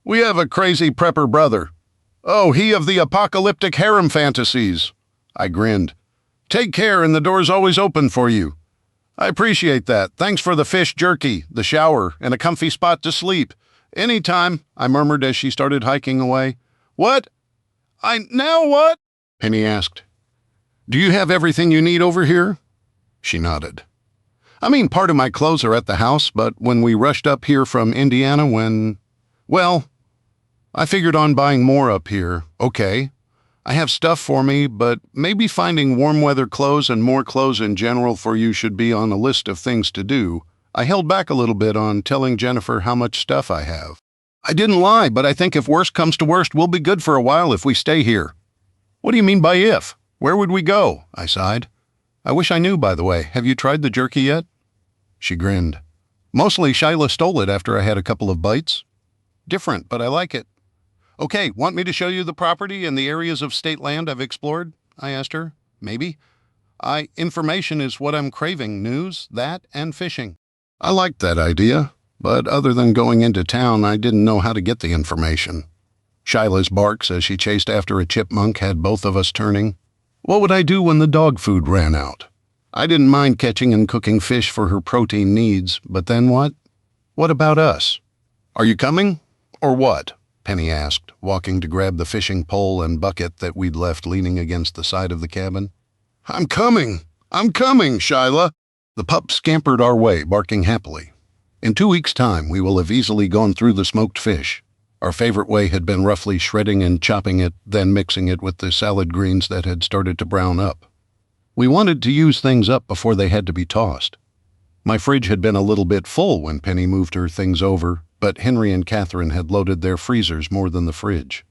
We have a crazy prepper brother. Oh, he of the apocalyptic harem fantasies. I grinned. Take care, and the door's always open for you. I appreciate that. Thanks for the fish jerky, the shower, and a comfy spot to sleep. Anytime, I murmured as she started hiking away. What? Now what? Penny asked. Do you have everything you need over here? She nodded. I mean, part of my clothes are at the house, but when we rushed up here from Indiana well, I figured on buying more up here. Okay, I have stuff for me, but maybe finding warm weather clothes and more clothes in general for you should be on a list of things to do. I held back a little bit on telling Jennifer how much stuff I have. I didn't lie, but I think if worst comes to worst, we'll be good for a while if we stay here. What do you mean by if? Where would we go? I sighed. I wish I knew, by the way. Have you tried the jerky yet? She grinned. Mostly Shyla stole it after I had a couple of bites. Different, but I like it. Okay, want me to show you the property and the areas of state land I've explored? I asked her. Maybe. Information is what I'm craving. News, that, and fishing. I liked that idea, but other than going into town, I didn't know how to get the information. Shyla's barks as she chased after a chipmunk had both of us turning. What would I do when the dog food ran out? I didn't mind catching and cooking fish for her protein needs, but then what? What about us? Are you coming? Or what? Penny asked, walking to grab the fishing pole and bucket that we'd left leaning against the side of the cabin. I'm coming, Shyla. The pup scampered our way, barking happily. In 2 weeks' time, we will have easily gone through the smoked fish. Our favorite way had been roughly shredding and chopping it, then mixing it with the salad greens that had started to brown up. We wanted to use things up before they had to be tossed. My fridge had been a little bit full when Penny moved her things over, but Henry and Catherine had loaded their freezers more than the fridge.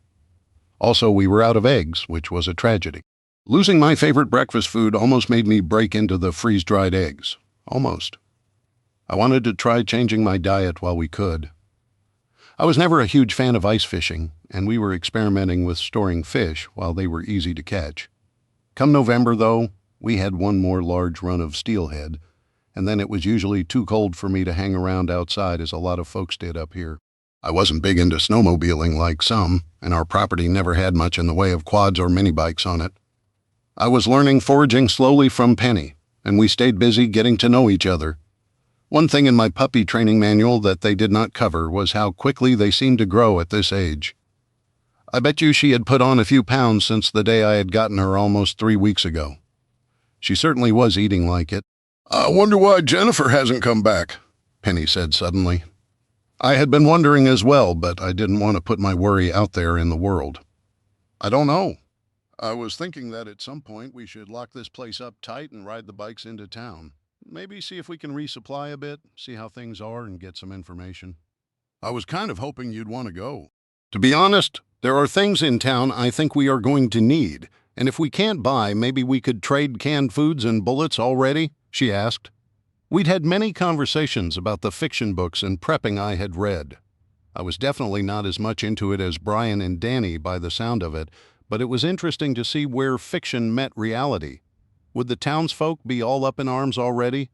Also, we were out of eggs, which was a tragedy. Losing my favorite breakfast food almost made me break into the freeze-dried eggs. Almost. I wanted to try changing my diet while we could. I was never a huge fan of ice fishing, and we were experimenting with storing fish while they were easy to catch. Come November, though, we had one more large run of steelhead, and then it was usually too cold for me to hang around outside as a lot of folks did up here. I wasn't big into snowmobiling like some, and our property never had much in the way of quads or mini bikes on it. I was learning foraging slowly from Penny, and we stayed busy getting to know each other. One thing in my puppy training manual that they did not cover was how quickly they seemed to grow at this age. I bet you she had put on a few pounds since the day I had gotten her almost 3 weeks ago. She certainly was eating like it. I wonder why Jennifer hasn't come back, Penny said suddenly. I had been wondering as well, but I didn't want to put my worry out there in the world. I don't know. I was thinking that at some point we should lock this place up tight and ride the bikes into town. Maybe see if we can resupply a bit, see how things are, and get some information. I was kind of hoping you'd want to go. To be honest, there are things in town I think we are going to need, and if we can't buy, maybe we could trade canned foods and bullets already, she asked. We'd had many conversations about the fiction books and prepping I had read. I was definitely not as much into it as Brian and Danny by the sound of it, but it was interesting to see where fiction met reality. Would the townsfolk be all up in arms already?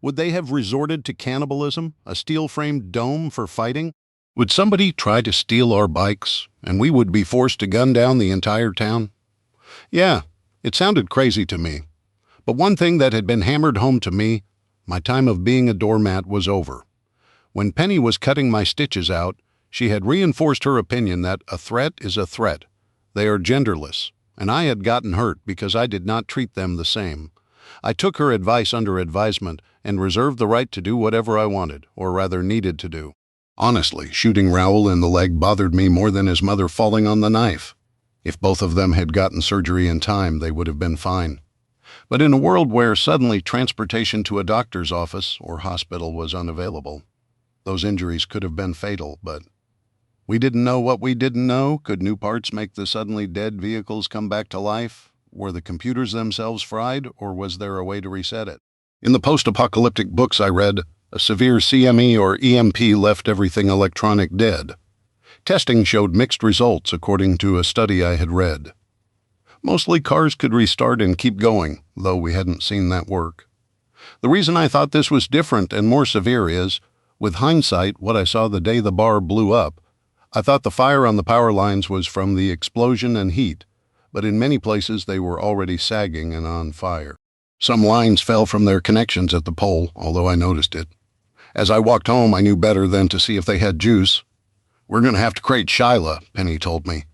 Would they have resorted to cannibalism, a steel-framed dome for fighting? Would somebody try to steal our bikes, and we would be forced to gun down the entire town? Yeah, it sounded crazy to me. But one thing that had been hammered home to me, my time of being a doormat was over. When Penny was cutting my stitches out, she had reinforced her opinion that a threat is a threat. They are genderless, and I had gotten hurt because I did not treat them the same. I took her advice under advisement and reserved the right to do whatever I wanted, or rather needed to do. Honestly, shooting Raoul in the leg bothered me more than his mother falling on the knife. If both of them had gotten surgery in time, they would have been fine. But in a world where suddenly transportation to a doctor's office or hospital was unavailable, those injuries could have been fatal, but we didn't know what we didn't know. Could new parts make the suddenly dead vehicles come back to life? Were the computers themselves fried, or was there a way to reset it? In the post-apocalyptic books I read, a severe CME or EMP left everything electronic dead. Testing showed mixed results according to a study I had read. Mostly cars could restart and keep going, though we hadn't seen that work. The reason I thought this was different and more severe is, with hindsight, what I saw the day the bar blew up, I thought the fire on the power lines was from the explosion and heat, but in many places they were already sagging and on fire. Some lines fell from their connections at the pole, although I noticed it. As I walked home, I knew better than to see if they had juice. We're going to have to crate Shyla, Penny told me.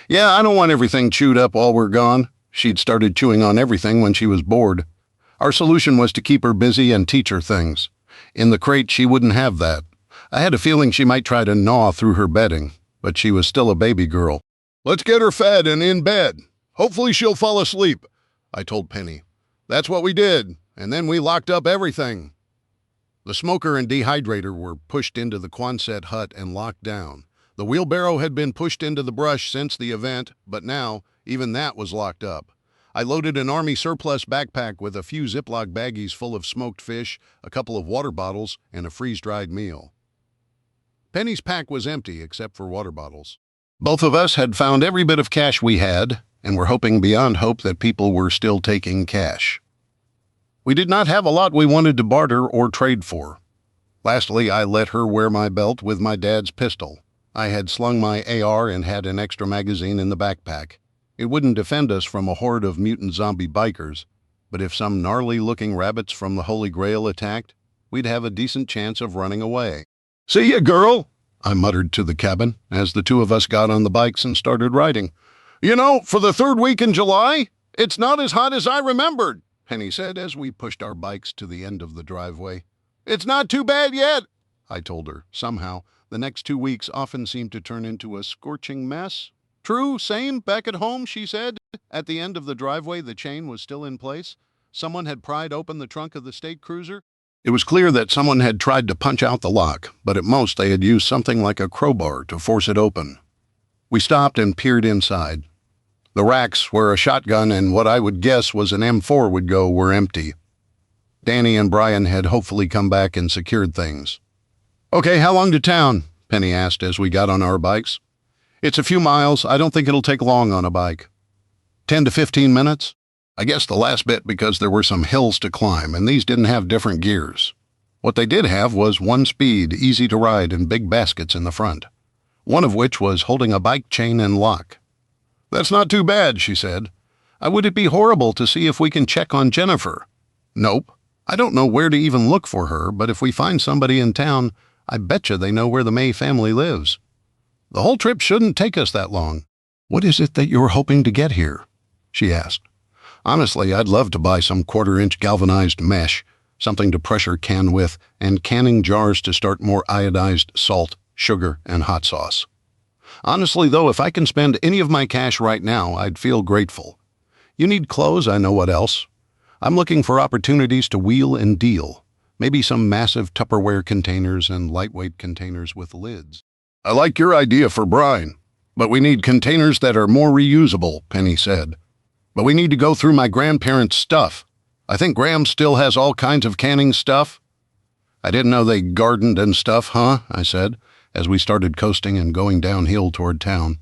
Yeah, I don't want everything chewed up while we're gone. She'd started chewing on everything when she was bored. Our solution was to keep her busy and teach her things. In the crate, she wouldn't have that. I had a feeling she might try to gnaw through her bedding, but she was still a baby girl. "Let's get her fed and in bed. Hopefully she'll fall asleep," I told Penny. That's what we did, and then we locked up everything. The smoker and dehydrator were pushed into the Quonset hut and locked down. The wheelbarrow had been pushed into the brush since the event, but now even that was locked up. I loaded an Army surplus backpack with a few Ziploc baggies full of smoked fish, a couple of water bottles, and a freeze-dried meal. Penny's pack was empty except for water bottles. Both of us had found every bit of cash we had, and were hoping beyond hope that people were still taking cash. We did not have a lot we wanted to barter or trade for. Lastly, I let her wear my belt with my dad's pistol. I had slung my AR and had an extra magazine in the backpack. It wouldn't defend us from a horde of mutant zombie bikers, but if some gnarly-looking rabbits from the Holy Grail attacked, we'd have a decent chance of running away. "See ya, girl," I muttered to the cabin as the two of us got on the bikes and started riding. "You know, for the third week in July, it's not as hot as I remembered," Penny said as we pushed our bikes to the end of the driveway. "It's not too bad yet," I told her. Somehow, the next 2 weeks often seemed to turn into a scorching mess. "True, same, back at home," she said. At the end of the driveway, the chain was still in place. Someone had pried open the trunk of the state cruiser. It was clear that someone had tried to punch out the lock, but at most they had used something like a crowbar to force it open. We stopped and peered inside. The racks where a shotgun and what I would guess was an M4 would go were empty. Danny and Brian had hopefully come back and secured things. "Okay, how long to town?" Penny asked as we got on our bikes. "It's a few miles. I don't think it'll take long on a bike." 10 to 15 minutes? I guess the last bit because there were some hills to climb, and these didn't have different gears. What they did have was one speed, easy to ride, and big baskets in the front, one of which was holding a bike chain and lock. "That's not too bad," she said. "Would it be horrible to see if we can check on Jennifer?" "Nope. I don't know where to even look for her, but if we find somebody in town, I betcha they know where the May family lives. The whole trip shouldn't take us that long." "What is it that you're hoping to get here?" she asked. "Honestly, I'd love to buy some 1/4-inch galvanized mesh, something to pressure can with, and canning jars to start more iodized salt, sugar, and hot sauce. Honestly, though, if I can spend any of my cash right now, I'd feel grateful. You need clothes, I know what else. I'm looking for opportunities to wheel and deal. Maybe some massive Tupperware containers and lightweight containers with lids." "I like your idea for brine, but we need containers that are more reusable," Penny said. "But we need to go through my grandparents' stuff. I think Graham still has all kinds of canning stuff." "I didn't know they gardened and stuff, huh?" I said, as we started coasting and going downhill toward town.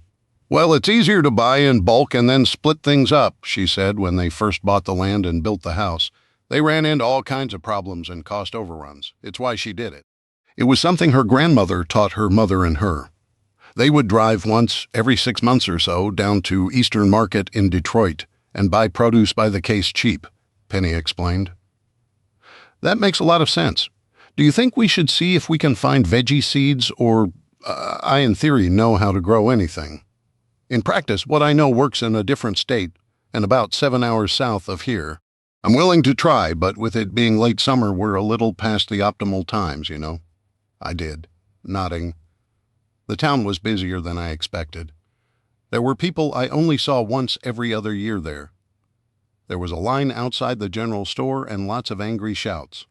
"Well, it's easier to buy in bulk and then split things up," she said when they first bought the land and built the house. They ran into all kinds of problems and cost overruns. It's why she did it. It was something her grandmother taught her mother and her. They would drive once every 6 months or so down to Eastern Market in Detroit and buy produce by the case cheap, Penny explained. "That makes a lot of sense. Do you think we should see if we can find veggie seeds or, I in theory know how to grow anything. In practice, what I know works in a different state and about 7 hours south of here. I'm willing to try, but with it being late summer, we're a little past the optimal times, you know." I did, nodding. The town was busier than I expected. There were people I only saw once every other year there. There was a line outside the general store and lots of angry shouts.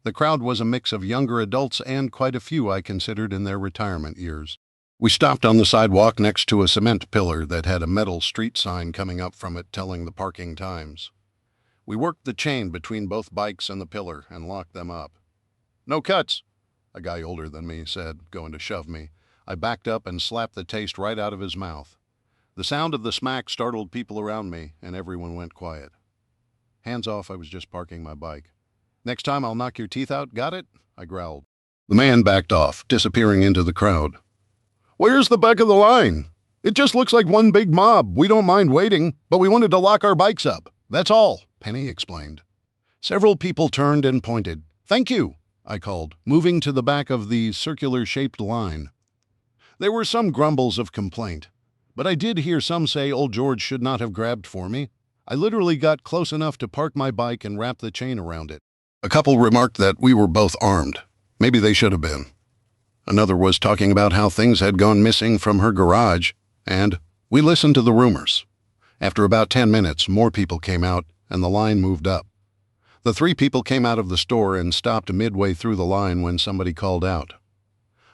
The crowd was a mix of younger adults and quite a few I considered in their retirement years. We stopped on the sidewalk next to a cement pillar that had a metal street sign coming up from it telling the parking times. We worked the chain between both bikes and the pillar and locked them up. "No cuts," a guy older than me said, going to shove me. I backed up and slapped the taste right out of his mouth. The sound of the smack startled people around me, and everyone went quiet. "Hands off, I was just parking my bike." "Next time I'll knock your teeth out, got it?" I growled. The man backed off, disappearing into the crowd. "Where's the back of the line? It just looks like one big mob. We don't mind waiting, but we wanted to lock our bikes up. That's all," Penny explained. Several people turned and pointed. "Thank you," I called, moving to the back of the circular-shaped line. There were some grumbles of complaint, but I did hear some say old George should not have grabbed for me. I literally got close enough to park my bike and wrap the chain around it. A couple remarked that we were both armed. Maybe they should have been. Another was talking about how things had gone missing from her garage, and we listened to the rumors. After about 10 minutes, more people came out, and the line moved up. The 3 people came out of the store and stopped midway through the line when somebody called out.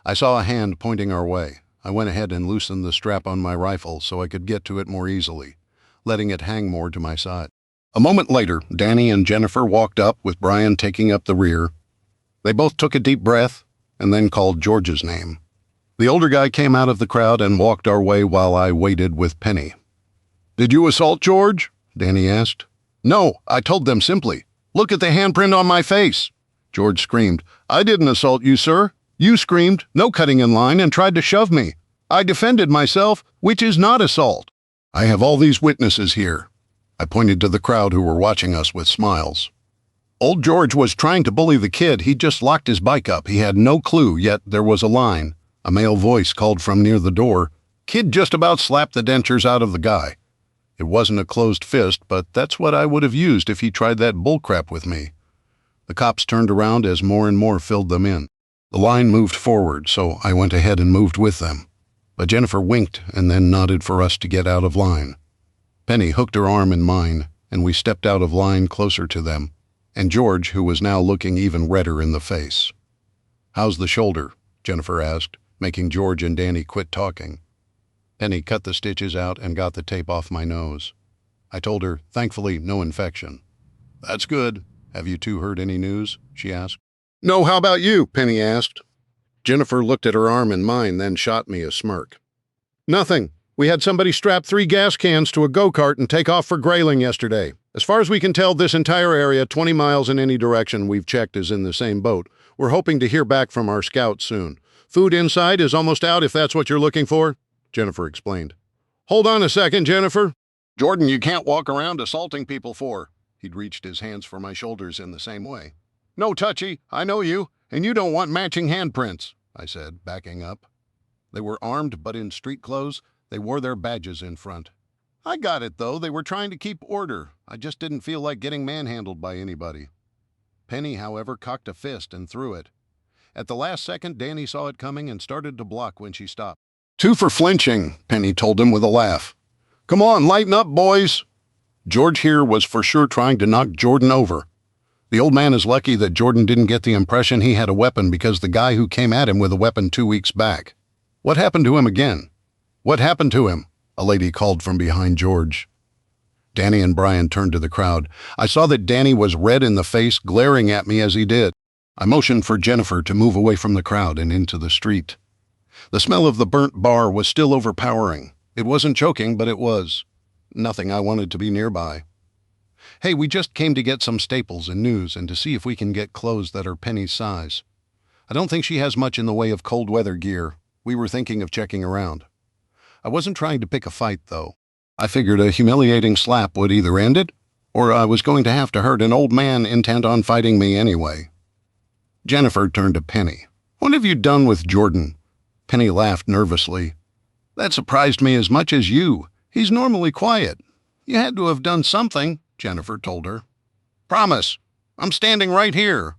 I saw a hand pointing our way. I went ahead and loosened the strap on my rifle so I could get to it more easily, letting it hang more to my side. A moment later, Danny and Jennifer walked up with Brian taking up the rear. They both took a deep breath and then called George's name. The older guy came out of the crowd and walked our way while I waited with Penny. "Did you assault George?" Danny asked. "No," I told them simply. "Look at the handprint on my face." George screamed, "I didn't assault you, sir. You screamed, 'No cutting in line,' and tried to shove me. I defended myself, which is not assault. I have all these witnesses here." I pointed to the crowd who were watching us with smiles. Old George was trying to bully the kid. He just locked his bike up. He had no clue, yet there was a line. A male voice called from near the door. Kid just about slapped the dentures out of the guy. It wasn't a closed fist, but that's what I would have used if he tried that bullcrap with me. The cops turned around as more and more filled them in. The line moved forward, so I went ahead and moved with them. But Jennifer winked and then nodded for us to get out of line. Penny hooked her arm in mine, and we stepped out of line closer to them, and George, who was now looking even redder in the face. "How's the shoulder?" Jennifer asked, making George and Danny quit talking. Penny cut the stitches out and got the tape off my nose. I told her, thankfully, no infection. "That's good. Have you two heard any news?" she asked. "No, how about you?" Penny asked. Jennifer looked at her arm in mine, then shot me a smirk. "Nothing. We had somebody strap 3 gas cans to a go-kart and take off for Grayling yesterday. As far as we can tell, this entire area, 20 miles in any direction we've checked, is in the same boat. We're hoping to hear back from our scouts soon. Food inside is almost out if that's what you're looking for," Jennifer explained. "Hold on a second, Jennifer. Jordan, you can't walk around assaulting people for." He'd reached his hands for my shoulders in the same way. "No, Touchy, I know you, and you don't want matching handprints," I said, backing up. They were armed, but in street clothes. They wore their badges in front. I got it, though. They were trying to keep order. I just didn't feel like getting manhandled by anybody. Penny, however, cocked a fist and threw it. At the last second, Danny saw it coming and started to block when she stopped. "2 for flinching," Penny told him with a laugh. "Come on, lighten up, boys." George here was for sure trying to knock Jordan over. The old man is lucky that Jordan didn't get the impression he had a weapon because the guy who came at him with a weapon 2 weeks back. "What happened to him again?" "What happened to him?" a lady called from behind George. Danny and Brian turned to the crowd. I saw that Danny was red in the face, glaring at me as he did. I motioned for Jennifer to move away from the crowd and into the street. The smell of the burnt bar was still overpowering. It wasn't choking, but it was. Nothing I wanted to be nearby. "Hey, we just came to get some staples and news and to see if we can get clothes that are Penny's size. I don't think she has much in the way of cold weather gear. We were thinking of checking around." I wasn't trying to pick a fight, though. I figured a humiliating slap would either end it, or I was going to have to hurt an old man intent on fighting me anyway. Jennifer turned to Penny. "What have you done with Jordan?" Penny laughed nervously. "That surprised me as much as you. He's normally quiet." "You had to have done something," Jennifer told her. "Promise. I'm standing right here,"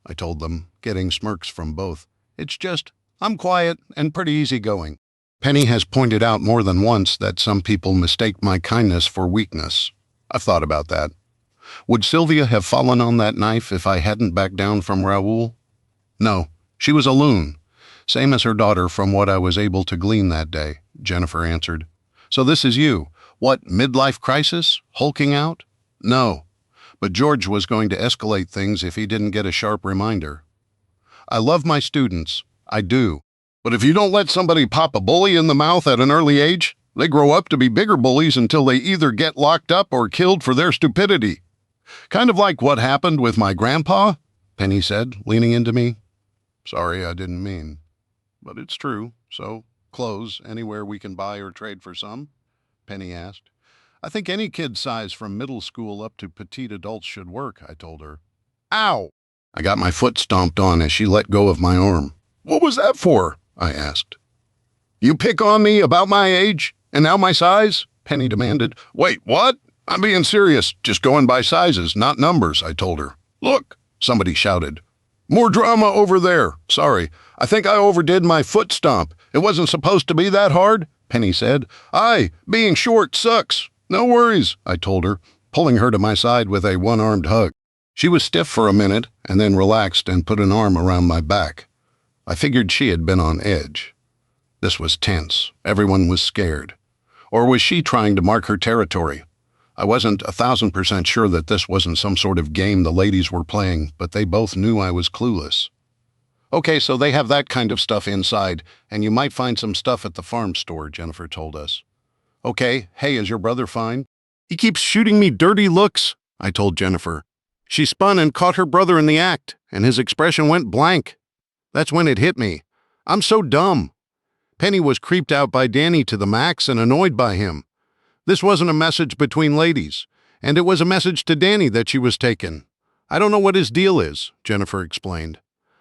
I told them, getting smirks from both. "It's just, I'm quiet and pretty easygoing." Penny has pointed out more than once that some people mistake my kindness for weakness. I've thought about that. Would Sylvia have fallen on that knife if I hadn't backed down from Raoul? No, she was a loon. Same as her daughter from what I was able to glean that day, Jennifer answered. "So this is you. What, midlife crisis? Hulking out?" "No, but George was going to escalate things if he didn't get a sharp reminder. I love my students. I do. But if you don't let somebody pop a bully in the mouth at an early age, they grow up to be bigger bullies until they either get locked up or killed for their stupidity. Kind of like what happened with my grandpa," Penny said, leaning into me. "Sorry, I didn't mean. But it's true. So, clothes, anywhere we can buy or trade for some?" Penny asked. "I think any kid size from middle school up to petite adults should work," I told her. "Ow!" I got my foot stomped on as she let go of my arm. "What was that for?" I asked. "You pick on me about my age and now my size?" Penny demanded. "Wait, what?" I'm being serious, just going by sizes, not numbers, I told her. Look, somebody shouted. More drama over there. Sorry, I think I overdid my foot stomp. It wasn't supposed to be that hard, Penny said. Aye, being short sucks. No worries, I told her, pulling her to my side with a one-armed hug. She was stiff for a minute and then relaxed and put an arm around my back. I figured she had been on edge. This was tense. Everyone was scared. Or was she trying to mark her territory? I wasn't 1,000% sure that this wasn't some sort of game the ladies were playing, but they both knew I was clueless. Okay, so they have that kind of stuff inside, and you might find some stuff at the farm store, Jennifer told us. Okay, hey, is your brother fine? He keeps shooting me dirty looks, I told Jennifer. She spun and caught her brother in the act, and his expression went blank. That's when it hit me. I'm so dumb. Penny was creeped out by Danny to the max and annoyed by him. This wasn't a message between ladies, and it was a message to Danny that she was taken. I don't know what his deal is, Jennifer explained.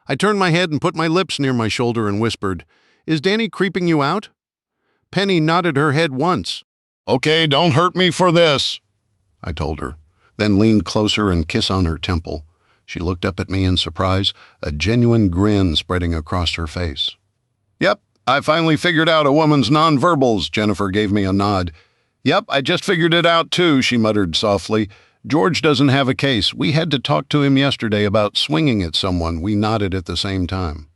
I turned my head and put my lips near my shoulder and whispered, Is Danny creeping you out? Penny nodded her head once. Okay, don't hurt me for this, I told her, then leaned closer and kissed on her temple. She looked up at me in surprise, a genuine grin spreading across her face. Yep, I finally figured out a woman's nonverbals, Jennifer gave me a nod. Yep, I just figured it out too, she muttered softly. George doesn't have a case. We had to talk to him yesterday about swinging at someone. We nodded at the same time.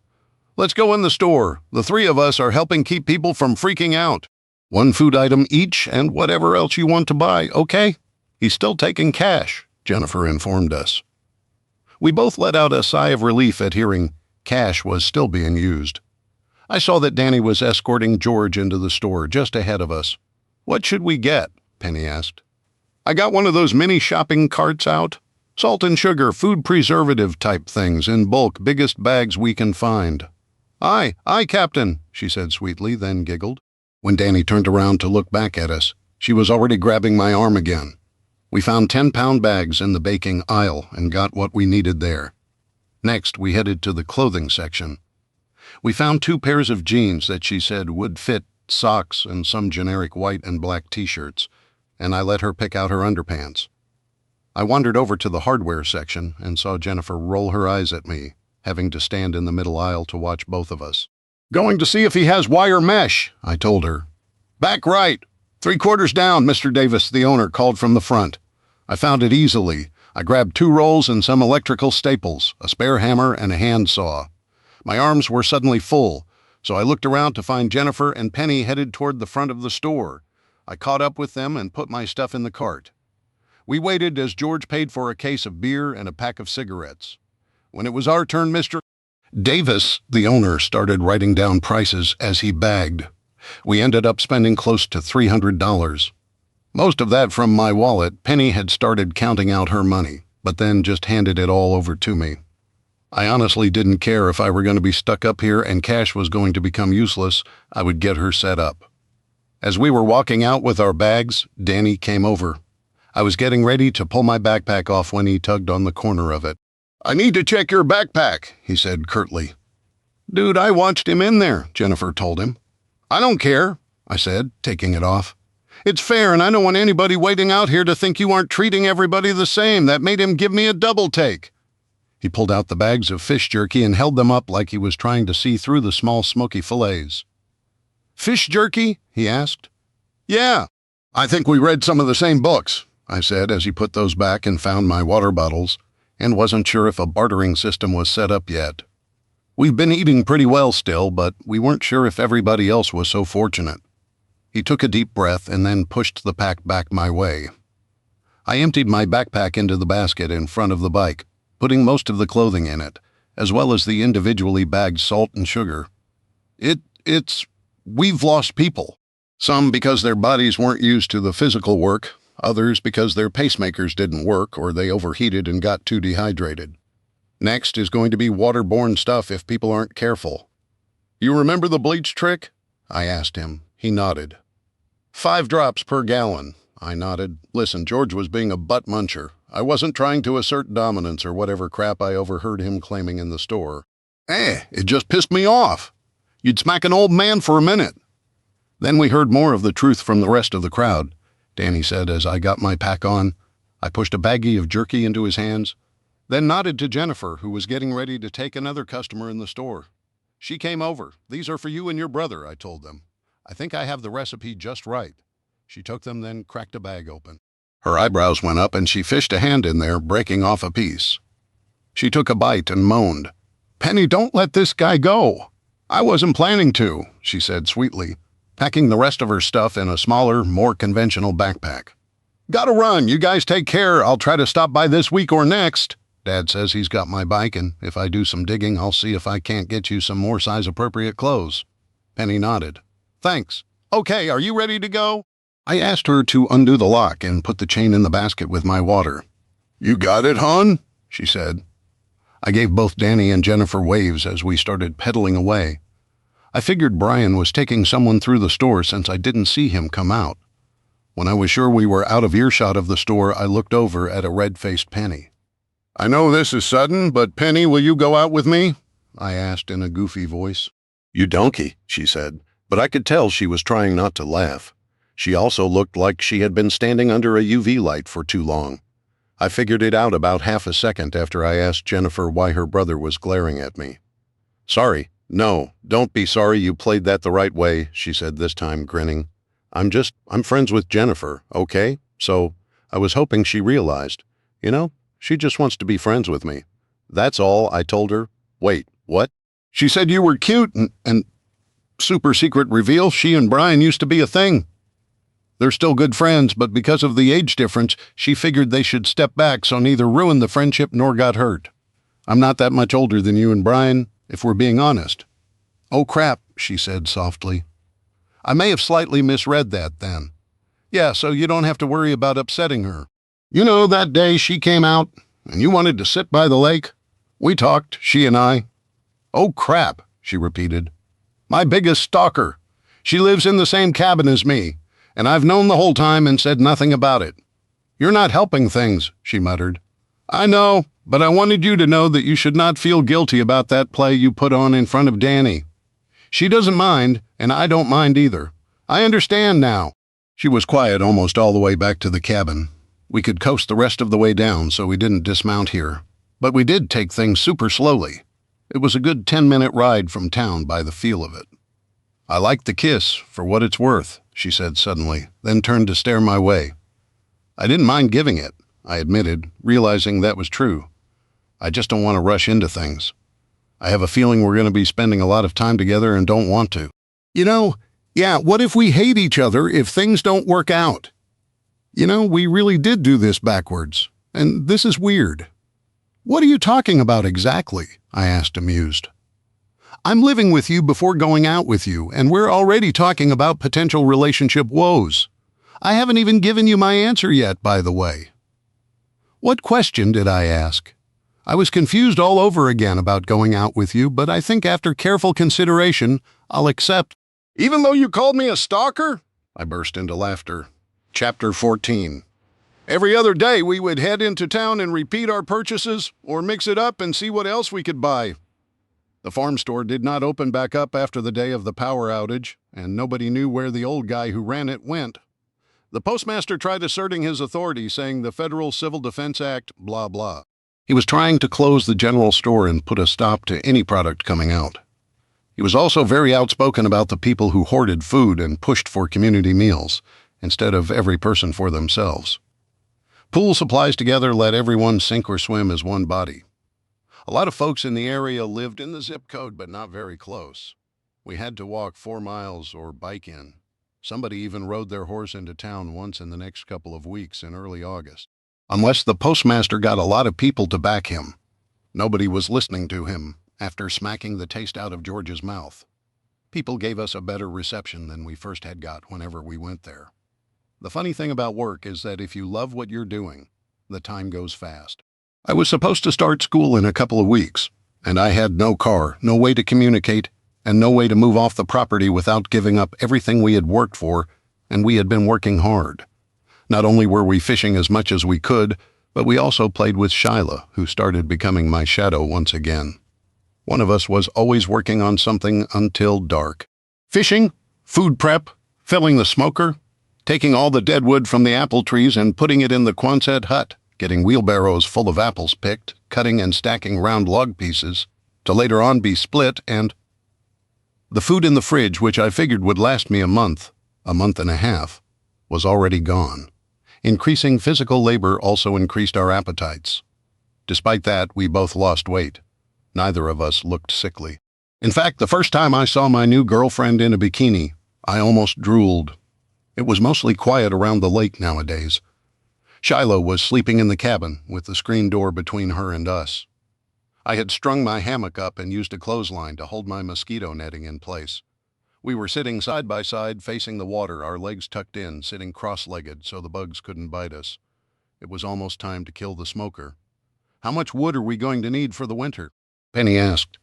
Let's go in the store. The three of us are helping keep people from freaking out. One food item each and whatever else you want to buy, okay? He's still taking cash, Jennifer informed us. We both let out a sigh of relief at hearing cash was still being used. I saw that Danny was escorting George into the store just ahead of us. What should we get? Penny asked. I got one of those mini shopping carts out. Salt and sugar, food preservative type things in bulk, biggest bags we can find. Aye, Captain, she said sweetly, then giggled. When Danny turned around to look back at us, she was already grabbing my arm again. We found 10-pound bags in the baking aisle and got what we needed there. Next, we headed to the clothing section. We found 2 pairs of jeans that she said would fit, socks, and some generic white and black t-shirts, and I let her pick out her underpants. I wandered over to the hardware section and saw Jennifer roll her eyes at me, having to stand in the middle aisle to watch both of us. Going to see if he has wire mesh, I told her. Back right. 3/4 down, Mr. Davis, the owner, called from the front. I found it easily. I grabbed 2 rolls and some electrical staples, a spare hammer, and a hand saw. My arms were suddenly full, so I looked around to find Jennifer and Penny headed toward the front of the store. I caught up with them and put my stuff in the cart. We waited as George paid for a case of beer and a pack of cigarettes. When it was our turn, Mr. Davis, the owner, started writing down prices as he bagged. We ended up spending close to $300. Most of that from my wallet. Penny had started counting out her money, but then just handed it all over to me. I honestly didn't care if I were going to be stuck up here and cash was going to become useless. I would get her set up. As we were walking out with our bags, Danny came over. I was getting ready to pull my backpack off when he tugged on the corner of it. I need to check your backpack, he said curtly. Dude, I watched him in there, Jennifer told him. I don't care, I said, taking it off. It's fair, and I don't want anybody waiting out here to think you aren't treating everybody the same. That made him give me a double take. He pulled out the bags of fish jerky and held them up like he was trying to see through the small smoky fillets. Fish jerky? He asked. Yeah, I think we read some of the same books, I said as he put those back and found my water bottles, and wasn't sure if a bartering system was set up yet. We've been eating pretty well still, but we weren't sure if everybody else was so fortunate. He took a deep breath and then pushed the pack back my way. I emptied my backpack into the basket in front of the bike, putting most of the clothing in it, as well as the individually bagged salt and sugar. We've lost people. Some because their bodies weren't used to the physical work, others because their pacemakers didn't work or they overheated and got too dehydrated. Next is going to be waterborne stuff if people aren't careful. You remember the bleach trick? I asked him. He nodded. 5 drops per gallon. I nodded. Listen, George was being a butt muncher. I wasn't trying to assert dominance or whatever crap I overheard him claiming in the store. It just pissed me off. You'd smack an old man for a minute. Then we heard more of the truth from the rest of the crowd. Danny said as I got my pack on. I pushed a baggie of jerky into his hands, then nodded to Jennifer, who was getting ready to take another customer in the store. She came over. "These are for you and your brother," I told them. "I think I have the recipe just right." She took them, then cracked a bag open. Her eyebrows went up and she fished a hand in there, breaking off a piece. She took a bite and moaned. "Penny, don't let this guy go." "I wasn't planning to," she said sweetly, packing the rest of her stuff in a smaller, more conventional backpack. "Gotta run. You guys take care. I'll try to stop by this week or next. Dad says he's got my bike, and if I do some digging, I'll see if I can't get you some more size-appropriate clothes." Penny nodded. "Thanks. Okay, are you ready to go?" I asked her to undo the lock and put the chain in the basket with my water. "You got it, hon?" she said. I gave both Danny and Jennifer waves as we started pedaling away. I figured Brian was taking someone through the store since I didn't see him come out. When I was sure we were out of earshot of the store, I looked over at a red-faced Penny. "I know this is sudden, but Penny, will you go out with me?" I asked in a goofy voice. "You donkey," she said, but I could tell she was trying not to laugh. She also looked like she had been standing under a UV light for too long. I figured it out about half a second after I asked Jennifer why her brother was glaring at me. "Sorry. No, don't be sorry, you played that the right way," she said this time, grinning. I'm friends with Jennifer, okay? So I was hoping she realized. You know, she just wants to be friends with me. That's all," I told her. "Wait, what?" "She said you were cute and super secret reveal, she and Brian used to be a thing. They're still good friends, but because of the age difference, she figured they should step back so neither ruined the friendship nor got hurt. I'm not that much older than you and Brian, if we're being honest." "Oh crap," she said softly. "I may have slightly misread that then. Yeah, so you don't have to worry about upsetting her. You know, that day she came out and you wanted to sit by the lake? We talked, she and I." "Oh crap," she repeated. "My biggest stalker. She lives in the same cabin as me, and I've known the whole time and said nothing about it." "You're not helping things," she muttered. "I know, but I wanted you to know that you should not feel guilty about that play you put on in front of Danny. She doesn't mind, and I don't mind either. I understand now." She was quiet almost all the way back to the cabin. We could coast the rest of the way down, so we didn't dismount here. But we did take things super slowly. It was a good 10-minute ride from town by the feel of it. "I liked the kiss, for what it's worth," she said suddenly, then turned to stare my way. I didn't mind giving it, I admitted, realizing that was true. I just don't want to rush into things. I have a feeling we're going to be spending a lot of time together and don't want to. "You know, yeah, what if we hate each other if things don't work out? You know, we really did do this backwards, and this is weird." "What are you talking about exactly?" I asked, amused. "I'm living with you before going out with you, and we're already talking about potential relationship woes. I haven't even given you my answer yet, by the way." "What question did I ask?" I was confused all over again about going out with you, but I think after careful consideration, I'll accept. "Even though you called me a stalker?" I burst into laughter. Chapter 14. Every other day we would head into town and repeat our purchases, or mix it up and see what else we could buy. The farm store did not open back up after the day of the power outage, and nobody knew where the old guy who ran it went. The postmaster tried asserting his authority, saying the Federal Civil Defense Act, blah, blah. He was trying to close the general store and put a stop to any product coming out. He was also very outspoken about the people who hoarded food and pushed for community meals, instead of every person for themselves. Pool supplies together let everyone sink or swim as one body. A lot of folks in the area lived in the zip code, but not very close. We had to walk 4 miles or bike in. Somebody even rode their horse into town once in the next couple of weeks in early August. Unless the postmaster got a lot of people to back him. Nobody was listening to him after smacking the taste out of George's mouth. People gave us a better reception than we first had got whenever we went there. The funny thing about work is that if you love what you're doing, the time goes fast. I was supposed to start school in a couple of weeks, and I had no car, no way to communicate, and no way to move off the property without giving up everything we had worked for, and we had been working hard. Not only were we fishing as much as we could, but we also played with Shyla, who started becoming my shadow once again. One of us was always working on something until dark. Fishing, food prep, filling the smoker. taking all the dead wood from the apple trees and putting it in the Quonset hut, getting wheelbarrows full of apples picked, cutting and stacking round log pieces, to later on be split, and the food in the fridge, which I figured would last me a month and a half, was already gone. Increasing physical labor also increased our appetites. Despite that, we both lost weight. Neither of us looked sickly. In fact, the first time I saw my new girlfriend in a bikini, I almost drooled. It was mostly quiet around the lake nowadays. Shiloh was sleeping in the cabin with the screen door between her and us. I had strung my hammock up and used a clothesline to hold my mosquito netting in place. We were sitting side by side facing the water, our legs tucked in, sitting cross-legged so the bugs couldn't bite us. It was almost time to kill the smoker. "How much wood are we going to need for the winter?" Penny asked.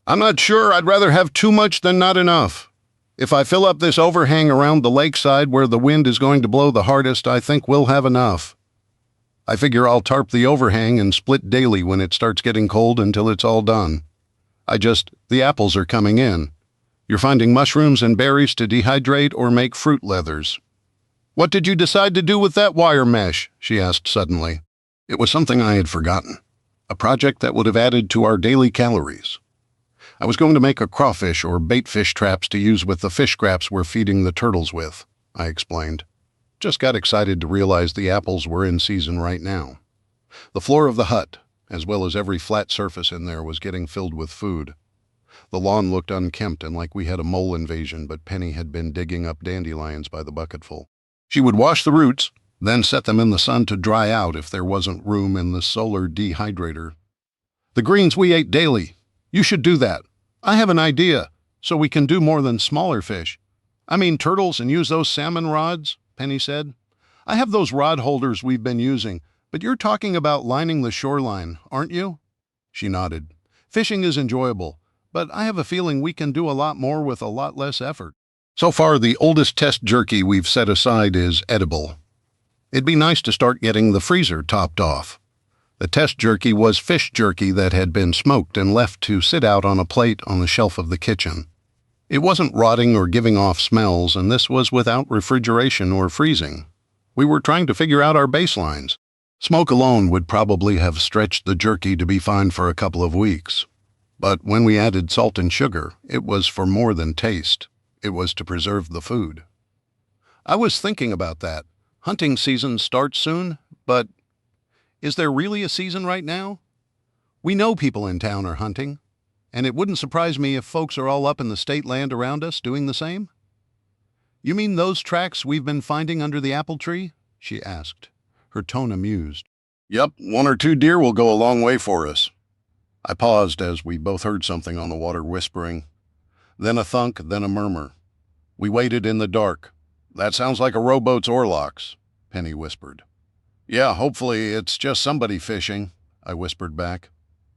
"I'm not sure. I'd rather have too much than not enough. If I fill up this overhang around the lakeside where the wind is going to blow the hardest, I think we'll have enough. I figure I'll tarp the overhang and split daily when it starts getting cold until it's all done. The apples are coming in. You're finding mushrooms and berries to dehydrate or make fruit leathers." "What did you decide to do with that wire mesh?" she asked suddenly. It was something I had forgotten, a project that would have added to our daily calories. I was going to make a crawfish or bait fish traps to use with the fish scraps we're feeding the turtles with, I explained. Just got excited to realize the apples were in season right now. The floor of the hut, as well as every flat surface in there, was getting filled with food. The lawn looked unkempt and like we had a mole invasion, but Penny had been digging up dandelions by the bucketful. She would wash the roots, then set them in the sun to dry out if there wasn't room in the solar dehydrator. "The greens we ate daily. You should do that. I have an idea, so we can do more than smaller fish. I mean turtles, and use those salmon rods," Penny said. "I have those rod holders we've been using, but you're talking about lining the shoreline, aren't you?" She nodded. "Fishing is enjoyable, but I have a feeling we can do a lot more with a lot less effort. So far, the oldest test jerky we've set aside is edible. It'd be nice to start getting the freezer topped off. The test jerky was fish jerky that had been smoked and left to sit out on a plate on the shelf of the kitchen. It wasn't rotting or giving off smells, and this was without refrigeration or freezing. We were trying to figure out our baselines. Smoke alone would probably have stretched the jerky to be fine for a couple of weeks. But when we added salt and sugar, it was for more than taste. It was to preserve the food. I was thinking about that. Hunting season starts soon, but is there really a season right now? We know people in town are hunting, and it wouldn't surprise me if folks are all up in the state land around us doing the same. "You mean those tracks we've been finding under the apple tree?" she asked, her tone amused. "Yep, 1 or 2 deer will go a long way for us." I paused as we both heard something on the water whispering. Then a thunk, then a murmur. We waited in the dark. "That sounds like a rowboat's oarlocks," Penny whispered. "Yeah, hopefully it's just somebody fishing," I whispered back.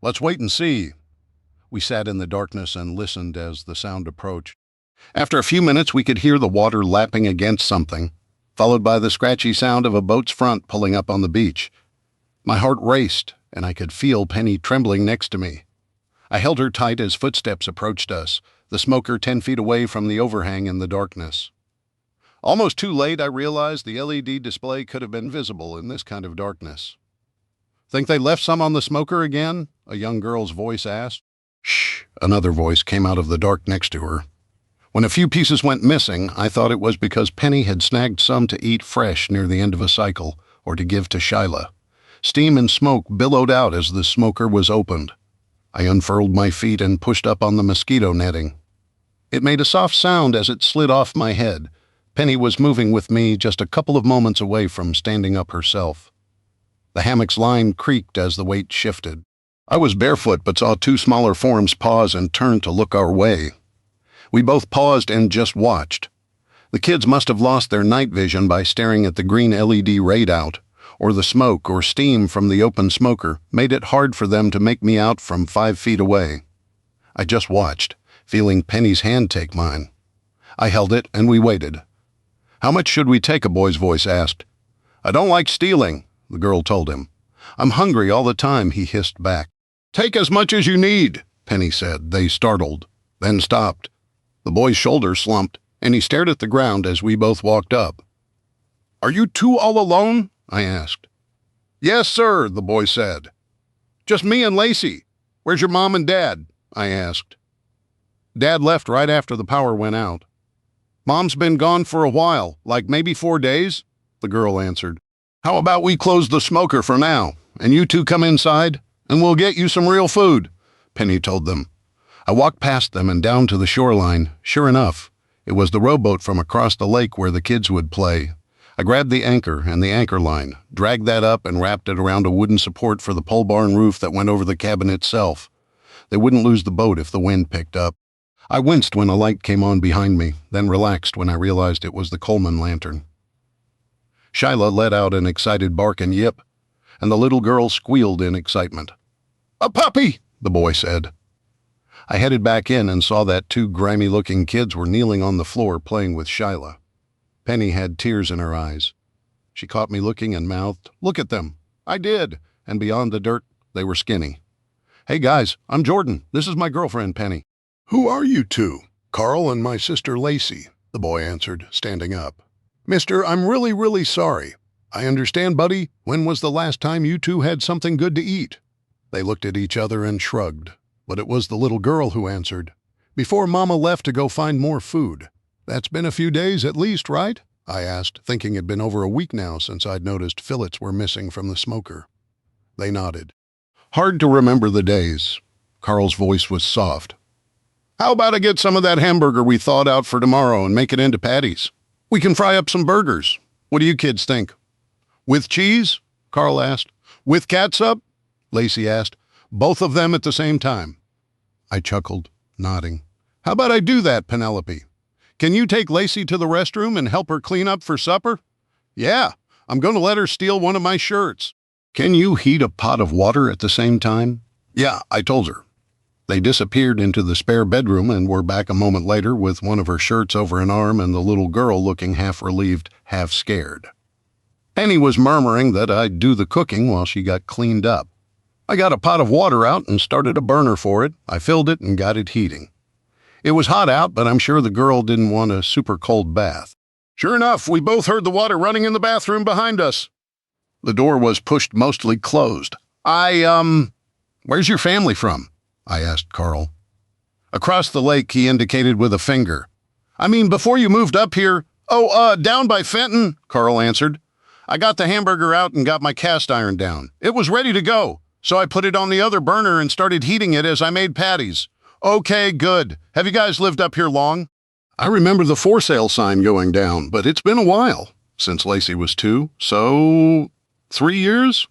"Let's wait and see." We sat in the darkness and listened as the sound approached. After a few minutes, we could hear the water lapping against something, followed by the scratchy sound of a boat's front pulling up on the beach. My heart raced, and I could feel Penny trembling next to me. I held her tight as footsteps approached us, the smoker 10 feet away from the overhang in the darkness. Almost too late, I realized the LED display could have been visible in this kind of darkness. "Think they left some on the smoker again?" a young girl's voice asked. "Shh," another voice came out of the dark next to her. When a few pieces went missing, I thought it was because Penny had snagged some to eat fresh near the end of a cycle or to give to Shyla. Steam and smoke billowed out as the smoker was opened. I unfurled my feet and pushed up on the mosquito netting. It made a soft sound as it slid off my head. Penny was moving with me just a couple of moments away from standing up herself. The hammock's line creaked as the weight shifted. I was barefoot but saw 2 smaller forms pause and turn to look our way. We both paused and just watched. The kids must have lost their night vision by staring at the green LED readout, or the smoke or steam from the open smoker made it hard for them to make me out from 5 feet away. I just watched, feeling Penny's hand take mine. I held it and we waited. "How much should we take?" a boy's voice asked. "I don't like stealing," the girl told him. "I'm hungry all the time," he hissed back. "Take as much as you need," Penny said. They startled, then stopped. The boy's shoulder slumped, and he stared at the ground as we both walked up. "Are you two all alone?" I asked. "Yes, sir," the boy said. "Just me and Lacey. Where's your mom and dad?" I asked. "Dad left right after the power went out." "Mom's been gone for a while, like maybe 4 days," the girl answered. "How about we close the smoker for now, and you two come inside, and we'll get you some real food," Penny told them. I walked past them and down to the shoreline. Sure enough, it was the rowboat from across the lake where the kids would play. I grabbed the anchor and the anchor line, dragged that up and wrapped it around a wooden support for the pole barn roof that went over the cabin itself. They wouldn't lose the boat if the wind picked up. I winced when a light came on behind me, then relaxed when I realized it was the Coleman lantern. Shyla let out an excited bark and yip, and the little girl squealed in excitement. "A puppy!" the boy said. I headed back in and saw that 2 grimy-looking kids were kneeling on the floor playing with Shyla. Penny had tears in her eyes. She caught me looking and mouthed, "Look at them." I did, and beyond the dirt, they were skinny. "Hey guys, I'm Jordan. This is my girlfriend, Penny." "Who are you two?" "Carl and my sister Lacey," the boy answered, standing up. "Mister, I'm really sorry. I understand, buddy. When was the last time you two had something good to eat?" They looked at each other and shrugged, but it was the little girl who answered. "Before Mama left to go find more food. That's been a few days at least, right?" I asked, thinking it'd been over a week now since I'd noticed fillets were missing from the smoker. They nodded. "Hard to remember the days." Carl's voice was soft. "How about I get some of that hamburger we thawed out for tomorrow and make it into patties? We can fry up some burgers. What do you kids think?" "With cheese?" Carl asked. "With catsup?" Lacey asked. "Both of them at the same time." I chuckled, nodding. "How about I do that, Penelope? Can you take Lacey to the restroom and help her clean up for supper?" "Yeah, I'm going to let her steal one of my shirts." "Can you heat a pot of water at the same time?" "Yeah, I told her." They disappeared into the spare bedroom and were back a moment later with one of her shirts over an arm and the little girl looking half relieved, half scared. Penny was murmuring that I'd do the cooking while she got cleaned up. I got a pot of water out and started a burner for it. I filled it and got it heating. It was hot out, but I'm sure the girl didn't want a super cold bath. Sure enough, we both heard the water running in the bathroom behind us. The door was pushed mostly closed. Where's your family from?" I asked Carl. "Across the lake," he indicated with a finger. "I mean, before you moved up here." Down by Fenton," Carl answered. "I got the hamburger out and got my cast iron down. It was ready to go, so I put it on the other burner and started heating it as I made patties." "Okay, good. Have you guys lived up here long?" "I remember the for sale sign going down, but it's been a while, since Lacey was 2, so 3 years?"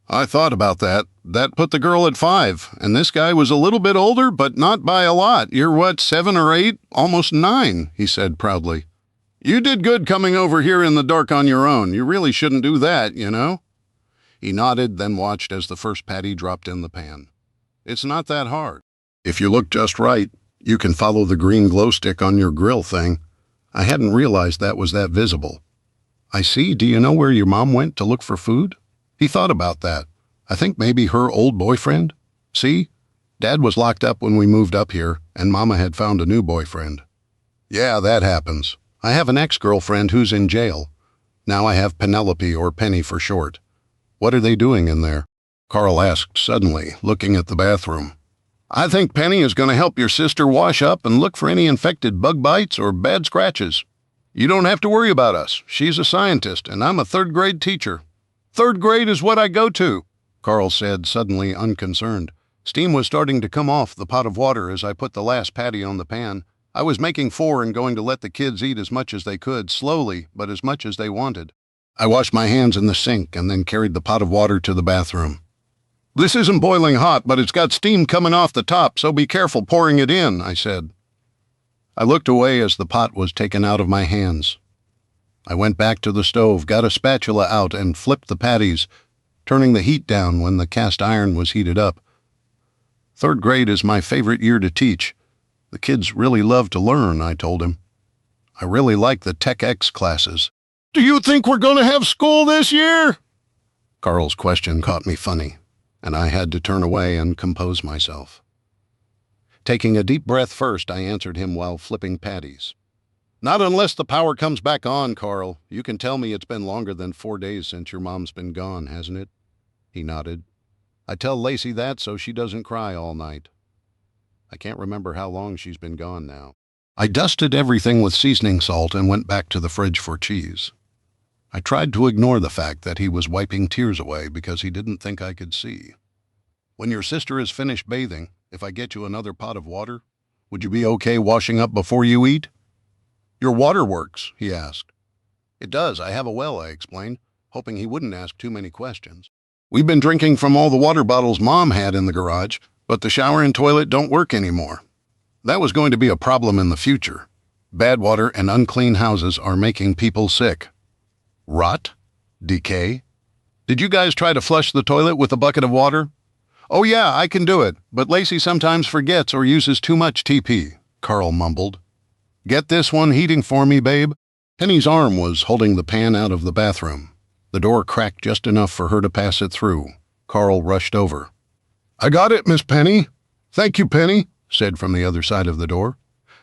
I thought about that. That put the girl at 5, and this guy was a little bit older, but not by a lot. "You're what, 7 or 8? Almost 9, he said proudly. "You did good coming over here in the dark on your own. You really shouldn't do that, you know?" He nodded, then watched as the first patty dropped in the pan. "It's not that hard. If you look just right, you can follow the green glow stick on your grill thing." I hadn't realized that was that visible. "I see. Do you know where your mom went to look for food?" He thought about that. I think maybe her old boyfriend. See? Dad was locked up when we moved up here, and Mama had found a new boyfriend. "Yeah, that happens. I have an ex-girlfriend who's in jail. Now I have Penelope, or Penny for short." "What are they doing in there?" Carl asked suddenly, looking at the bathroom. "I think Penny is going to help your sister wash up and look for any infected bug bites or bad scratches. You don't have to worry about us. She's a scientist, and I'm a 3rd-grade teacher." "3rd grade is what I go to," Carl said, suddenly unconcerned. Steam was starting to come off the pot of water as I put the last patty on the pan. I was making 4 and going to let the kids eat as much as they could, slowly, but as much as they wanted. I washed my hands in the sink and then carried the pot of water to the bathroom. "This isn't boiling hot, but it's got steam coming off the top, so be careful pouring it in," I said. I looked away as the pot was taken out of my hands. I went back to the stove, got a spatula out, and flipped the patties, turning the heat down when the cast iron was heated up. 3rd grade is my favorite year to teach. The kids really love to learn, I told him. I really like the Tech X classes. "Do you think we're going to have school this year?" Carl's question caught me funny, and I had to turn away and compose myself. Taking a deep breath first, I answered him while flipping patties. Not unless the power comes back on, Carl. You can tell me it's been longer than 4 days since your mom's been gone, hasn't it? He nodded. I tell Lacey that so she doesn't cry all night. I can't remember how long she's been gone now. I dusted everything with seasoning salt and went back to the fridge for cheese. I tried to ignore the fact that he was wiping tears away because he didn't think I could see. When your sister is finished bathing, if I get you another pot of water, would you be okay washing up before you eat? Your water works, he asked. It does. I have a well, I explained, hoping he wouldn't ask too many questions. We've been drinking from all the water bottles Mom had in the garage, but the shower and toilet don't work anymore. That was going to be a problem in the future. Bad water and unclean houses are making people sick. Rot? Decay? Did you guys try to flush the toilet with a bucket of water? Oh yeah, I can do it, but Lacey sometimes forgets or uses too much TP, Carl mumbled. Get this one heating for me, babe. Penny's arm was holding the pan out of the bathroom. The door cracked just enough for her to pass it through. Carl rushed over. I got it, Miss Penny. Thank you, Penny, said from the other side of the door.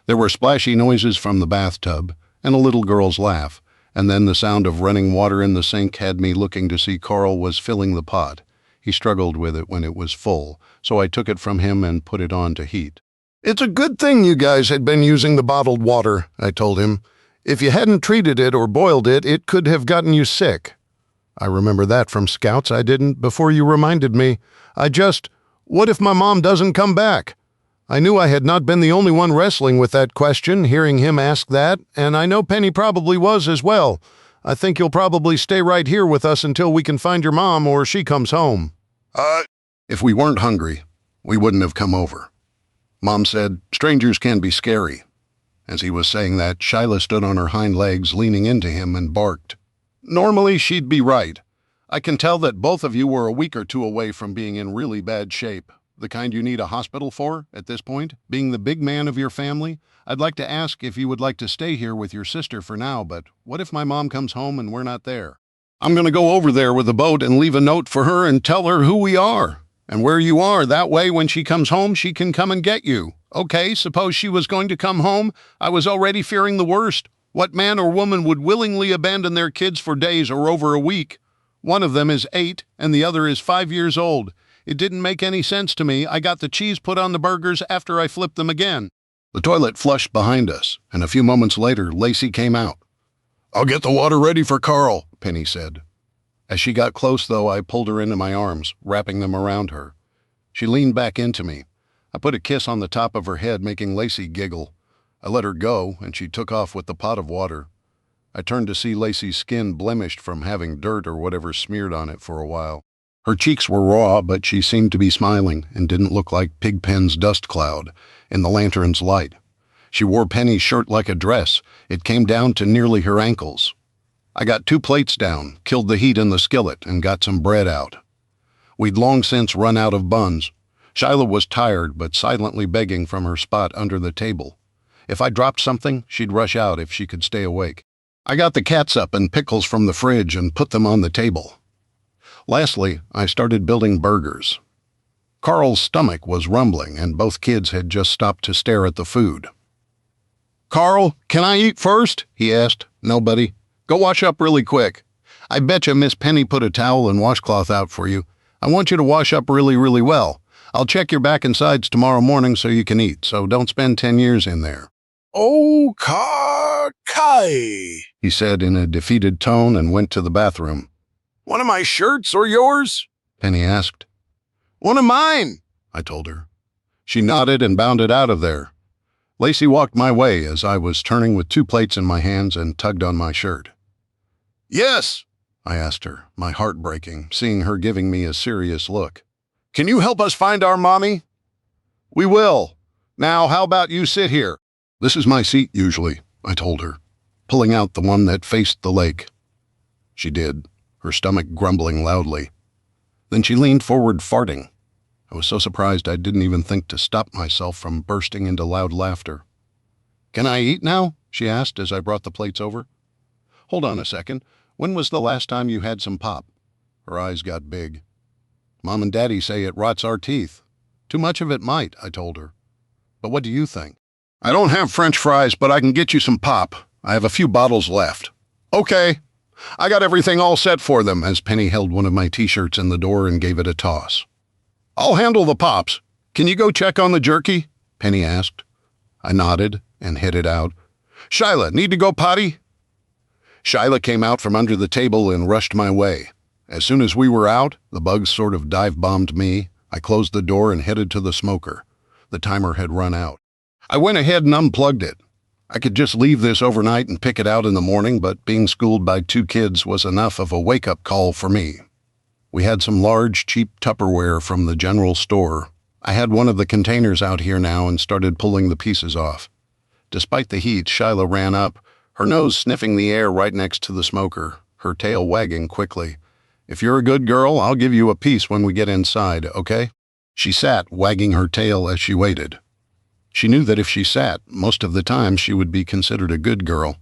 There were splashy noises from the bathtub and a little girl's laugh, and then the sound of running water in the sink had me looking to see Carl was filling the pot. He struggled with it when it was full, so I took it from him and put it on to heat. It's a good thing you guys had been using the bottled water, I told him. If you hadn't treated it or boiled it, it could have gotten you sick. I remember that from Scouts. I didn't before you reminded me. What if my mom doesn't come back? I knew I had not been the only one wrestling with that question, hearing him ask that, and I know Penny probably was as well. I think you'll probably stay right here with us until we can find your mom or she comes home. If we weren't hungry, we wouldn't have come over. Mom said, strangers can be scary. As he was saying that, Shyla stood on her hind legs, leaning into him, and barked. Normally, she'd be right. I can tell that both of you were a week or two away from being in really bad shape. The kind you need a hospital for, at this point, being the big man of your family. I'd like to ask if you would like to stay here with your sister for now, but what if my mom comes home and we're not there? I'm going to go over there with a boat and leave a note for her and tell her who we are and where you are. That way, when she comes home, she can come and get you. Okay, suppose she was going to come home. I was already fearing the worst. What man or woman would willingly abandon their kids for days or over a week? One of them is 8 and the other is 5 years old. It didn't make any sense to me. I got the cheese put on the burgers after I flipped them again. The toilet flushed behind us, and a few moments later, Lacey came out. I'll get the water ready for Carl, Penny said. As she got close, though, I pulled her into my arms, wrapping them around her. She leaned back into me. I put a kiss on the top of her head, making Lacey giggle. I let her go, and she took off with the pot of water. I turned to see Lacey's skin blemished from having dirt or whatever smeared on it for a while. Her cheeks were raw, but she seemed to be smiling and didn't look like Pigpen's dust cloud in the lantern's light. She wore Penny's shirt like a dress. It came down to nearly her ankles. I got 2 plates down, killed the heat in the skillet, and got some bread out. We'd long since run out of buns. Shyla was tired, but silently begging from her spot under the table. If I dropped something, she'd rush out if she could stay awake. I got the catsup and pickles from the fridge and put them on the table. Lastly, I started building burgers. Carl's stomach was rumbling, and both kids had just stopped to stare at the food. Carl, can I eat first? He asked. No, buddy. Go wash up really quick. I betcha Miss Penny put a towel and washcloth out for you. I want you to wash up really, really well. I'll check your back and sides tomorrow morning so you can eat, so don't spend 10 years in there. Oh, Kai, He said in a defeated tone and went to the bathroom. One of my shirts or yours? Penny asked. One of mine, I told her. She nodded and bounded out of there. Lacey walked my way as I was turning with 2 plates in my hands and tugged on my shirt. Yes, I asked her, my heart breaking, seeing her giving me a serious look. Can you help us find our mommy? We will. Now, how about you sit here? This is my seat usually, I told her, pulling out the one that faced the lake. She did, her stomach grumbling loudly. Then she leaned forward, farting. I was so surprised I didn't even think to stop myself from bursting into loud laughter. Can I eat now? She asked as I brought the plates over. Hold on a second. When was the last time you had some pop? Her eyes got big. Mom and Daddy say it rots our teeth. Too much of it might, I told her. But what do you think? I don't have French fries, but I can get you some pop. I have a few bottles left. Okay. I got everything all set for them, as Penny held one of my t-shirts in the door and gave it a toss. I'll handle the pops. Can you go check on the jerky? Penny asked. I nodded and headed out. Shyla, need to go potty? Shyla came out from under the table and rushed my way. As soon as we were out, the bugs sort of dive-bombed me. I closed the door and headed to the smoker. The timer had run out. I went ahead and unplugged it. I could just leave this overnight and pick it out in the morning, but being schooled by 2 kids was enough of a wake-up call for me. We had some large, cheap Tupperware from the general store. I had one of the containers out here now and started pulling the pieces off. Despite the heat, Shyla ran up, her nose sniffing the air right next to the smoker, her tail wagging quickly. If you're a good girl, I'll give you a piece when we get inside, okay? She sat, wagging her tail as she waited. She knew that if she sat, most of the time she would be considered a good girl.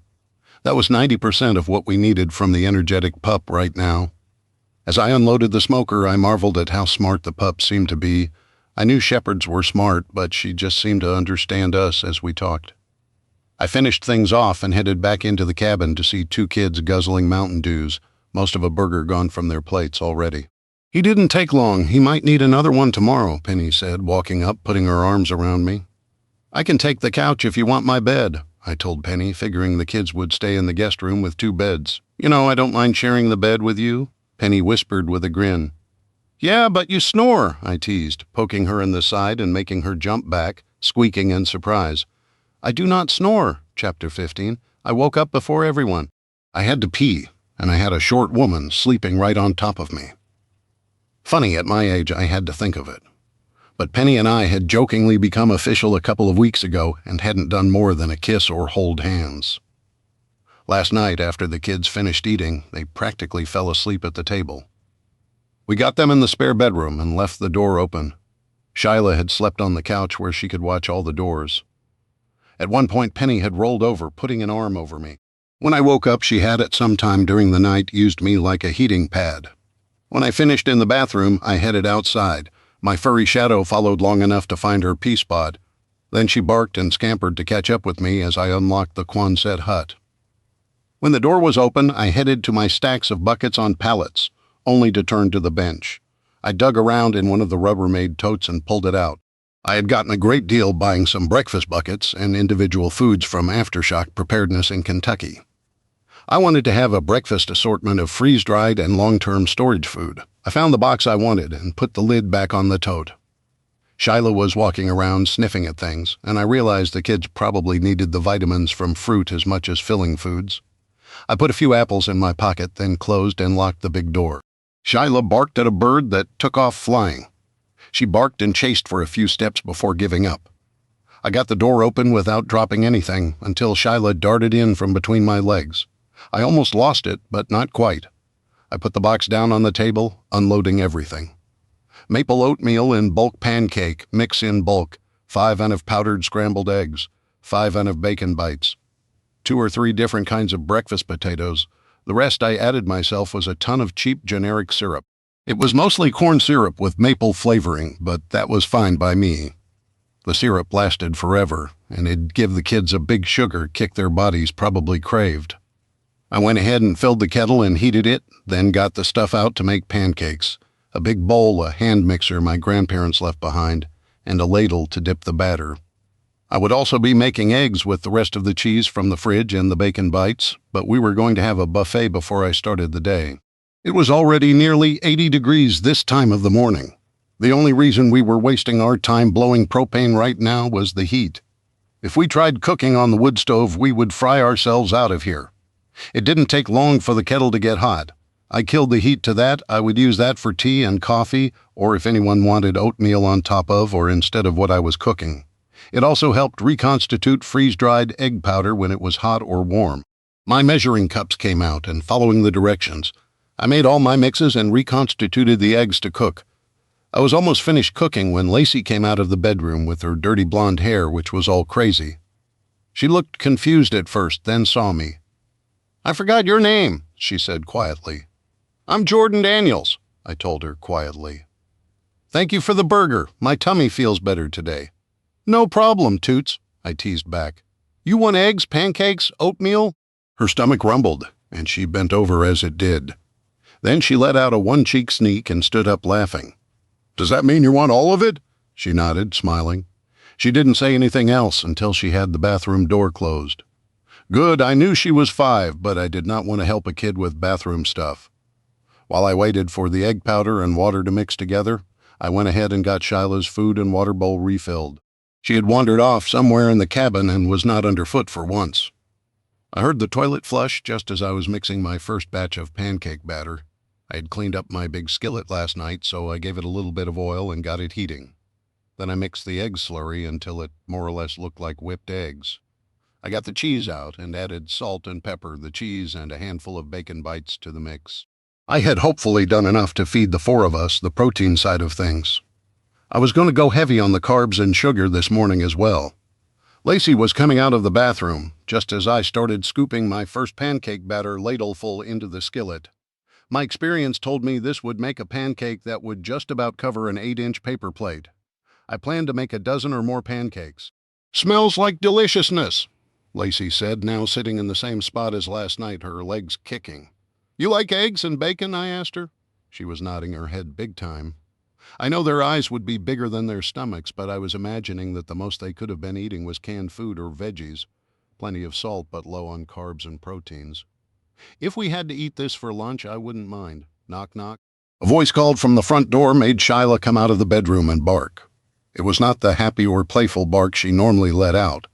That was 90% of what we needed from the energetic pup right now. As I unloaded the smoker, I marveled at how smart the pup seemed to be. I knew shepherds were smart, but she just seemed to understand us as we talked. I finished things off and headed back into the cabin to see 2 kids guzzling Mountain Dews, most of a burger gone from their plates already. He didn't take long. He might need another one tomorrow, Penny said, walking up, putting her arms around me. I can take the couch if you want my bed, I told Penny, figuring the kids would stay in the guest room with 2 beds. You know, I don't mind sharing the bed with you, Penny whispered with a grin. Yeah, but you snore, I teased, poking her in the side and making her jump back, squeaking in surprise. I do not snore, Chapter 15. I woke up before everyone. I had to pee, and I had a short woman sleeping right on top of me. Funny, at my age, I had to think of it. But Penny and I had jokingly become official a couple of weeks ago and hadn't done more than a kiss or hold hands. Last night, after the kids finished eating, they practically fell asleep at the table. We got them in the spare bedroom and left the door open. Shyla had slept on the couch where she could watch all the doors. At one point, Penny had rolled over, putting an arm over me. When I woke up, she had at some time during the night used me like a heating pad. When I finished in the bathroom, I headed outside. My furry shadow followed long enough to find her pee spot. Then she barked and scampered to catch up with me as I unlocked the Quonset hut. When the door was open, I headed to my stacks of buckets on pallets, only to turn to the bench. I dug around in one of the Rubbermaid totes and pulled it out. I had gotten a great deal buying some breakfast buckets and individual foods from Aftershock Preparedness in Kentucky. I wanted to have a breakfast assortment of freeze-dried and long-term storage food. I found the box I wanted and put the lid back on the tote. Shyla was walking around sniffing at things, and I realized the kids probably needed the vitamins from fruit as much as filling foods. I put a few apples in my pocket, then closed and locked the big door. Shyla barked at a bird that took off flying. She barked and chased for a few steps before giving up. I got the door open without dropping anything until Shyla darted in from between my legs. I almost lost it, but not quite. I put the box down on the table, unloading everything. Maple oatmeal in bulk pancake, mix in bulk, 5 of powdered scrambled eggs, 5 of bacon bites, 2 or 3 different kinds of breakfast potatoes. The rest I added myself was a ton of cheap generic syrup. It was mostly corn syrup with maple flavoring, but that was fine by me. The syrup lasted forever, and it'd give the kids a big sugar kick their bodies probably craved. I went ahead and filled the kettle and heated it, then got the stuff out to make pancakes, a big bowl, a hand mixer my grandparents left behind, and a ladle to dip the batter. I would also be making eggs with the rest of the cheese from the fridge and the bacon bites, but we were going to have a buffet before I started the day. It was already nearly 80 degrees this time of the morning. The only reason we were wasting our time blowing propane right now was the heat. If we tried cooking on the wood stove, we would fry ourselves out of here. It didn't take long for the kettle to get hot. I killed the heat to that. I would use that for tea and coffee, or if anyone wanted oatmeal on top of or instead of what I was cooking. It also helped reconstitute freeze-dried egg powder when it was hot or warm. My measuring cups came out, and following the directions, I made all my mixes and reconstituted the eggs to cook. I was almost finished cooking when Lacey came out of the bedroom with her dirty blonde hair, which was all crazy. She looked confused at first, then saw me. I forgot your name, she said quietly. I'm Jordan Daniels, I told her quietly. Thank you for the burger. My tummy feels better today. No problem, Toots, I teased back. You want eggs, pancakes, oatmeal?" Her stomach rumbled, and she bent over as it did. Then she let out a one-cheek sneak and stood up laughing. "Does that mean you want all of it?" She nodded, smiling. She didn't say anything else until she had the bathroom door closed. Good, I knew she was 5, but I did not want to help a kid with bathroom stuff. While I waited for the egg powder and water to mix together, I went ahead and got Shyla's food and water bowl refilled. She had wandered off somewhere in the cabin and was not underfoot for once. I heard the toilet flush just as I was mixing my first batch of pancake batter. I had cleaned up my big skillet last night, so I gave it a little bit of oil and got it heating. Then I mixed the egg slurry until it more or less looked like whipped eggs. I got the cheese out and added salt and pepper, the cheese, and a handful of bacon bites to the mix. I had hopefully done enough to feed the 4 of us the protein side of things. I was going to go heavy on the carbs and sugar this morning as well. Lacey was coming out of the bathroom just as I started scooping my first pancake batter ladleful into the skillet. My experience told me this would make a pancake that would just about cover an 8-inch paper plate. I planned to make a dozen or more pancakes. "Smells like deliciousness," Lacey said, now sitting in the same spot as last night, her legs kicking. "You like eggs and bacon?" I asked her. She was nodding her head big time. I know their eyes would be bigger than their stomachs, but I was imagining that the most they could have been eating was canned food or veggies. Plenty of salt, but low on carbs and proteins. If we had to eat this for lunch, I wouldn't mind. Knock, knock. A voice called from the front door made Shyla come out of the bedroom and bark. It was not the happy or playful bark she normally let out.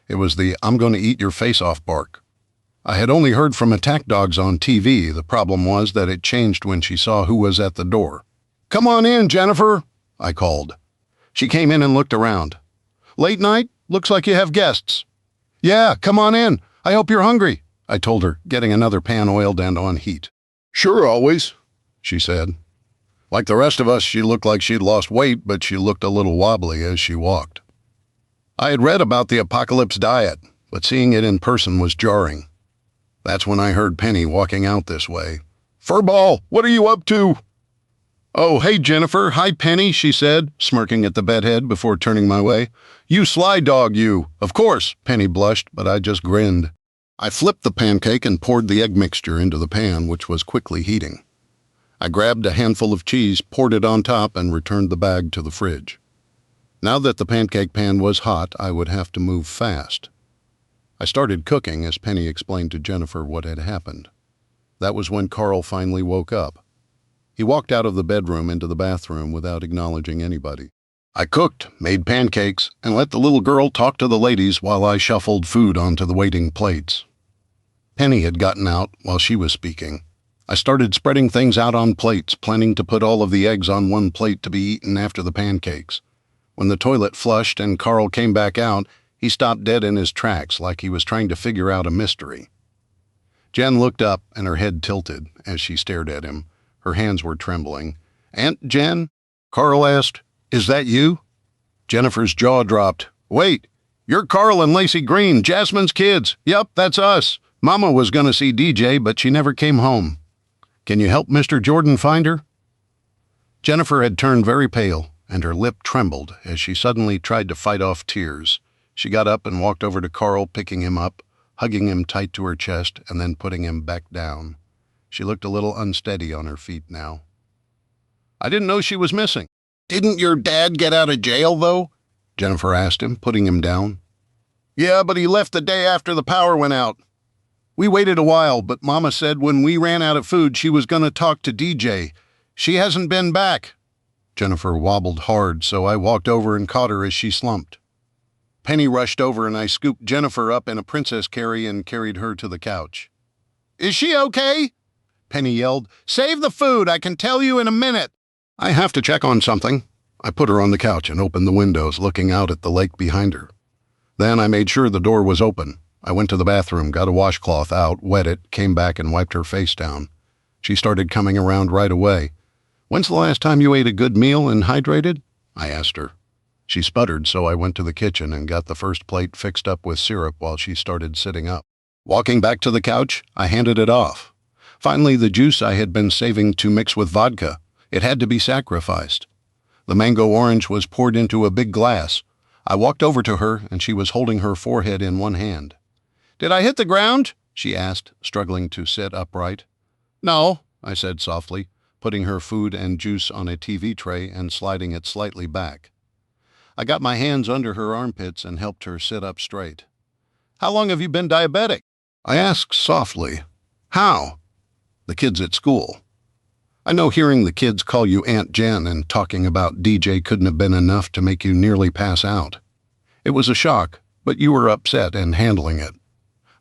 It was the "I'm going to eat your face off" bark. I had only heard from attack dogs on TV. The problem was that it changed when she saw who was at the door. "Come on in, Jennifer," I called. She came in and looked around. "Late night? Looks like you have guests." "Yeah, come on in. I hope you're hungry," I told her, getting another pan oiled and on heat. Sure, always. She said. Like the rest of us, she looked like she'd lost weight, but she looked a little wobbly as she walked. I had read about the apocalypse diet, but seeing it in person was jarring. That's when I heard Penny walking out this way. "Furball, what are you up to?" "Oh, hey, Jennifer. Hi, Penny," she said, smirking at the bedhead before turning my way. "You sly dog, you." "Of course," Penny blushed, but I just grinned. I flipped the pancake and poured the egg mixture into the pan, which was quickly heating. I grabbed a handful of cheese, poured it on top, and returned the bag to the fridge. Now that the pancake pan was hot, I would have to move fast. I started cooking as Penny explained to Jennifer what had happened. That was when Carl finally woke up. He walked out of the bedroom into the bathroom without acknowledging anybody. I cooked, made pancakes, and let the little girl talk to the ladies while I shuffled food onto the waiting plates. Penny had gotten out while she was speaking. I started spreading things out on plates, planning to put all of the eggs on one plate to be eaten after the pancakes. When the toilet flushed and Carl came back out, he stopped dead in his tracks like he was trying to figure out a mystery. Jen looked up and her head tilted as she stared at him. Her hands were trembling. "Aunt Jen?" Carl asked. "Is that you?" Jennifer's jaw dropped. "Wait, you're Carl and Lacey Green, Jasmine's kids. Yup, that's us. Mama was going to see DJ, but she never came home. Can you help Mr. Jordan find her?" Jennifer had turned very pale, and her lip trembled as she suddenly tried to fight off tears. She got up and walked over to Carl, picking him up, hugging him tight to her chest, and then putting him back down. She looked a little unsteady on her feet now. "I didn't know she was missing." "Didn't your dad get out of jail, though?" Jennifer asked him, putting him down. "Yeah, but he left the day after the power went out. We waited a while, but Mama said when we ran out of food she was going to talk to DJ. She hasn't been back." Jennifer wobbled hard, so I walked over and caught her as she slumped. Penny rushed over and I scooped Jennifer up in a princess carry and carried her to the couch. "Is she okay?" Penny yelled. "Save the food, I can tell you in a minute." "I have to check on something." I put her on the couch and opened the windows, looking out at the lake behind her. Then I made sure the door was open. I went to the bathroom, got a washcloth out, wet it, came back and wiped her face down. She started coming around right away. "When's the last time you ate a good meal and hydrated?" I asked her. She sputtered, so I went to the kitchen and got the first plate fixed up with syrup while she started sitting up. Walking back to the couch, I handed it off. Finally, the juice I had been saving to mix with vodka. It had to be sacrificed. The mango orange was poured into a big glass. I walked over to her, and she was holding her forehead in one hand. Did I hit the ground? She asked, struggling to sit upright. No, I said softly, putting her food and juice on a TV tray and sliding it slightly back. I got my hands under her armpits and helped her sit up straight. How long have you been diabetic? I asked softly. How? The kids at school. I know hearing the kids call you Aunt Jen and talking about DJ couldn't have been enough to make you nearly pass out. It was a shock, but you were upset and handling it.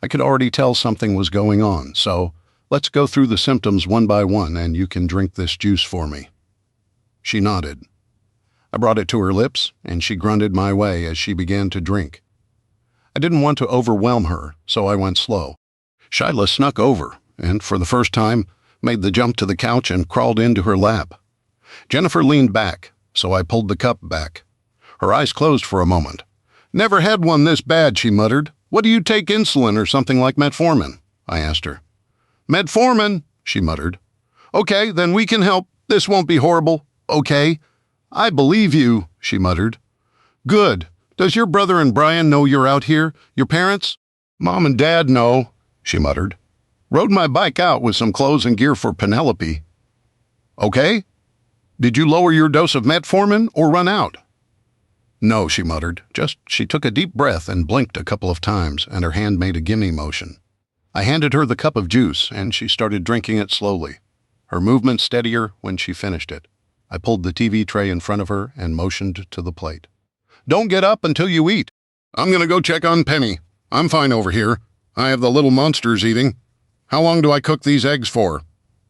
I could already tell something was going on, so let's go through the symptoms one by one and you can drink this juice for me. She nodded. I brought it to her lips, and she grunted my way as she began to drink. I didn't want to overwhelm her, so I went slow. Shyla snuck over, and for the first time, made the jump to the couch and crawled into her lap. Jennifer leaned back, so I pulled the cup back. Her eyes closed for a moment. Never had one this bad, she muttered. What do you take, insulin or something like metformin? I asked her. Metformin, she muttered. Okay, then we can help. This won't be horrible. Okay. I believe you, she muttered. Good. Does your brother and Brian know you're out here? Your parents? Mom and Dad know, she muttered. Rode my bike out with some clothes and gear for Penelope. Okay. Did you lower your dose of metformin or run out? No, she muttered. Just she took a deep breath and blinked a couple of times, and her hand made a gimme motion. I handed her the cup of juice, and she started drinking it slowly, her movement steadier when she finished it. I pulled the TV tray in front of her and motioned to the plate. Don't get up until you eat. I'm going to go check on Penny. I'm fine over here. I have the little monsters eating. How long do I cook these eggs for?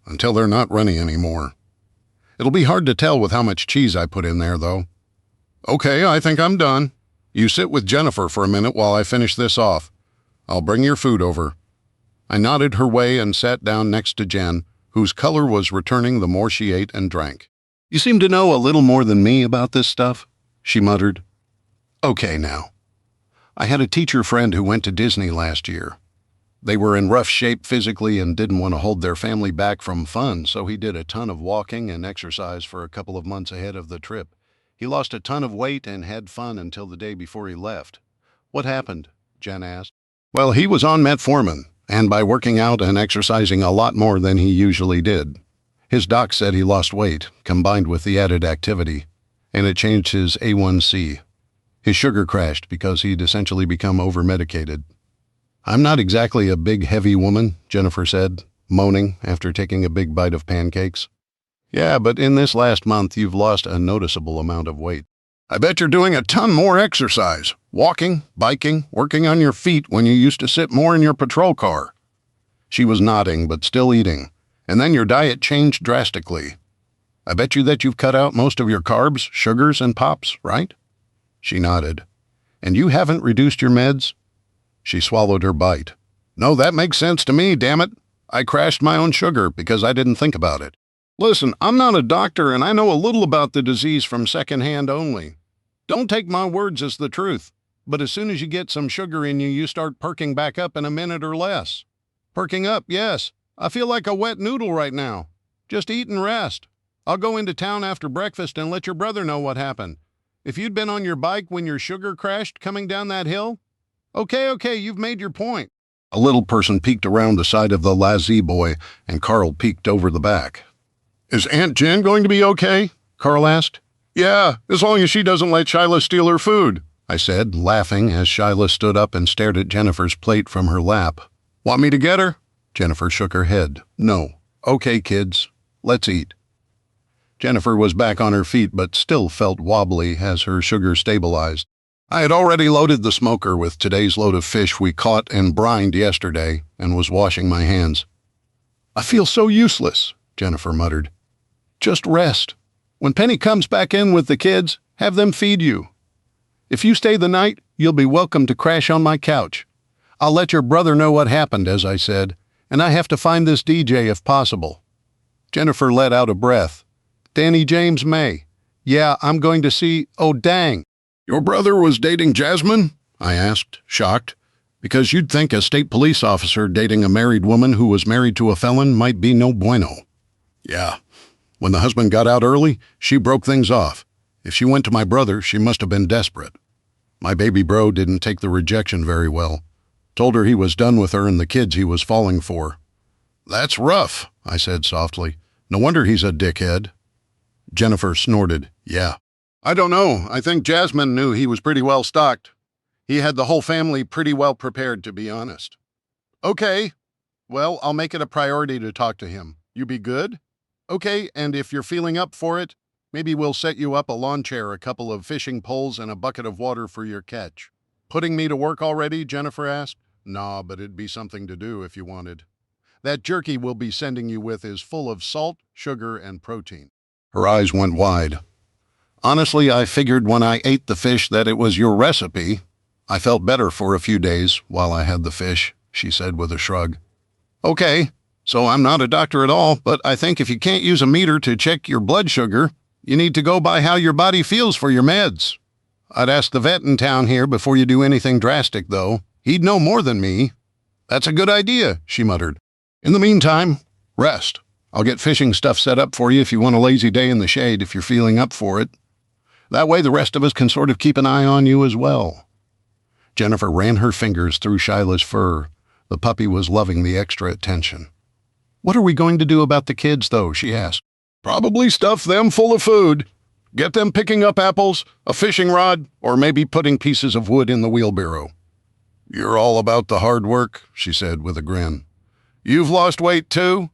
Until they're not runny anymore. It'll be hard to tell with how much cheese I put in there, though. Okay, I think I'm done. You sit with Jennifer for a minute while I finish this off. I'll bring your food over. I nodded her way and sat down next to Jen, whose color was returning the more she ate and drank. You seem to know a little more than me about this stuff, she muttered. Okay, now. I had a teacher friend who went to Disney last year. They were in rough shape physically and didn't want to hold their family back from fun, so he did a ton of walking and exercise for a couple of months ahead of the trip. He lost a ton of weight and had fun until the day before he left. What happened? Jen asked. Well, he was on metformin, and by working out and exercising a lot more than he usually did. His doc said he lost weight, combined with the added activity, and it changed his A1C. His sugar crashed because he'd essentially become over-medicated. I'm not exactly a big, heavy woman, Jennifer said, moaning after taking a big bite of pancakes. Yeah, but in this last month, you've lost a noticeable amount of weight. I bet you're doing a ton more exercise. Walking, biking, working on your feet when you used to sit more in your patrol car. She was nodding, but still eating. And then your diet changed drastically. I bet you that you've cut out most of your carbs, sugars, and pops, right? She nodded. And you haven't reduced your meds? She swallowed her bite. No, that makes sense to me, damn it. I crashed my own sugar because I didn't think about it. Listen, I'm not a doctor and I know a little about the disease from secondhand only. Don't take my words as the truth, but as soon as you get some sugar in you, you start perking back up in a minute or less. Perking up, yes. I feel like a wet noodle right now. Just eat and rest. I'll go into town after breakfast and let your brother know what happened. If you'd been on your bike when your sugar crashed coming down that hill? Okay, you've made your point. A little person peeked around the side of the lazy boy, and Carl peeked over the back. Is Aunt Jen going to be okay? Carl asked. Yeah, as long as she doesn't let Shyla steal her food, I said, laughing as Shyla stood up and stared at Jennifer's plate from her lap. Want me to get her? Jennifer shook her head. No. Okay, kids, let's eat. Jennifer was back on her feet but still felt wobbly as her sugar stabilized. I had already loaded the smoker with today's load of fish we caught and brined yesterday and was washing my hands. I feel so useless, Jennifer muttered. Just rest. When Penny comes back in with the kids, have them feed you. If you stay the night, you'll be welcome to crash on my couch. I'll let your brother know what happened, as I said, and I have to find this DJ if possible. Jennifer let out a breath. Danny James May. Yeah, I'm going to see... Oh, dang. Your brother was dating Jasmine? I asked, shocked, because you'd think a state police officer dating a married woman who was married to a felon might be no bueno. Yeah. When the husband got out early, she broke things off. If she went to my brother, she must have been desperate. My baby bro didn't take the rejection very well. Told her he was done with her and the kids he was falling for. "That's rough," I said softly. "No wonder he's a dickhead." Jennifer snorted. "Yeah." I don't know. I think Jasmine knew he was pretty well stocked. He had the whole family pretty well prepared, to be honest. Okay. Well, I'll make it a priority to talk to him. You be good? Okay, and if you're feeling up for it, maybe we'll set you up a lawn chair, a couple of fishing poles, and a bucket of water for your catch. Putting me to work already? Jennifer asked. Nah, but it'd be something to do if you wanted. That jerky we'll be sending you with is full of salt, sugar, and protein. Her eyes went wide. "Honestly, I figured when I ate the fish that it was your recipe. I felt better for a few days while I had the fish," she said with a shrug. "Okay, so I'm not a doctor at all, but I think if you can't use a meter to check your blood sugar, you need to go by how your body feels for your meds. I'd ask the vet in town here before you do anything drastic, though. He'd know more than me." "That's a good idea," she muttered. "In the meantime, rest. I'll get fishing stuff set up for you if you want a lazy day in the shade if you're feeling up for it. That way the rest of us can sort of keep an eye on you as well." Jennifer ran her fingers through Shyla's fur. The puppy was loving the extra attention. "What are we going to do about the kids, though?" she asked. Probably stuff them full of food. Get them picking up apples, a fishing rod, Or maybe putting pieces of wood in the wheelbarrow. You're all about the hard work, she said with a grin. You've lost weight too?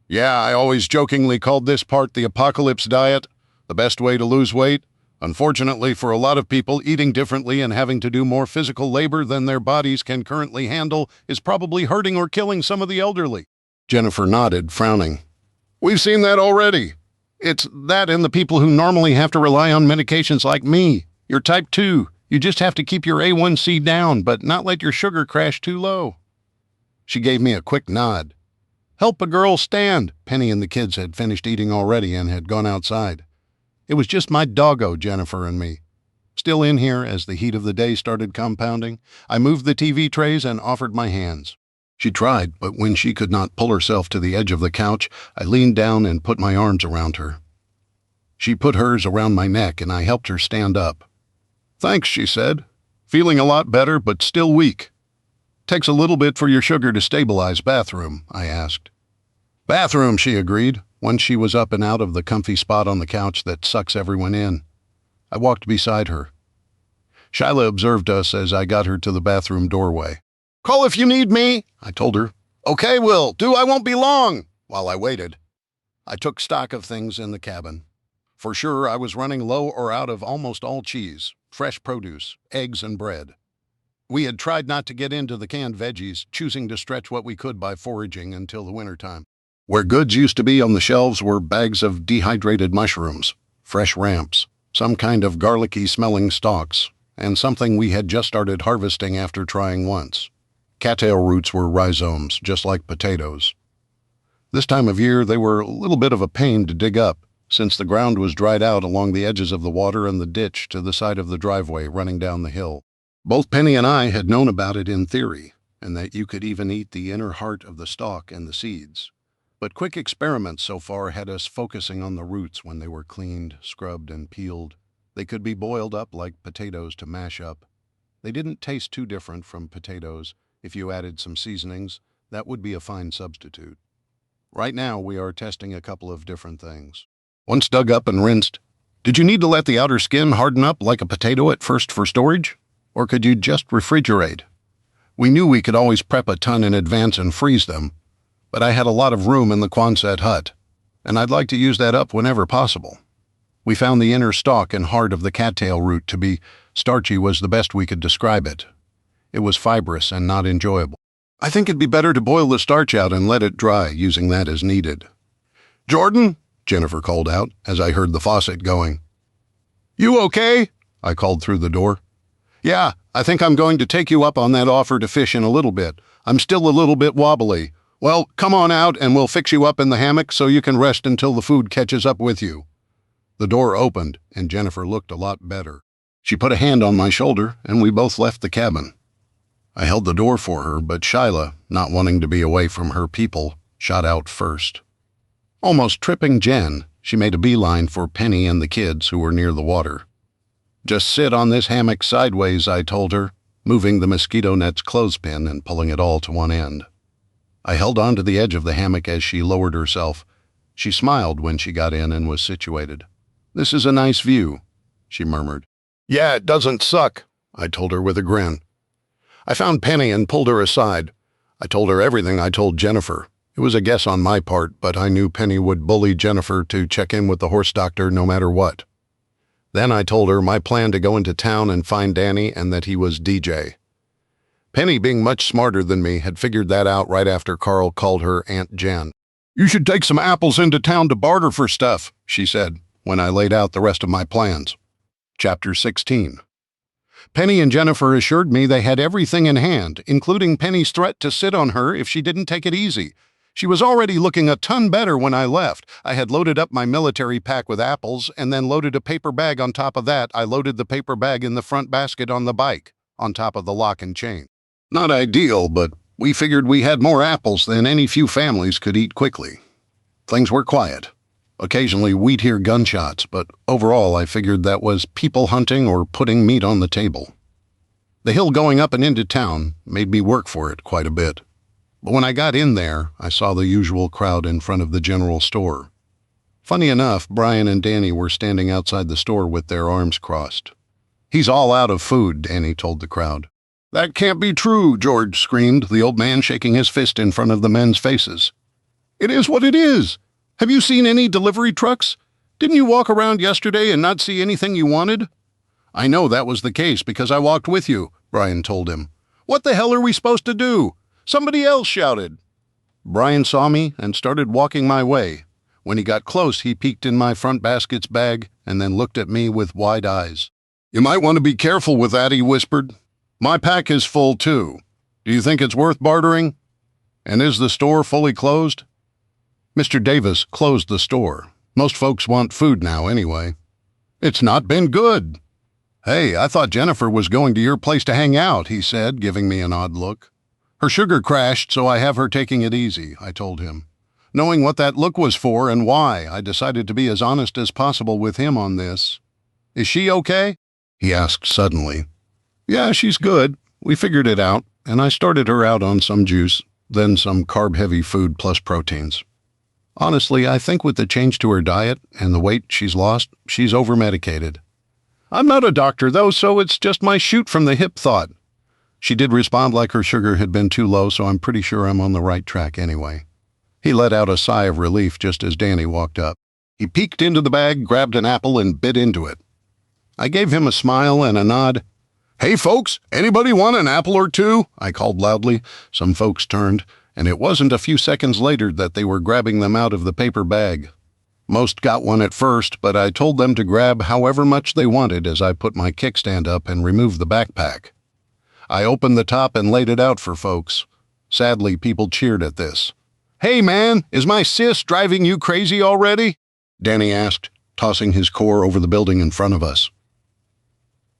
Yeah, I always jokingly called this part the apocalypse diet, the best way to lose weight. Unfortunately, for a lot of people, eating differently and having to do more physical labor than their bodies can currently handle is probably hurting or killing some of the elderly. Jennifer nodded, frowning. We've seen that already. It's that and the people who normally have to rely on medications like me. You're type 2. You just have to keep your A1C down, but not let your sugar crash too low. She gave me a quick nod. Help a girl stand. Penny and the kids had finished eating already and had gone outside. It was just my doggo, Jennifer, and me. Still in here as the heat of the day started compounding, I moved the TV trays and offered my hands. She tried, but when she could not pull herself to the edge of the couch, I leaned down and put my arms around her. She put hers around my neck, and I helped her stand up. Thanks, she said. Feeling a lot better, but still weak. Takes a little bit for your sugar to stabilize. Bathroom, I asked. Bathroom, she agreed, once she was up and out of the comfy spot on the couch that sucks everyone in. I walked beside her. Shyla observed us as I got her to the bathroom doorway. Call if you need me, I told her. Okay, Will, I won't be long. While I waited, I took stock of things in the cabin. For sure, I was running low or out of almost all cheese, fresh produce, eggs, and bread. We had tried not to get into the canned veggies, choosing to stretch what we could by foraging until the wintertime. Where goods used to be on the shelves were bags of dehydrated mushrooms, fresh ramps, some kind of garlicky-smelling stalks, and something we had just started harvesting after trying once. Cattail roots were rhizomes, just like potatoes. This time of year, they were a little bit of a pain to dig up, since the ground was dried out along the edges of the water and the ditch to the side of the driveway running down the hill. Both Penny and I had known about it in theory, and that you could even eat the inner heart of the stalk and the seeds. But quick experiments so far had us focusing on the roots when they were cleaned, scrubbed, and peeled. They could be boiled up like potatoes to mash up. They didn't taste too different from potatoes. If you added some seasonings, that would be a fine substitute. Right now, we are testing a couple of different things. Once dug up and rinsed, did you need to let the outer skin harden up like a potato at first for storage? Or could you just refrigerate? We knew we could always prep a ton in advance and freeze them, but I had a lot of room in the Quonset hut, and I'd like to use that up whenever possible. We found the inner stalk and heart of the cattail root to be starchy was the best we could describe it. It was fibrous and not enjoyable. I think it'd be better to boil the starch out and let it dry, using that as needed. Jordan, Jennifer called out as I heard the faucet going. You okay? I called through the door. Yeah, I think I'm going to take you up on that offer to fish in a little bit. I'm still a little bit wobbly. Well, come on out and we'll fix you up in the hammock so you can rest until the food catches up with you. The door opened and Jennifer looked a lot better. She put a hand on my shoulder and we both left the cabin. I held the door for her, but Shyla, not wanting to be away from her people, shot out first. Almost tripping Jen, she made a beeline for Penny and the kids who were near the water. Just sit on this hammock sideways, I told her, moving the mosquito net's clothespin and pulling it all to one end. I held on to the edge of the hammock as she lowered herself. She smiled when she got in and was situated. "This is a nice view," she murmured. "Yeah, it doesn't suck," I told her with a grin. I found Penny and pulled her aside. I told her everything I told Jennifer. It was a guess on my part, but I knew Penny would bully Jennifer to check in with the horse doctor no matter what. Then I told her my plan to go into town and find Danny and that he was DJ. Penny, being much smarter than me, had figured that out right after Carl called her Aunt Jen. "You should take some apples into town to barter for stuff," she said, when I laid out the rest of my plans. Chapter 16. Penny and Jennifer assured me they had everything in hand, including Penny's threat to sit on her if she didn't take it easy. She was already looking a ton better when I left. I had loaded up my military pack with apples and then loaded a paper bag on top of that. I loaded the paper bag in the front basket on the bike, on top of the lock and chain. Not ideal, but we figured we had more apples than any few families could eat quickly. Things were quiet. Occasionally we'd hear gunshots, but overall I figured that was people hunting or putting meat on the table. The hill going up and into town made me work for it quite a bit. But when I got in there, I saw the usual crowd in front of the general store. Funny enough, Brian and Danny were standing outside the store with their arms crossed. "He's all out of food," Danny told the crowd. "That can't be true," George screamed, the old man shaking his fist in front of the men's faces. "It is what it is. Have you seen any delivery trucks? Didn't you walk around yesterday and not see anything you wanted?" "I know that was the case because I walked with you," Brian told him. "What the hell are we supposed to do?" Somebody else shouted. Brian saw me and started walking my way. When he got close, he peeked in my front basket's bag and then looked at me with wide eyes. "You might want to be careful with that," he whispered. "My pack is full too. Do you think it's worth bartering? And is the store fully closed?" Mr. Davis closed the store. Most folks want food now anyway. "It's not been good." "Hey, I thought Jennifer was going to your place to hang out," he said, giving me an odd look. "Her sugar crashed, so I have her taking it easy," I told him. Knowing what that look was for and why, I decided to be as honest as possible with him on this. "Is she okay?" he asked suddenly. "Yeah, she's good. We figured it out, and I started her out on some juice, then some carb-heavy food plus proteins. Honestly, I think with the change to her diet and the weight she's lost, she's over-medicated. I'm not a doctor, though, so it's just my shoot-from-the-hip thought. She did respond like her sugar had been too low, so I'm pretty sure I'm on the right track anyway." He let out a sigh of relief just as Danny walked up. He peeked into the bag, grabbed an apple, and bit into it. I gave him a smile and a nod. "Hey, folks, anybody want an apple or two?" I called loudly. Some folks turned, and it wasn't a few seconds later that they were grabbing them out of the paper bag. Most got one at first, but I told them to grab however much they wanted as I put my kickstand up and removed the backpack. I opened the top and laid it out for folks. Sadly, people cheered at this. "Hey, man, is my sis driving you crazy already?" Danny asked, tossing his core over the building in front of us.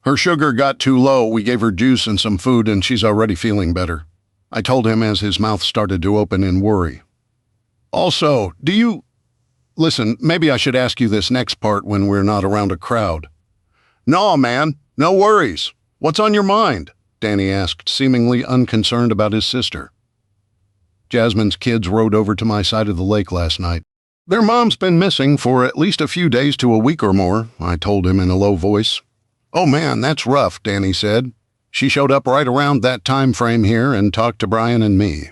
"Her sugar got too low. We gave her juice and some food, and she's already feeling better," I told him as his mouth started to open in worry. "Also, Listen, maybe I should ask you this next part when we're not around a crowd." "No, man, no worries. What's on your mind?" Danny asked, seemingly unconcerned about his sister. "Jasmine's kids rode over to my side of the lake last night. Their mom's been missing for at least a few days to a week or more," I told him in a low voice. "Oh man, that's rough," Danny said. "She showed up right around that time frame here and talked to Brian and me.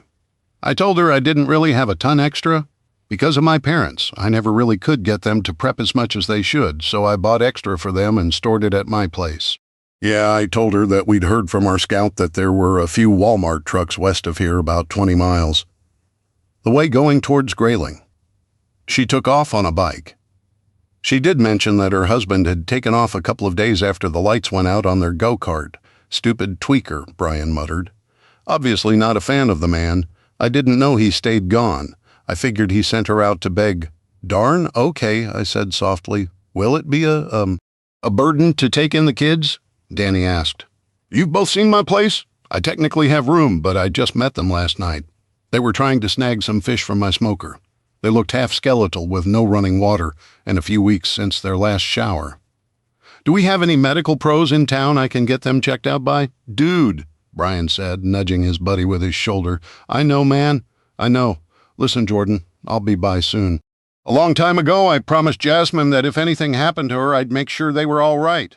I told her I didn't really have a ton extra. Because of my parents, I never really could get them to prep as much as they should, so I bought extra for them and stored it at my place. Yeah, I told her that we'd heard from our scout that there were a few Walmart trucks west of here about 20 miles. The way going towards Grayling. She took off on a bike. She did mention that her husband had taken off a couple of days after the lights went out on their go-kart. Stupid tweaker, Brian muttered. Obviously not a fan of the man. I didn't know he stayed gone. I figured he sent her out to beg. Darn, okay, I said softly. Will it be a burden to take in the kids? Danny asked. You've both seen my place? I technically have room, but I just met them last night. They were trying to snag some fish from my smoker. They looked half skeletal with no running water and a few weeks since their last shower. Do we have any medical pros in town I can get them checked out by? Dude, Brian said, nudging his buddy with his shoulder. I know, man. I know. Listen, Jordan, I'll be by soon. A long time ago, I promised Jasmine that if anything happened to her, I'd make sure they were all right.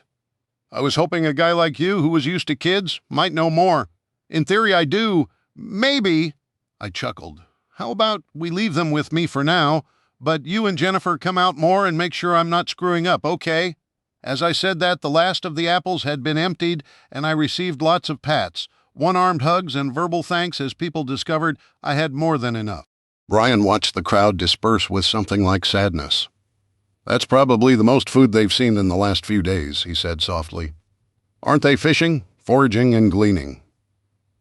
I was hoping a guy like you, who was used to kids, might know more. In theory, I do. Maybe. I chuckled. How about we leave them with me for now, but you and Jennifer come out more and make sure I'm not screwing up, okay? As I said that, the last of the apples had been emptied, and I received lots of pats, one-armed hugs, and verbal thanks as people discovered I had more than enough. Brian watched the crowd disperse with something like sadness. That's probably the most food they've seen in the last few days, he said softly. Aren't they fishing, foraging, and gleaning?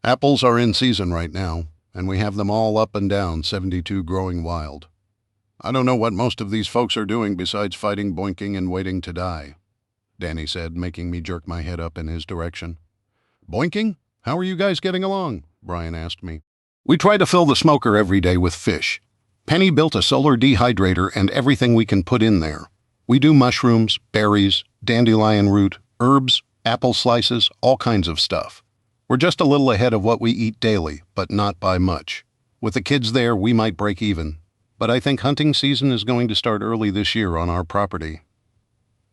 Apples are in season right now, and we have them all up and down 72 growing wild. I don't know what most of these folks are doing besides fighting, boinking, and waiting to die, Danny said, making me jerk my head up in his direction. Boinking? How are you guys getting along? Brian asked me. We try to fill the smoker every day with fish. Penny built a solar dehydrator and everything we can put in there. We do mushrooms, berries, dandelion root, herbs, apple slices, all kinds of stuff. We're just a little ahead of what we eat daily, but not by much. With the kids there, we might break even. But I think hunting season is going to start early this year on our property.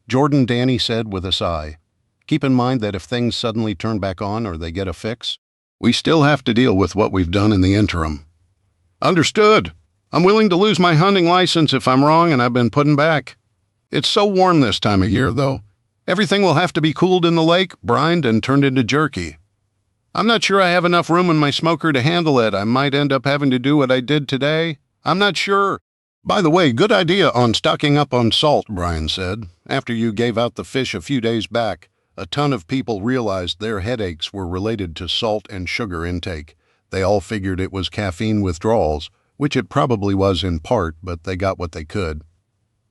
Jordan, Danny said with a sigh. Keep in mind that if things suddenly turn back on or they get a fix, we still have to deal with what we've done in the interim. Understood. I'm willing to lose my hunting license if I'm wrong and I've been put back. It's so warm this time of year, though. Everything will have to be cooled in the lake, brined, and turned into jerky. I'm not sure I have enough room in my smoker to handle it. I might end up having to do what I did today. I'm not sure. By the way, good idea on stocking up on salt, Brian said. After you gave out the fish a few days back, a ton of people realized their headaches were related to salt and sugar intake. They all figured it was caffeine withdrawals, which it probably was in part, but they got what they could.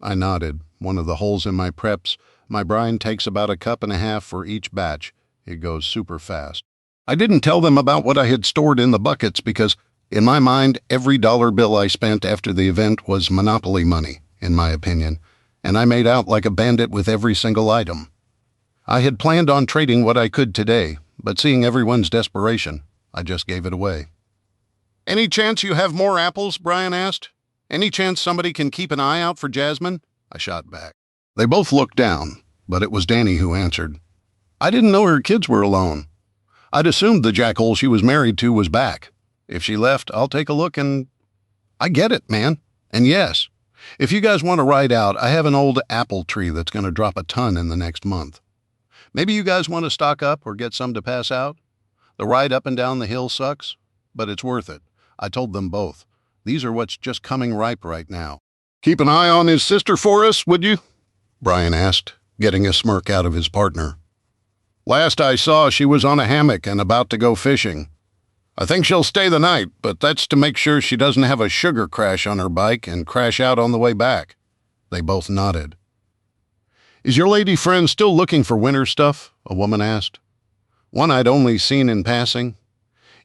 I nodded. One of the holes in my preps, my brine takes about 1.5 cups for each batch. It goes super fast. I didn't tell them about what I had stored in the buckets because, in my mind, every dollar bill I spent after the event was monopoly money, in my opinion, and I made out like a bandit with every single item. I had planned on trading what I could today, but seeing everyone's desperation, I just gave it away. Any chance you have more apples? Brian asked. Any chance somebody can keep an eye out for Jasmine? I shot back. They both looked down, but it was Danny who answered. I didn't know her kids were alone. I'd assumed the jackhole she was married to was back. If she left, I'll take a look and... I get it, man. And yes, if you guys want to ride out, I have an old apple tree that's going to drop a ton in the next month. Maybe you guys want to stock up or get some to pass out? The ride up and down the hill sucks, but it's worth it. I told them both. These are what's just coming ripe right now. Keep an eye on his sister for us, would you? Brian asked, getting a smirk out of his partner. Last I saw, she was on a hammock and about to go fishing. I think she'll stay the night, but that's to make sure she doesn't have a sugar crash on her bike and crash out on the way back. They both nodded. Is your lady friend still looking for winter stuff? A woman asked. One I'd only seen in passing.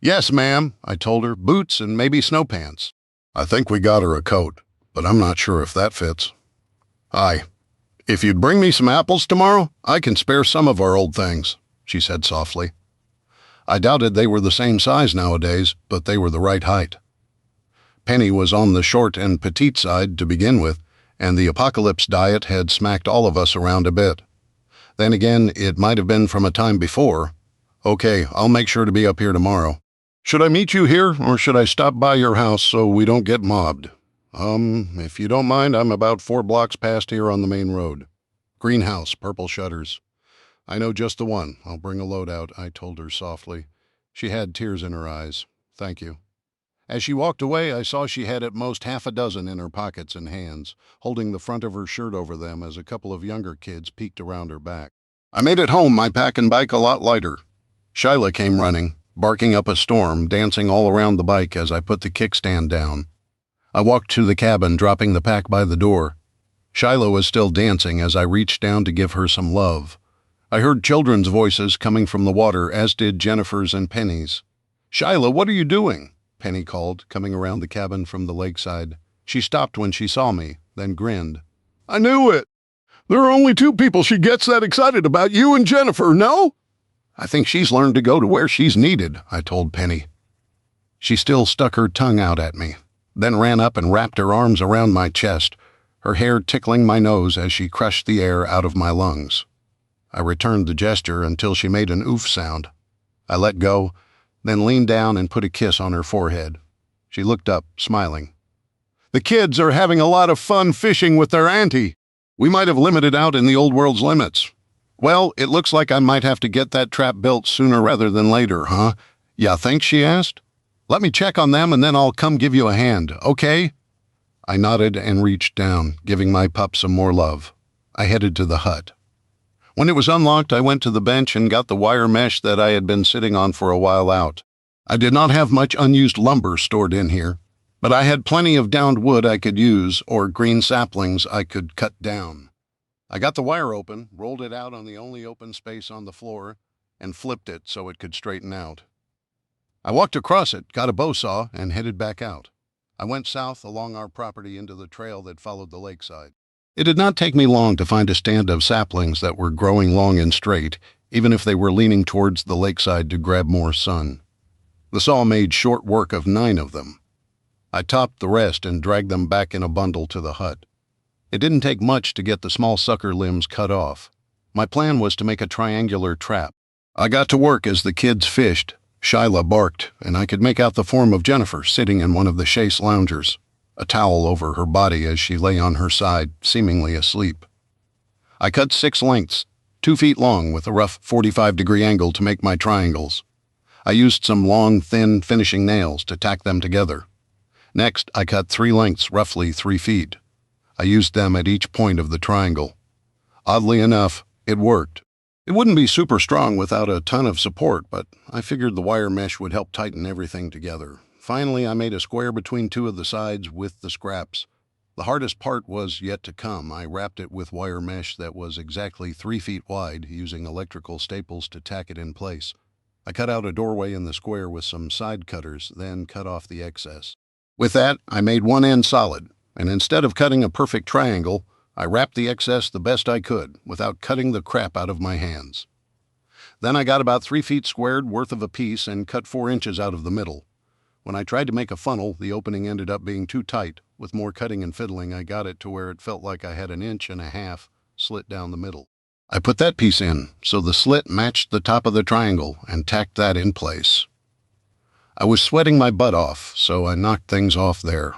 Yes, ma'am, I told her. Boots and maybe snow pants. I think we got her a coat, but I'm not sure if that fits. Aye. If you'd bring me some apples tomorrow, I can spare some of our old things, she said softly. I doubted they were the same size nowadays, but they were the right height. Penny was on the short and petite side to begin with, and the apocalypse diet had smacked all of us around a bit. Then again, it might have been from a time before. Okay, I'll make sure to be up here tomorrow. Should I meet you here, or should I stop by your house so we don't get mobbed? If you don't mind, I'm about 4 blocks past here on the main road. Greenhouse, purple shutters. I know just the one. I'll bring a load out, I told her softly. She had tears in her eyes. Thank you. As she walked away, I saw she had at most 6 in her pockets and hands, holding the front of her shirt over them as a couple of younger kids peeked around her back. I made it home, my pack and bike a lot lighter. Shyla came running, barking up a storm, dancing all around the bike as I put the kickstand down. I walked to the cabin, dropping the pack by the door. Shyla was still dancing as I reached down to give her some love. I heard children's voices coming from the water, as did Jennifer's and Penny's. Shyla, what are you doing? Penny called, coming around the cabin from the lakeside. She stopped when she saw me, then grinned. I knew it! There are only two people she gets that excited about, you and Jennifer, no? I think she's learned to go to where she's needed, I told Penny. She still stuck her tongue out at me, then ran up and wrapped her arms around my chest, her hair tickling my nose as she crushed the air out of my lungs. I returned the gesture until she made an oof sound. I let go, then leaned down and put a kiss on her forehead. She looked up, smiling. The kids are having a lot of fun fishing with their auntie. We might have limited out in the old world's limits. Well, it looks like I might have to get that trap built sooner rather than later, huh? Ya think? She asked. Let me check on them and then I'll come give you a hand, okay? I nodded and reached down, giving my pup some more love. I headed to the hut. When it was unlocked, I went to the bench and got the wire mesh that I had been sitting on for a while out. I did not have much unused lumber stored in here, but I had plenty of downed wood I could use or green saplings I could cut down. I got the wire open, rolled it out on the only open space on the floor, and flipped it so it could straighten out. I walked across it, got a bow saw, and headed back out. I went south along our property into the trail that followed the lakeside. It did not take me long to find a stand of saplings that were growing long and straight, even if they were leaning towards the lakeside to grab more sun. The saw made short work of 9 of them. I topped the rest and dragged them back in a bundle to the hut. It didn't take much to get the small sucker limbs cut off. My plan was to make a triangular trap. I got to work as the kids fished. Shyla barked, and I could make out the form of Jennifer sitting in one of the chaise loungers, a towel over her body as she lay on her side, seemingly asleep. I cut 6 lengths, 2 feet long with a rough 45-degree angle to make my triangles. I used some long, thin finishing nails to tack them together. Next, I cut 3 lengths roughly 3 feet. I used them at each point of the triangle. Oddly enough, it worked. It wouldn't be super strong without a ton of support, but I figured the wire mesh would help tighten everything together. Finally, I made a square between 2 of the sides with the scraps. The hardest part was yet to come. I wrapped it with wire mesh that was exactly 3 feet wide, using electrical staples to tack it in place. I cut out a doorway in the square with some side cutters, then cut off the excess. With that, I made one end solid, and instead of cutting a perfect triangle, I wrapped the excess the best I could without cutting the crap out of my hands. Then I got about 3 feet squared worth of a piece and cut 4 inches out of the middle. When I tried to make a funnel, the opening ended up being too tight. With more cutting and fiddling, I got it to where it felt like I had 1.5 inches slit down the middle. I put that piece in, so the slit matched the top of the triangle, and tacked that in place. I was sweating my butt off, so I knocked things off there.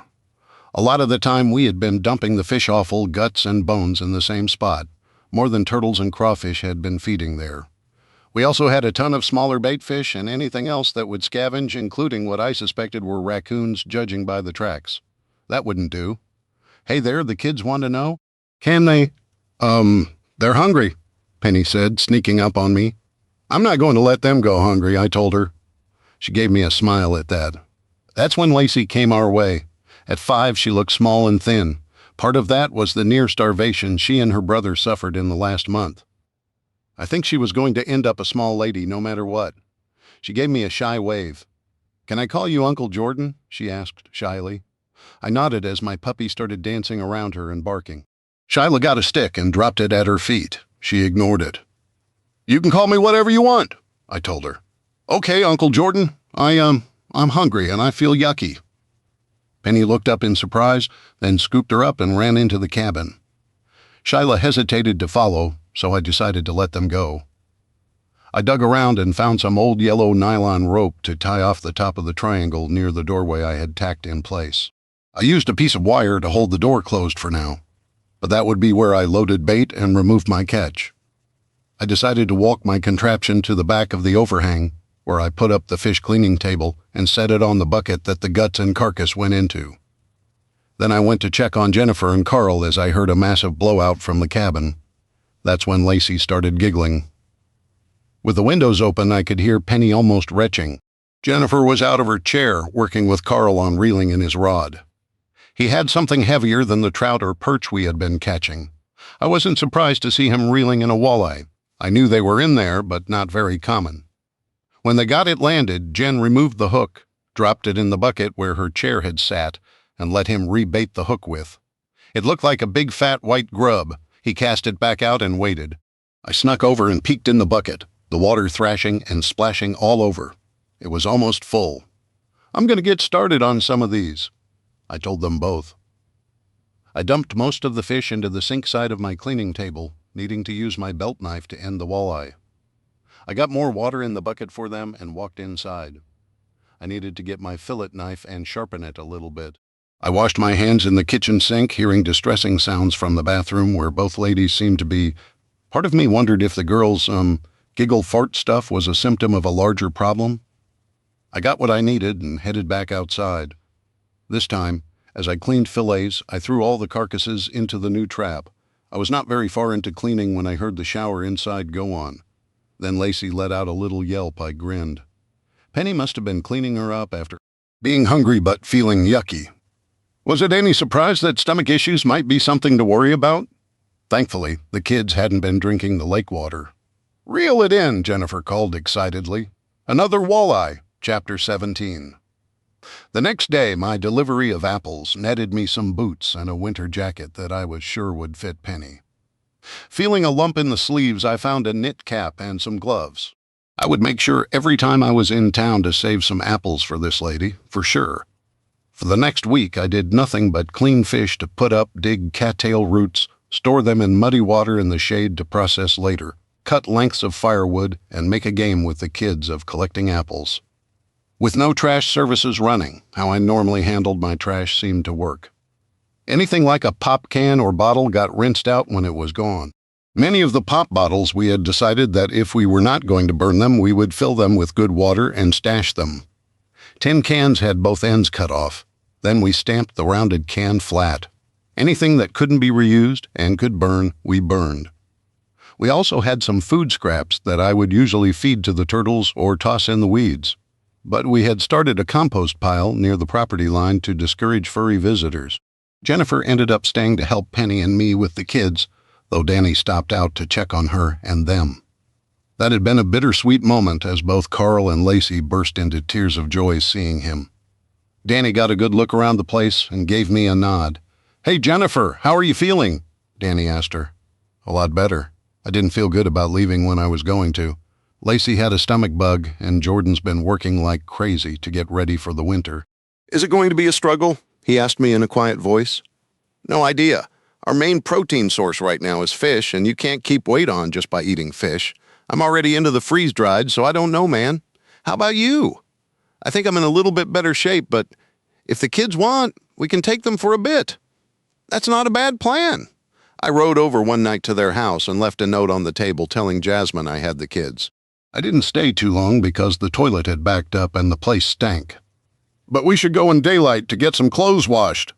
A lot of the time we had been dumping the fish offal, guts, and bones in the same spot. More than turtles and crawfish had been feeding there. We also had a ton of smaller bait fish and anything else that would scavenge, including what I suspected were raccoons, judging by the tracks. That wouldn't do. Hey there, the kids want to know? Can they? They're hungry, Penny said, sneaking up on me. I'm not going to let them go hungry, I told her. She gave me a smile at that. That's when Lacey came our way. At 5, she looked small and thin. Part of that was the near starvation she and her brother suffered in the last month. I think she was going to end up a small lady no matter what. She gave me a shy wave. Can I call you Uncle Jordan? She asked shyly. I nodded as my puppy started dancing around her and barking. Shyla got a stick and dropped it at her feet. She ignored it. You can call me whatever you want, I told her. Okay, Uncle Jordan. I'm hungry and I feel yucky. Penny looked up in surprise, then scooped her up and ran into the cabin. Shyla hesitated to follow, so I decided to let them go. I dug around and found some old yellow nylon rope to tie off the top of the triangle near the doorway I had tacked in place. I used a piece of wire to hold the door closed for now, but that would be where I loaded bait and removed my catch. I decided to walk my contraption to the back of the overhang, where I put up the fish cleaning table and set it on the bucket that the guts and carcass went into. Then I went to check on Jennifer and Carl as I heard a massive blowout from the cabin. That's when Lacey started giggling. With the windows open, I could hear Penny almost retching. Jennifer was out of her chair, working with Carl on reeling in his rod. He had something heavier than the trout or perch we had been catching. I wasn't surprised to see him reeling in a walleye. I knew they were in there, but not very common. When they got it landed, Jen removed the hook, dropped it in the bucket where her chair had sat, and let him rebait the hook with. It looked like a big fat white grub. He cast it back out and waited. I snuck over and peeked in the bucket, the water thrashing and splashing all over. It was almost full. "I'm going to get started on some of these," I told them both. I dumped most of the fish into the sink side of my cleaning table, needing to use my belt knife to end the walleye. I got more water in the bucket for them and walked inside. I needed to get my fillet knife and sharpen it a little bit. I washed my hands in the kitchen sink, hearing distressing sounds from the bathroom where both ladies seemed to be. Part of me wondered if the girls' giggle fart stuff was a symptom of a larger problem. I got what I needed and headed back outside. This time, as I cleaned fillets, I threw all the carcasses into the new trap. I was not very far into cleaning when I heard the shower inside go on. Then Lacey let out a little yelp. I grinned. Penny must have been cleaning her up after being hungry but feeling yucky. Was it any surprise that stomach issues might be something to worry about? Thankfully, the kids hadn't been drinking the lake water. "Reel it in," Jennifer called excitedly. "Another walleye." Chapter 17. The next day, my delivery of apples netted me some boots and a winter jacket that I was sure would fit Penny. Feeling a lump in the sleeves, I found a knit cap and some gloves. I would make sure every time I was in town to save some apples for this lady, for sure. For the next week, I did nothing but clean fish to put up, dig cattail roots, store them in muddy water in the shade to process later, cut lengths of firewood, and make a game with the kids of collecting apples. With no trash services running, how I normally handled my trash seemed to work. Anything like a pop can or bottle got rinsed out when it was gone. Many of the pop bottles we had decided that if we were not going to burn them, we would fill them with good water and stash them. Tin cans had both ends cut off. Then we stamped the rounded can flat. Anything that couldn't be reused and could burn, we burned. We also had some food scraps that I would usually feed to the turtles or toss in the weeds. But we had started a compost pile near the property line to discourage furry visitors. Jennifer ended up staying to help Penny and me with the kids, though Danny stopped out to check on her and them. That had been a bittersweet moment as both Carl and Lacey burst into tears of joy seeing him. Danny got a good look around the place and gave me a nod. "Hey, Jennifer, how are you feeling?" Danny asked her. "A lot better. I didn't feel good about leaving when I was going to. Lacey had a stomach bug, and Jordan's been working like crazy to get ready for the winter." "Is it going to be a struggle?" he asked me in a quiet voice. "No idea. Our main protein source right now is fish, and you can't keep weight on just by eating fish. I'm already into the freeze-dried, so I don't know, man. How about you?" "I think I'm in a little bit better shape, but if the kids want, we can take them for a bit." "That's not a bad plan." I rode over one night to their house and left a note on the table telling Jasmine I had the kids. I didn't stay too long because the toilet had backed up and the place stank. "But we should go in daylight to get some clothes washed.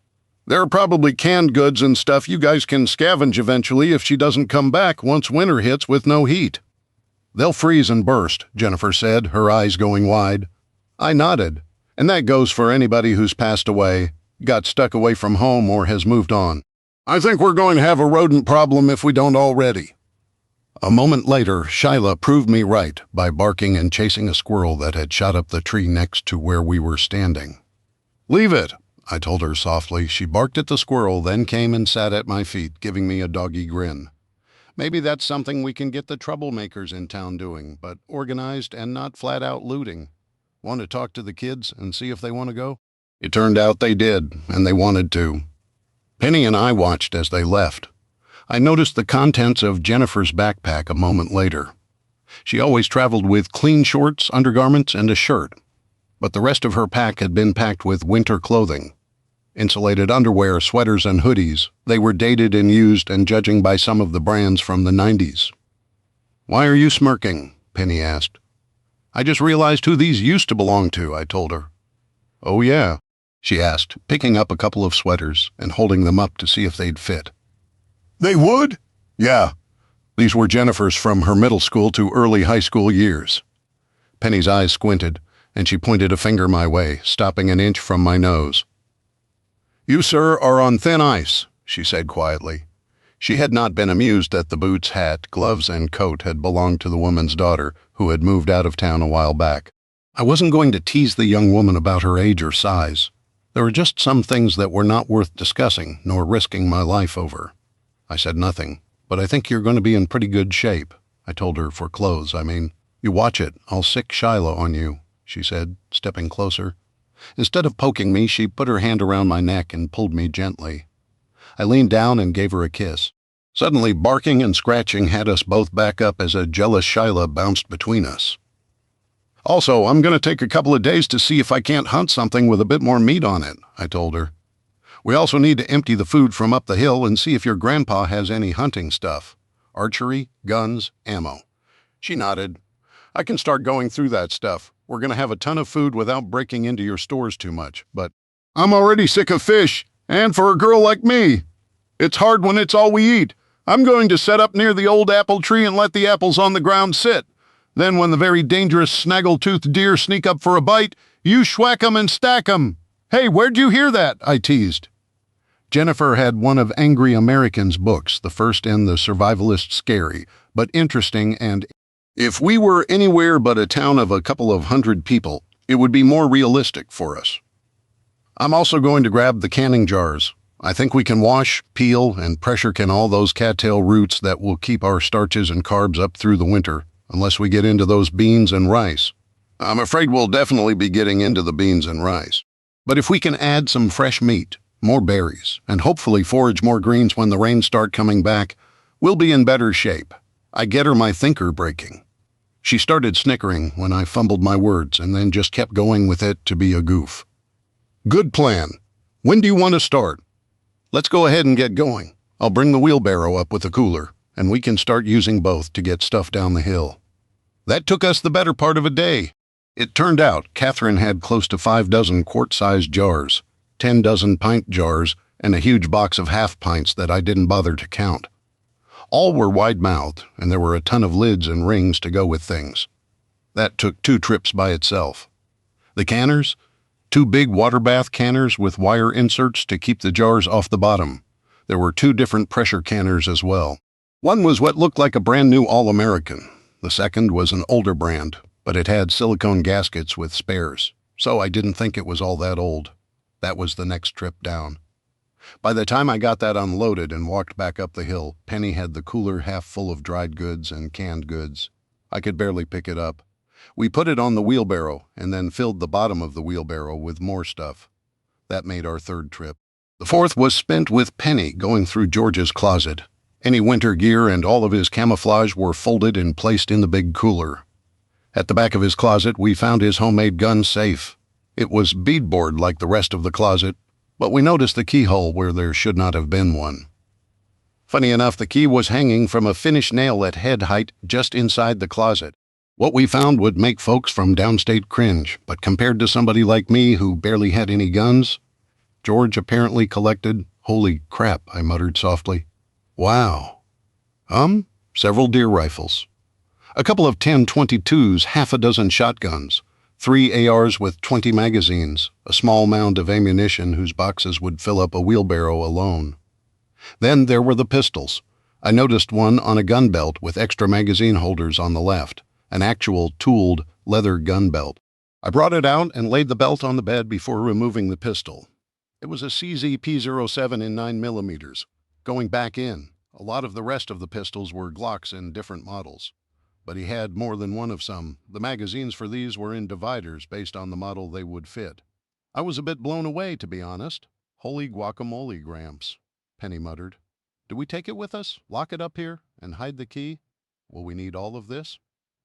There are probably canned goods and stuff you guys can scavenge eventually if she doesn't come back once winter hits with no heat." "They'll freeze and burst," Jennifer said, her eyes going wide. I nodded, and that goes for anybody who's passed away, got stuck away from home, or has moved on. "I think we're going to have a rodent problem if we don't already." A moment later, Shyla proved me right by barking and chasing a squirrel that had shot up the tree next to where we were standing. "Leave it," I told her softly. She barked at the squirrel, then came and sat at my feet, giving me a doggy grin. Maybe that's something we can get the troublemakers in town doing, but organized and not flat-out looting. Want to talk to the kids and see if they want to go? It turned out they did, and they wanted to. Penny and I watched as they left. I noticed the contents of Jennifer's backpack a moment later. She always traveled with clean shorts, undergarments, and a shirt, but the rest of her pack had been packed with winter clothing. Insulated underwear, sweaters, and hoodies. They were dated and used, and judging by some of the brands from the 90s. "Why are you smirking?" Penny asked. "I just realized who these used to belong to," I told her. "Oh yeah?" she asked, picking up a couple of sweaters and holding them up to see if they'd fit. "They would?" "Yeah. These were Jennifer's from her middle school to early high school years." Penny's eyes squinted, and she pointed a finger my way, stopping an inch from my nose. "You, sir, are on thin ice," she said quietly. She had not been amused that the boots, hat, gloves, and coat had belonged to the woman's daughter, who had moved out of town a while back. I wasn't going to tease the young woman about her age or size. There were just some things that were not worth discussing, nor risking my life over. I said nothing, but I think you're going to be in pretty good shape. I told her, for clothes, I mean. You watch it, I'll sick Shiloh on you, she said, stepping closer. Instead of poking me, she put her hand around my neck and pulled me gently. I leaned down and gave her a kiss. Suddenly, barking and scratching had us both back up as a jealous Shiloh bounced between us. Also, I'm going to take a couple of days to see if I can't hunt something with a bit more meat on it, I told her. We also need to empty the food from up the hill and see if your grandpa has any hunting stuff. Archery, guns, ammo. She nodded. I can start going through that stuff. We're going to have a ton of food without breaking into your stores too much, but I'm already sick of fish, and for a girl like me, it's hard when it's all we eat. I'm going to set up near the old apple tree and let the apples on the ground sit. Then when the very dangerous snaggle-toothed deer sneak up for a bite, you schwack 'em and stack 'em. Hey, where'd you hear that? I teased. Jennifer had one of Angry American's books, the first in the survivalist scary, but interesting and if we were anywhere but a town of a couple of hundred people, it would be more realistic for us. I'm also going to grab the canning jars. I think we can wash, peel, and pressure can all those cattail roots that will keep our starches and carbs up through the winter, unless we get into those beans and rice. I'm afraid we'll definitely be getting into the beans and rice. But if we can add some fresh meat, more berries, and hopefully forage more greens when the rains start coming back, we'll be in better shape. I get her my thinker breaking. She started snickering when I fumbled my words and then just kept going with it to be a goof. Good plan. When do you want to start? Let's go ahead and get going. I'll bring the wheelbarrow up with the cooler, and we can start using both to get stuff down the hill. That took us the better part of a day. It turned out Catherine had close to 5 dozen quart-sized jars, 10 dozen pint jars, and a huge box of half-pints that I didn't bother to count. All were wide-mouthed, and there were a ton of lids and rings to go with things. That took 2 trips by itself. The canners? 2 big water bath canners with wire inserts to keep the jars off the bottom. There were 2 different pressure canners as well. One was what looked like a brand new All-American. The second was an older brand, but it had silicone gaskets with spares, so I didn't think it was all that old. That was the next trip down. By the time I got that unloaded and walked back up the hill, Penny had the cooler half full of dried goods and canned goods. I could barely pick it up. We put it on the wheelbarrow and then filled the bottom of the wheelbarrow with more stuff. That made our 3rd trip. The 4th was spent with Penny going through George's closet. Any winter gear and all of his camouflage were folded and placed in the big cooler. At the back of his closet, we found his homemade gun safe. It was beadboard like the rest of the closet, but we noticed the keyhole where there should not have been one. Funny enough, the key was hanging from a finished nail at head height just inside the closet. What we found would make folks from downstate cringe, but compared to somebody like me who barely had any guns, George apparently collected. Holy crap, I muttered softly. Wow. Several deer rifles. A couple of 10-22s, half a dozen shotguns, 3 ARs with 20 magazines, a small mound of ammunition whose boxes would fill up a wheelbarrow alone. Then there were the pistols. I noticed one on a gun belt with extra magazine holders on the left, an actual tooled leather gun belt. I brought it out and laid the belt on the bed before removing the pistol. It was a CZ P07 in 9mm. Going back in, a lot of the rest of the pistols were Glocks in different models. But he had more than one of some. The magazines for these were in dividers based on the model they would fit. I was a bit blown away, to be honest. Holy guacamole, Gramps, Penny muttered. Do we take it with us, lock it up here, and hide the key? Will we need all of this?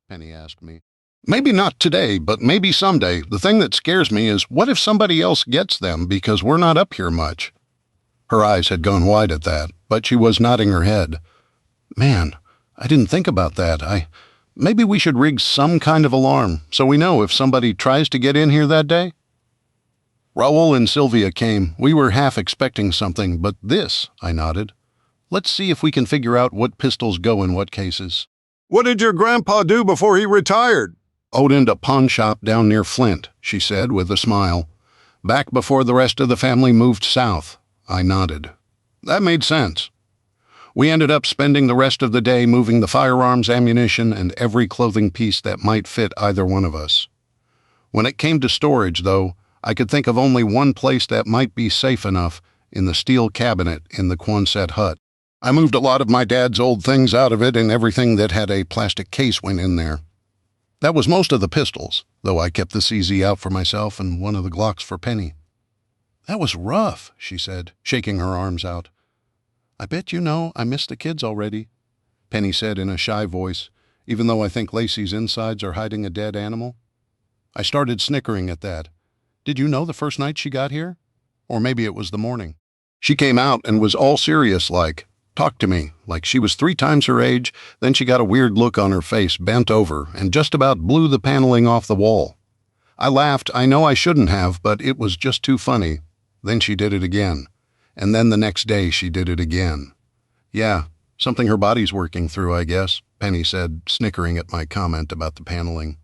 Penny asked me. Maybe not today, but maybe someday. The thing that scares me is, what if somebody else gets them because we're not up here much? Her eyes had gone wide at that, but she was nodding her head. Man, I didn't think about that. Maybe we should rig some kind of alarm so we know if somebody tries to get in here that day. Raoul and Sylvia came. We were half expecting something, but this, I nodded. Let's see if we can figure out what pistols go in what cases. What did your grandpa do before he retired? Owned a pawn shop down near Flint, she said with a smile. Back before the rest of the family moved south. I nodded. That made sense. We ended up spending the rest of the day moving the firearms, ammunition, and every clothing piece that might fit either one of us. When it came to storage, though, I could think of only one place that might be safe enough, in the steel cabinet in the Quonset hut. I moved a lot of my dad's old things out of it, and everything that had a plastic case went in there. That was most of the pistols, though I kept the CZ out for myself and one of the Glocks for Penny. That was rough, she said, shaking her arms out. I bet you know I miss the kids already, Penny said in a shy voice, even though I think Lacey's insides are hiding a dead animal. I started snickering at that. Did you know the first night she got here? Or maybe it was the morning. She came out and was all serious talked to me like she was 3 times her age, then she got a weird look on her face, bent over, and just about blew the paneling off the wall. I laughed. I know I shouldn't have, but it was just too funny. Then she did it again. And then the next day she did it again. Yeah, something her body's working through, I guess, Penny said, snickering at my comment about the paneling.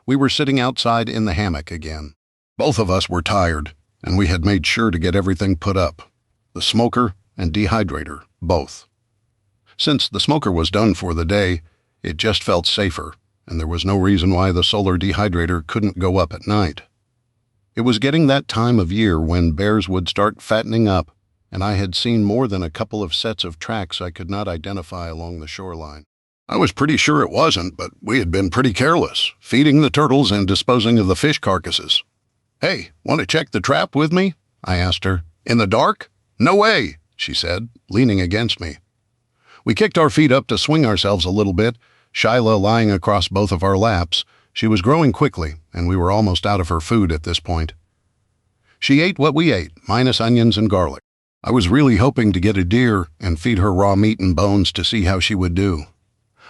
We were sitting outside in the hammock again. Both of us were tired, and we had made sure to get everything put up. The smoker and dehydrator, both. Since the smoker was done for the day, it just felt safer, and there was no reason why the solar dehydrator couldn't go up at night. It was getting that time of year when bears would start fattening up, and I had seen more than a couple of sets of tracks I could not identify along the shoreline. I was pretty sure it wasn't, but we had been pretty careless, feeding the turtles and disposing of the fish carcasses. Hey, want to check the trap with me? I asked her. In the dark? No way, she said, leaning against me. We kicked our feet up to swing ourselves a little bit, Shyla lying across both of our laps. She was growing quickly, and we were almost out of her food at this point. She ate what we ate, minus onions and garlic. I was really hoping to get a deer and feed her raw meat and bones to see how she would do.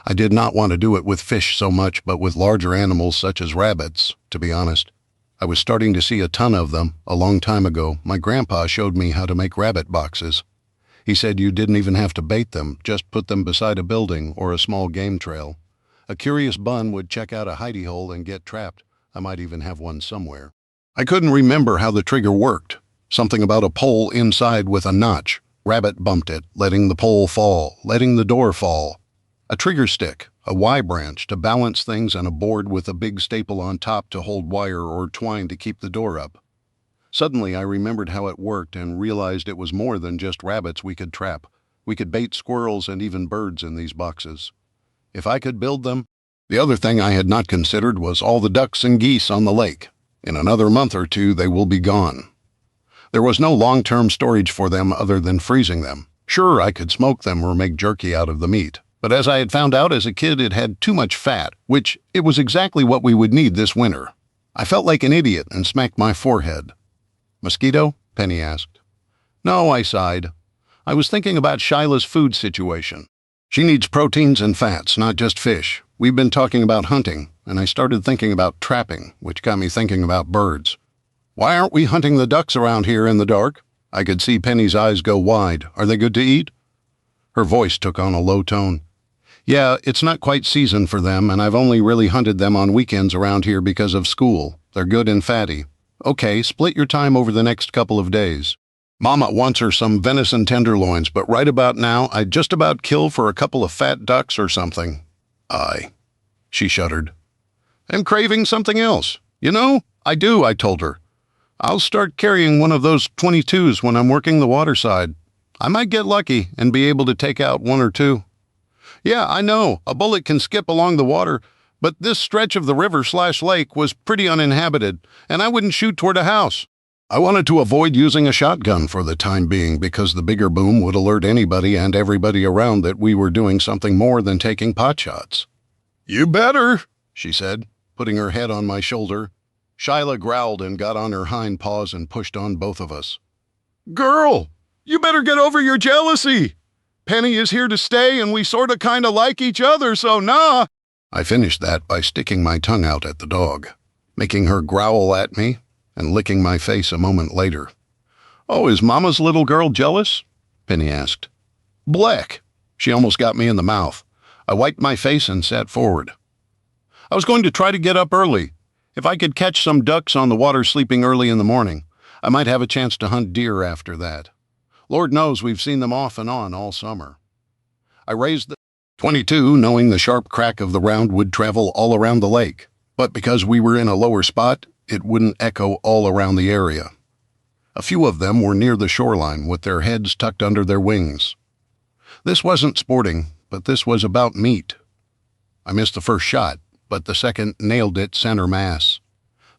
I did not want to do it with fish so much, but with larger animals such as rabbits, to be honest. I was starting to see a ton of them. A long time ago, my grandpa showed me how to make rabbit boxes. He said you didn't even have to bait them, just put them beside a building or a small game trail. A curious bun would check out a hidey hole and get trapped. I might even have one somewhere. I couldn't remember how the trigger worked. Something about a pole inside with a notch. Rabbit bumped it, letting the pole fall, letting the door fall. A trigger stick, a Y branch to balance things, and a board with a big staple on top to hold wire or twine to keep the door up. Suddenly I remembered how it worked and realized it was more than just rabbits we could trap. We could bait squirrels and even birds in these boxes. If I could build them. The other thing I had not considered was all the ducks and geese on the lake. In another month or 2 they will be gone. There was no long-term storage for them other than freezing them. Sure, I could smoke them or make jerky out of the meat. But as I had found out as a kid, it had too much fat, which it was exactly what we would need this winter. I felt like an idiot and smacked my forehead. Mosquito? Penny asked. No, I sighed. I was thinking about Shyla's food situation. She needs proteins and fats, not just fish. We've been talking about hunting, and I started thinking about trapping, which got me thinking about birds. Why aren't we hunting the ducks around here in the dark? I could see Penny's eyes go wide. Are they good to eat? Her voice took on a low tone. Yeah, it's not quite season for them, and I've only really hunted them on weekends around here because of school. They're good and fatty. Okay, split your time over the next couple of days. Mama wants her some venison tenderloins, but right about now, I'd just about kill for a couple of fat ducks or something. She shuddered. I'm craving something else. You know, I do, I told her. I'll start carrying one of those 22s when I'm working the water side. I might get lucky and be able to take out 1 or 2. Yeah, I know, a bullet can skip along the water, but this stretch of the river/lake was pretty uninhabited, and I wouldn't shoot toward a house. I wanted to avoid using a shotgun for the time being because the bigger boom would alert anybody and everybody around that we were doing something more than taking pot shots. You better, she said, putting her head on my shoulder. Shyla growled and got on her hind paws and pushed on both of us. Girl, you better get over your jealousy. Penny is here to stay and we sorta kinda like each other, so nah. I finished that by sticking my tongue out at the dog, making her growl at me and licking my face a moment later. Oh, is Mama's little girl jealous? Penny asked. Bleck. She almost got me in the mouth. I wiped my face and sat forward. I was going to try to get up early. If I could catch some ducks on the water sleeping early in the morning, I might have a chance to hunt deer after that. Lord knows we've seen them off and on all summer. I raised the 22, knowing the sharp crack of the round would travel all around the lake, but because we were in a lower spot, it wouldn't echo all around the area. A few of them were near the shoreline with their heads tucked under their wings. This wasn't sporting, but this was about meat. I missed the first shot, but the second nailed it center mass.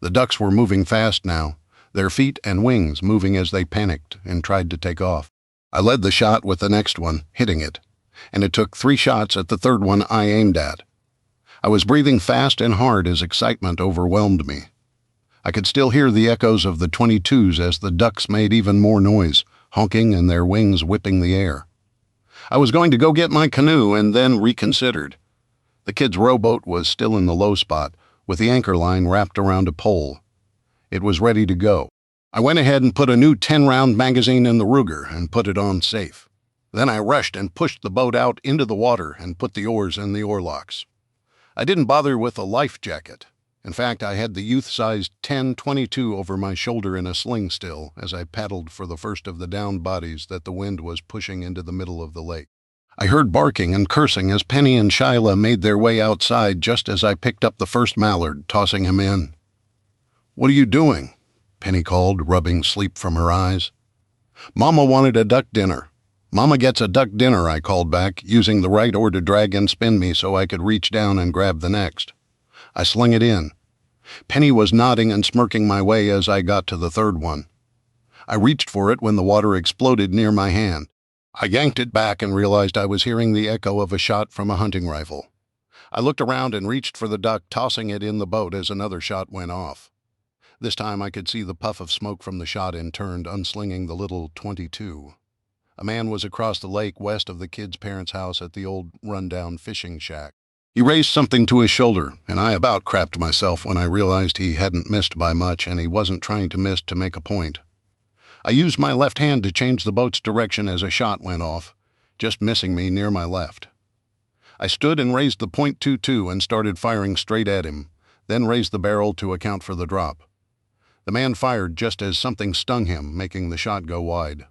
The ducks were moving fast now, their feet and wings moving as they panicked and tried to take off. I led the shot with the next one, hitting it, and it took 3 shots at the third one I aimed at. I was breathing fast and hard as excitement overwhelmed me. I could still hear the echoes of the 22s as the ducks made even more noise, honking and their wings whipping the air. I was going to go get my canoe and then reconsidered. The kid's rowboat was still in the low spot, with the anchor line wrapped around a pole. It was ready to go. I went ahead and put a new 10-round magazine in the Ruger and put it on safe. Then I rushed and pushed the boat out into the water and put the oars in the oarlocks. I didn't bother with a life jacket. In fact, I had the youth-sized 10-22 over my shoulder in a sling still as I paddled for the first of the downed bodies that the wind was pushing into the middle of the lake. I heard barking and cursing as Penny and Shyla made their way outside just as I picked up the first mallard, tossing him in. "What are you doing?" Penny called, rubbing sleep from her eyes. "Mama wanted a duck dinner." "Mama gets a duck dinner," I called back, using the right oar to drag and spin me so I could reach down and grab the next. I slung it in. Penny was nodding and smirking my way as I got to the third one. I reached for it when the water exploded near my hand. I yanked it back and realized I was hearing the echo of a shot from a hunting rifle. I looked around and reached for the duck, tossing it in the boat as another shot went off. This time I could see the puff of smoke from the shot and turned, unslinging the little 22. A man was across the lake west of the kid's parents' house at the old rundown fishing shack. He raised something to his shoulder, and I about crapped myself when I realized he hadn't missed by much and he wasn't trying to miss to make a point. I used my left hand to change the boat's direction as a shot went off, just missing me near my left. I stood and raised the .22 and started firing straight at him, then raised the barrel to account for the drop. The man fired just as something stung him, making the shot go wide.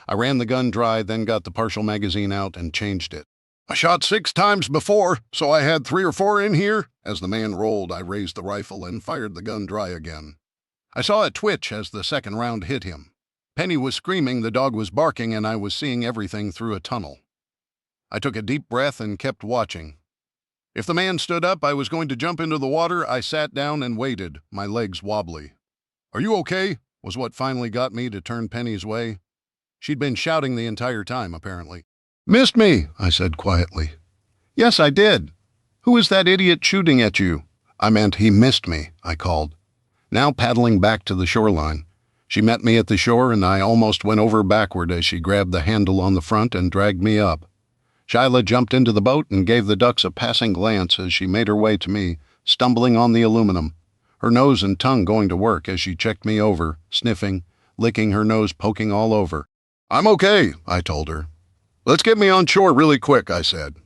I ran the gun dry, then got the partial magazine out and changed it. "I shot 6 times before, so I had 3 or 4 in here." As the man rolled, I raised the rifle and fired the gun dry again. I saw it twitch as the second round hit him. Penny was screaming, the dog was barking, and I was seeing everything through a tunnel. I took a deep breath and kept watching. If the man stood up, I was going to jump into the water. I sat down and waited, my legs wobbly. "Are you okay?" was what finally got me to turn Penny's way. She'd been shouting the entire time, apparently. "Missed me," I said quietly. "Yes, I did. Who is that idiot shooting at you?" "I meant he missed me," I called. Now paddling back to the shoreline. She met me at the shore and I almost went over backward as she grabbed the handle on the front and dragged me up. Shyla jumped into the boat and gave the ducks a passing glance as she made her way to me, stumbling on the aluminum, her nose and tongue going to work as she checked me over, sniffing, licking her nose, poking all over. "I'm okay," I told her. "Let's get me on shore really quick," I said.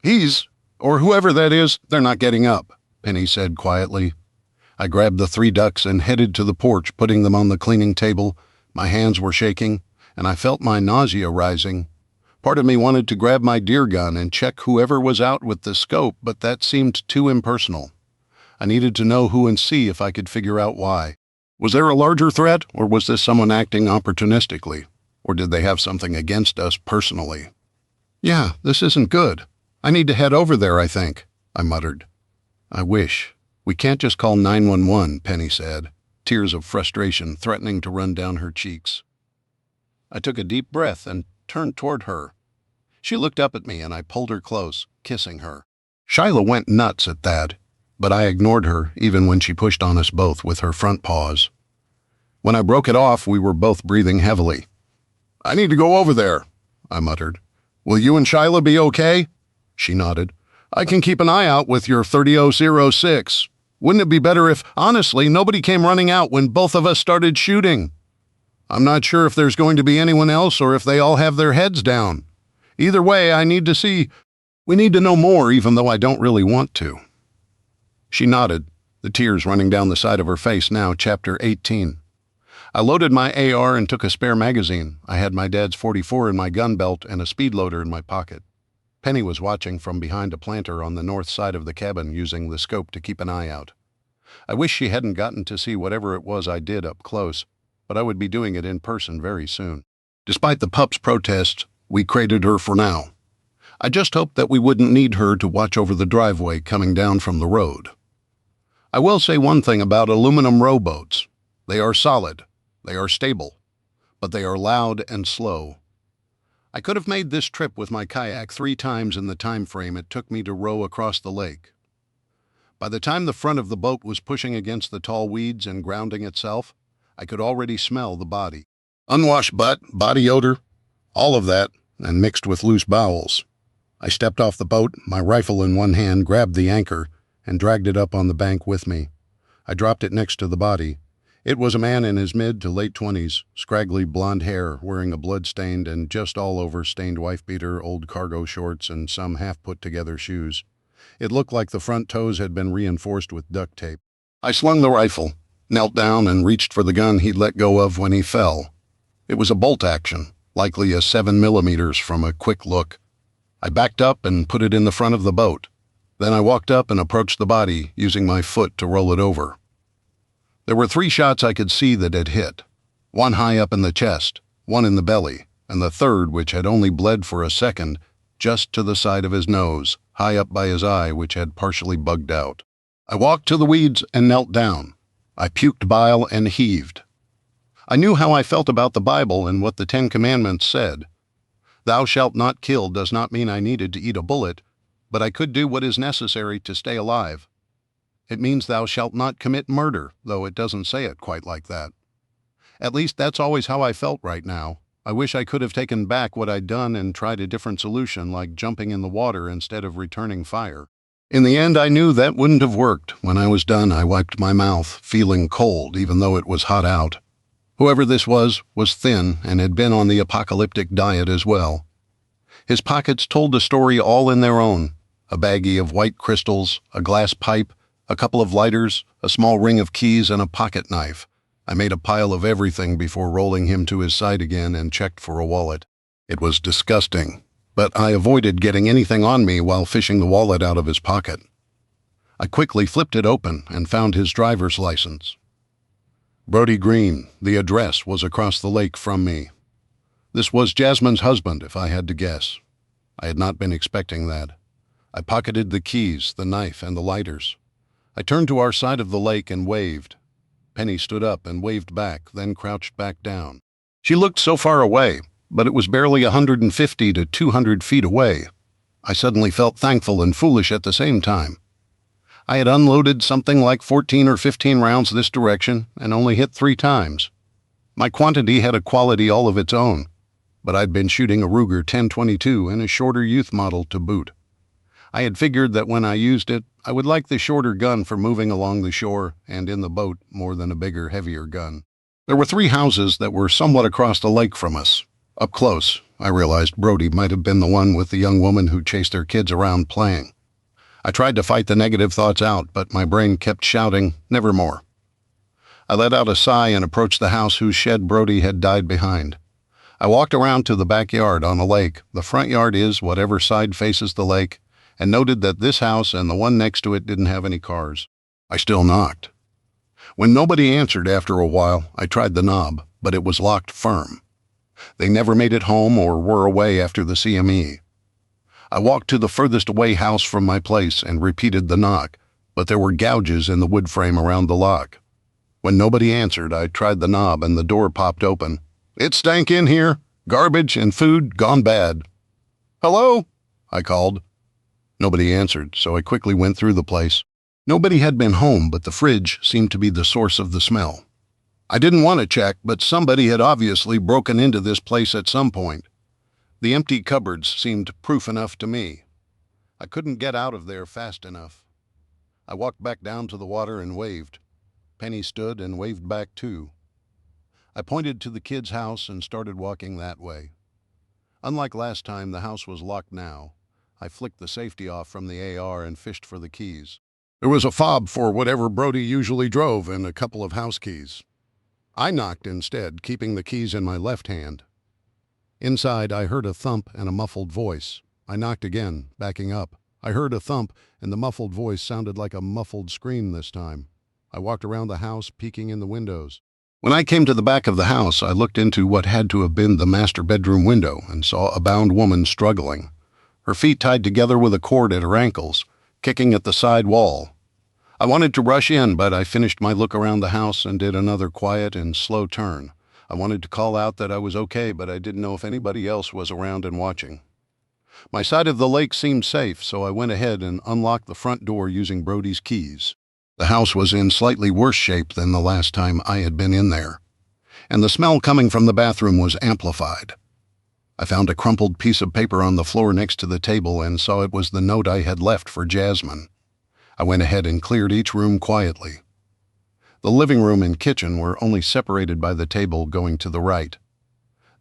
He's, or whoever that is, they're not getting up," Penny said quietly. I grabbed the 3 ducks and headed to the porch, putting them on the cleaning table. My hands were shaking, and I felt my nausea rising. Part of me wanted to grab my deer gun and check whoever was out with the scope, but that seemed too impersonal. I needed to know who and see if I could figure out why. Was there a larger threat, or was this someone acting opportunistically? Or did they have something against us personally? "Yeah, this isn't good. I need to head over there, I think," I muttered. "I wish. We can't just call 911, Penny said, tears of frustration threatening to run down her cheeks. I took a deep breath and turned toward her. She looked up at me and I pulled her close, kissing her. Shyla went nuts at that, but I ignored her even when she pushed on us both with her front paws. When I broke it off, we were both breathing heavily. "I need to go over there," I muttered. "Will you and Shyla be okay?" She nodded. "I can keep an eye out with your 30-06. Wouldn't it be better if, honestly, nobody came running out when both of us started shooting? I'm not sure if there's going to be anyone else or if they all have their heads down. Either way, I need to see. We need to know more, even though I don't really want to." She nodded, the tears running down the side of her face now, Chapter 18. I loaded my AR and took a spare magazine. I had my dad's .44 in my gun belt and a speed loader in my pocket. Penny was watching from behind a planter on the north side of the cabin, using the scope to keep an eye out. I wish she hadn't gotten to see whatever it was I did up close, but I would be doing it in person very soon. Despite the pup's protests, We crated her for now. I just hoped that we wouldn't need her to watch over the driveway coming down from the road. I will say one thing about aluminum rowboats. They are solid, they are stable, but they are loud and slow. I could have made this trip with my kayak 3 times in the time frame it took me to row across the lake. By the time the front of the boat was pushing against the tall weeds and grounding itself, I could already smell the body. Unwashed butt, body odor, all of that, and mixed with loose bowels. I stepped off the boat, my rifle in one hand, grabbed the anchor, and dragged it up on the bank with me. I dropped it next to the body. It was a man in his mid to late 20s, scraggly blonde hair, wearing a blood-stained and just all over stained wife-beater, old cargo shorts, and some half-put-together shoes. It looked like the front toes had been reinforced with duct tape. I slung the rifle, knelt down, and reached for the gun he'd let go of when he fell. It was a bolt action, likely a 7mm from a quick look. I backed up and put it in the front of the boat. Then I walked up and approached the body, using my foot to roll it over. There were 3 shots I could see that had hit. One high up in the chest, one in the belly, and the third, which had only bled for a second, just to the side of his nose, high up by his eye, which had partially bugged out. I walked to the weeds and knelt down. I puked bile and heaved. I knew how I felt about the Bible and what the 10 Commandments said. Thou shalt not kill does not mean I needed to eat a bullet, but I could do what is necessary to stay alive. It means thou shalt not commit murder, though it doesn't say it quite like that. At least that's always how I felt right now. I wish I could have taken back what I'd done and tried a different solution, like jumping in the water instead of returning fire. In the end, I knew that wouldn't have worked. When I was done, I wiped my mouth, feeling cold, even though it was hot out. Whoever this was thin and had been on the apocalyptic diet as well. His pockets told the story all in their own. A baggie of white crystals, a glass pipe, a couple of lighters, a small ring of keys, and a pocket knife. I made a pile of everything before rolling him to his side again and checked for a wallet. It was disgusting, but I avoided getting anything on me while fishing the wallet out of his pocket. I quickly flipped it open and found his driver's license. Brody Green, the address was across the lake from me. This was Jasmine's husband, if I had to guess. I had not been expecting that. I pocketed the keys, the knife, and the lighters. I turned to our side of the lake and waved. Penny stood up and waved back, then crouched back down. She looked so far away, but it was barely 150 to 200 feet away. I suddenly felt thankful and foolish at the same time. I had unloaded something like 14 or 15 rounds this direction and only hit 3 times. My quantity had a quality all of its own, but I'd been shooting a Ruger 10-22 and a shorter youth model to boot. I had figured that when I used it, I would like the shorter gun for moving along the shore and in the boat more than a bigger, heavier gun. There were 3 houses that were somewhat across the lake from us. Up close, I realized Brody might have been the one with the young woman who chased their kids around playing. I tried to fight the negative thoughts out, but my brain kept shouting, nevermore. I let out a sigh and approached the house whose shed Brody had died behind. I walked around to the backyard on the lake. The front yard is whatever side faces the lake, and noted that this house and the one next to it didn't have any cars. I still knocked. When nobody answered after a while, I tried the knob, but it was locked firm. They never made it home or were away after the CME. I walked to the furthest away house from my place and repeated the knock, but there were gouges in the wood frame around the lock. When nobody answered, I tried the knob and the door popped open. It stank in here. Garbage and food gone bad. "Hello?" I called. Nobody answered, so I quickly went through the place. Nobody had been home, but the fridge seemed to be the source of the smell. I didn't want to check, but somebody had obviously broken into this place at some point. The empty cupboards seemed proof enough to me. I couldn't get out of there fast enough. I walked back down to the water and waved. Penny stood and waved back too. I pointed to the kids' house and started walking that way. Unlike last time, the house was locked now. I flicked the safety off from the AR and fished for the keys. There was a fob for whatever Brody usually drove and a couple of house keys. I knocked instead, keeping the keys in my left hand. Inside, I heard a thump and a muffled voice. I knocked again, backing up. I heard a thump, and the muffled voice sounded like a muffled scream this time. I walked around the house, peeking in the windows. When I came to the back of the house, I looked into what had to have been the master bedroom window and saw a bound woman struggling, her feet tied together with a cord at her ankles, kicking at the side wall. I wanted to rush in, but I finished my look around the house and did another quiet and slow turn. I wanted to call out that I was okay, but I didn't know if anybody else was around and watching. My side of the lake seemed safe, so I went ahead and unlocked the front door using Brody's keys. The house was in slightly worse shape than the last time I had been in there, and the smell coming from the bathroom was amplified. I found a crumpled piece of paper on the floor next to the table and saw it was the note I had left for Jasmine. I went ahead and cleared each room quietly. The living room and kitchen were only separated by the table going to the right.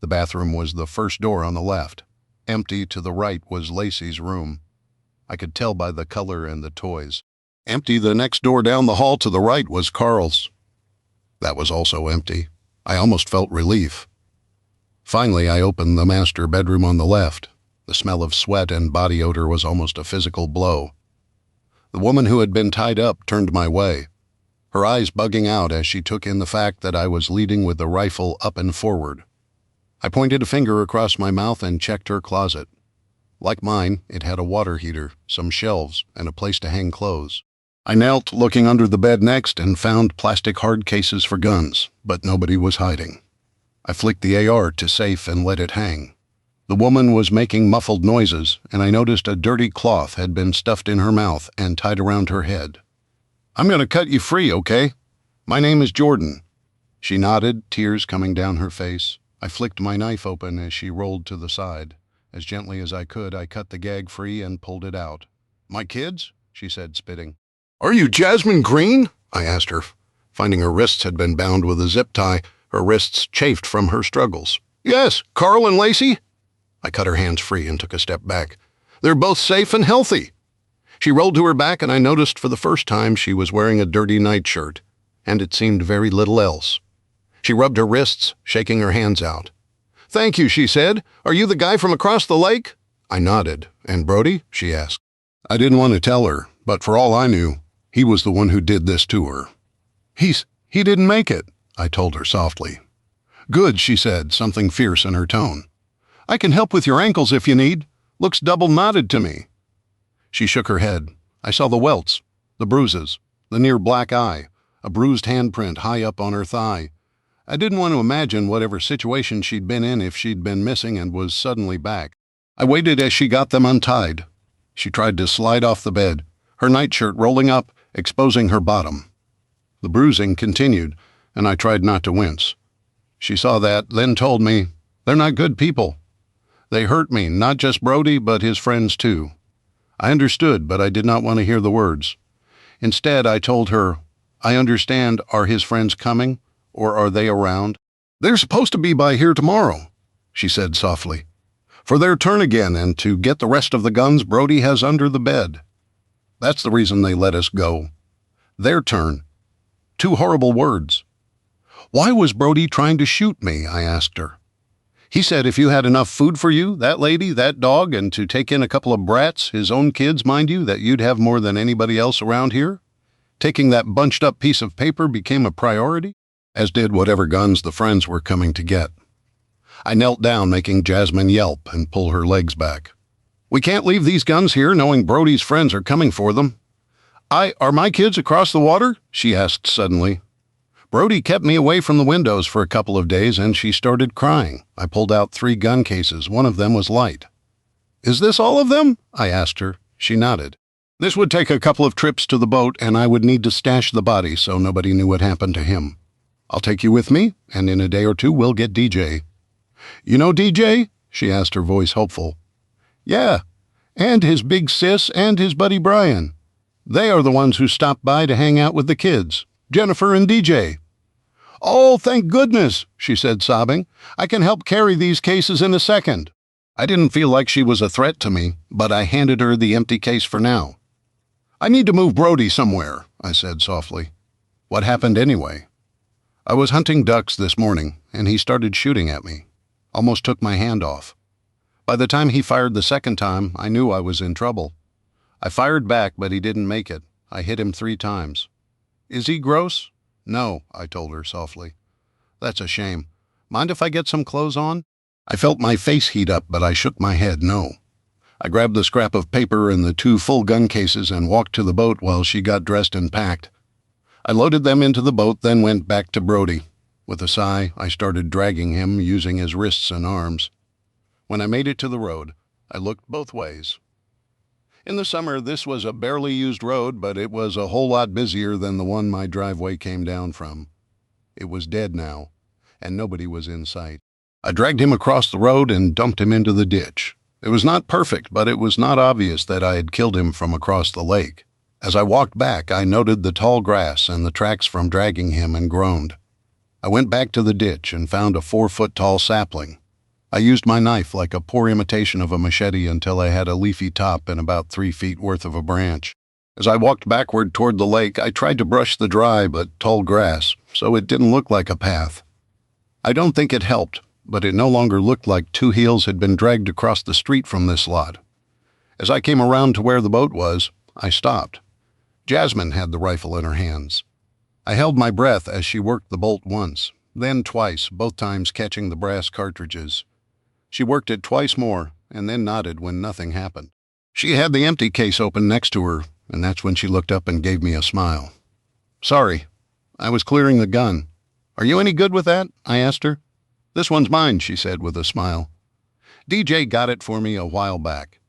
The bathroom was the first door on the left. Empty to the right was Lacey's room. I could tell by the color and the toys. Empty the next door down the hall to the right was Carl's. That was also empty. I almost felt relief. Finally, I opened the master bedroom on the left. The smell of sweat and body odor was almost a physical blow. The woman who had been tied up turned my way, her eyes bugging out as she took in the fact that I was leading with the rifle up and forward. I pointed a finger across my mouth and checked her closet. Like mine, it had a water heater, some shelves, and a place to hang clothes. I knelt, looking under the bed next, and found plastic hard cases for guns, but nobody was hiding. I flicked the AR to safe and let it hang. The woman was making muffled noises, and I noticed a dirty cloth had been stuffed in her mouth and tied around her head. "I'm going to cut you free, okay? My name is Jordan." She nodded, tears coming down her face. I flicked my knife open as she rolled to the side. As gently as I could, I cut the gag free and pulled it out. "My kids?" she said, spitting. "Are you Jasmine Green?" I asked her, finding her wrists had been bound with a zip tie, her wrists chafed from her struggles. "Yes, Carl and Lacey." I cut her hands free and took a step back. "They're both safe and healthy." She rolled to her back, and I noticed for the first time she was wearing a dirty nightshirt, and it seemed very little else. She rubbed her wrists, shaking her hands out. "Thank you," she said. "Are you the guy from across the lake?" I nodded. "And Brody?" she asked. I didn't want to tell her, but for all I knew, he was the one who did this to her. He didn't make it," I told her softly. "Good," she said, something fierce in her tone. "I can help with your ankles if you need. Looks double knotted to me." She shook her head. I saw the welts, the bruises, the near black eye, a bruised handprint high up on her thigh. I didn't want to imagine whatever situation she'd been in if she'd been missing and was suddenly back. I waited as she got them untied. She tried to slide off the bed, her nightshirt rolling up, exposing her bottom. The bruising continued, and I tried not to wince. She saw that, then told me, "They're not good people. They hurt me, not just Brody, but his friends too." I understood, but I did not want to hear the words. Instead, I told her, "I understand. Are his friends coming, or are they around?" "They're supposed to be by here tomorrow," she said softly. "For their turn again, and to get the rest of the guns Brody has under the bed. That's the reason they let us go. Their turn." Two horrible words. "Why was Brody trying to shoot me?" I asked her. "He said if you had enough food for you, that lady, that dog, and to take in a couple of brats, his own kids, mind you, that you'd have more than anybody else around here. Taking that bunched-up piece of paper became a priority, as did whatever guns the friends were coming to get." I knelt down, making Jasmine yelp and pull her legs back. "We can't leave these guns here knowing Brody's friends are coming for them." Are my kids across the water?" she asked suddenly. "Brody kept me away from the windows for a couple of days, and she started crying." I pulled out 3 gun cases. One of them was light. "Is this all of them?" I asked her. She nodded. "This would take a couple of trips to the boat, and I would need to stash the body so nobody knew what happened to him. I'll take you with me, and in a day or two we'll get DJ." "You know DJ?" she asked, her voice hopeful. "Yeah, and his big sis and his buddy Brian. They are the ones who stopped by to hang out with the kids, Jennifer and DJ." "Oh, thank goodness," she said, sobbing. "I can help carry these cases in a second." I didn't feel like she was a threat to me, but I handed her the empty case for now. "I need to move Brody somewhere," I said softly. "What happened anyway?" "I was hunting ducks this morning, and he started shooting at me. Almost took my hand off. By the time he fired the second time, I knew I was in trouble. I fired back, but he didn't make it. I hit him 3 times. "Is he gross?" "No," I told her softly. That's a shame. Mind if I get some clothes on? I felt my face heat up, but I shook my head no. I grabbed the scrap of paper and the 2 full gun cases and walked to the boat while she got dressed and packed. I loaded them into the boat, then went back to Brody. With a sigh, I started dragging him, using his wrists and arms. When I made it to the road, I looked both ways. In the summer, this was a barely used road, but it was a whole lot busier than the one my driveway came down from. It was dead now, and nobody was in sight. I dragged him across the road and dumped him into the ditch. It was not perfect, but it was not obvious that I had killed him from across the lake. As I walked back, I noted the tall grass and the tracks from dragging him and groaned. I went back to the ditch and found a 4-foot-tall sapling. I used my knife like a poor imitation of a machete until I had a leafy top and about 3 feet worth of a branch. As I walked backward toward the lake, I tried to brush the dry but tall grass, so it didn't look like a path. I don't think it helped, but it no longer looked like 2 heels had been dragged across the street from this lot. As I came around to where the boat was, I stopped. Jasmine had the rifle in her hands. I held my breath as she worked the bolt once, then twice, both times catching the brass cartridges. She worked it twice more, and then nodded when nothing happened. She had the empty case open next to her, and that's when she looked up and gave me a smile. "Sorry, I was clearing the gun. Are you any good with that?" I asked her. "This one's mine," she said with a smile. "DJ got it for me a while back.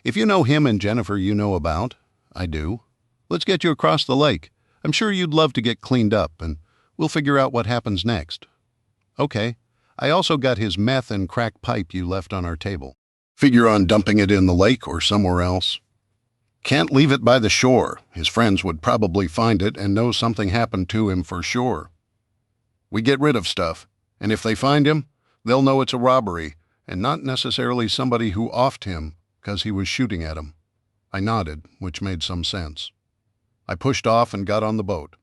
If you know him and Jennifer you know about." "I do." "Let's get you across the lake. I'm sure you'd love to get cleaned up, and we'll figure out what happens next." "Okay. I also got his meth and crack pipe you left on our table." "Figure on dumping it in the lake or somewhere else." "Can't leave it by the shore. His friends would probably find it and know something happened to him for sure. We get rid of stuff, and if they find him, they'll know it's a robbery and not necessarily somebody who offed him because he was shooting at him." I nodded, which made some sense. I pushed off and got on the boat.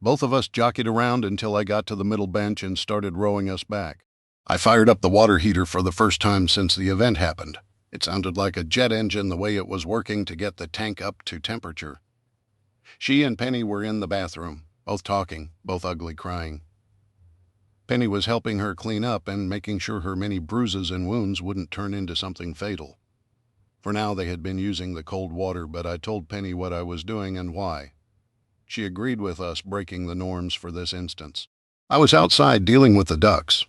Both of us jockeyed around until I got to the middle bench and started rowing us back. I fired up the water heater for the first time since the event happened. It sounded like a jet engine the way it was working to get the tank up to temperature. She and Penny were in the bathroom, both talking, both ugly, crying. Penny was helping her clean up and making sure her many bruises and wounds wouldn't turn into something fatal. For now they had been using the cold water, but I told Penny what I was doing and why. She agreed with us breaking the norms for this instance. I was outside dealing with the ducks.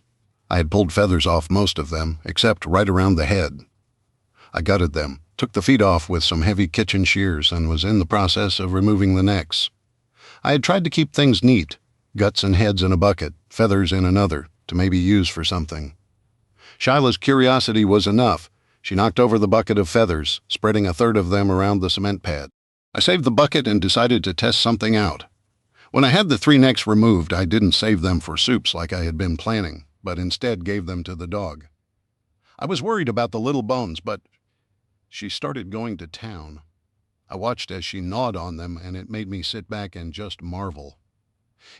I had pulled feathers off most of them, except right around the head. I gutted them, took the feet off with some heavy kitchen shears, and was in the process of removing the necks. I had tried to keep things neat, guts and heads in a bucket, feathers in another, to maybe use for something. Shyla's curiosity was enough. She knocked over the bucket of feathers, spreading a third of them around the cement pad. I saved the bucket and decided to test something out. When I had the 3 necks removed, I didn't save them for soups like I had been planning, but instead gave them to the dog. I was worried about the little bones, but she started going to town. I watched as she gnawed on them, and it made me sit back and just marvel.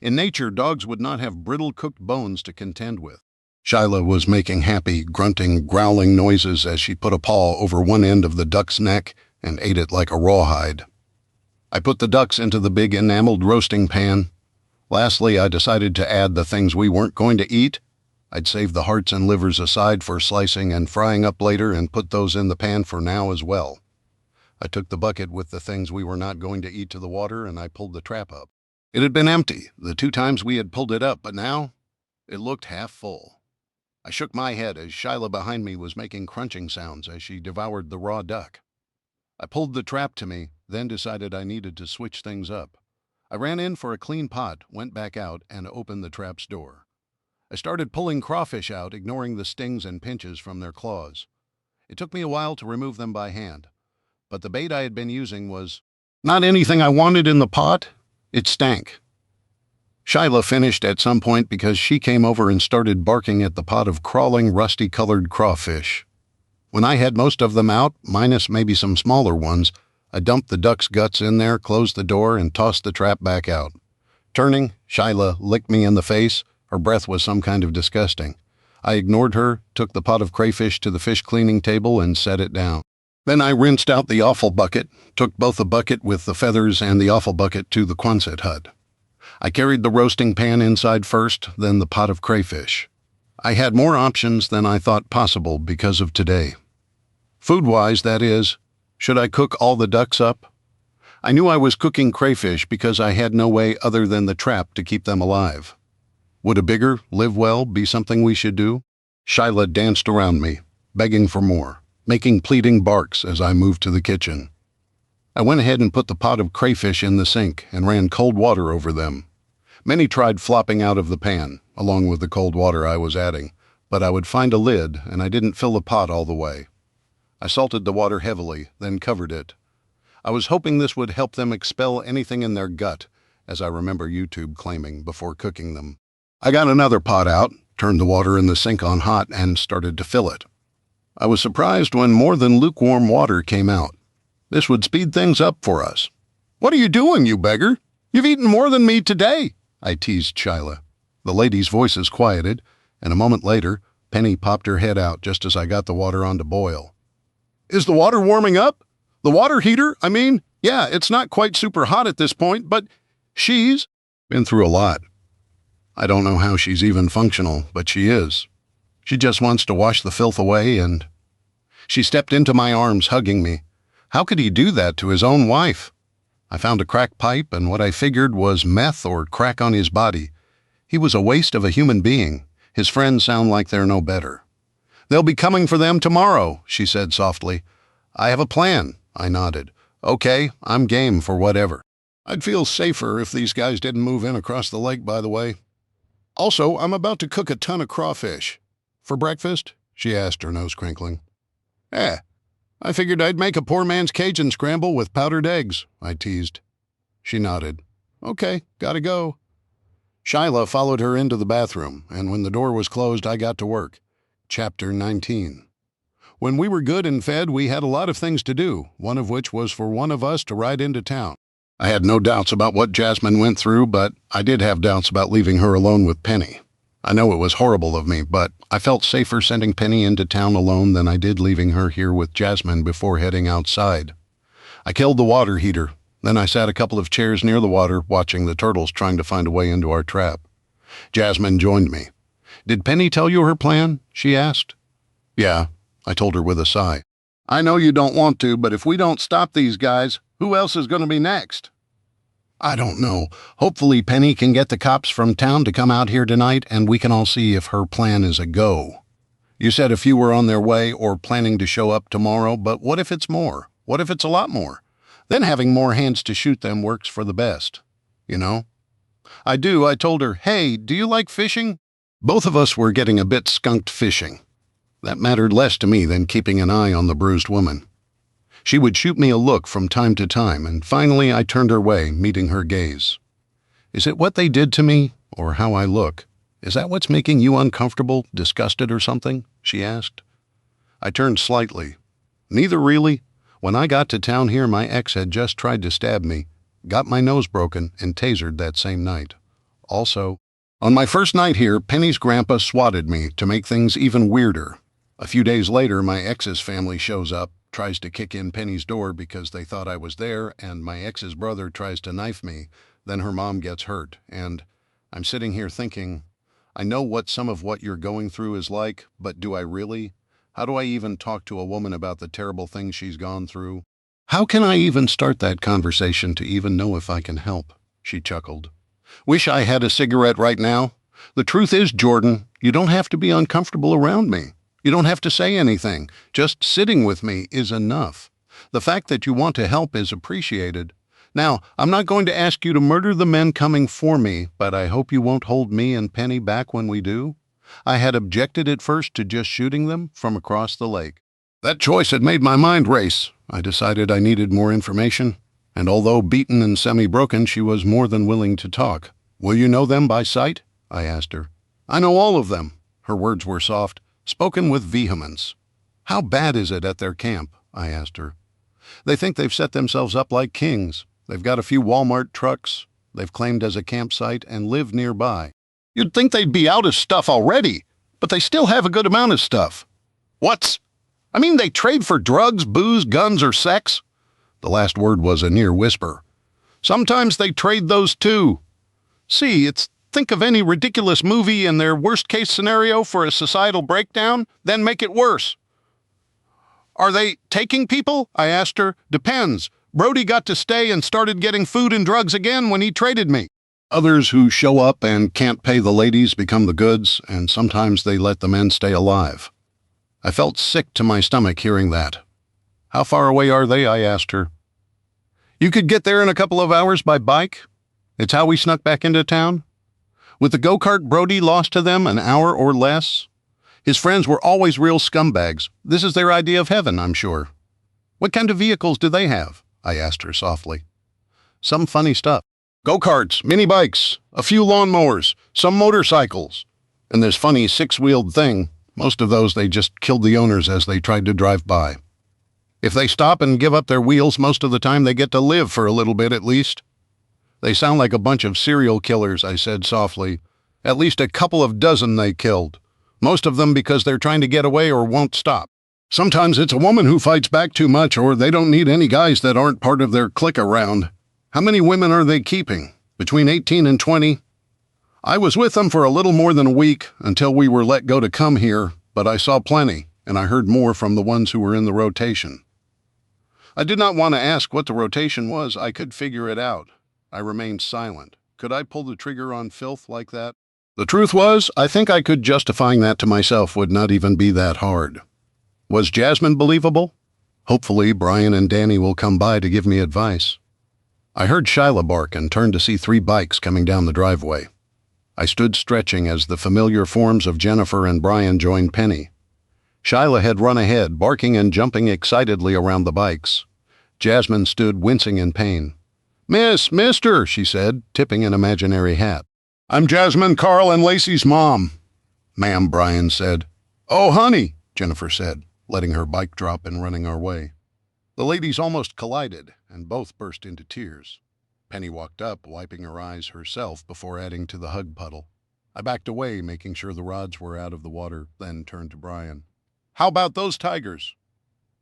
In nature, dogs would not have brittle cooked bones to contend with. Shyla was making happy, grunting, growling noises as she put a paw over one end of the duck's neck and ate it like a rawhide. I put the ducks into the big enameled roasting pan. Lastly, I decided to add the things we weren't going to eat. I'd save the hearts and livers aside for slicing and frying up later and put those in the pan for now as well. I took the bucket with the things we were not going to eat to the water, and I pulled the trap up. It had been empty the 2 times we had pulled it up, but now it looked half full. I shook my head as Shyla behind me was making crunching sounds as she devoured the raw duck. I pulled the trap to me, then decided I needed to switch things up. I ran in for a clean pot, went back out, and opened the trap's door. I started pulling crawfish out, ignoring the stings and pinches from their claws. It took me a while to remove them by hand, but the bait I had been using was not anything I wanted in the pot. It stank. Shyla finished at some point because she came over and started barking at the pot of crawling, rusty-colored crawfish. When I had most of them out, minus maybe some smaller ones, I dumped the duck's guts in there, closed the door, and tossed the trap back out. Turning, Shyla licked me in the face. Her breath was some kind of disgusting. I ignored her, took the pot of crayfish to the fish cleaning table, and set it down. Then I rinsed out the offal bucket, took both the bucket with the feathers and the offal bucket to the Quonset hut. I carried the roasting pan inside first, then the pot of crayfish. I had more options than I thought possible because of today. Food-wise, that is. Should I cook all the ducks up? I knew I was cooking crayfish because I had no way other than the trap to keep them alive. Would a bigger, live well be something we should do? Shyla danced around me, begging for more, making pleading barks as I moved to the kitchen. I went ahead and put the pot of crayfish in the sink and ran cold water over them. Many tried flopping out of the pan, along with the cold water I was adding, but I would find a lid and I didn't fill the pot all the way. I salted the water heavily, then covered it. I was hoping this would help them expel anything in their gut, as I remember YouTube claiming before cooking them. I got another pot out, turned the water in the sink on hot, and started to fill it. I was surprised when more than lukewarm water came out. This would speed things up for us. "What are you doing, you beggar? You've eaten more than me today," I teased Shyla. The lady's voices quieted, and a moment later, Penny popped her head out just as I got the water on to boil. "Is the water warming up? The water heater, I mean? Yeah, it's not quite super hot at this point, but she's been through a lot. I don't know how she's even functional, but she is. She just wants to wash the filth away and..." She stepped into my arms, hugging me. How could he do that to his own wife? I found a crack pipe and what I figured was meth or crack on his body. He was a waste of a human being. His friends sound like they're no better. "They'll be coming for them tomorrow," she said softly. "I have a plan," I nodded. "Okay, I'm game for whatever." I'd feel safer if these guys didn't move in across the lake, by the way. "Also, I'm about to cook a ton of crawfish." "For breakfast?" she asked, her nose crinkling. I figured I'd make a poor man's Cajun scramble with powdered eggs," I teased. She nodded. "Okay, gotta go." Shyla followed her into the bathroom, and when the door was closed, I got to work. Chapter 19. When we were good and fed, we had a lot of things to do, one of which was for one of us to ride into town. I had no doubts about what Jasmine went through, but I did have doubts about leaving her alone with Penny. I know it was horrible of me, but I felt safer sending Penny into town alone than I did leaving her here with Jasmine before heading outside. I killed the water heater. Then I sat a couple of chairs near the water, watching the turtles trying to find a way into our trap. Jasmine joined me. "Did Penny tell you her plan?" she asked. "Yeah," I told her with a sigh. "I know you don't want to, but if we don't stop these guys, who else is going to be next?" "I don't know. Hopefully Penny can get the cops from town to come out here tonight, and we can all see if her plan is a go. You said a few were on their way or planning to show up tomorrow, but what if it's more? What if it's a lot more? Then having more hands to shoot them works for the best. You know?" "I do," I told her. "Hey, do you like fishing?" Both of us were getting a bit skunked fishing. That mattered less to me than keeping an eye on the bruised woman. She would shoot me a look from time to time, and finally I turned her way, meeting her gaze. "Is it what they did to me, or how I look? Is that what's making you uncomfortable, disgusted or something?" she asked. I turned slightly. "Neither really. When I got to town here, my ex had just tried to stab me, got my nose broken, and tasered that same night. Also, on my first night here, Penny's grandpa swatted me to make things even weirder. A few days later, my ex's family shows up, tries to kick in Penny's door because they thought I was there, and my ex's brother tries to knife me. Then her mom gets hurt, and I'm sitting here thinking, I know what some of what you're going through is like, but do I really? How do I even talk to a woman about the terrible things she's gone through? How can I even start that conversation to even know if I can help?" She chuckled. "Wish I had a cigarette right now. The truth is, Jordan, you don't have to be uncomfortable around me. You don't have to say anything. Just sitting with me is enough. The fact that you want to help is appreciated. Now, I'm not going to ask you to murder the men coming for me, but I hope you won't hold me and Penny back when we do. I had objected at first to just shooting them from across the lake." That choice had made my mind race. I decided I needed more information, and although beaten and semi-broken, she was more than willing to talk. "Will you know them by sight?" I asked her. "I know all of them." Her words were soft, spoken with vehemence. "How bad is it at their camp?" I asked her. "They think they've set themselves up like kings. They've got a few Walmart trucks they've claimed as a campsite and live nearby. You'd think they'd be out of stuff already, but they still have a good amount of stuff." I mean, they trade for drugs, booze, guns, or sex." The last word was a near whisper. "Sometimes they trade those too." See, think of any ridiculous movie and their worst-case scenario for a societal breakdown, then make it worse. Are they taking people? I asked her. Depends. Brody got to stay and started getting food and drugs again when he traded me. Others who show up and can't pay the ladies become the goods, and sometimes they let the men stay alive. I felt sick to my stomach hearing that. How far away are they? I asked her. You could get there in a couple of hours by bike. It's how we snuck back into town. With the go-kart, Brody lost to them an hour or less. His friends were always real scumbags. This is their idea of heaven, I'm sure. What kind of vehicles do they have? I asked her softly. Some funny stuff. Go-karts, mini-bikes, a few lawnmowers, some motorcycles, and this funny six-wheeled thing. Most of those they just killed the owners as they tried to drive by. If they stop and give up their wheels, most of the time they get to live for a little bit at least. They sound like a bunch of serial killers, I said softly. At least a couple of dozen they killed. Most of them because they're trying to get away or won't stop. Sometimes it's a woman who fights back too much, or they don't need any guys that aren't part of their clique around. How many women are they keeping? Between 18 and 20? I was with them for a little more than a week until we were let go to come here, but I saw plenty, and I heard more from the ones who were in the rotation. I did not want to ask what the rotation was. I could figure it out. I remained silent. Could I pull the trigger on filth like that? The truth was, I think I could. Justifying that to myself would not even be that hard. Was Jasmine believable? Hopefully, Brian and Danny will come by to give me advice. I heard Shyla bark and turned to see 3 bikes coming down the driveway. I stood stretching as the familiar forms of Jennifer and Brian joined Penny. Shyla had run ahead, barking and jumping excitedly around the bikes. Jasmine stood wincing in pain. Mister, she said, tipping an imaginary hat. I'm Jasmine, Carl, and Lacey's mom. Ma'am, Brian said. Oh, honey, Jennifer said, letting her bike drop and running our way. The ladies almost collided, and both burst into tears. Penny walked up, wiping her eyes herself before adding to the hug puddle. I backed away, making sure the rods were out of the water, then turned to Brian. How about those tigers?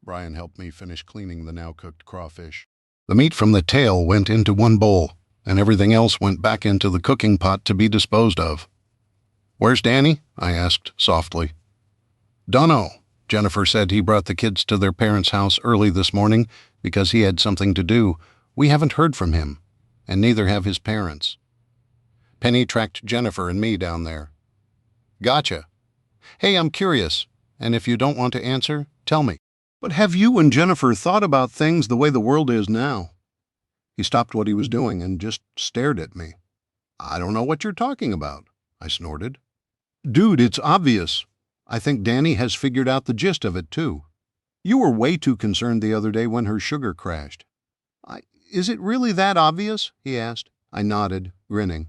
Brian helped me finish cleaning the now-cooked crawfish. The meat from the tail went into one bowl, and everything else went back into the cooking pot to be disposed of. Where's Danny? I asked softly. Dunno. Jennifer said he brought the kids to their parents' house early this morning because he had something to do. We haven't heard from him, and neither have his parents. Penny tracked Jennifer and me down there. Gotcha. Hey, I'm curious, and if you don't want to answer, tell me. But have you and Jennifer thought about things the way the world is now? He stopped what he was doing and just stared at me. I don't know what you're talking about, I snorted. Dude, it's obvious. I think Danny has figured out the gist of it, too. You were way too concerned the other day when her sugar crashed. Is it really that obvious? He asked. I nodded, grinning.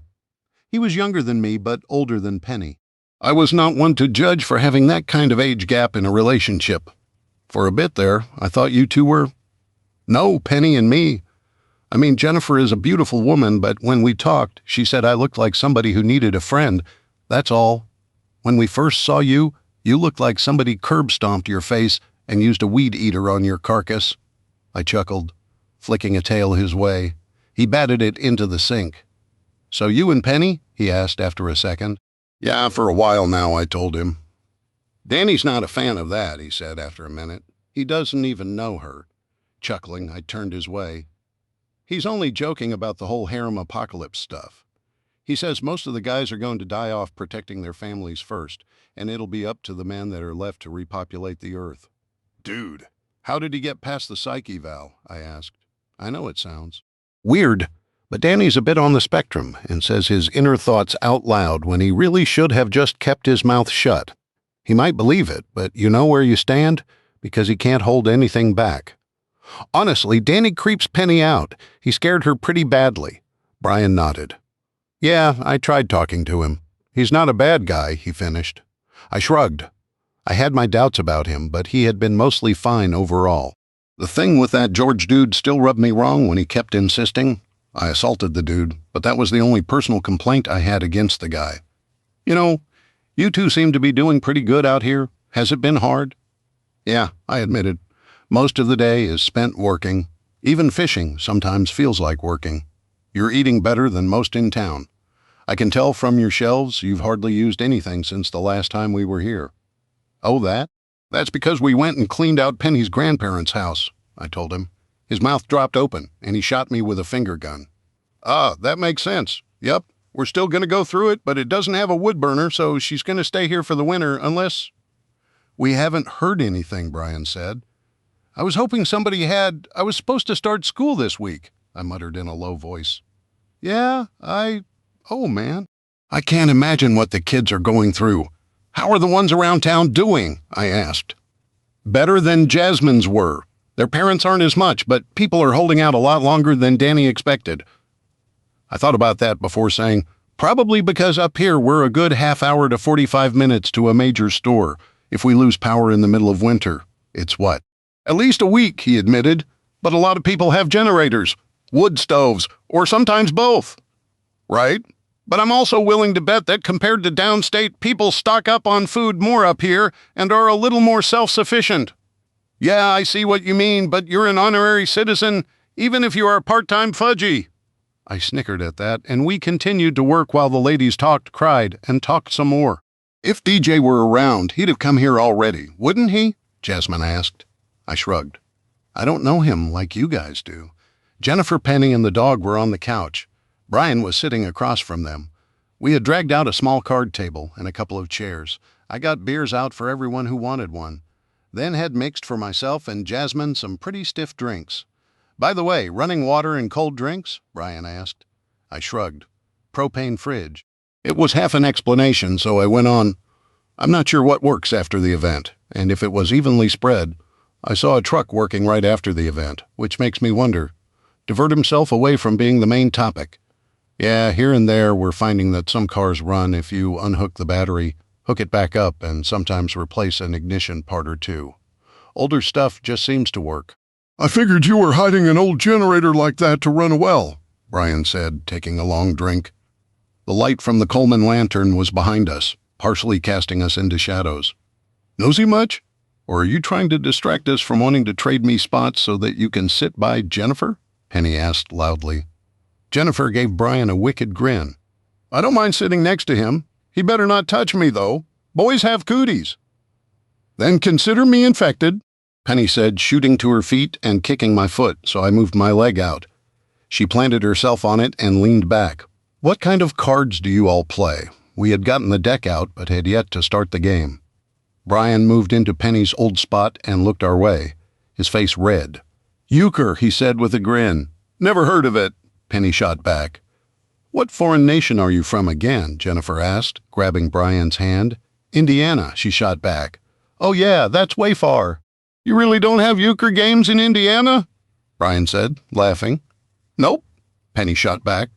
He was younger than me, but older than Penny. I was not one to judge for having that kind of age gap in a relationship. For a bit there, I thought you two were... No, Penny and me. I mean, Jennifer is a beautiful woman, but when we talked, she said I looked like somebody who needed a friend. That's all. When we first saw you, you looked like somebody curb-stomped your face and used a weed eater on your carcass. I chuckled, flicking a tail his way. He batted it into the sink. So you and Penny? He asked after a second. Yeah, for a while now, I told him. Danny's not a fan of that, he said after a minute. He doesn't even know her. Chuckling, I turned his way. He's only joking about the whole harem apocalypse stuff. He says most of the guys are going to die off protecting their families first, and it'll be up to the men that are left to repopulate the earth. Dude, how did he get past the psych eval? I asked. I know it sounds weird, but Danny's a bit on the spectrum and says his inner thoughts out loud when he really should have just kept his mouth shut. He might believe it, but you know where you stand? Because he can't hold anything back. Honestly, Danny creeps Penny out. He scared her pretty badly. Brian nodded. Yeah, I tried talking to him. He's not a bad guy, he finished. I shrugged. I had my doubts about him, but he had been mostly fine overall. The thing with that George dude still rubbed me wrong when he kept insisting. I assaulted the dude, but that was the only personal complaint I had against the guy. You know, you two seem to be doing pretty good out here. Has it been hard? Yeah, I admitted. Most of the day is spent working. Even fishing sometimes feels like working. You're eating better than most in town. I can tell from your shelves you've hardly used anything since the last time we were here. Oh, that? That's because we went and cleaned out Penny's grandparents' house, I told him. His mouth dropped open, and he shot me with a finger gun. Ah, that makes sense. Yep, we're still going to go through it, but it doesn't have a wood burner, so she's going to stay here for the winter unless... We haven't heard anything, Brian said. I was hoping somebody had. I was supposed to start school this week, I muttered in a low voice. Yeah, Oh, man. I can't imagine what the kids are going through. How are the ones around town doing? I asked. Better than Jasmine's were. Their parents aren't as much, but people are holding out a lot longer than Danny expected. I thought about that before saying, probably because up here we're a good half hour to 45 minutes to a major store. If we lose power in the middle of winter, it's what? At least a week, he admitted. But a lot of people have generators, wood stoves, or sometimes both. Right? But I'm also willing to bet that compared to downstate, people stock up on food more up here and are a little more self-sufficient. Yeah, I see what you mean, but you're an honorary citizen, even if you are a part-time fudgy. I snickered at that, and we continued to work while the ladies talked, cried, and talked some more. If DJ were around, he'd have come here already, wouldn't he? Jasmine asked. I shrugged. I don't know him like you guys do. Jennifer, Penny, and the dog were on the couch. Brian was sitting across from them. We had dragged out a small card table and a couple of chairs. I got beers out for everyone who wanted one. Then had mixed for myself and Jasmine some pretty stiff drinks. By the way, running water and cold drinks? Brian asked. I shrugged. Propane fridge. It was half an explanation, so I went on. I'm not sure what works after the event, and if it was evenly spread. I saw a truck working right after the event, which makes me wonder. Divert himself away from being the main topic. Yeah, here and there we're finding that some cars run if you unhook the battery, hook it back up, and sometimes replace an ignition part or two. Older stuff just seems to work. I figured you were hiding an old generator like that to run a well, Brian said, taking a long drink. The light from the Coleman lantern was behind us, partially casting us into shadows. Nosy much? Or are you trying to distract us from wanting to trade me spots so that you can sit by Jennifer? Penny asked loudly. Jennifer gave Brian a wicked grin. I don't mind sitting next to him. He better not touch me, though. Boys have cooties. Then consider me infected, Penny said, shooting to her feet and kicking my foot, so I moved my leg out. She planted herself on it and leaned back. What kind of cards do you all play? We had gotten the deck out, but had yet to start the game. Brian moved into Penny's old spot and looked our way, his face red. Euchre, he said with a grin. Never heard of it, Penny shot back. What foreign nation are you from again? Jennifer asked, grabbing Brian's hand. Indiana, she shot back. Oh yeah, that's way far. You really don't have euchre games in Indiana? Brian said, laughing. Nope, Penny shot back.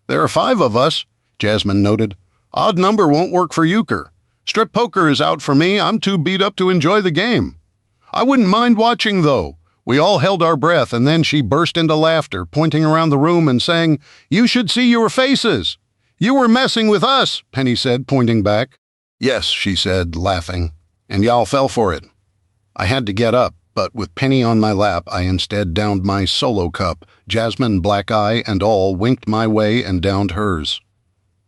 There are 5 of us, Jasmine noted. Odd number won't work for euchre. Strip poker is out for me. I'm too beat up to enjoy the game. I wouldn't mind watching, though. We all held our breath, and then she burst into laughter, pointing around the room and saying, You should see your faces. You were messing with us, Penny said, pointing back. Yes, she said, laughing, and y'all fell for it. I had to get up, but with Penny on my lap, I instead downed my solo cup. Jasmine, Black Eye, and all winked my way and downed hers.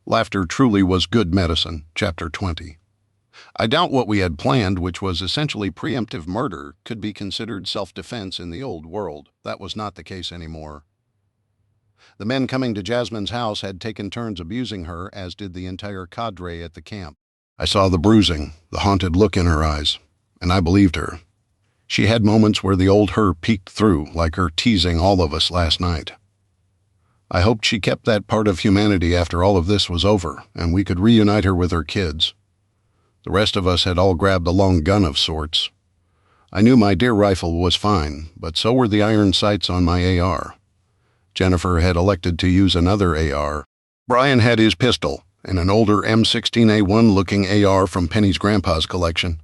Laughter truly was good medicine, Chapter 20. I doubt what we had planned, which was essentially preemptive murder, could be considered self-defense in the old world. That was not the case anymore. The men coming to Jasmine's house had taken turns abusing her, as did the entire cadre at the camp. I saw the bruising, the haunted look in her eyes, and I believed her. She had moments where the old her peeked through, like her teasing all of us last night. I hoped she kept that part of humanity after all of this was over, and we could reunite her with her kids. The rest of us had all grabbed a long gun of sorts. I knew my deer rifle was fine, but so were the iron sights on my AR. Jennifer had elected to use another AR. Brian had his pistol, and an older M16A1-looking AR from Penny's grandpa's collection.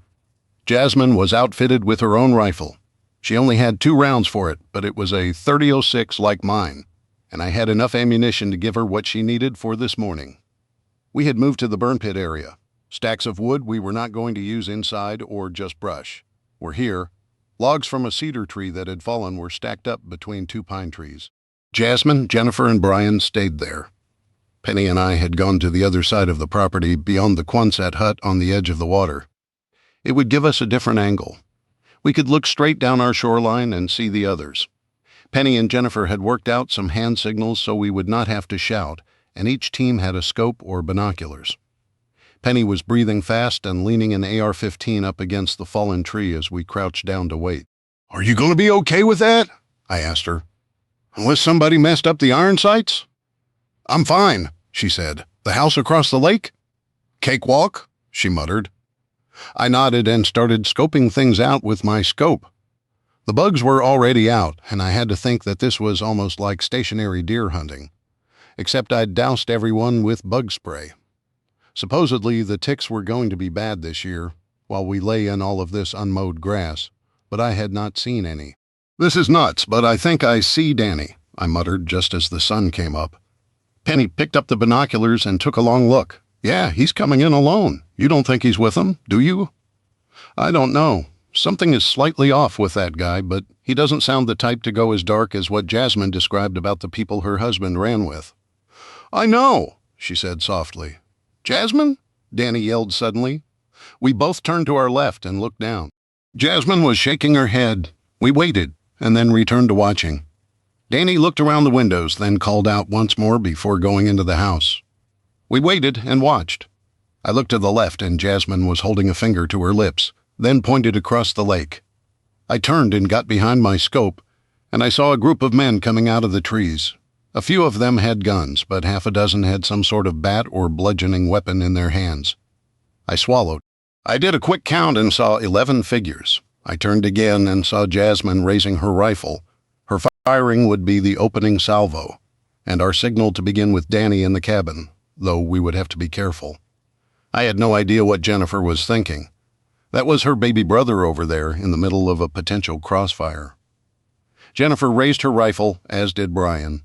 Jasmine was outfitted with her own rifle. She only had 2 rounds for it, but it was a .30-06 like mine, and I had enough ammunition to give her what she needed for this morning. We had moved to the burn pit area. Stacks of wood we were not going to use inside or just brush were here. Logs from a cedar tree that had fallen were stacked up between 2 pine trees. Jasmine, Jennifer, and Brian stayed there. Penny and I had gone to the other side of the property beyond the Quonset hut on the edge of the water. It would give us a different angle. We could look straight down our shoreline and see the others. Penny and Jennifer had worked out some hand signals so we would not have to shout, and each team had a scope or binoculars. Penny was breathing fast and leaning an AR-15 up against the fallen tree as we crouched down to wait. "Are you going to be okay with that?" I asked her. "Unless somebody messed up the iron sights?" "I'm fine," she said. "The house across the lake?" "Cakewalk," she muttered. I nodded and started scoping things out with my scope. The bugs were already out, and I had to think that this was almost like stationary deer hunting, except I'd doused everyone with bug spray. Supposedly, the ticks were going to be bad this year, while we lay in all of this unmowed grass, but I had not seen any. "This is nuts, but I think I see Danny," I muttered just as the sun came up. Penny picked up the binoculars and took a long look. "Yeah, he's coming in alone. You don't think he's with them, do you?" "I don't know. Something is slightly off with that guy, but he doesn't sound the type to go as dark as what Jasmine described about the people her husband ran with." "I know," she said softly. "Jasmine?" Danny yelled suddenly. We both turned to our left and looked down. Jasmine was shaking her head. We waited, and then returned to watching. Danny looked around the windows, then called out once more before going into the house. We waited and watched. I looked to the left, and Jasmine was holding a finger to her lips, then pointed across the lake. I turned and got behind my scope, and I saw a group of men coming out of the trees. A few of them had guns, but half a dozen had some sort of bat or bludgeoning weapon in their hands. I swallowed. I did a quick count and saw 11 figures. I turned again and saw Jasmine raising her rifle. Her firing would be the opening salvo, and our signal to begin with Danny in the cabin, though we would have to be careful. I had no idea what Jennifer was thinking. That was her baby brother over there in the middle of a potential crossfire. Jennifer raised her rifle, as did Brian.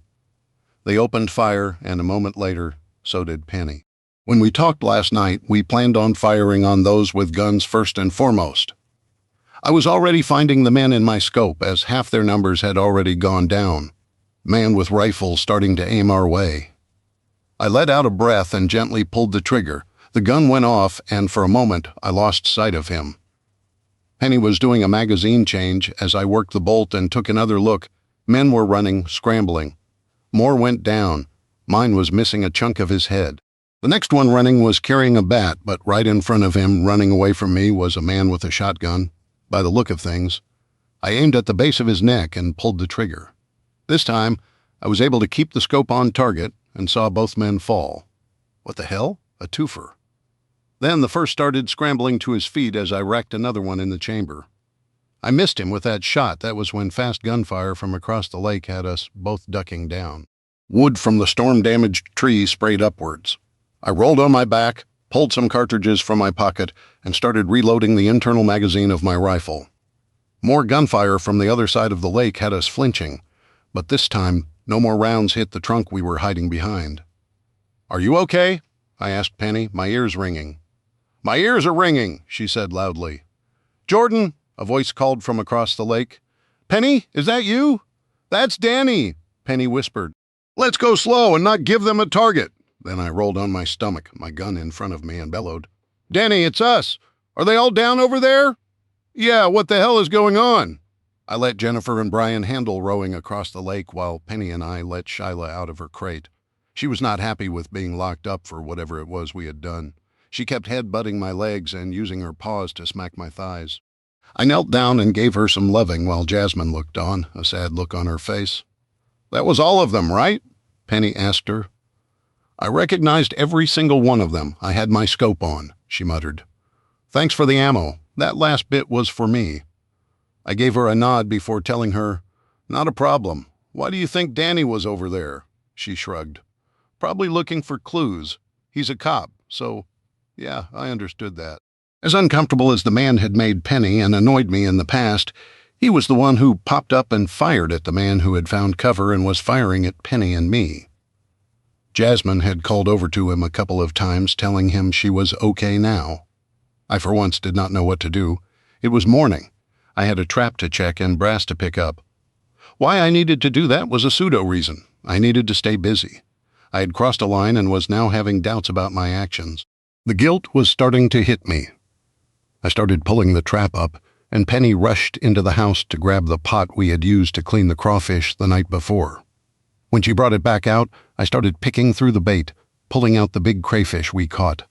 They opened fire, and a moment later, so did Penny. When we talked last night, we planned on firing on those with guns first and foremost. I was already finding the men in my scope, as half their numbers had already gone down. Man with rifle starting to aim our way. I let out a breath and gently pulled the trigger. The gun went off, and for a moment, I lost sight of him. Penny was doing a magazine change as I worked the bolt and took another look. Men were running, scrambling. More went down. Mine was missing a chunk of his head. The next one running was carrying a bat, but right in front of him, running away from me, was a man with a shotgun. By the look of things, I aimed at the base of his neck and pulled the trigger. This time, I was able to keep the scope on target and saw both men fall. What the hell? A twofer. Then the first started scrambling to his feet as I racked another one in the chamber. I missed him with that shot. That was when fast gunfire from across the lake had us both ducking down. Wood from the storm-damaged tree sprayed upwards. I rolled on my back, pulled some cartridges from my pocket, and started reloading the internal magazine of my rifle. More gunfire from the other side of the lake had us flinching, but this time no more rounds hit the trunk we were hiding behind. "Are you okay?" I asked Penny, my ears ringing. "My ears are ringing," she said loudly. "Jordan," a voice called from across the lake. "Penny, is that you?" "That's Danny," Penny whispered. "Let's go slow and not give them a target." Then I rolled on my stomach, my gun in front of me, and bellowed, "Danny, it's us. Are they all down over there?" "Yeah, what the hell is going on?" I let Jennifer and Brian handle rowing across the lake while Penny and I let Shyla out of her crate. She was not happy with being locked up for whatever it was we had done. She kept head-butting my legs and using her paws to smack my thighs. I knelt down and gave her some loving while Jasmine looked on, a sad look on her face. "That was all of them, right?" Penny asked her. "I recognized every single one of them. I had my scope on," she muttered. "Thanks for the ammo. That last bit was for me." I gave her a nod before telling her, "Not a problem. Why do you think Danny was over there?" She shrugged. "Probably looking for clues. He's a cop, so yeah, I understood that." As uncomfortable as the man had made Penny and annoyed me in the past, he was the one who popped up and fired at the man who had found cover and was firing at Penny and me. Jasmine had called over to him a couple of times, telling him she was okay now. I for once did not know what to do. It was morning. I had a trap to check and brass to pick up. Why I needed to do that was a pseudo reason. I needed to stay busy. I had crossed a line and was now having doubts about my actions. The guilt was starting to hit me. I started pulling the trap up, and Penny rushed into the house to grab the pot we had used to clean the crawfish the night before. When she brought it back out, I started picking through the bait, pulling out the big crayfish we caught.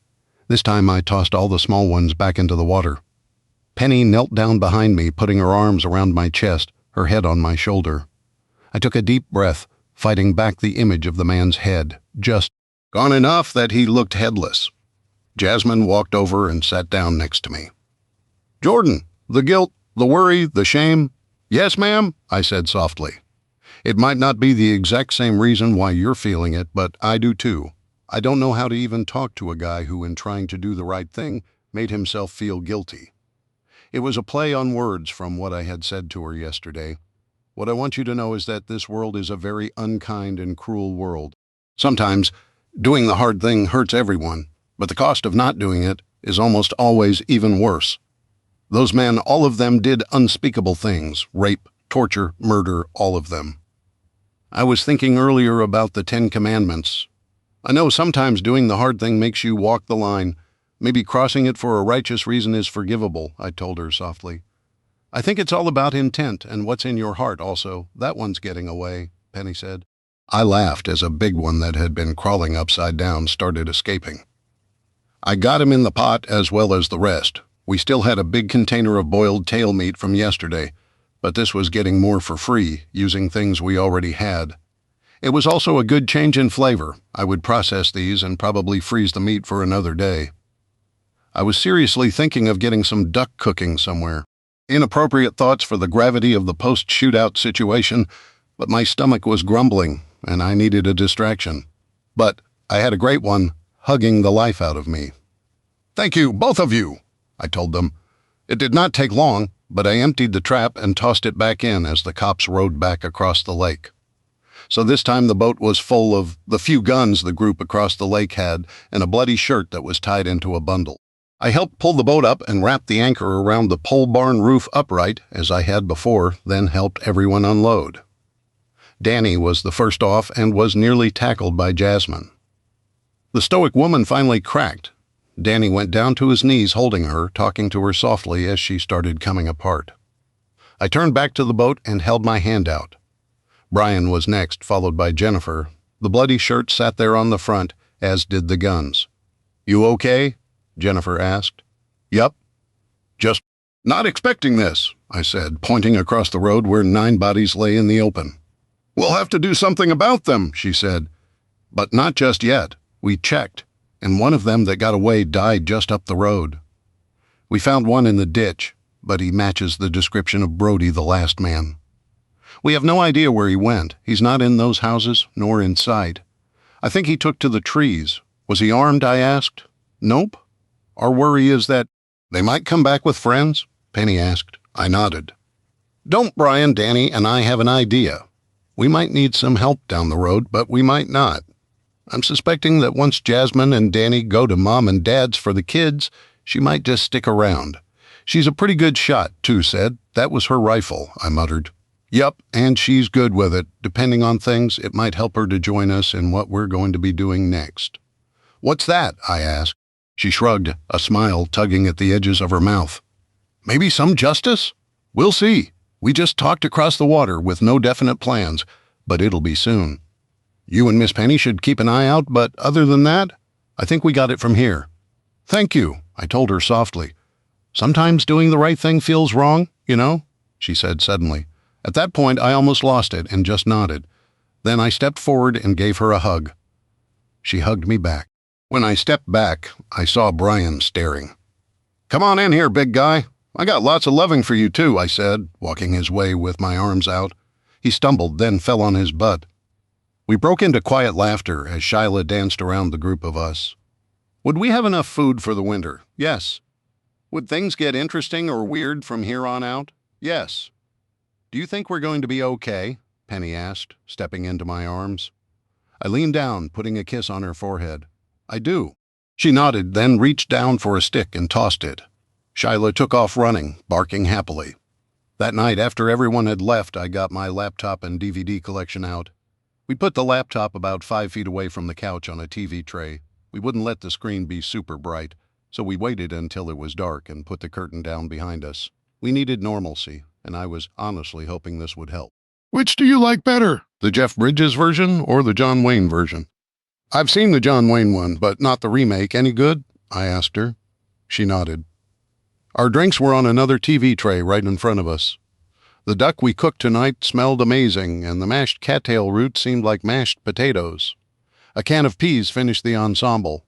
This time I tossed all the small ones back into the water. Penny knelt down behind me, putting her arms around my chest, her head on my shoulder. I took a deep breath, fighting back the image of the man's head, just gone enough that he looked headless. Jasmine walked over and sat down next to me. "Jordan, the guilt, the worry, the shame." "Yes, ma'am," I said softly. "It might not be the exact same reason why you're feeling it, but I do too. I don't know how to even talk to a guy who, in trying to do the right thing, made himself feel guilty." It was a play on words from what I had said to her yesterday. What I want you to know is that this world is a very unkind and cruel world. Sometimes, doing the hard thing hurts everyone, but the cost of not doing it is almost always even worse. Those men, all of them, did unspeakable things: rape, torture, murder, all of them. I was thinking earlier about the 10 Commandments. I know sometimes doing the hard thing makes you walk the line. Maybe crossing it for a righteous reason is forgivable, I told her softly. I think it's all about intent and what's in your heart also. That one's getting away, Penny said. I laughed as a big one that had been crawling upside down started escaping. I got him in the pot as well as the rest. We still had a big container of boiled tail meat from yesterday, but this was getting more for free, using things we already had. It was also a good change in flavor. I would process these and probably freeze the meat for another day. I was seriously thinking of getting some duck cooking somewhere. Inappropriate thoughts for the gravity of the post-shootout situation, but my stomach was grumbling, and I needed a distraction. But I had a great one, hugging the life out of me. "Thank you, both of you," I told them. It did not take long, but I emptied the trap and tossed it back in as the cops rowed back across the lake. So this time the boat was full of the few guns the group across the lake had and a bloody shirt that was tied into a bundle. I helped pull the boat up and wrap the anchor around the pole barn roof upright, as I had before, then helped everyone unload. Danny was the first off and was nearly tackled by Jasmine. The stoic woman finally cracked. Danny went down to his knees holding her, talking to her softly as she started coming apart. I turned back to the boat and held my hand out. Brian was next, followed by Jennifer. The bloody shirt sat there on the front, as did the guns. "You okay?" Jennifer asked. "Yup." "Just not expecting this," I said, pointing across the road where 9 bodies lay in the open. "We'll have to do something about them," she said. "But not just yet. We checked, and one of them that got away died just up the road. We found one in the ditch, but he matches the description of Brody, the last man. We have no idea where he went. He's not in those houses, nor in sight. I think he took to the trees. Was he armed?" I asked. "Nope. Our worry is that they might come back with friends?" Penny asked. I nodded. "Don't Brian, Danny, and I have an idea. We might need some help down the road, but we might not. I'm suspecting that once Jasmine and Danny go to Mom and Dad's for the kids, she might just stick around. She's a pretty good shot, too said. That was her rifle," I muttered. "Yup, and she's good with it. Depending on things, it might help her to join us in what we're going to be doing next." "What's that?" I asked. She shrugged, a smile tugging at the edges of her mouth. "Maybe some justice? We'll see. We just talked across the water with no definite plans, but it'll be soon. You and Miss Penny should keep an eye out, but other than that, I think we got it from here." "Thank you," I told her softly. "Sometimes doing the right thing feels wrong, you know," she said suddenly. At that point, I almost lost it and just nodded. Then I stepped forward and gave her a hug. She hugged me back. When I stepped back, I saw Brian staring. "Come on in here, big guy. I got lots of loving for you, too," I said, walking his way with my arms out. He stumbled, then fell on his butt. We broke into quiet laughter as Shyla danced around the group of us. "Would we have enough food for the winter?" "Yes." "Would things get interesting or weird from here on out?" "Yes." "Do you think we're going to be okay?" Penny asked, stepping into my arms. I leaned down, putting a kiss on her forehead. "I do." She nodded, then reached down for a stick and tossed it. Shyla took off running, barking happily. That night, after everyone had left, I got my laptop and DVD collection out. We put the laptop about 5 feet away from the couch on a TV tray. We wouldn't let the screen be super bright, so we waited until it was dark and put the curtain down behind us. We needed normalcy, and I was honestly hoping this would help. Which do you like better, the Jeff Bridges version or the John Wayne version? I've seen the John Wayne one, but not the remake. Any good? I asked her. She nodded. Our drinks were on another TV tray right in front of us. The duck we cooked tonight smelled amazing, and the mashed cattail root seemed like mashed potatoes. A can of peas finished the ensemble.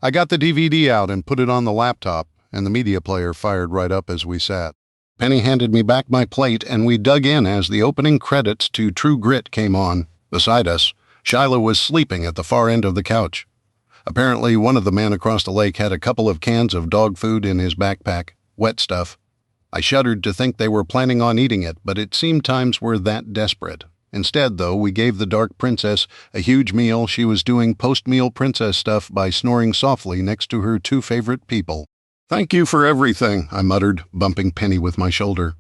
I got the DVD out and put it on the laptop, and the media player fired right up as we sat. Penny handed me back my plate, and we dug in as the opening credits to True Grit came on. Beside us, Shiloh was sleeping at the far end of the couch. Apparently, one of the men across the lake had a couple of cans of dog food in his backpack, wet stuff. I shuddered to think they were planning on eating it, but it seemed times were that desperate. Instead, though, we gave the Dark Princess a huge meal. She was doing post-meal princess stuff by snoring softly next to her two favorite people. Thank you for everything, I muttered, bumping Penny with my shoulder.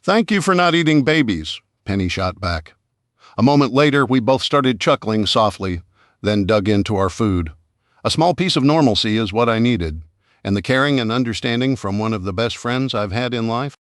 Thank you for not eating babies, Penny shot back. A moment later, we both started chuckling softly, then dug into our food. A small piece of normalcy is what I needed, and the caring and understanding from one of the best friends I've had in life.